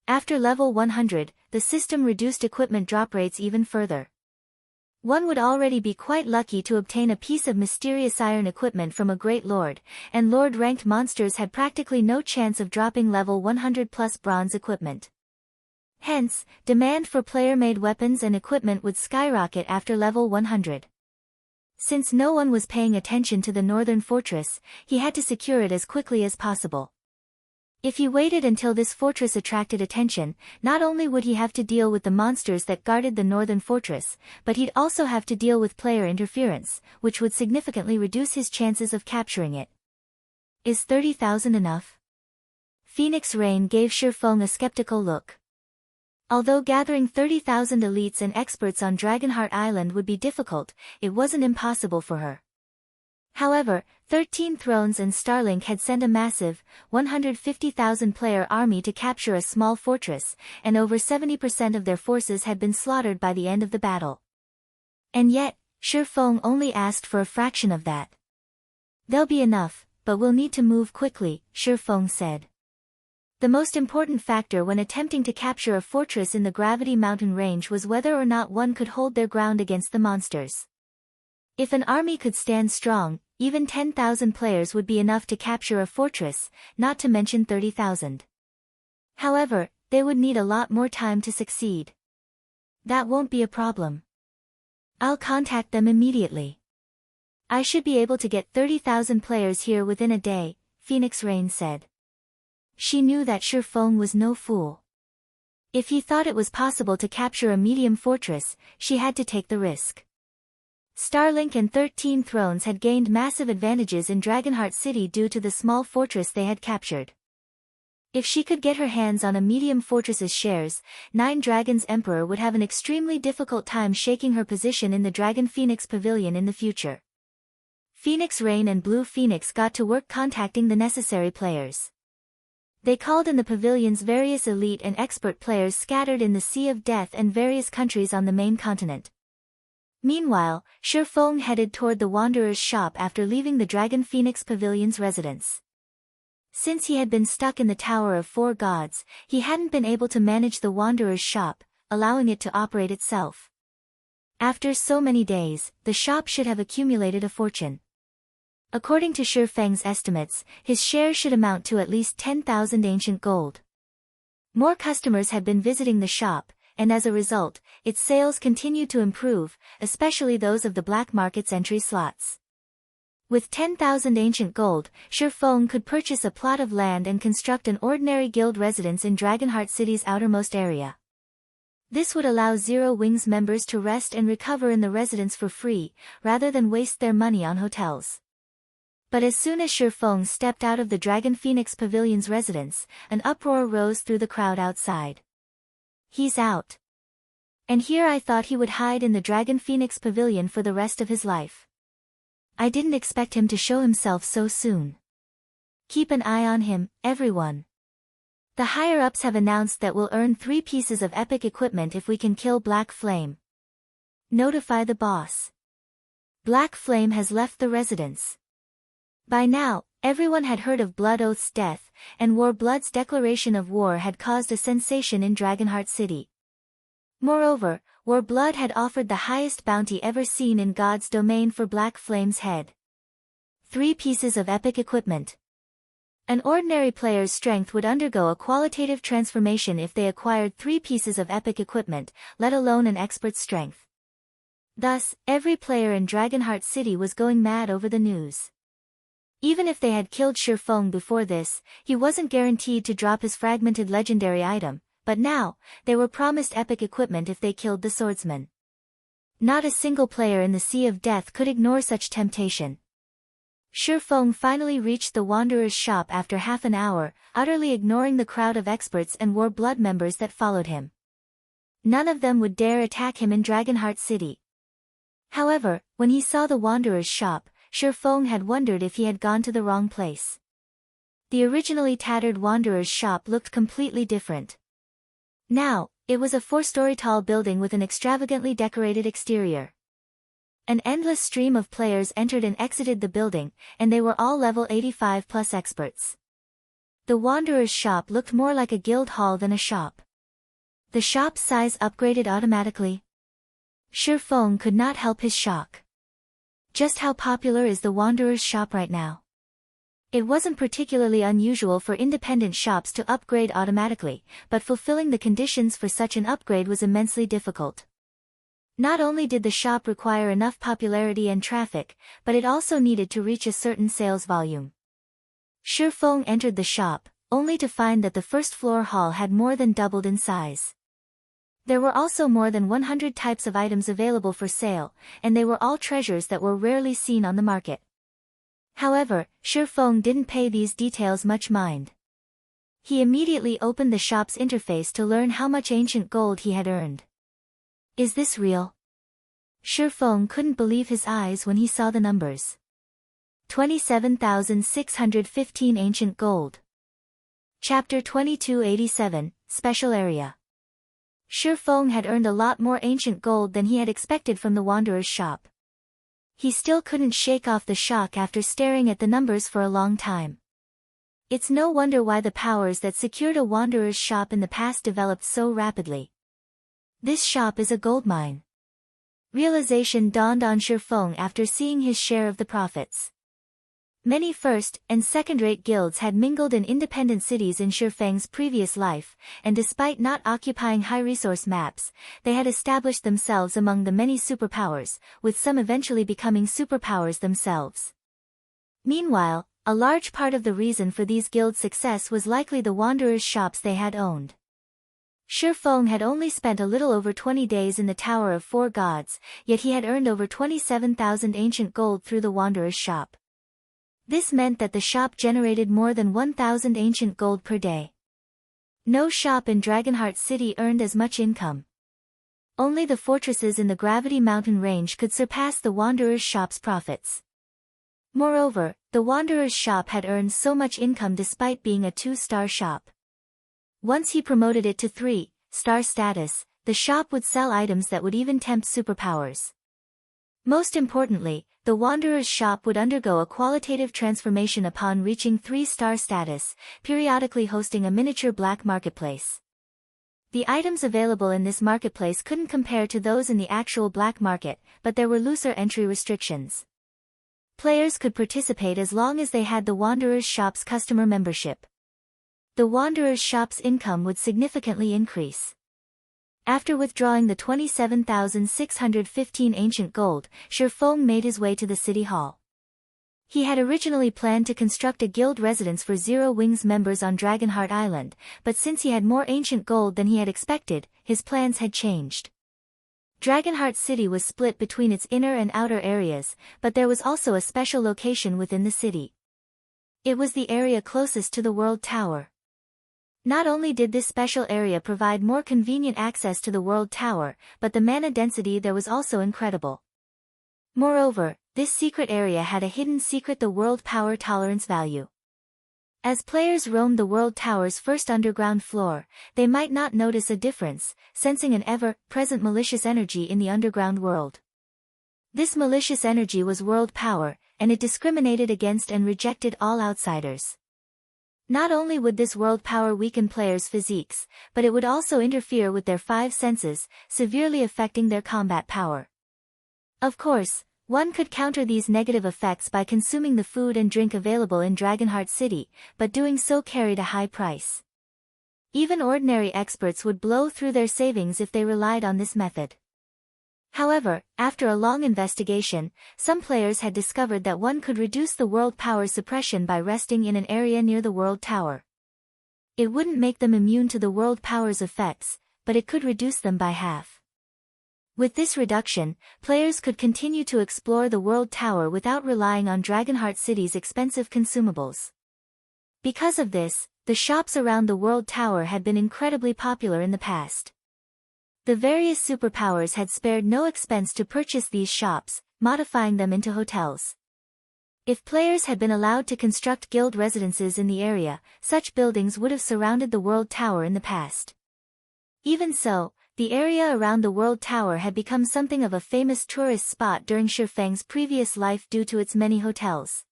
After level 100, the system reduced equipment drop rates even further. One would already be quite lucky to obtain a piece of mysterious iron equipment from a Great Lord, and Lord-ranked monsters had practically no chance of dropping level 100+ bronze equipment. Hence, demand for player-made weapons and equipment would skyrocket after level 100. Since no one was paying attention to the northern fortress, he had to secure it as quickly as possible. If he waited until this fortress attracted attention, not only would he have to deal with the monsters that guarded the northern fortress, but he'd also have to deal with player interference, which would significantly reduce his chances of capturing it. Is 30,000 enough? Phoenix Rain gave Shifeng a skeptical look. Although gathering 30,000 elites and experts on Dragonheart Island would be difficult, it wasn't impossible for her. However, 13 Thrones and Starlink had sent a massive, 150,000 player army to capture a small fortress, and over 70% of their forces had been slaughtered by the end of the battle. And yet, Shifeng only asked for a fraction of that. There'll be enough, but we'll need to move quickly, Shifeng said. The most important factor when attempting to capture a fortress in the Gravity Mountain Range was whether or not one could hold their ground against the monsters. If an army could stand strong, even 10,000 players would be enough to capture a fortress, not to mention 30,000. However, they would need a lot more time to succeed. That won't be a problem. I'll contact them immediately. I should be able to get 30,000 players here within a day, Phoenix Rain said. She knew that Shifeng was no fool. If he thought it was possible to capture a medium fortress, she had to take the risk. Starlink and 13 Thrones had gained massive advantages in Dragonheart City due to the small fortress they had captured. If she could get her hands on a medium fortress's shares, Nine Dragons Emperor would have an extremely difficult time shaking her position in the Dragon Phoenix Pavilion in the future. Phoenix Rain and Blue Phoenix got to work contacting the necessary players. They called in the pavilion's various elite and expert players scattered in the Sea of Death and various countries on the main continent. Meanwhile, Shifeng headed toward the Wanderer's shop after leaving the Dragon Phoenix Pavilion's residence. Since he had been stuck in the Tower of Four Gods, he hadn't been able to manage the Wanderer's shop, allowing it to operate itself. After so many days, the shop should have accumulated a fortune. According to Shifeng's estimates, his shares should amount to at least 10,000 ancient gold. More customers had been visiting the shop, and as a result, its sales continued to improve, especially those of the black market's entry slots. With 10,000 ancient gold, Shifeng could purchase a plot of land and construct an ordinary guild residence in Dragonheart City's outermost area. This would allow Zero Wing's members to rest and recover in the residence for free, rather than waste their money on hotels. But as soon as Shifeng stepped out of the Dragon Phoenix Pavilion's residence, an uproar rose through the crowd outside. He's out. And here I thought he would hide in the Dragon Phoenix Pavilion for the rest of his life. I didn't expect him to show himself so soon. Keep an eye on him, everyone. The higher-ups have announced that we'll earn 3 pieces of epic equipment if we can kill Black Flame. Notify the boss. Black Flame has left the residence. By now, everyone had heard of Blood Oath's death, and War Blood's declaration of war had caused a sensation in Dragonheart City. Moreover, War Blood had offered the highest bounty ever seen in God's domain for Black Flame's head. 3 pieces of epic equipment. An ordinary player's strength would undergo a qualitative transformation if they acquired 3 pieces of epic equipment, let alone an expert's strength. Thus, every player in Dragonheart City was going mad over the news. Even if they had killed Shifeng before this, he wasn't guaranteed to drop his fragmented legendary item, but now, they were promised epic equipment if they killed the swordsman. Not a single player in the Sea of Death could ignore such temptation. Shifeng finally reached the Wanderer's shop after half an hour, utterly ignoring the crowd of experts and War Blood members that followed him. None of them would dare attack him in Dragonheart City. However, when he saw the Wanderer's shop, Shifeng had wondered if he had gone to the wrong place. The originally tattered Wanderer's shop looked completely different. Now, it was a 4-story tall building with an extravagantly decorated exterior. An endless stream of players entered and exited the building, and they were all level 85 plus experts. The Wanderer's shop looked more like a guild hall than a shop. The shop's size upgraded automatically. Shifeng could not help his shock. Just how popular is the Wanderer's shop right now? It wasn't particularly unusual for independent shops to upgrade automatically, but fulfilling the conditions for such an upgrade was immensely difficult. Not only did the shop require enough popularity and traffic, but it also needed to reach a certain sales volume. Shifeng entered the shop, only to find that the first-floor hall had more than doubled in size. There were also more than 100 types of items available for sale, and they were all treasures that were rarely seen on the market. However, Shifeng didn't pay these details much mind. He immediately opened the shop's interface to learn how much ancient gold he had earned. Is this real? Shifeng couldn't believe his eyes when he saw the numbers. 27,615 ancient gold. Chapter 2287, Special Area. Shifeng had earned a lot more ancient gold than he had expected from the Wanderer's shop. He still couldn't shake off the shock after staring at the numbers for a long time. It's no wonder why the powers that secured a Wanderer's shop in the past developed so rapidly. This shop is a gold mine. Realization dawned on Shifeng after seeing his share of the profits. Many first- and second-rate guilds had mingled in independent cities in Shifeng's previous life, and despite not occupying high-resource maps, they had established themselves among the many superpowers, with some eventually becoming superpowers themselves. Meanwhile, a large part of the reason for these guilds' success was likely the Wanderer's shops they had owned. Shifeng had only spent a little over 20 days in the Tower of 4 Gods, yet he had earned over 27,000 ancient gold through the Wanderer's shop. This meant that the shop generated more than 1,000 ancient gold per day. No shop in Dragonheart City earned as much income. Only the fortresses in the Gravity Mountain range could surpass the Wanderer's shop's profits. Moreover, the Wanderer's shop had earned so much income despite being a 2-star shop. Once he promoted it to 3-star status, the shop would sell items that would even tempt superpowers. Most importantly, the Wanderer's shop would undergo a qualitative transformation upon reaching 3-star status, periodically hosting a miniature black marketplace. The items available in this marketplace couldn't compare to those in the actual black market, but there were looser entry restrictions. Players could participate as long as they had the Wanderer's shop's customer membership. The Wanderer's shop's income would significantly increase. After withdrawing the 27,615 ancient gold, Shifeng made his way to the city hall. He had originally planned to construct a guild residence for Zero Wings members on Dragonheart Island, but since he had more ancient gold than he had expected, his plans had changed. Dragonheart City was split between its inner and outer areas, but there was also a special location within the city. It was the area closest to the World Tower. Not only did this special area provide more convenient access to the World Tower, but the mana density there was also incredible. Moreover, this secret area had a hidden secret: the World Power Tolerance value. As players roamed the World Tower's first underground floor, they might not notice a difference, sensing an ever-present malicious energy in the underground world. This malicious energy was world power, and it discriminated against and rejected all outsiders. Not only would this world power weaken players' physiques, but it would also interfere with their five senses, severely affecting their combat power. Of course, one could counter these negative effects by consuming the food and drink available in Dragonheart City, but doing so carried a high price. Even ordinary experts would blow through their savings if they relied on this method. However, after a long investigation, some players had discovered that one could reduce the world power suppression by resting in an area near the world tower. It wouldn't make them immune to the world power's effects, but it could reduce them by half. With this reduction, players could continue to explore the world tower without relying on Dragonheart City's expensive consumables. Because of this, the shops around the world tower had been incredibly popular in the past. The various superpowers had spared no expense to purchase these shops, modifying them into hotels. If players had been allowed to construct guild residences in the area, such buildings would have surrounded the world tower in the past. Even so, the area around the world tower had become something of a famous tourist spot during Shifeng's previous life due to its many hotels.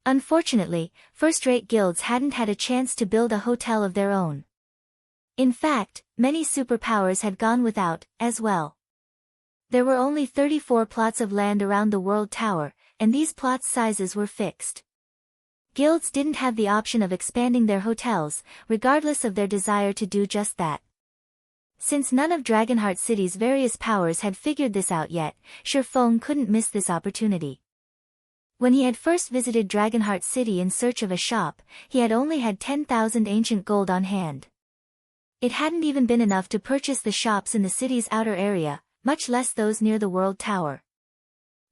Unfortunately, first-rate guilds hadn't had a chance to build a hotel of their own. In fact, many superpowers had gone without, as well. There were only 34 plots of land around the world tower, and these plots' sizes were fixed. Guilds didn't have the option of expanding their hotels, regardless of their desire to do just that. Since none of Dragonheart City's various powers had figured this out yet, Shifeng couldn't miss this opportunity. When he had first visited Dragonheart City in search of a shop, he had only had 10,000 ancient gold on hand. It hadn't even been enough to purchase the shops in the city's outer area, much less those near the world tower.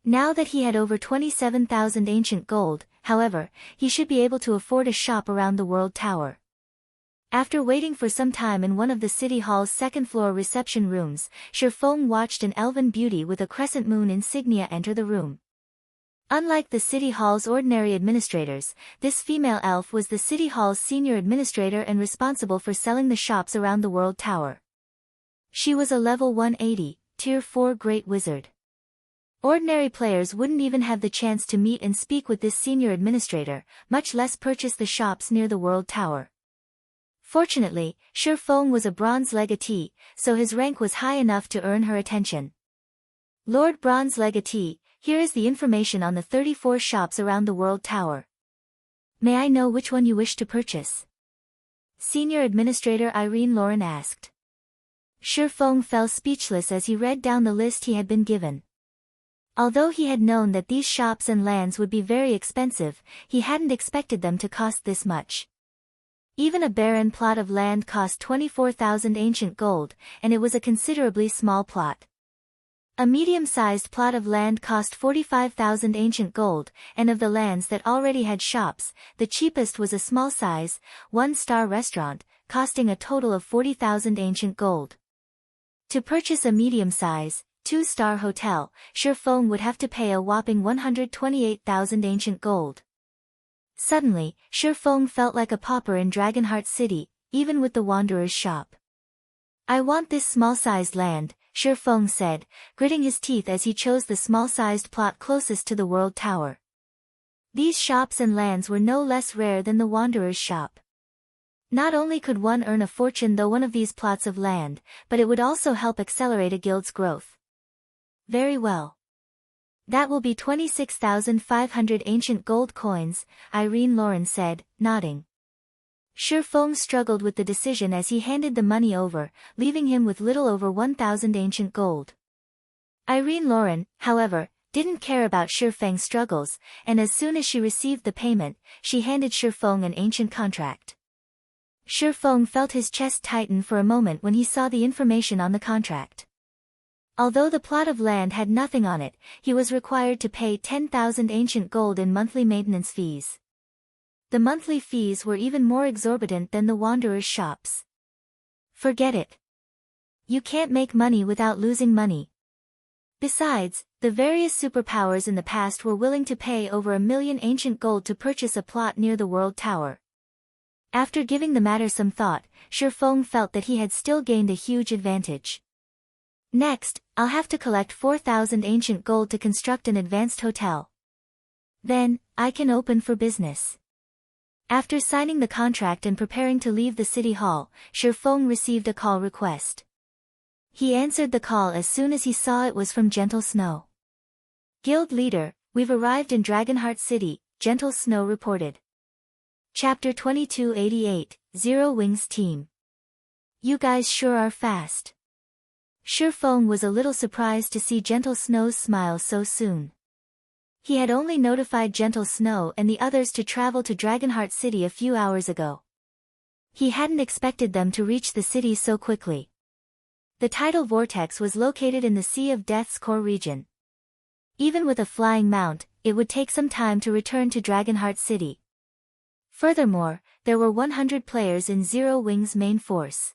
Now that he had over 27,000 ancient gold, however, he should be able to afford a shop around the world tower. After waiting for some time in one of the city hall's second-floor reception rooms, Shifeng watched an elven beauty with a crescent moon insignia enter the room. Unlike the city hall's ordinary administrators, this female elf was the city hall's senior administrator and responsible for selling the shops around the world tower. She was a level 180, tier 4 great wizard. Ordinary players wouldn't even have the chance to meet and speak with this senior administrator, much less purchase the shops near the world tower. Fortunately, Shifeng was a bronze legatee, so his rank was high enough to earn her attention. Lord Bronze Legatee, here is the information on the 34 shops around the world tower. May I know which one you wish to purchase? Senior Administrator Irene Lauren asked. Shifeng fell speechless as he read down the list he had been given. Although he had known that these shops and lands would be very expensive, he hadn't expected them to cost this much. Even a barren plot of land cost 24,000 ancient gold, and it was a considerably small plot. A medium-sized plot of land cost 45,000 ancient gold, and of the lands that already had shops, the cheapest was a small-size, one-star restaurant, costing a total of 40,000 ancient gold. To purchase a medium-size, two-star hotel, Shifeng would have to pay a whopping 128,000 ancient gold. Suddenly, Shifeng felt like a pauper in Dragonheart City, even with the Wanderer's shop. I want this small-sized land, Shifeng said, gritting his teeth as he chose the small-sized plot closest to the world tower. These shops and lands were no less rare than the Wanderer's shop. Not only could one earn a fortune through one of these plots of land, but it would also help accelerate a guild's growth. Very well. That will be 26,500 ancient gold coins, Irene Lauren said, nodding. Shifeng struggled with the decision as he handed the money over, leaving him with little over 1,000 ancient gold. Irene Lauren, however, didn't care about Shifeng's struggles, and as soon as she received the payment, she handed Shifeng an ancient contract. Shifeng felt his chest tighten for a moment when he saw the information on the contract. Although the plot of land had nothing on it, he was required to pay 10,000 ancient gold in monthly maintenance fees. The monthly fees were even more exorbitant than the Wanderer's shops. Forget it. You can't make money without losing money. Besides, the various superpowers in the past were willing to pay over 1,000,000 ancient gold to purchase a plot near the world tower. After giving the matter some thought, Shifeng felt that he had still gained a huge advantage. Next, I'll have to collect 4,000 ancient gold to construct an advanced hotel. Then, I can open for business. After signing the contract and preparing to leave the city hall, Shifeng received a call request. He answered the call as soon as he saw it was from Gentle Snow. Guild leader, we've arrived in Dragonheart City, Gentle Snow reported. Chapter 2288, Zero Wings Team. You guys sure are fast. Shifeng was a little surprised to see Gentle Snow's smile so soon. He had only notified Gentle Snow and the others to travel to Dragonheart City a few hours ago. He hadn't expected them to reach the city so quickly. The tidal vortex was located in the Sea of Death's core region. Even with a flying mount, it would take some time to return to Dragonheart City. Furthermore, there were 100 players in Zero Wings' main force.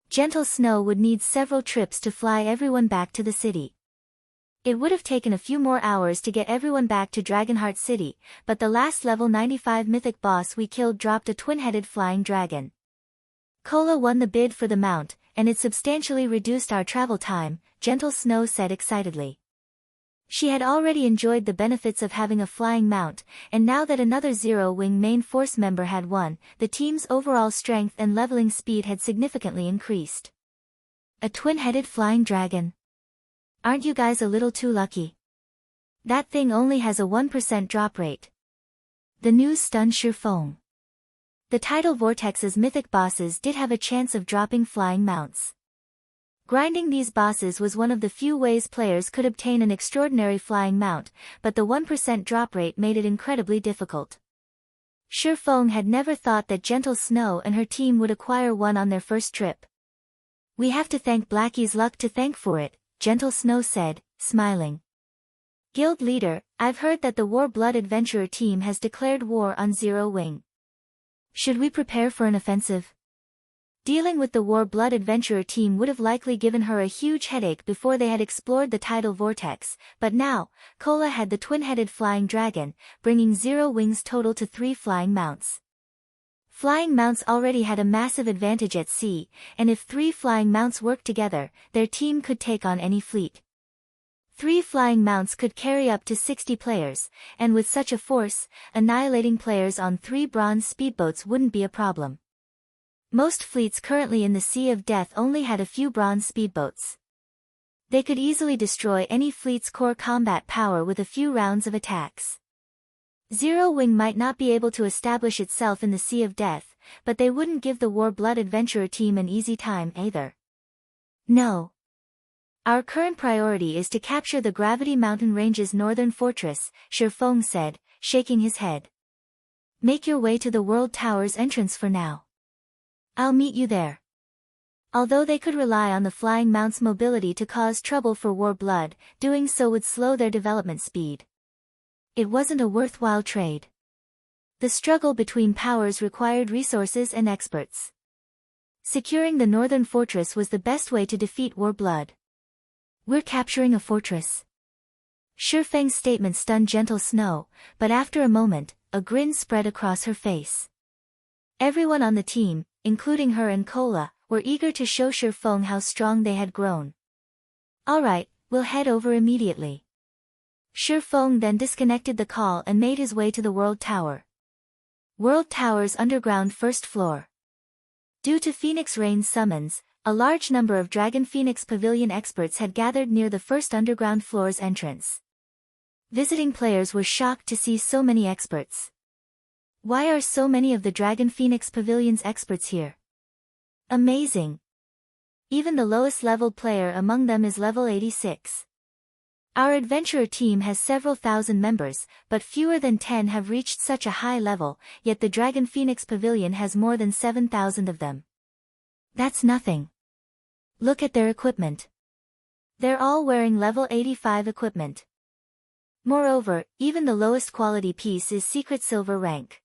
Gentle Snow would need several trips to fly everyone back to the city. It would have taken a few more hours to get everyone back to Dragonheart City, but the last level 95 mythic boss we killed dropped a twin-headed flying dragon. Cola won the bid for the mount, and it substantially reduced our travel time, Gentle Snow said excitedly. She had already enjoyed the benefits of having a flying mount, and now that another Zero Wing main force member had won, the team's overall strength and leveling speed had significantly increased. A twin-headed flying dragon. Aren't you guys a little too lucky? That thing only has a 1% drop rate. The news stunned Shifeng. The tidal vortex's mythic bosses did have a chance of dropping flying mounts. Grinding these bosses was one of the few ways players could obtain an extraordinary flying mount, but the 1% drop rate made it incredibly difficult. Shifeng had never thought that Gentle Snow and her team would acquire one on their first trip. We have to thank Blackie's luck to thank for it, Gentle Snow said, smiling. Guild leader, I've heard that the War Blood Adventurer team has declared war on Zero Wing. Should we prepare for an offensive? Dealing with the War Blood Adventurer team would have likely given her a huge headache before they had explored the tidal vortex, but now, Cola had the twin-headed flying dragon, bringing Zero Wings' total to 3 flying mounts. Flying mounts already had a massive advantage at sea, and if 3 flying mounts worked together, their team could take on any fleet. 3 flying mounts could carry up to 60 players, and with such a force, annihilating players on 3 bronze speedboats wouldn't be a problem. Most fleets currently in the Sea of Death only had a few bronze speedboats. They could easily destroy any fleet's core combat power with a few rounds of attacks. Zero Wing might not be able to establish itself in the Sea of Death, but they wouldn't give the War Blood Adventurer team an easy time either. No. Our current priority is to capture the Gravity Mountain Range's northern fortress, Shifeng said, shaking his head. Make your way to the World Tower's entrance for now. I'll meet you there. Although they could rely on the flying mount's mobility to cause trouble for War Blood, doing so would slow their development speed. It wasn't a worthwhile trade. The struggle between powers required resources and experts. Securing the northern fortress was the best way to defeat War Blood. We're capturing a fortress. Shifeng's statement stunned Gentle Snow, but after a moment, a grin spread across her face. Everyone on the team, including her and Cola, were eager to show Shifeng how strong they had grown. Alright, we'll head over immediately. Shifeng then disconnected the call and made his way to the World Tower. World Tower's underground first floor. Due to Phoenix Rain's summons, a large number of Dragon Phoenix Pavilion experts had gathered near the first underground floor's entrance. Visiting players were shocked to see so many experts. Why are so many of the Dragon Phoenix Pavilion's experts here? Amazing! Even the lowest leveled player among them is level 86. Our adventurer team has several thousand members, but fewer than 10 have reached such a high level, yet the Dragon Phoenix Pavilion has more than 7,000 of them. That's nothing. Look at their equipment. They're all wearing level 85 equipment. Moreover, even the lowest quality piece is secret silver rank.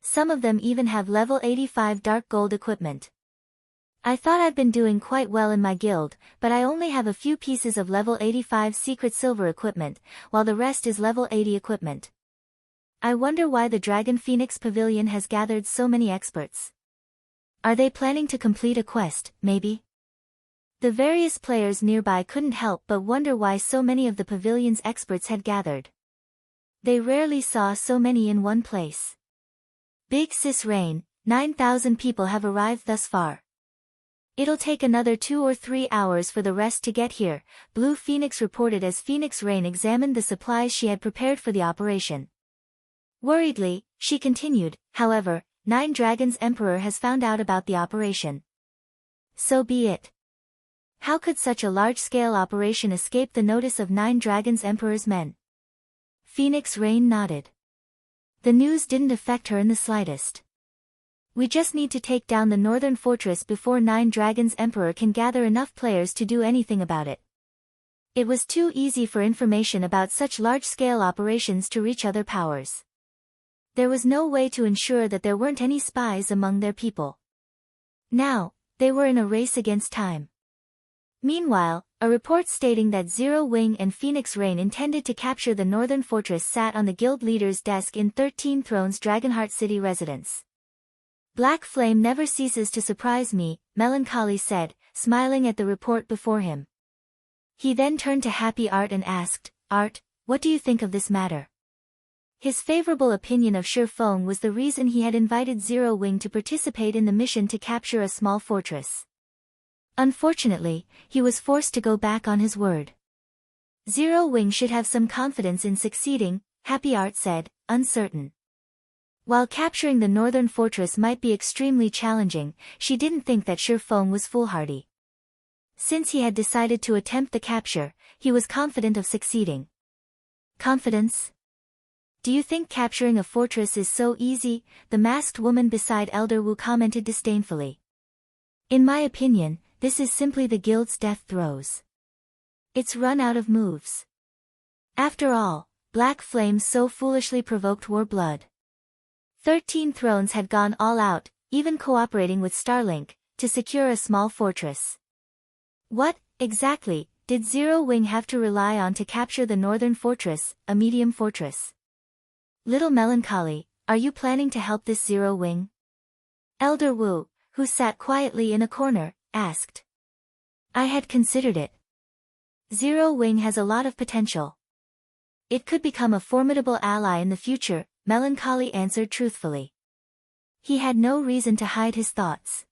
Some of them even have level 85 dark gold equipment. I thought I'd been doing quite well in my guild, but I only have a few pieces of level 85 secret silver equipment, while the rest is level 80 equipment. I wonder why the Dragon Phoenix Pavilion has gathered so many experts. Are they planning to complete a quest, maybe? The various players nearby couldn't help but wonder why so many of the pavilion's experts had gathered. They rarely saw so many in one place. Big Sis Rain, 9,000 people have arrived thus far. It'll take another 2 or 3 hours for the rest to get here, Blue Phoenix reported as Phoenix Rain examined the supplies she had prepared for the operation. Worriedly, she continued, however, 9 Dragons Emperor has found out about the operation. So be it. How could such a large-scale operation escape the notice of 9 Dragons Emperor's men? Phoenix Rain nodded. The news didn't affect her in the slightest. We just need to take down the northern fortress before 9 Dragons Emperor can gather enough players to do anything about it. It was too easy for information about such large-scale operations to reach other powers. There was no way to ensure that there weren't any spies among their people. Now, they were in a race against time. Meanwhile, a report stating that Zero Wing and Phoenix Rain intended to capture the northern fortress sat on the guild leader's desk in 13 Thrones Dragonheart City residence. Black Flame never ceases to surprise me, Melancholy said, smiling at the report before him. He then turned to Happy Art and asked, Art, what do you think of this matter? His favorable opinion of Shi Feng was the reason he had invited Zero Wing to participate in the mission to capture a small fortress. Unfortunately, he was forced to go back on his word. Zero Wing should have some confidence in succeeding, Happy Art said, uncertain. While capturing the northern fortress might be extremely challenging, she didn't think that Shi Feng was foolhardy. Since he had decided to attempt the capture, he was confident of succeeding. Confidence? Do you think capturing a fortress is so easy? The masked woman beside Elder Wu commented disdainfully. In my opinion, this is simply the guild's death throes. It's run out of moves. After all, Black Flame so foolishly provoked war blood. 13 Thrones had gone all out, even cooperating with Starlink, to secure a small fortress. What, exactly, did Zero Wing have to rely on to capture the northern fortress, a medium fortress? Little Melancholy, are you planning to help this Zero Wing? Elder Wu, who sat quietly in a corner, asked. I had considered it. Zero Wing has a lot of potential. It could become a formidable ally in the future, Melancholy answered truthfully. He had no reason to hide his thoughts.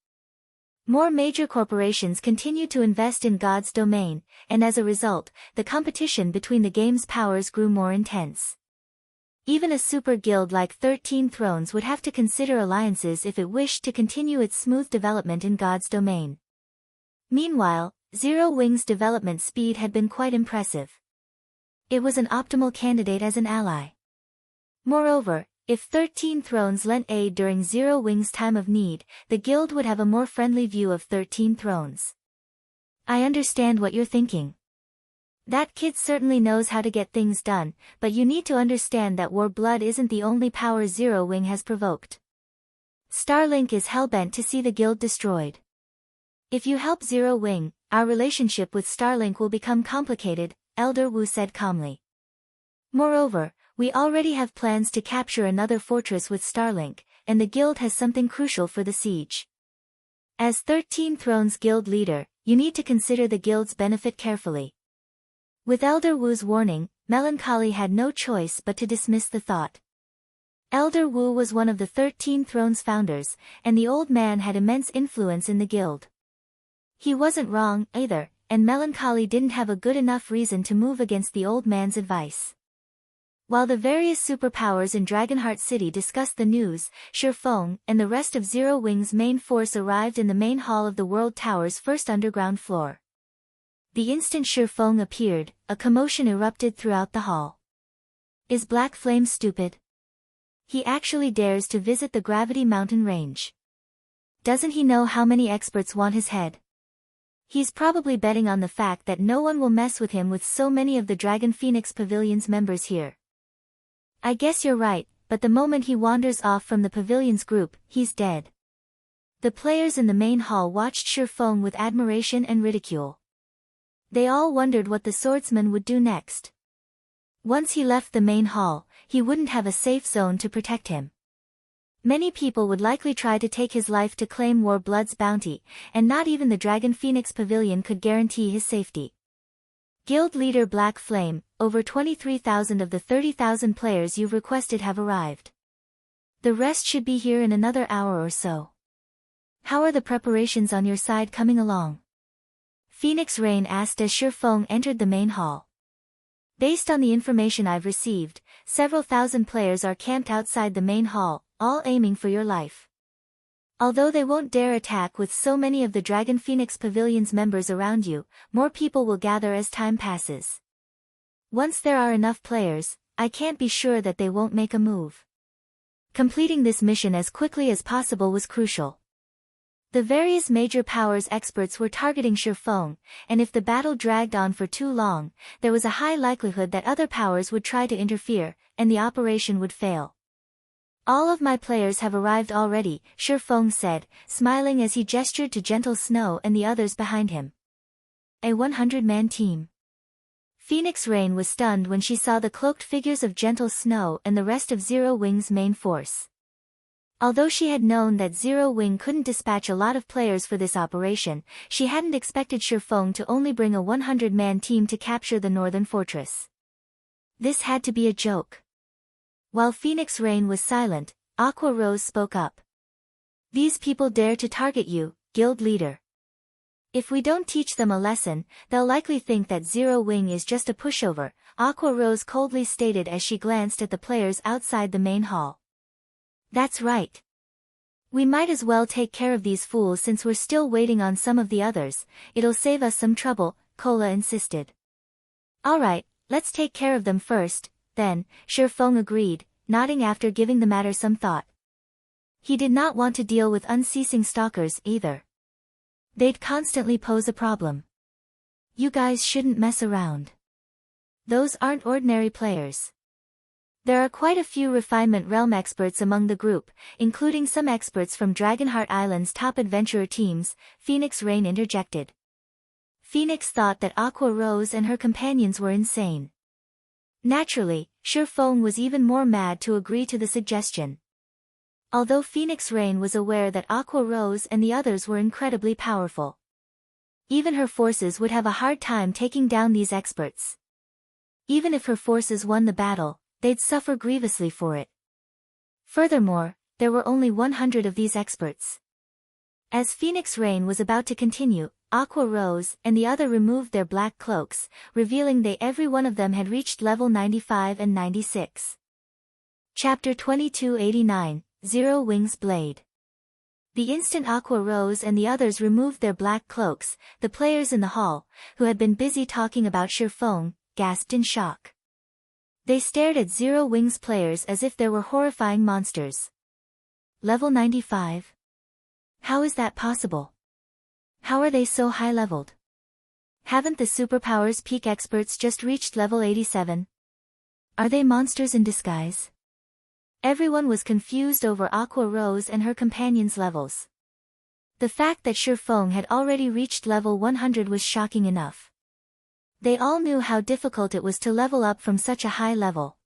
More major corporations continued to invest in God's domain, and as a result, the competition between the game's powers grew more intense. Even a super guild like 13 Thrones would have to consider alliances if it wished to continue its smooth development in God's domain. Meanwhile, Zero Wing's development speed had been quite impressive. It was an optimal candidate as an ally. Moreover, if 13 Thrones lent aid during Zero Wing's time of need, the guild would have a more friendly view of 13 Thrones. I understand what you're thinking. That kid certainly knows how to get things done, but you need to understand that war blood isn't the only power Zero Wing has provoked. Starlink is hellbent to see the guild destroyed. If you help Zero Wing, our relationship with Starlink will become complicated, Elder Wu said calmly. Moreover, we already have plans to capture another fortress with Starlink, and the guild has something crucial for the siege. As 13 Thrones guild leader, you need to consider the guild's benefit carefully. With Elder Wu's warning, Melancholy had no choice but to dismiss the thought. Elder Wu was one of the 13 Thrones founders, and the old man had immense influence in the guild. He wasn't wrong, either, and Melancholy didn't have a good enough reason to move against the old man's advice. While the various superpowers in Dragonheart City discussed the news, Shi Feng and the rest of Zero Wing's main force arrived in the main hall of the World Tower's first underground floor. The instant Shi Feng appeared, a commotion erupted throughout the hall. Is Black Flame stupid? He actually dares to visit the Gravity Mountain Range. Doesn't he know how many experts want his head? He's probably betting on the fact that no one will mess with him with so many of the Dragon Phoenix Pavilion's members here. I guess you're right, but the moment he wanders off from the pavilion's group, he's dead. The players in the main hall watched Shi Feng with admiration and ridicule. They all wondered what the swordsman would do next. Once he left the main hall, he wouldn't have a safe zone to protect him. Many people would likely try to take his life to claim War Blood's bounty, and not even the Dragon Phoenix Pavilion could guarantee his safety. Guild Leader Black Flame, over 23,000 of the 30,000 players you've requested have arrived. The rest should be here in another hour or so. How are the preparations on your side coming along? Phoenix Rain asked as Shifeng entered the main hall. Based on the information I've received, several thousand players are camped outside the main hall, all aiming for your life. Although they won't dare attack with so many of the Dragon Phoenix Pavilion's members around you, more people will gather as time passes. Once there are enough players, I can't be sure that they won't make a move. Completing this mission as quickly as possible was crucial. The various major powers experts were targeting Shifeng, and if the battle dragged on for too long, there was a high likelihood that other powers would try to interfere, and the operation would fail. All of my players have arrived already, Shifeng said, smiling as he gestured to Gentle Snow and the others behind him. A 100-man team. Phoenix Rain was stunned when she saw the cloaked figures of Gentle Snow and the rest of Zero Wing's main force. Although she had known that Zero Wing couldn't dispatch a lot of players for this operation, she hadn't expected Shifeng to only bring a 100-man team to capture the northern fortress. This had to be a joke. While Phoenix Rain was silent, Aqua Rose spoke up. These people dare to target you, guild leader. If we don't teach them a lesson, they'll likely think that Zero Wing is just a pushover, Aqua Rose coldly stated as she glanced at the players outside the main hall. That's right. We might as well take care of these fools since we're still waiting on some of the others, it'll save us some trouble, Cola insisted. Alright, let's take care of them first, then, Shifeng agreed, nodding after giving the matter some thought. He did not want to deal with unceasing stalkers either. They'd constantly pose a problem. You guys shouldn't mess around. Those aren't ordinary players. There are quite a few Refinement Realm experts among the group, including some experts from Dragonheart Island's top adventurer teams, Phoenix Rain interjected. Phoenix thought that Aqua Rose and her companions were insane. Naturally, Shifeng was even more mad to agree to the suggestion. Although Phoenix Rain was aware that Aqua Rose and the others were incredibly powerful. Even her forces would have a hard time taking down these experts. Even if her forces won the battle, they'd suffer grievously for it. Furthermore, there were only 100 of these experts. As Phoenix Rain was about to continue, Aqua Rose and the other removed their black cloaks, revealing every one of them had reached level 95 and 96. Chapter 2289, Zero Wing's Blade. The instant Aqua Rose and the others removed their black cloaks, the players in the hall, who had been busy talking about Shifeng, gasped in shock. They stared at Zero Wing's players as if there were horrifying monsters. Level 95? How is that possible? How are they so high-leveled? Haven't the Superpowers Peak experts just reached level 87? Are they monsters in disguise? Everyone was confused over Aqua Rose and her companions' levels. The fact that Shifeng had already reached level 100 was shocking enough. They all knew how difficult it was to level up from such a high level.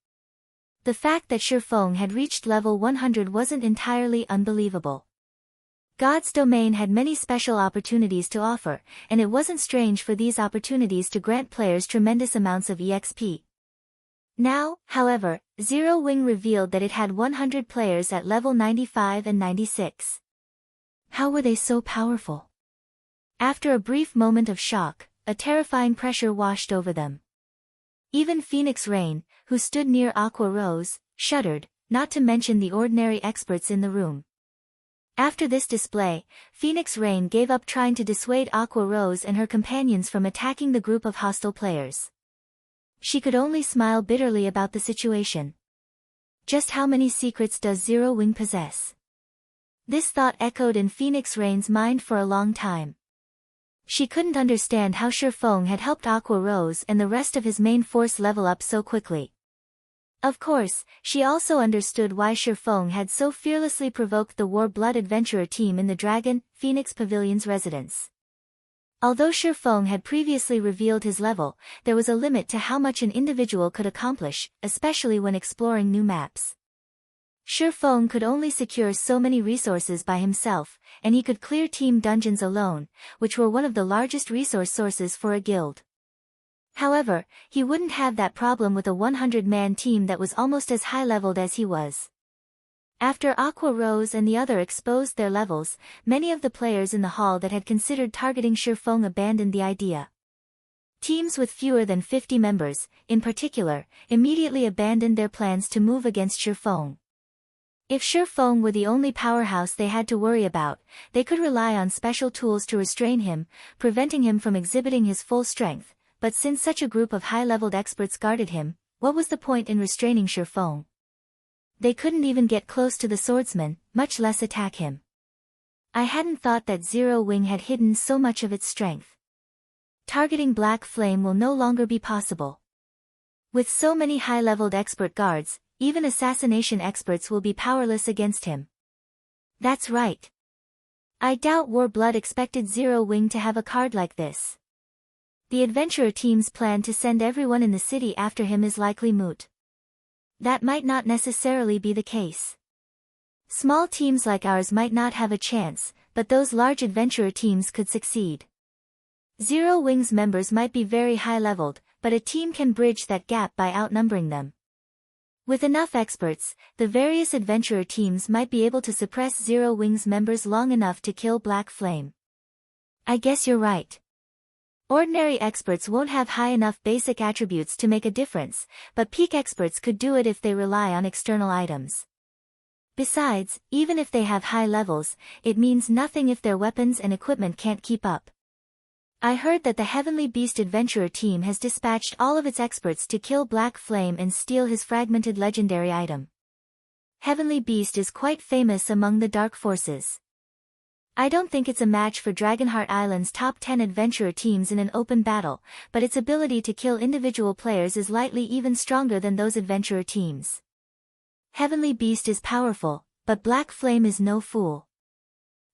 The fact that Shifeng had reached level 100 wasn't entirely unbelievable. God's domain had many special opportunities to offer, and it wasn't strange for these opportunities to grant players tremendous amounts of EXP. Now, however, Zero Wing revealed that it had 100 players at level 95 and 96. How were they so powerful? After a brief moment of shock, a terrifying pressure washed over them. Even Phoenix Rain, who stood near Aqua Rose, shuddered, not to mention the ordinary experts in the room. After this display, Phoenix Rain gave up trying to dissuade Aqua Rose and her companions from attacking the group of hostile players. She could only smile bitterly about the situation. Just how many secrets does Zero Wing possess? This thought echoed in Phoenix Rain's mind for a long time. She couldn't understand how Shifeng had helped Aqua Rose and the rest of his main force level up so quickly. Of course, she also understood why Shifeng had so fearlessly provoked the War Blood adventurer team in the Dragon Phoenix Pavilion's residence. Although Shifeng had previously revealed his level, there was a limit to how much an individual could accomplish, especially when exploring new maps. Feng could only secure so many resources by himself, and he could clear team dungeons alone, which were one of the largest resource sources for a guild. However, he wouldn't have that problem with a 100-man team that was almost as high-leveled as he was. After Aqua Rose and the other exposed their levels, many of the players in the hall that had considered targeting Feng abandoned the idea. Teams with fewer than 50 members, in particular, immediately abandoned their plans to move against Feng. If Feng were the only powerhouse they had to worry about, they could rely on special tools to restrain him, preventing him from exhibiting his full strength, but since such a group of high-leveled experts guarded him, what was the point in restraining Feng? They couldn't even get close to the swordsman, much less attack him. I hadn't thought that Zero Wing had hidden so much of its strength. Targeting Black Flame will no longer be possible. With so many high-leveled expert guards, even assassination experts will be powerless against him. That's right. I doubt Warblood expected Zero Wing to have a card like this. The adventurer team's plan to send everyone in the city after him is likely moot. That might not necessarily be the case. Small teams like ours might not have a chance, but those large adventurer teams could succeed. Zero Wing's members might be very high-leveled, but a team can bridge that gap by outnumbering them. With enough experts, the various adventurer teams might be able to suppress Zero Wing's members long enough to kill Black Flame. I guess you're right. Ordinary experts won't have high enough basic attributes to make a difference, but peak experts could do it if they rely on external items. Besides, even if they have high levels, it means nothing if their weapons and equipment can't keep up. I heard that the Heavenly Beast Adventurer team has dispatched all of its experts to kill Black Flame and steal his fragmented legendary item. Heavenly Beast is quite famous among the Dark Forces. I don't think it's a match for Dragonheart Island's top 10 adventurer teams in an open battle, but its ability to kill individual players is likely even stronger than those adventurer teams. Heavenly Beast is powerful, but Black Flame is no fool.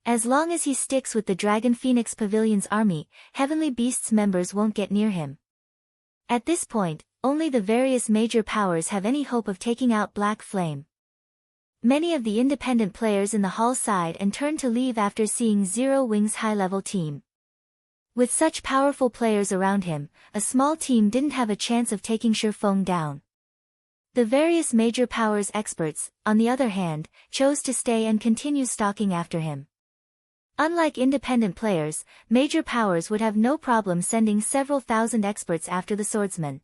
As long as he sticks with the Dragon Phoenix Pavilion's army, Heavenly Beast's members won't get near him. At this point, only the various major powers have any hope of taking out Black Flame. Many of the independent players in the hall sighed and turned to leave after seeing Zero Wing's high-level team. With such powerful players around him, a small team didn't have a chance of taking Feng down. The various major powers experts, on the other hand, chose to stay and continue stalking after him. Unlike independent players, major powers would have no problem sending several thousand experts after the swordsman.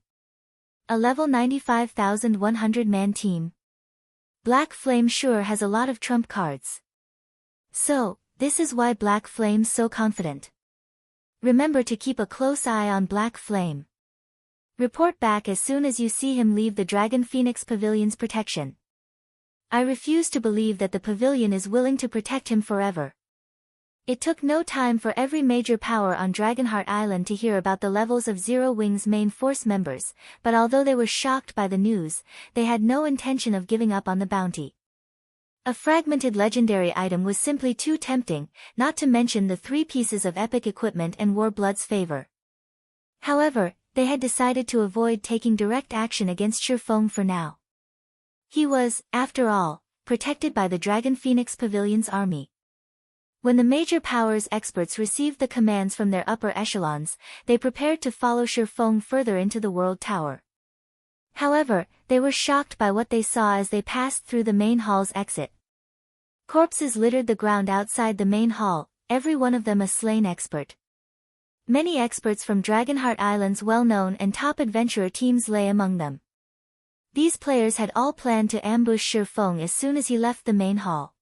A level 95,100-man team. Black Flame sure has a lot of trump cards. So, this is why Black Flame's so confident. Remember to keep a close eye on Black Flame. Report back as soon as you see him leave the Dragon Phoenix Pavilion's protection. I refuse to believe that the pavilion is willing to protect him forever. It took no time for every major power on Dragonheart Island to hear about the levels of Zero Wing's main force members, but although they were shocked by the news, they had no intention of giving up on the bounty. A fragmented legendary item was simply too tempting, not to mention the 3 pieces of epic equipment and Warblood's favor. However, they had decided to avoid taking direct action against Feng for now. He was, after all, protected by the Dragon Phoenix Pavilion's army. When the major powers experts received the commands from their upper echelons, they prepared to follow Feng further into the World Tower. However, they were shocked by what they saw as they passed through the main hall's exit. Corpses littered the ground outside the main hall, every one of them a slain expert. Many experts from Dragonheart Island's well-known and top adventurer teams lay among them. These players had all planned to ambush Feng as soon as he left the main hall.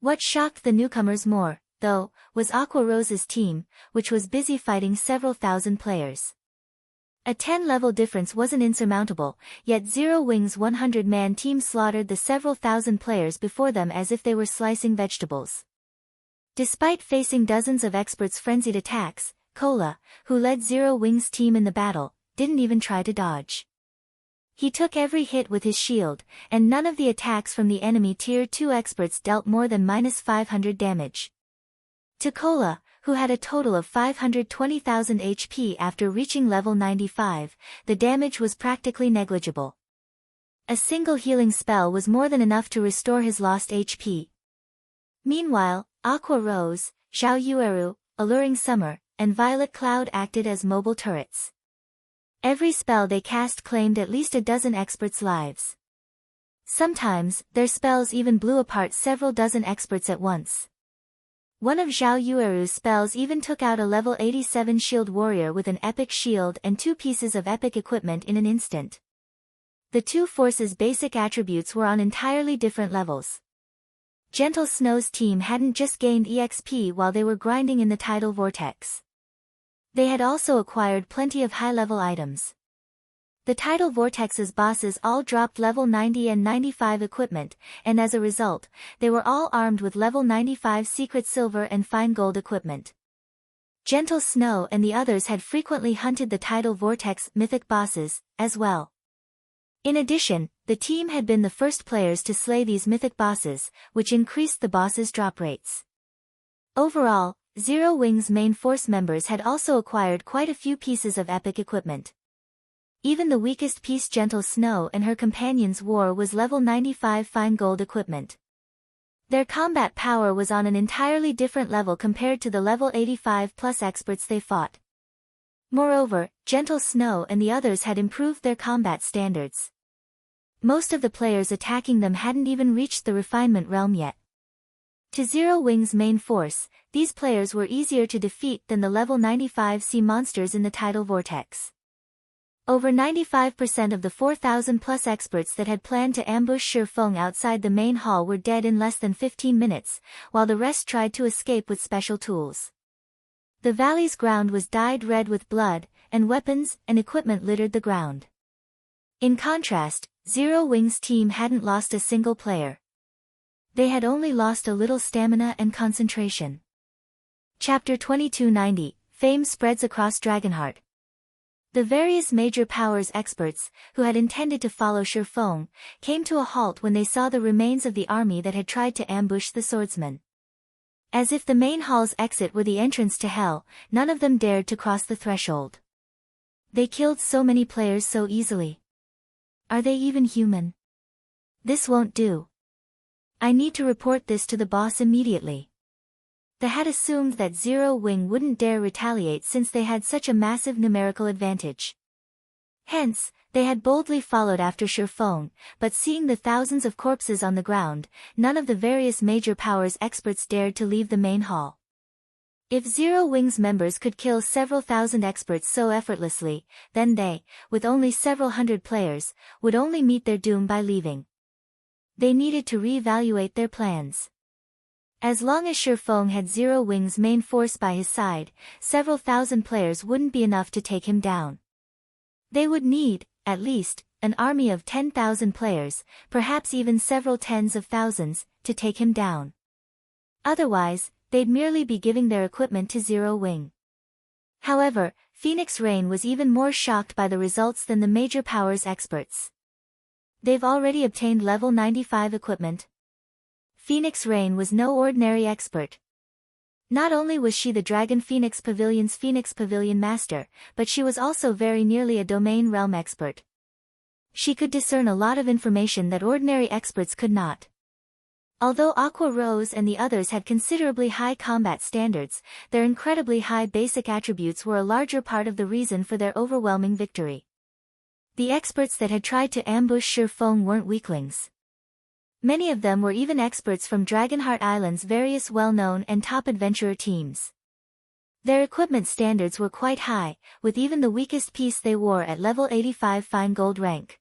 What shocked the newcomers more, though, was Aqua Rose's team, which was busy fighting several thousand players. A 10-level difference wasn't insurmountable, yet Zero Wing's 100-man team slaughtered the several thousand players before them as if they were slicing vegetables. Despite facing dozens of experts' frenzied attacks, Cola, who led Zero Wing's team in the battle, didn't even try to dodge. He took every hit with his shield, and none of the attacks from the enemy Tier 2 experts dealt more than -500 damage. To Cola, who had a total of 520,000 HP after reaching level 95, the damage was practically negligible. A single healing spell was more than enough to restore his lost HP. Meanwhile, Aqua Rose, Xiao Yueru, Alluring Summer, and Violet Cloud acted as mobile turrets. Every spell they cast claimed at least a dozen experts' lives. Sometimes, their spells even blew apart several dozen experts at once. One of Xiao Yueru's spells even took out a level 87 shield warrior with an epic shield and 2 pieces of epic equipment in an instant. The two forces' basic attributes were on entirely different levels. Gentle Snow's team hadn't just gained EXP while they were grinding in the tidal vortex. They had also acquired plenty of high-level items. The tidal vortex's bosses all dropped level 90 and 95 equipment, and as a result, they were all armed with level 95 secret silver and fine gold equipment. Gentle Snow and the others had frequently hunted the tidal vortex mythic bosses, as well. In addition, the team had been the first players to slay these mythic bosses, which increased the bosses' drop rates. Overall, Zero Wing's main force members had also acquired quite a few pieces of epic equipment. Even the weakest piece Gentle Snow and her companions wore was level 95 fine gold equipment. Their combat power was on an entirely different level compared to the level 85 plus experts they fought. Moreover, Gentle Snow and the others had improved their combat standards. Most of the players attacking them hadn't even reached the refinement realm yet. To Zero Wing's main force, these players were easier to defeat than the level 95 sea monsters in the tidal vortex. Over 95% of the 4,000 plus experts that had planned to ambush Shi Feng outside the main hall were dead in less than 15 minutes, while the rest tried to escape with special tools. The valley's ground was dyed red with blood, and weapons and equipment littered the ground. In contrast, Zero Wing's team hadn't lost a single player. They had only lost a little stamina and concentration. Chapter 2290, Fame spreads across Dragonheart. The various major powers experts, who had intended to follow Shi Feng, came to a halt when they saw the remains of the army that had tried to ambush the swordsman. As if the main hall's exit were the entrance to hell, none of them dared to cross the threshold. They killed so many players so easily. Are they even human? This won't do. I need to report this to the boss immediately. They had assumed that Zero Wing wouldn't dare retaliate since they had such a massive numerical advantage. Hence, they had boldly followed after Shi Feng, but seeing the thousands of corpses on the ground, none of the various major powers experts dared to leave the main hall. If Zero Wing's members could kill several thousand experts so effortlessly, then they, with only several hundred players, would only meet their doom by leaving. They needed to reevaluate their plans. As long as Shi Feng had Zero Wing's main force by his side, several thousand players wouldn't be enough to take him down. They would need, at least, an army of 10,000 players, perhaps even several tens of thousands, to take him down. Otherwise, they'd merely be giving their equipment to Zero Wing. However, Phoenix Rain was even more shocked by the results than the major powers experts. They've already obtained level 95 equipment. Phoenix Rain was no ordinary expert. Not only was she the Dragon Phoenix Pavilion's Phoenix Pavilion Master, but she was also very nearly a domain realm expert. She could discern a lot of information that ordinary experts could not. Although Aqua Rose and the others had considerably high combat standards, their incredibly high basic attributes were a larger part of the reason for their overwhelming victory. The experts that had tried to ambush Shi Feng weren't weaklings. Many of them were even experts from Dragonheart Island's various well-known and top adventurer teams. Their equipment standards were quite high, with even the weakest piece they wore at level 85 fine gold rank.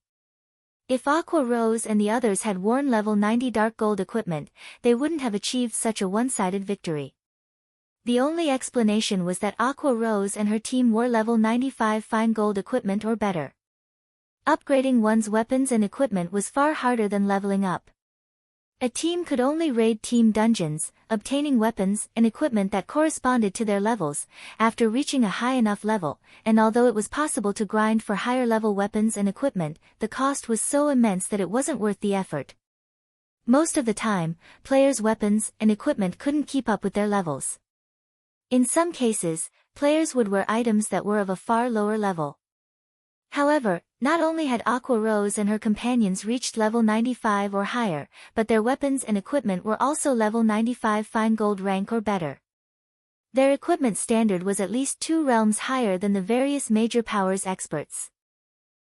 If Aqua Rose and the others had worn level 90 dark gold equipment, they wouldn't have achieved such a one-sided victory. The only explanation was that Aqua Rose and her team wore level 95 fine gold equipment or better. Upgrading one's weapons and equipment was far harder than leveling up. A team could only raid team dungeons, obtaining weapons and equipment that corresponded to their levels, after reaching a high enough level, and although it was possible to grind for higher level weapons and equipment, the cost was so immense that it wasn't worth the effort. Most of the time, players' weapons and equipment couldn't keep up with their levels. In some cases, players would wear items that were of a far lower level. However, not only had Aqua Rose and her companions reached level 95 or higher, but their weapons and equipment were also level 95 fine gold rank or better. Their equipment standard was at least 2 realms higher than the various major powers experts.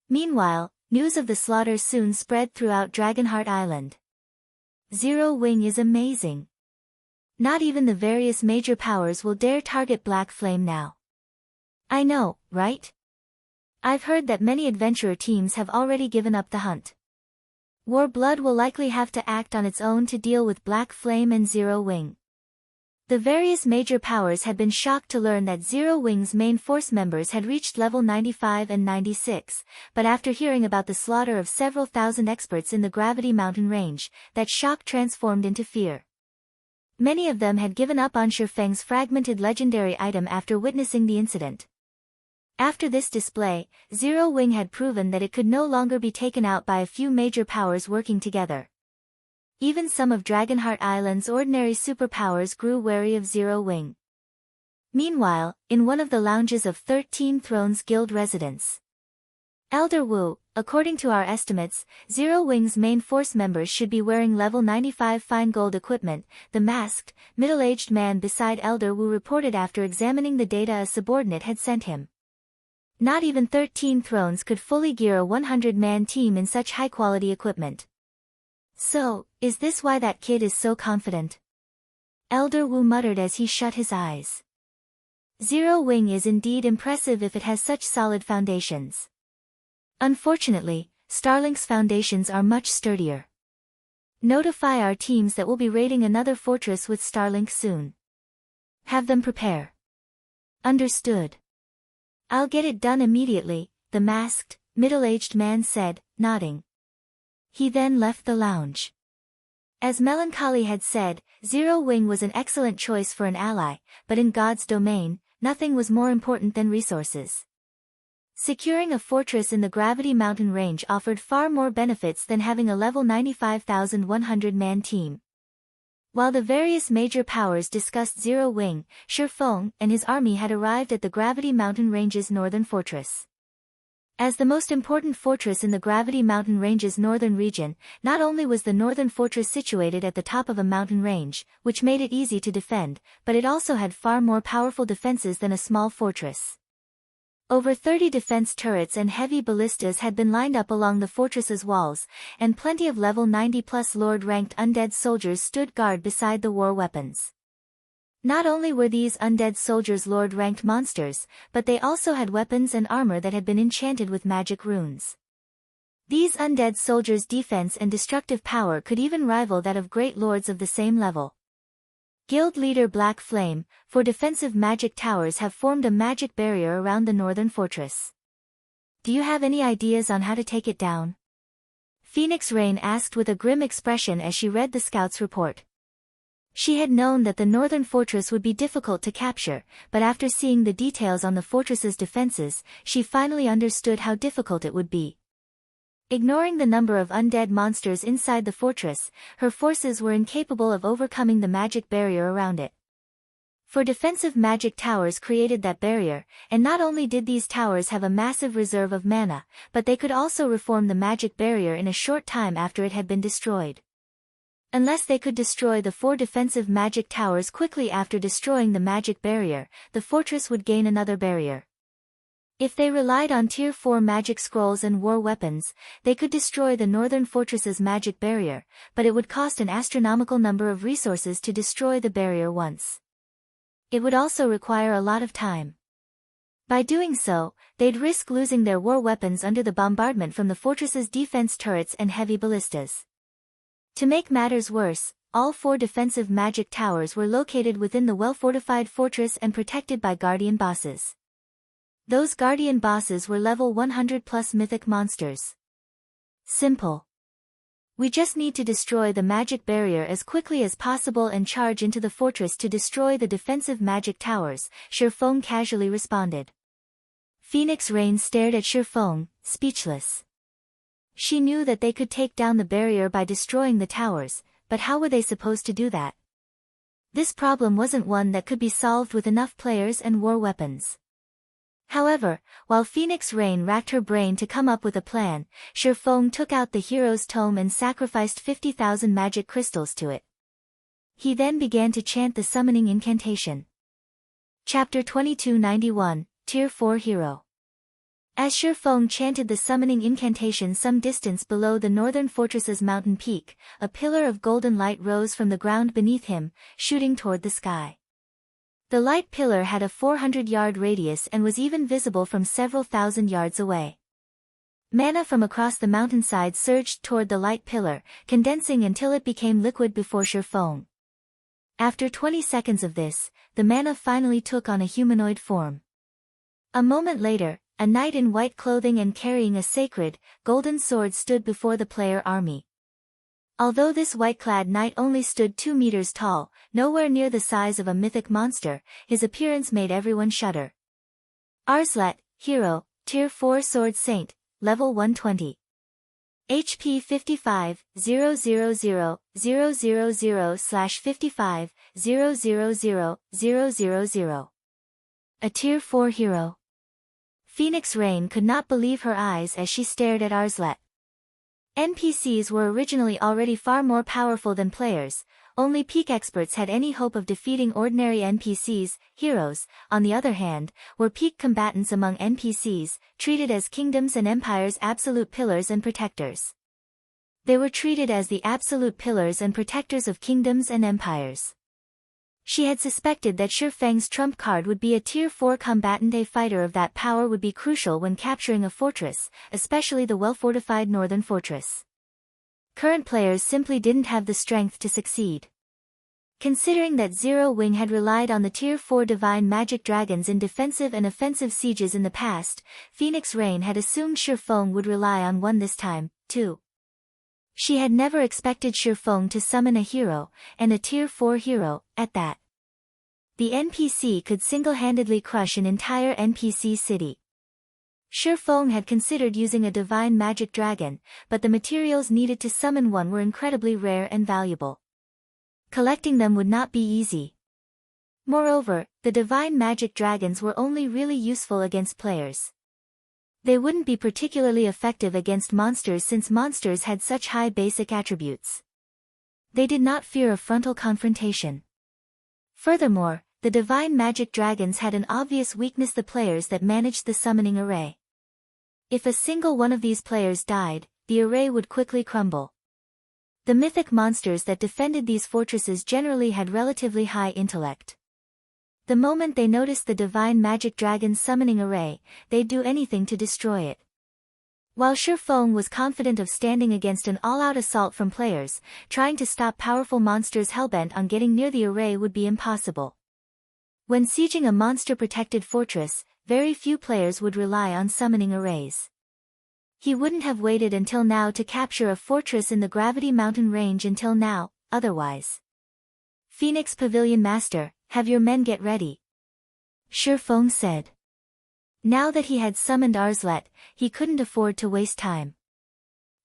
Meanwhile, news of the slaughter soon spread throughout Dragonheart Island. Zero Wing is amazing. Not even the various major powers will dare target Black Flame now. I know, right? I've heard that many adventurer teams have already given up the hunt. War Blood will likely have to act on its own to deal with Black Flame and Zero Wing. The various major powers had been shocked to learn that Zero Wing's main force members had reached level 95 and 96, but after hearing about the slaughter of several thousand experts in the Gravity Mountain range, that shock transformed into fear. Many of them had given up on Shifeng's fragmented legendary item after witnessing the incident. After this display, Zero Wing had proven that it could no longer be taken out by a few major powers working together. Even some of Dragonheart Island's ordinary superpowers grew wary of Zero Wing. Meanwhile, in one of the lounges of 13 Thrones Guild residence, Elder Wu, according to our estimates, Zero Wing's main force members should be wearing level 95 fine gold equipment, the masked, middle-aged man beside Elder Wu reported after examining the data a subordinate had sent him. Not even 13 Thrones could fully gear a 100-man team in such high-quality equipment. So, is this why that kid is so confident? Elder Wu muttered as he shut his eyes. Zero Wing is indeed impressive if it has such solid foundations. Unfortunately, Starlink's foundations are much sturdier. Notify our teams that we'll be raiding another fortress with Starlink soon. Have them prepare. Understood. I'll get it done immediately, the masked, middle-aged man said, nodding. He then left the lounge. As Melancholy had said, Zero Wing was an excellent choice for an ally, but in God's domain, nothing was more important than resources. Securing a fortress in the Gravity Mountain range offered far more benefits than having a level 95,100-man team. While the various major powers discussed Zero Wing, Shifeng and his army had arrived at the Gravity Mountain Range's northern fortress. As the most important fortress in the Gravity Mountain Range's northern region, not only was the northern fortress situated at the top of a mountain range, which made it easy to defend, but it also had far more powerful defenses than a small fortress. Over 30 defense turrets and heavy ballistas had been lined up along the fortress's walls, and plenty of level 90+ Lord-ranked undead soldiers stood guard beside the war weapons. Not only were these undead soldiers Lord-ranked monsters, but they also had weapons and armor that had been enchanted with magic runes. These undead soldiers' defense and destructive power could even rival that of great lords of the same level. Guild leader Black Flame, for defensive magic towers have formed a magic barrier around the northern fortress. Do you have any ideas on how to take it down? Phoenix Rain asked with a grim expression as she read the scout's report. She had known that the northern fortress would be difficult to capture, but after seeing the details on the fortress's defenses, she finally understood how difficult it would be. Ignoring the number of undead monsters inside the fortress, her forces were incapable of overcoming the magic barrier around it. For defensive magic towers created that barrier, and not only did these towers have a massive reserve of mana, but they could also reform the magic barrier in a short time after it had been destroyed. Unless they could destroy the 4 defensive magic towers quickly after destroying the magic barrier, the fortress would gain another barrier. If they relied on Tier 4 magic scrolls and war weapons, they could destroy the northern fortress's magic barrier, but it would cost an astronomical number of resources to destroy the barrier once. It would also require a lot of time. By doing so, they'd risk losing their war weapons under the bombardment from the fortress's defense turrets and heavy ballistas. To make matters worse, all 4 defensive magic towers were located within the well-fortified fortress and protected by guardian bosses. Those guardian bosses were level 100+ mythic monsters. Simple. We just need to destroy the magic barrier as quickly as possible and charge into the fortress to destroy the defensive magic towers, Shifeng casually responded. Phoenix Rain stared at Shifeng, speechless. She knew that they could take down the barrier by destroying the towers, but how were they supposed to do that? This problem wasn't one that could be solved with enough players and war weapons. However, while Phoenix Rain racked her brain to come up with a plan, Shifeng took out the hero's tome and sacrificed 50,000 magic crystals to it. He then began to chant the summoning incantation. Chapter 2291, Tier 4 Hero. As Shifeng chanted the summoning incantation some distance below the northern fortress's mountain peak, a pillar of golden light rose from the ground beneath him, shooting toward the sky. The light pillar had a 400-yard radius and was even visible from several thousand yards away. Mana from across the mountainside surged toward the light pillar, condensing until it became liquid before Shifeng. After 20 seconds of this, the mana finally took on a humanoid form. A moment later, a knight in white clothing and carrying a sacred, golden sword stood before the player army. Although this white-clad knight only stood 2 meters tall, nowhere near the size of a mythic monster, his appearance made everyone shudder. Arslet, Hero, Tier 4 Sword Saint, Level 120. HP 55, 000/55, 000/000. A Tier 4 hero. Phoenix Rain could not believe her eyes as she stared at Arslet. NPCs were originally already far more powerful than players, only peak experts had any hope of defeating ordinary NPCs. Heroes, on the other hand, were peak combatants among NPCs, treated as kingdoms and empires' absolute pillars and protectors. They were treated as the absolute pillars and protectors of kingdoms and empires. She had suspected that Shifeng's trump card would be a Tier 4 combatant. A fighter of that power would be crucial when capturing a fortress, especially the well-fortified northern fortress. Current players simply didn't have the strength to succeed. Considering that Zero Wing had relied on the Tier 4 divine magic dragons in defensive and offensive sieges in the past, Phoenix Rain had assumed Shifeng would rely on one this time, too. She had never expected Shifeng to summon a hero, and a Tier 4 hero, at that. The NPC could single-handedly crush an entire NPC city. Shifeng had considered using a divine magic dragon, but the materials needed to summon one were incredibly rare and valuable. Collecting them would not be easy. Moreover, the divine magic dragons were only really useful against players. They wouldn't be particularly effective against monsters since monsters had such high basic attributes. They did not fear a frontal confrontation. Furthermore, the divine magic dragons had an obvious weakness: the players that managed the summoning array. If a single one of these players died, the array would quickly crumble. The mythic monsters that defended these fortresses generally had relatively high intellect. The moment they noticed the divine magic dragon's summoning array, they'd do anything to destroy it. While Shifeng was confident of standing against an all-out assault from players, trying to stop powerful monsters hellbent on getting near the array would be impossible. When sieging a monster-protected fortress, very few players would rely on summoning arrays. He wouldn't have waited until now to capture a fortress in the Gravity Mountain range until now, otherwise. Phoenix Pavilion Master, have your men get ready. Shifeng said. Now that he had summoned Arslet, he couldn't afford to waste time.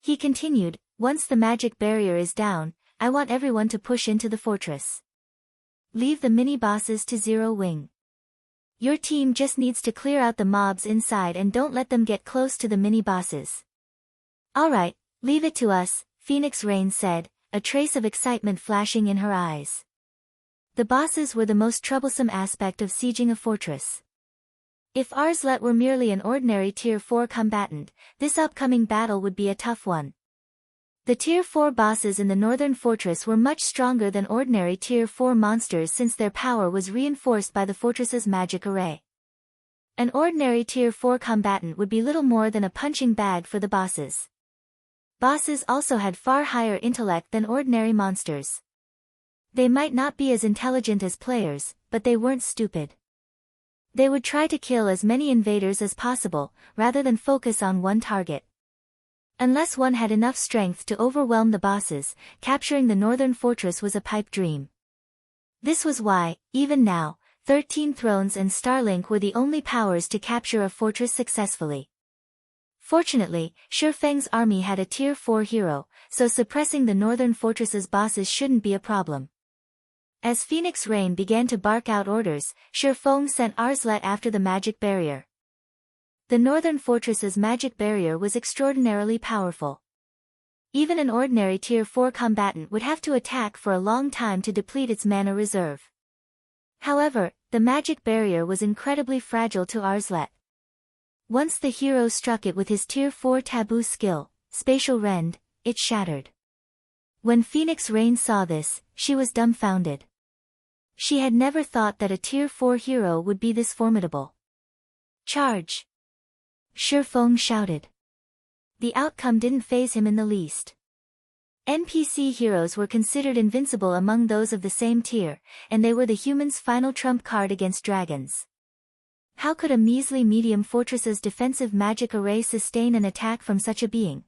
He continued, once the magic barrier is down, I want everyone to push into the fortress. Leave the mini-bosses to Zero Wing. Your team just needs to clear out the mobs inside and don't let them get close to the mini-bosses. Alright, leave it to us, Phoenix Rain said, a trace of excitement flashing in her eyes. The bosses were the most troublesome aspect of sieging a fortress. If Arslet were merely an ordinary Tier 4 combatant, this upcoming battle would be a tough one. The Tier 4 bosses in the northern fortress were much stronger than ordinary Tier 4 monsters since their power was reinforced by the fortress's magic array. An ordinary Tier 4 combatant would be little more than a punching bag for the bosses. Bosses also had far higher intellect than ordinary monsters. They might not be as intelligent as players, but they weren't stupid. They would try to kill as many invaders as possible, rather than focus on one target. Unless one had enough strength to overwhelm the bosses, capturing the northern fortress was a pipe dream. This was why, even now, 13 Thrones and Starlink were the only powers to capture a fortress successfully. Fortunately, Shifeng's army had a Tier 4 hero, so suppressing the northern fortress's bosses shouldn't be a problem. As Phoenix Rain began to bark out orders, Shifeng sent Arslet after the magic barrier. The northern fortress's magic barrier was extraordinarily powerful. Even an ordinary Tier 4 combatant would have to attack for a long time to deplete its mana reserve. However, the magic barrier was incredibly fragile to Arslet. Once the hero struck it with his Tier 4 taboo skill, Spatial Rend, it shattered. When Phoenix Rain saw this, she was dumbfounded. She had never thought that a Tier 4 hero would be this formidable. Charge! Shifeng shouted. The outcome didn't faze him in the least. NPC heroes were considered invincible among those of the same tier, and they were the humans' final trump card against dragons. How could a measly medium fortress's defensive magic array sustain an attack from such a being?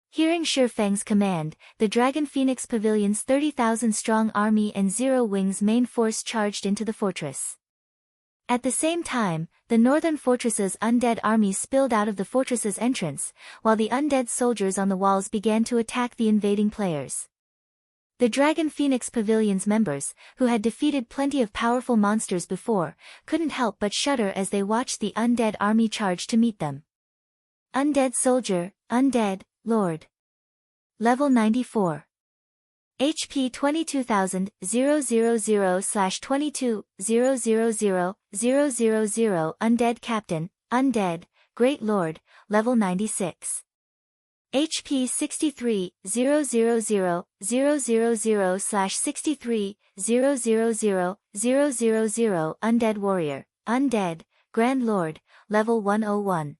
Hearing Shifeng's command, the Dragon Phoenix Pavilion's 30,000-strong army and Zero Wing's main force charged into the fortress. At the same time, the northern fortress's undead army spilled out of the fortress's entrance, while the undead soldiers on the walls began to attack the invading players. The Dragon Phoenix Pavilion's members, who had defeated plenty of powerful monsters before, couldn't help but shudder as they watched the undead army charge to meet them. Undead Soldier, Undead, Lord. Level 94. HP 22,000, 000/22, 000, 000, Undead Captain, Undead, Great Lord, Level 96. HP 63, 000, 000/63, 000, 000, Undead Warrior, Undead, Grand Lord, Level 101.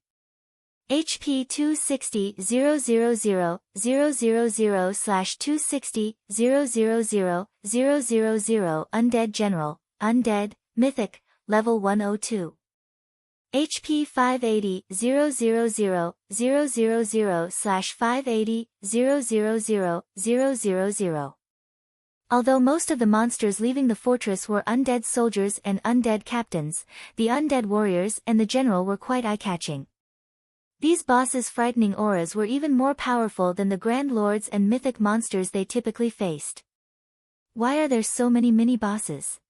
HP 260, 000, 000/260, 000, 000, Undead General, Undead, Mythic, Level 102. HP 580, 000, 000/580, 000, 000. Although most of the monsters leaving the fortress were undead soldiers and undead captains, the undead warriors and the general were quite eye-catching. These bosses' frightening auras were even more powerful than the Grand Lords and mythic monsters they typically faced. Why are there so many mini-bosses?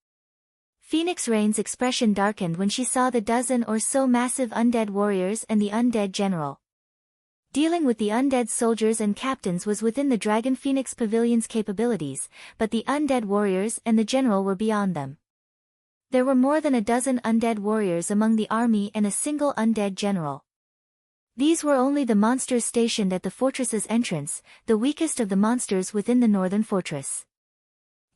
Phoenix Rain's expression darkened when she saw the dozen or so massive undead warriors and the undead general. Dealing with the undead soldiers and captains was within the Dragon Phoenix Pavilion's capabilities, but the undead warriors and the general were beyond them. There were more than a dozen undead warriors among the army and a single undead general. These were only the monsters stationed at the fortress's entrance, the weakest of the monsters within the northern fortress.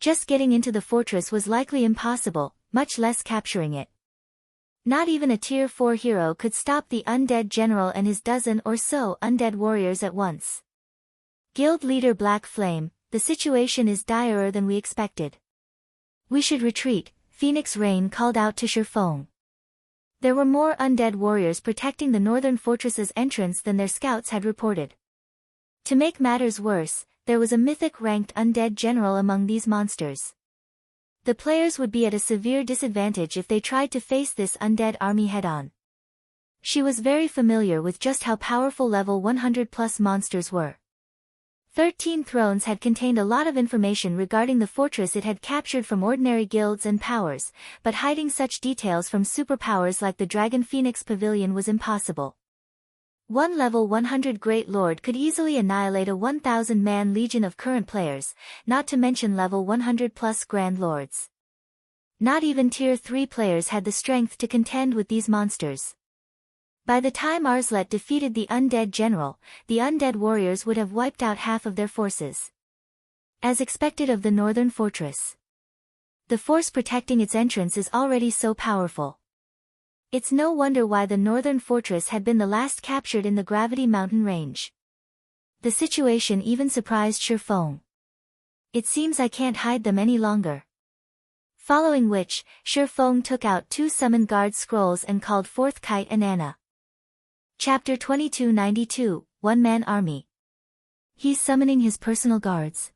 Just getting into the fortress was likely impossible, much less capturing it. Not even a Tier 4 hero could stop the undead general and his dozen or so undead warriors at once. Guild leader Black Flame, the situation is direr than we expected. We should retreat, Phoenix Rain called out to Shifeng. There were more undead warriors protecting the northern fortress's entrance than their scouts had reported. To make matters worse, there was a mythic-ranked undead general among these monsters. The players would be at a severe disadvantage if they tried to face this undead army head-on. She was very familiar with just how powerful level 100+ monsters were. 13 Thrones had contained a lot of information regarding the fortress it had captured from ordinary guilds and powers, but hiding such details from superpowers like the Dragon Phoenix Pavilion was impossible. One level 100 Great Lord could easily annihilate a 1,000-man legion of current players, not to mention level 100+ Grand Lords. Not even Tier 3 players had the strength to contend with these monsters. By the time Arslet defeated the undead general, the undead warriors would have wiped out half of their forces. As expected of the northern fortress. The force protecting its entrance is already so powerful. It's no wonder why the northern fortress had been the last captured in the Gravity Mountain range. The situation even surprised Shifeng. It seems I can't hide them any longer. Following which, Shifeng took out 2 Summon Guard scrolls and called forth Kite and Anna. Chapter 2292, One-Man Army. He's summoning his personal guards.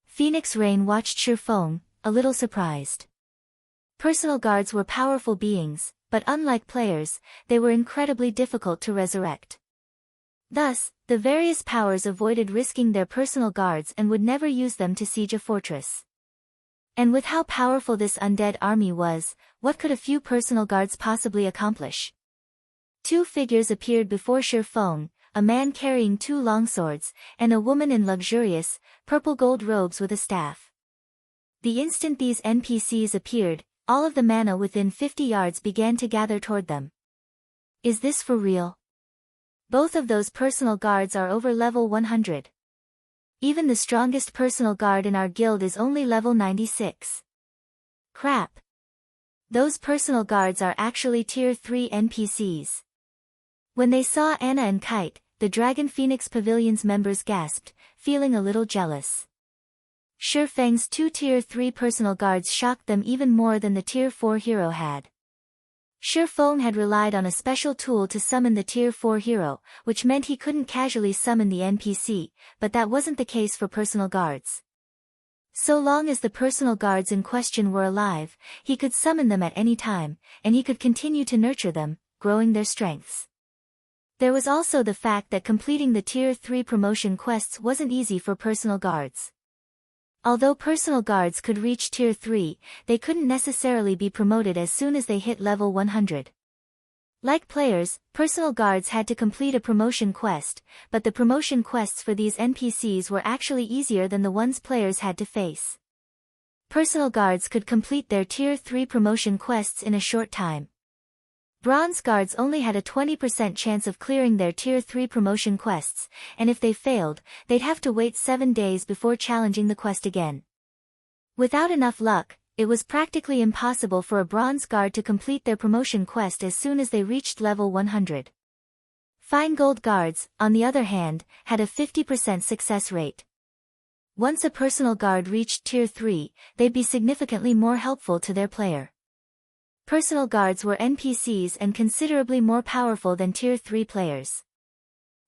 Phoenix Rain watched Shifeng, a little surprised. Personal guards were powerful beings, but unlike players, they were incredibly difficult to resurrect. Thus, the various powers avoided risking their personal guards and would never use them to siege a fortress. And with how powerful this undead army was, what could a few personal guards possibly accomplish? Two figures appeared before Shifeng, a man carrying two longswords, and a woman in luxurious, purple-gold robes with a staff. The instant these NPCs appeared, all of the mana within 50 yards began to gather toward them. Is this for real? Both of those personal guards are over level 100. Even the strongest personal guard in our guild is only level 96. Crap. Those personal guards are actually tier 3 NPCs. When they saw Anna and Kite, the Dragon Phoenix Pavilion's members gasped, feeling a little jealous. Shifeng's two tier 3 personal guards shocked them even more than the tier 4 hero had. Shifeng had relied on a special tool to summon the tier 4 hero, which meant he couldn't casually summon the NPC, but that wasn't the case for personal guards. So long as the personal guards in question were alive, he could summon them at any time, and he could continue to nurture them, growing their strengths. There was also the fact that completing the tier 3 promotion quests wasn't easy for personal guards. Although personal guards could reach tier 3, they couldn't necessarily be promoted as soon as they hit level 100. Like players, personal guards had to complete a promotion quest, but the promotion quests for these NPCs were actually easier than the ones players had to face. Personal guards could complete their tier 3 promotion quests in a short time. Bronze guards only had a 20% chance of clearing their tier 3 promotion quests, and if they failed, they'd have to wait 7 days before challenging the quest again. Without enough luck, it was practically impossible for a bronze guard to complete their promotion quest as soon as they reached level 100. Fine gold guards, on the other hand, had a 50% success rate. Once a personal guard reached tier 3, they'd be significantly more helpful to their player. Personal guards were NPCs and considerably more powerful than tier 3 players.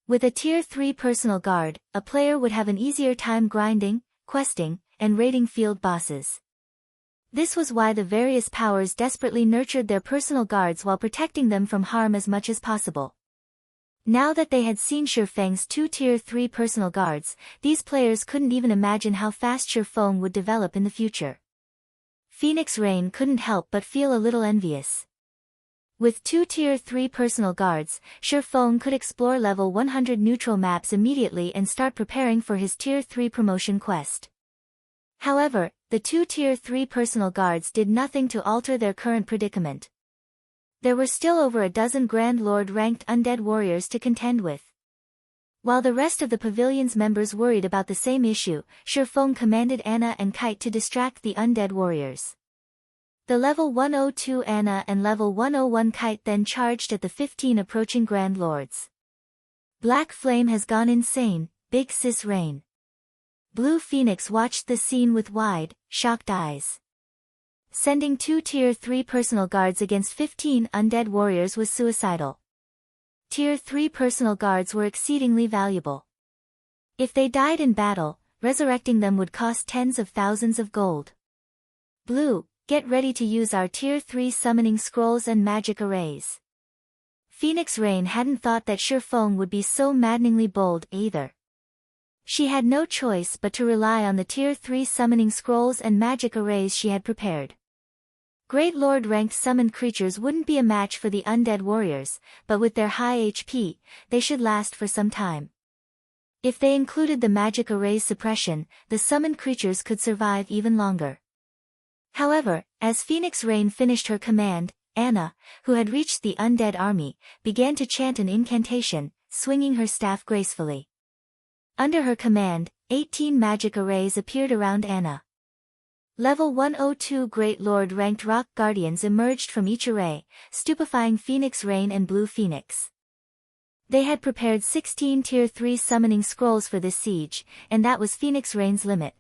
With a tier 3 personal guard, a player would have an easier time grinding, questing, and raiding field bosses. This was why the various powers desperately nurtured their personal guards while protecting them from harm as much as possible. Now that they had seen Shifeng's two tier 3 personal guards, these players couldn't even imagine how fast Shifeng would develop in the future. Phoenix Rain couldn't help but feel a little envious. With two tier 3 personal guards, Shifeng could explore level 100 neutral maps immediately and start preparing for his tier 3 promotion quest. However, the two tier 3 personal guards did nothing to alter their current predicament. There were still over a dozen Grand Lord ranked undead warriors to contend with. While the rest of the pavilion's members worried about the same issue, Shifeng commanded Anna and Kite to distract the undead warriors. The level 102 Anna and level 101 Kite then charged at the 15 approaching Grand Lords. Black Flame has gone insane, Big Sis Rain. Blue Phoenix watched the scene with wide, shocked eyes. Sending two tier 3 personal guards against 15 undead warriors was suicidal. Tier 3 personal guards were exceedingly valuable. If they died in battle, resurrecting them would cost tens of thousands of gold. Blue, get ready to use our tier 3 summoning scrolls and magic arrays. Phoenix Rain hadn't thought that Shifeng would be so maddeningly bold either. She had no choice but to rely on the tier 3 summoning scrolls and magic arrays she had prepared. Great Lord ranked summoned creatures wouldn't be a match for the undead warriors, but with their high HP, they should last for some time. If they included the magic array's suppression, the summoned creatures could survive even longer. However, as Phoenix Rain finished her command, Anna, who had reached the undead army, began to chant an incantation, swinging her staff gracefully. Under her command, 18 magic arrays appeared around Anna. Level 102 Great Lord ranked rock guardians emerged from each array, stupefying Phoenix Rain and Blue Phoenix. They had prepared 16 tier 3 summoning scrolls for this siege, and that was Phoenix Rain's limit.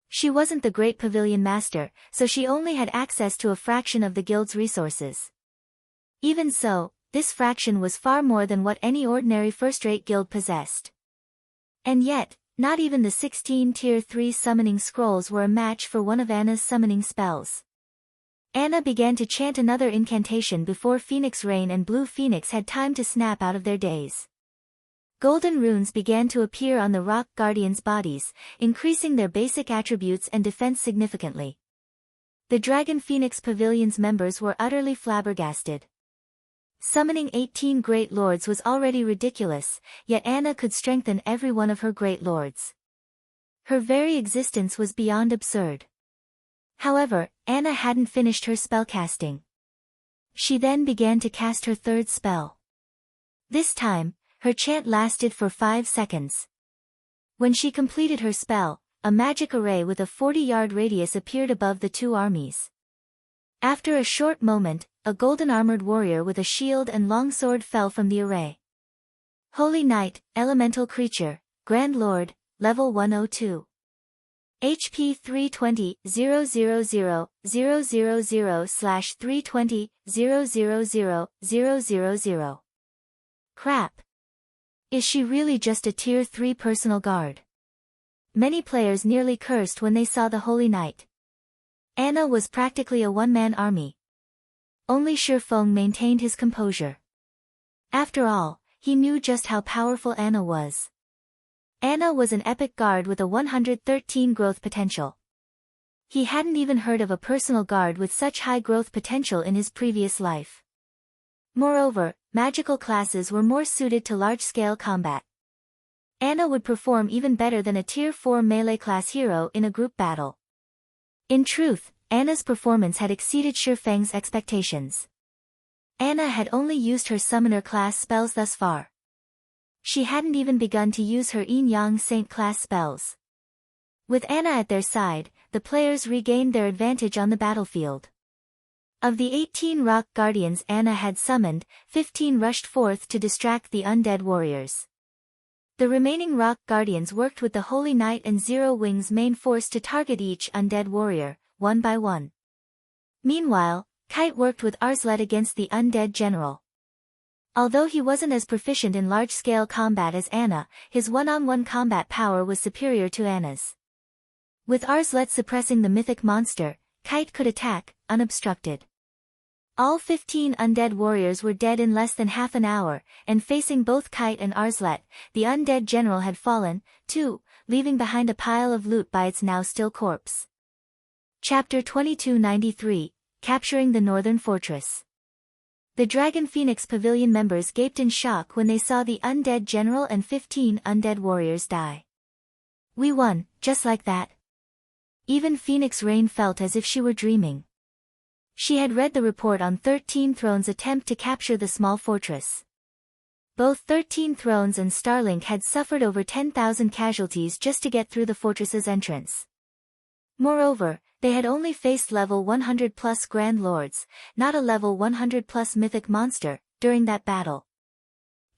She wasn't the great pavilion master, so she only had access to a fraction of the guild's resources. Even so, this fraction was far more than what any ordinary first-rate guild possessed. And yet, not even the 16 tier 3 summoning scrolls were a match for one of Anna's summoning spells. Anna began to chant another incantation before Phoenix Rain and Blue Phoenix had time to snap out of their daze. Golden runes began to appear on the rock guardians' bodies, increasing their basic attributes and defense significantly. The Dragon Phoenix Pavilion's members were utterly flabbergasted. Summoning 18 Great Lords was already ridiculous, yet Anna could strengthen every one of her Great Lords. Her very existence was beyond absurd. However, Anna hadn't finished her spellcasting. She then began to cast her third spell. This time, her chant lasted for 5 seconds. When she completed her spell, a magic array with a 40-yard radius appeared above the two armies. After a short moment, a golden-armored warrior with a shield and longsword fell from the array. Holy Knight, Elemental Creature, Grand Lord, Level 102. HP 320, 000/320, 000/000. Crap. Is she really just a Tier 3 personal guard? Many players nearly cursed when they saw the Holy Knight. Anna was practically a one-man army. Only Shifeng maintained his composure. After all, he knew just how powerful Anna was. Anna was an epic guard with a 113 growth potential. He hadn't even heard of a personal guard with such high growth potential in his previous life. Moreover, magical classes were more suited to large-scale combat. Anna would perform even better than a Tier 4 melee class hero in a group battle. In truth, Anna's performance had exceeded Shifeng's expectations. Anna had only used her summoner class spells thus far. She hadn't even begun to use her Yin-Yang Saint class spells. With Anna at their side, the players regained their advantage on the battlefield. Of the 18 rock guardians Anna had summoned, 15 rushed forth to distract the undead warriors. The remaining rock guardians worked with the Holy Knight and Zero Wing's main force to target each undead warrior, one by one. Meanwhile, Kite worked with Arslet against the undead general. Although he wasn't as proficient in large-scale combat as Anna, his one-on-one combat power was superior to Anna's. With Arslet suppressing the mythic monster, Kite could attack, unobstructed. All 15 undead warriors were dead in less than half an hour, and facing both Kite and Arslet, the undead general had fallen, too, leaving behind a pile of loot by its now still corpse. Chapter 2293, Capturing the Northern Fortress. The Dragon Phoenix Pavilion members gaped in shock when they saw the undead general and 15 undead warriors die. We won, just like that. Even Phoenix Rain felt as if she were dreaming. She had read the report on 13 Thrones' attempt to capture the small fortress. Both 13 Thrones and Starlink had suffered over 10,000 casualties just to get through the fortress's entrance. Moreover, they had only faced level 100+ Grand Lords, not a level 100+ mythic monster, during that battle.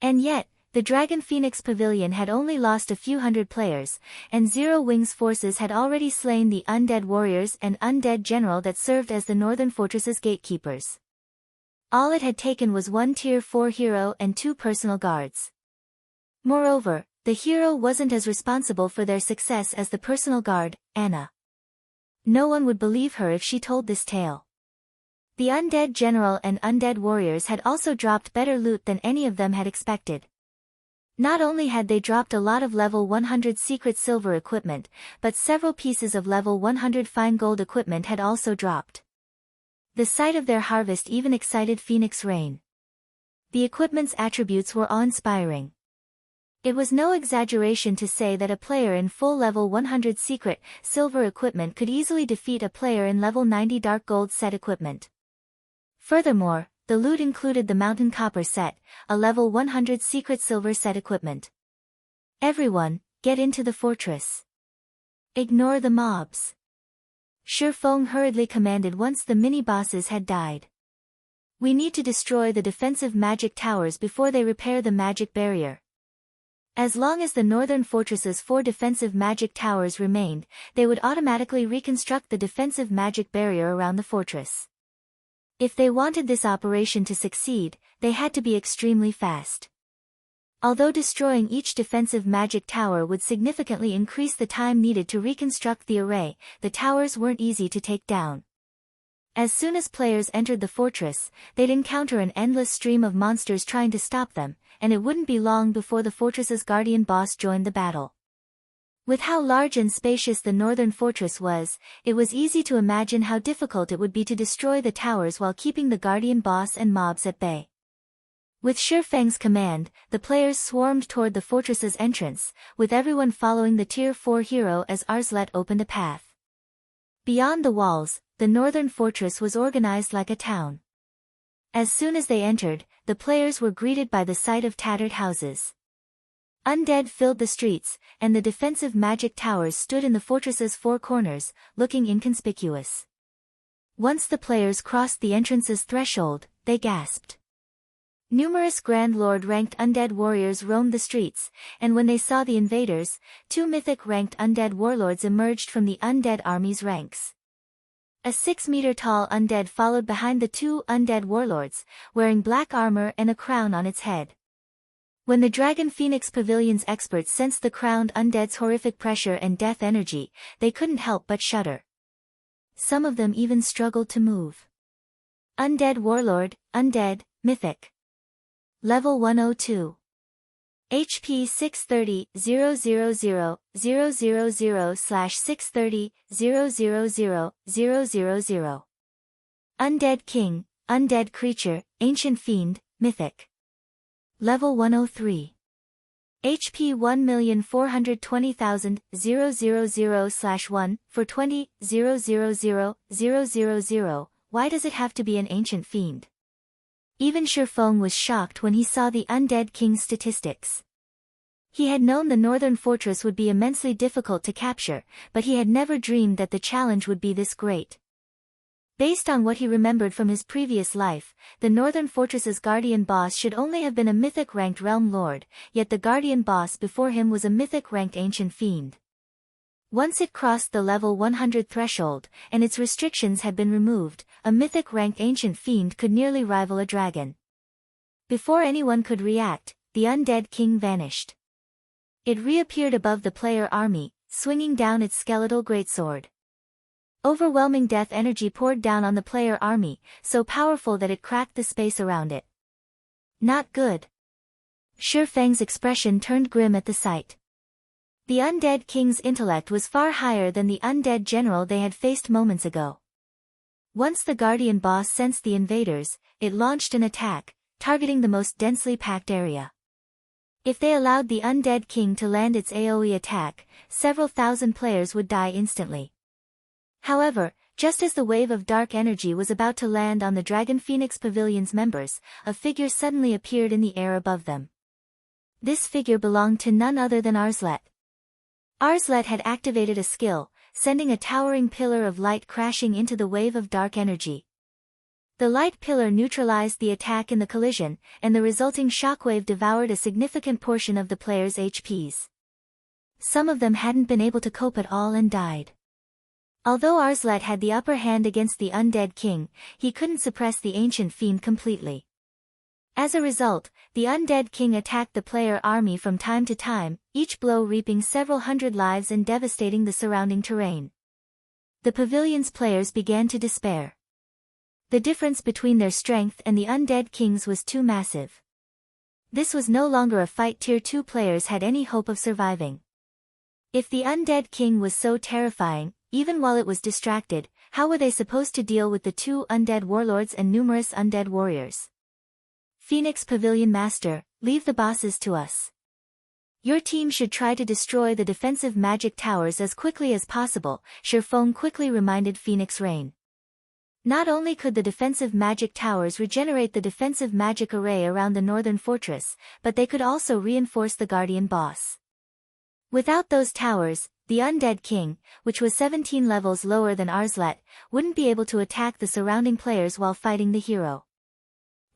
And yet, the Dragon Phoenix Pavilion had only lost a few hundred players, and Zero Wing's forces had already slain the undead warriors and undead general that served as the Northern Fortress's gatekeepers. All it had taken was one Tier 4 hero and 2 personal guards. Moreover, the hero wasn't as responsible for their success as the personal guard, Anna. No one would believe her if she told this tale. The undead general and undead warriors had also dropped better loot than any of them had expected. Not only had they dropped a lot of level 100 secret silver equipment, but several pieces of level 100 fine gold equipment had also dropped. The sight of their harvest even excited Phoenix Rain. The equipment's attributes were awe-inspiring. It was no exaggeration to say that a player in full level 100 secret silver equipment could easily defeat a player in level 90 dark gold set equipment. Furthermore, the loot included the Mountain Copper set, a level 100 secret silver set equipment. Everyone, get into the fortress. Ignore the mobs. Shifeng hurriedly commanded once the mini-bosses had died. We need to destroy the defensive magic towers before they repair the magic barrier. As long as the Northern Fortress's 4 defensive magic towers remained, they would automatically reconstruct the defensive magic barrier around the fortress. If they wanted this operation to succeed, they had to be extremely fast. Although destroying each defensive magic tower would significantly increase the time needed to reconstruct the array, the towers weren't easy to take down. As soon as players entered the fortress, they'd encounter an endless stream of monsters trying to stop them, and it wouldn't be long before the fortress's guardian boss joined the battle. With how large and spacious the Northern Fortress was, it was easy to imagine how difficult it would be to destroy the towers while keeping the guardian boss and mobs at bay. With Shifeng's command, the players swarmed toward the fortress's entrance, with everyone following the Tier 4 hero as Arslet opened a path. Beyond the walls, the northern fortress was organized like a town. As soon as they entered, the players were greeted by the sight of tattered houses. Undead filled the streets, and the defensive magic towers stood in the fortress's four corners, looking inconspicuous. Once the players crossed the entrance's threshold, they gasped. Numerous Grand Lord-ranked undead warriors roamed the streets, and when they saw the invaders, two mythic-ranked undead warlords emerged from the undead army's ranks. A 6-meter-tall undead followed behind the two undead warlords, wearing black armor and a crown on its head. When the Dragon Phoenix Pavilion's experts sensed the crowned undead's horrific pressure and death energy, they couldn't help but shudder. Some of them even struggled to move. Undead Warlord, Undead, Mythic. Level 102. HP 630 000 000/630 000 000. Undead King, Undead Creature, Ancient Fiend, Mythic. Level 103. HP 1,420,000 000/1 for 20 000 000. Why does it have to be an Ancient Fiend? Even Shifeng was shocked when he saw the Undead King's statistics. He had known the northern fortress would be immensely difficult to capture, but he had never dreamed that the challenge would be this great. Based on what he remembered from his previous life, the northern fortress's guardian boss should only have been a mythic-ranked realm lord, yet the guardian boss before him was a mythic-ranked ancient fiend. Once it crossed the level 100 threshold, and its restrictions had been removed, a mythic-ranked ancient fiend could nearly rival a dragon. Before anyone could react, the undead king vanished. It reappeared above the player army, swinging down its skeletal greatsword. Overwhelming death energy poured down on the player army, so powerful that it cracked the space around it. Not good. Shifeng's expression turned grim at the sight. The undead king's intellect was far higher than the undead general they had faced moments ago. Once the guardian boss sensed the invaders, it launched an attack, targeting the most densely packed area. If they allowed the undead king to land its AoE attack, several thousand players would die instantly. However, just as the wave of dark energy was about to land on the Dragon Phoenix Pavilion's members, a figure suddenly appeared in the air above them. This figure belonged to none other than Arslet. Arslet had activated a skill, sending a towering pillar of light crashing into the wave of dark energy. The light pillar neutralized the attack in the collision, and the resulting shockwave devoured a significant portion of the players' HPs. Some of them hadn't been able to cope at all and died. Although Arslet had the upper hand against the undead king, he couldn't suppress the ancient fiend completely. As a result, the undead king attacked the player army from time to time, each blow reaping several hundred lives and devastating the surrounding terrain. The pavilion's players began to despair. The difference between their strength and the undead king's was too massive. This was no longer a fight Tier 2 players had any hope of surviving. If the undead king was so terrifying, even while it was distracted, how were they supposed to deal with the two undead warlords and numerous undead warriors? Phoenix Pavilion Master, leave the bosses to us. Your team should try to destroy the defensive magic towers as quickly as possible, Shifeng quickly reminded Phoenix Rain. Not only could the defensive magic towers regenerate the defensive magic array around the northern fortress, but they could also reinforce the guardian boss. Without those towers, the undead king, which was 17 levels lower than Arslet, wouldn't be able to attack the surrounding players while fighting the hero.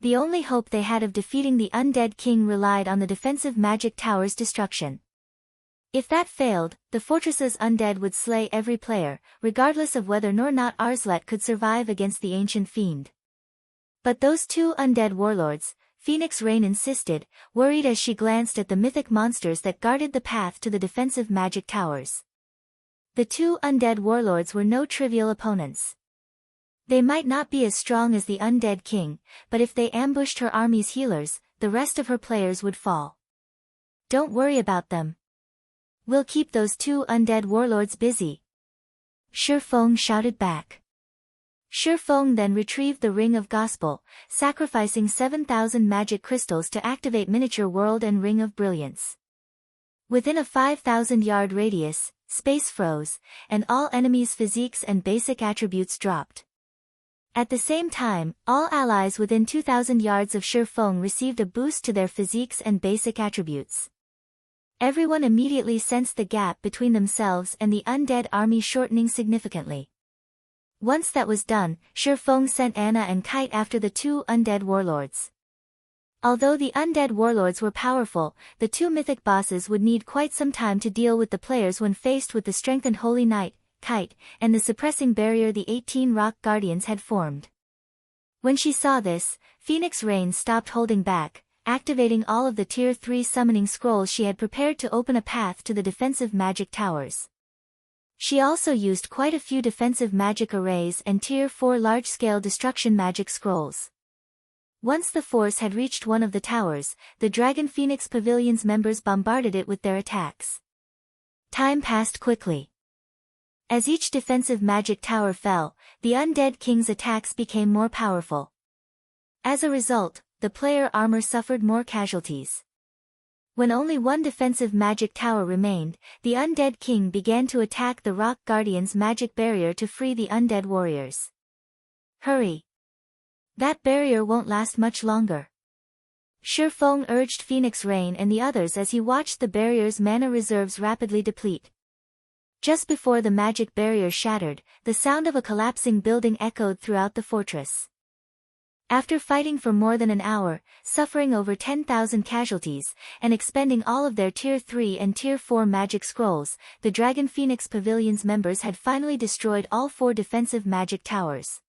The only hope they had of defeating the undead king relied on the defensive magic tower's destruction. If that failed, the fortress's undead would slay every player, regardless of whether or not Arslet could survive against the ancient fiend. But those two undead warlords, Phoenix Rain insisted, worried as she glanced at the mythic monsters that guarded the path to the defensive magic towers. The two undead warlords were no trivial opponents. They might not be as strong as the undead king, but if they ambushed her army's healers, the rest of her players would fall. Don't worry about them. We'll keep those two undead warlords busy. Shifeng shouted back. Feng then retrieved the Ring of Gospel, sacrificing 7,000 magic crystals to activate Miniature World and Ring of Brilliance. Within a 5,000-yard radius, space froze, and all enemies' physiques and basic attributes dropped. At the same time, all allies within 2,000 yards of Feng received a boost to their physiques and basic attributes. Everyone immediately sensed the gap between themselves and the undead army shortening significantly. Once that was done, Feng sent Anna and Kite after the two undead warlords. Although the undead warlords were powerful, the two mythic bosses would need quite some time to deal with the players when faced with the strengthened Holy Knight, Kite, and the suppressing barrier the 18 rock guardians had formed. When she saw this, Phoenix Rain stopped holding back, activating all of the Tier 3 summoning scrolls she had prepared to open a path to the defensive magic towers. She also used quite a few defensive magic arrays and Tier 4 large-scale destruction magic scrolls. Once the force had reached one of the towers, the Dragon Phoenix Pavilion's members bombarded it with their attacks. Time passed quickly. As each defensive magic tower fell, the Undead King's attacks became more powerful. As a result, the player armor suffered more casualties. When only one defensive magic tower remained, the Undead King began to attack the Rock Guardian's magic barrier to free the undead warriors. Hurry! That barrier won't last much longer. Feng urged Phoenix Rain and the others as he watched the barrier's mana reserves rapidly deplete. Just before the magic barrier shattered, the sound of a collapsing building echoed throughout the fortress. After fighting for more than an hour, suffering over 10,000 casualties, and expending all of their Tier 3 and Tier 4 magic scrolls, the Dragon Phoenix Pavilion's members had finally destroyed all 4 defensive magic towers.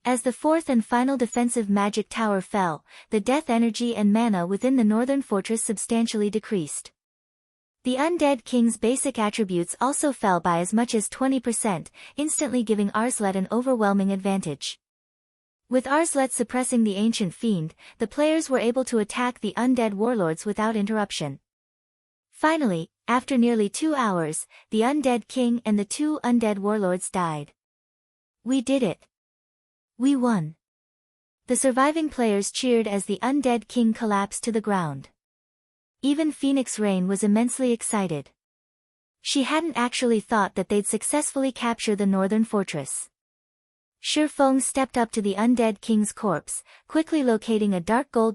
As the fourth and final defensive magic tower fell, the death energy and mana within the northern fortress substantially decreased. The Undead King's basic attributes also fell by as much as 20%, instantly giving Arslet an overwhelming advantage. With Arslet suppressing the Ancient Fiend, the players were able to attack the undead warlords without interruption. Finally, after nearly 2 hours, the Undead King and the 2 undead warlords died. We did it! We won! The surviving players cheered as the Undead King collapsed to the ground. Even Phoenix Rain was immensely excited. She hadn't actually thought that they'd successfully capture the northern fortress. Feng stepped up to the Undead King's corpse, quickly locating a dark gold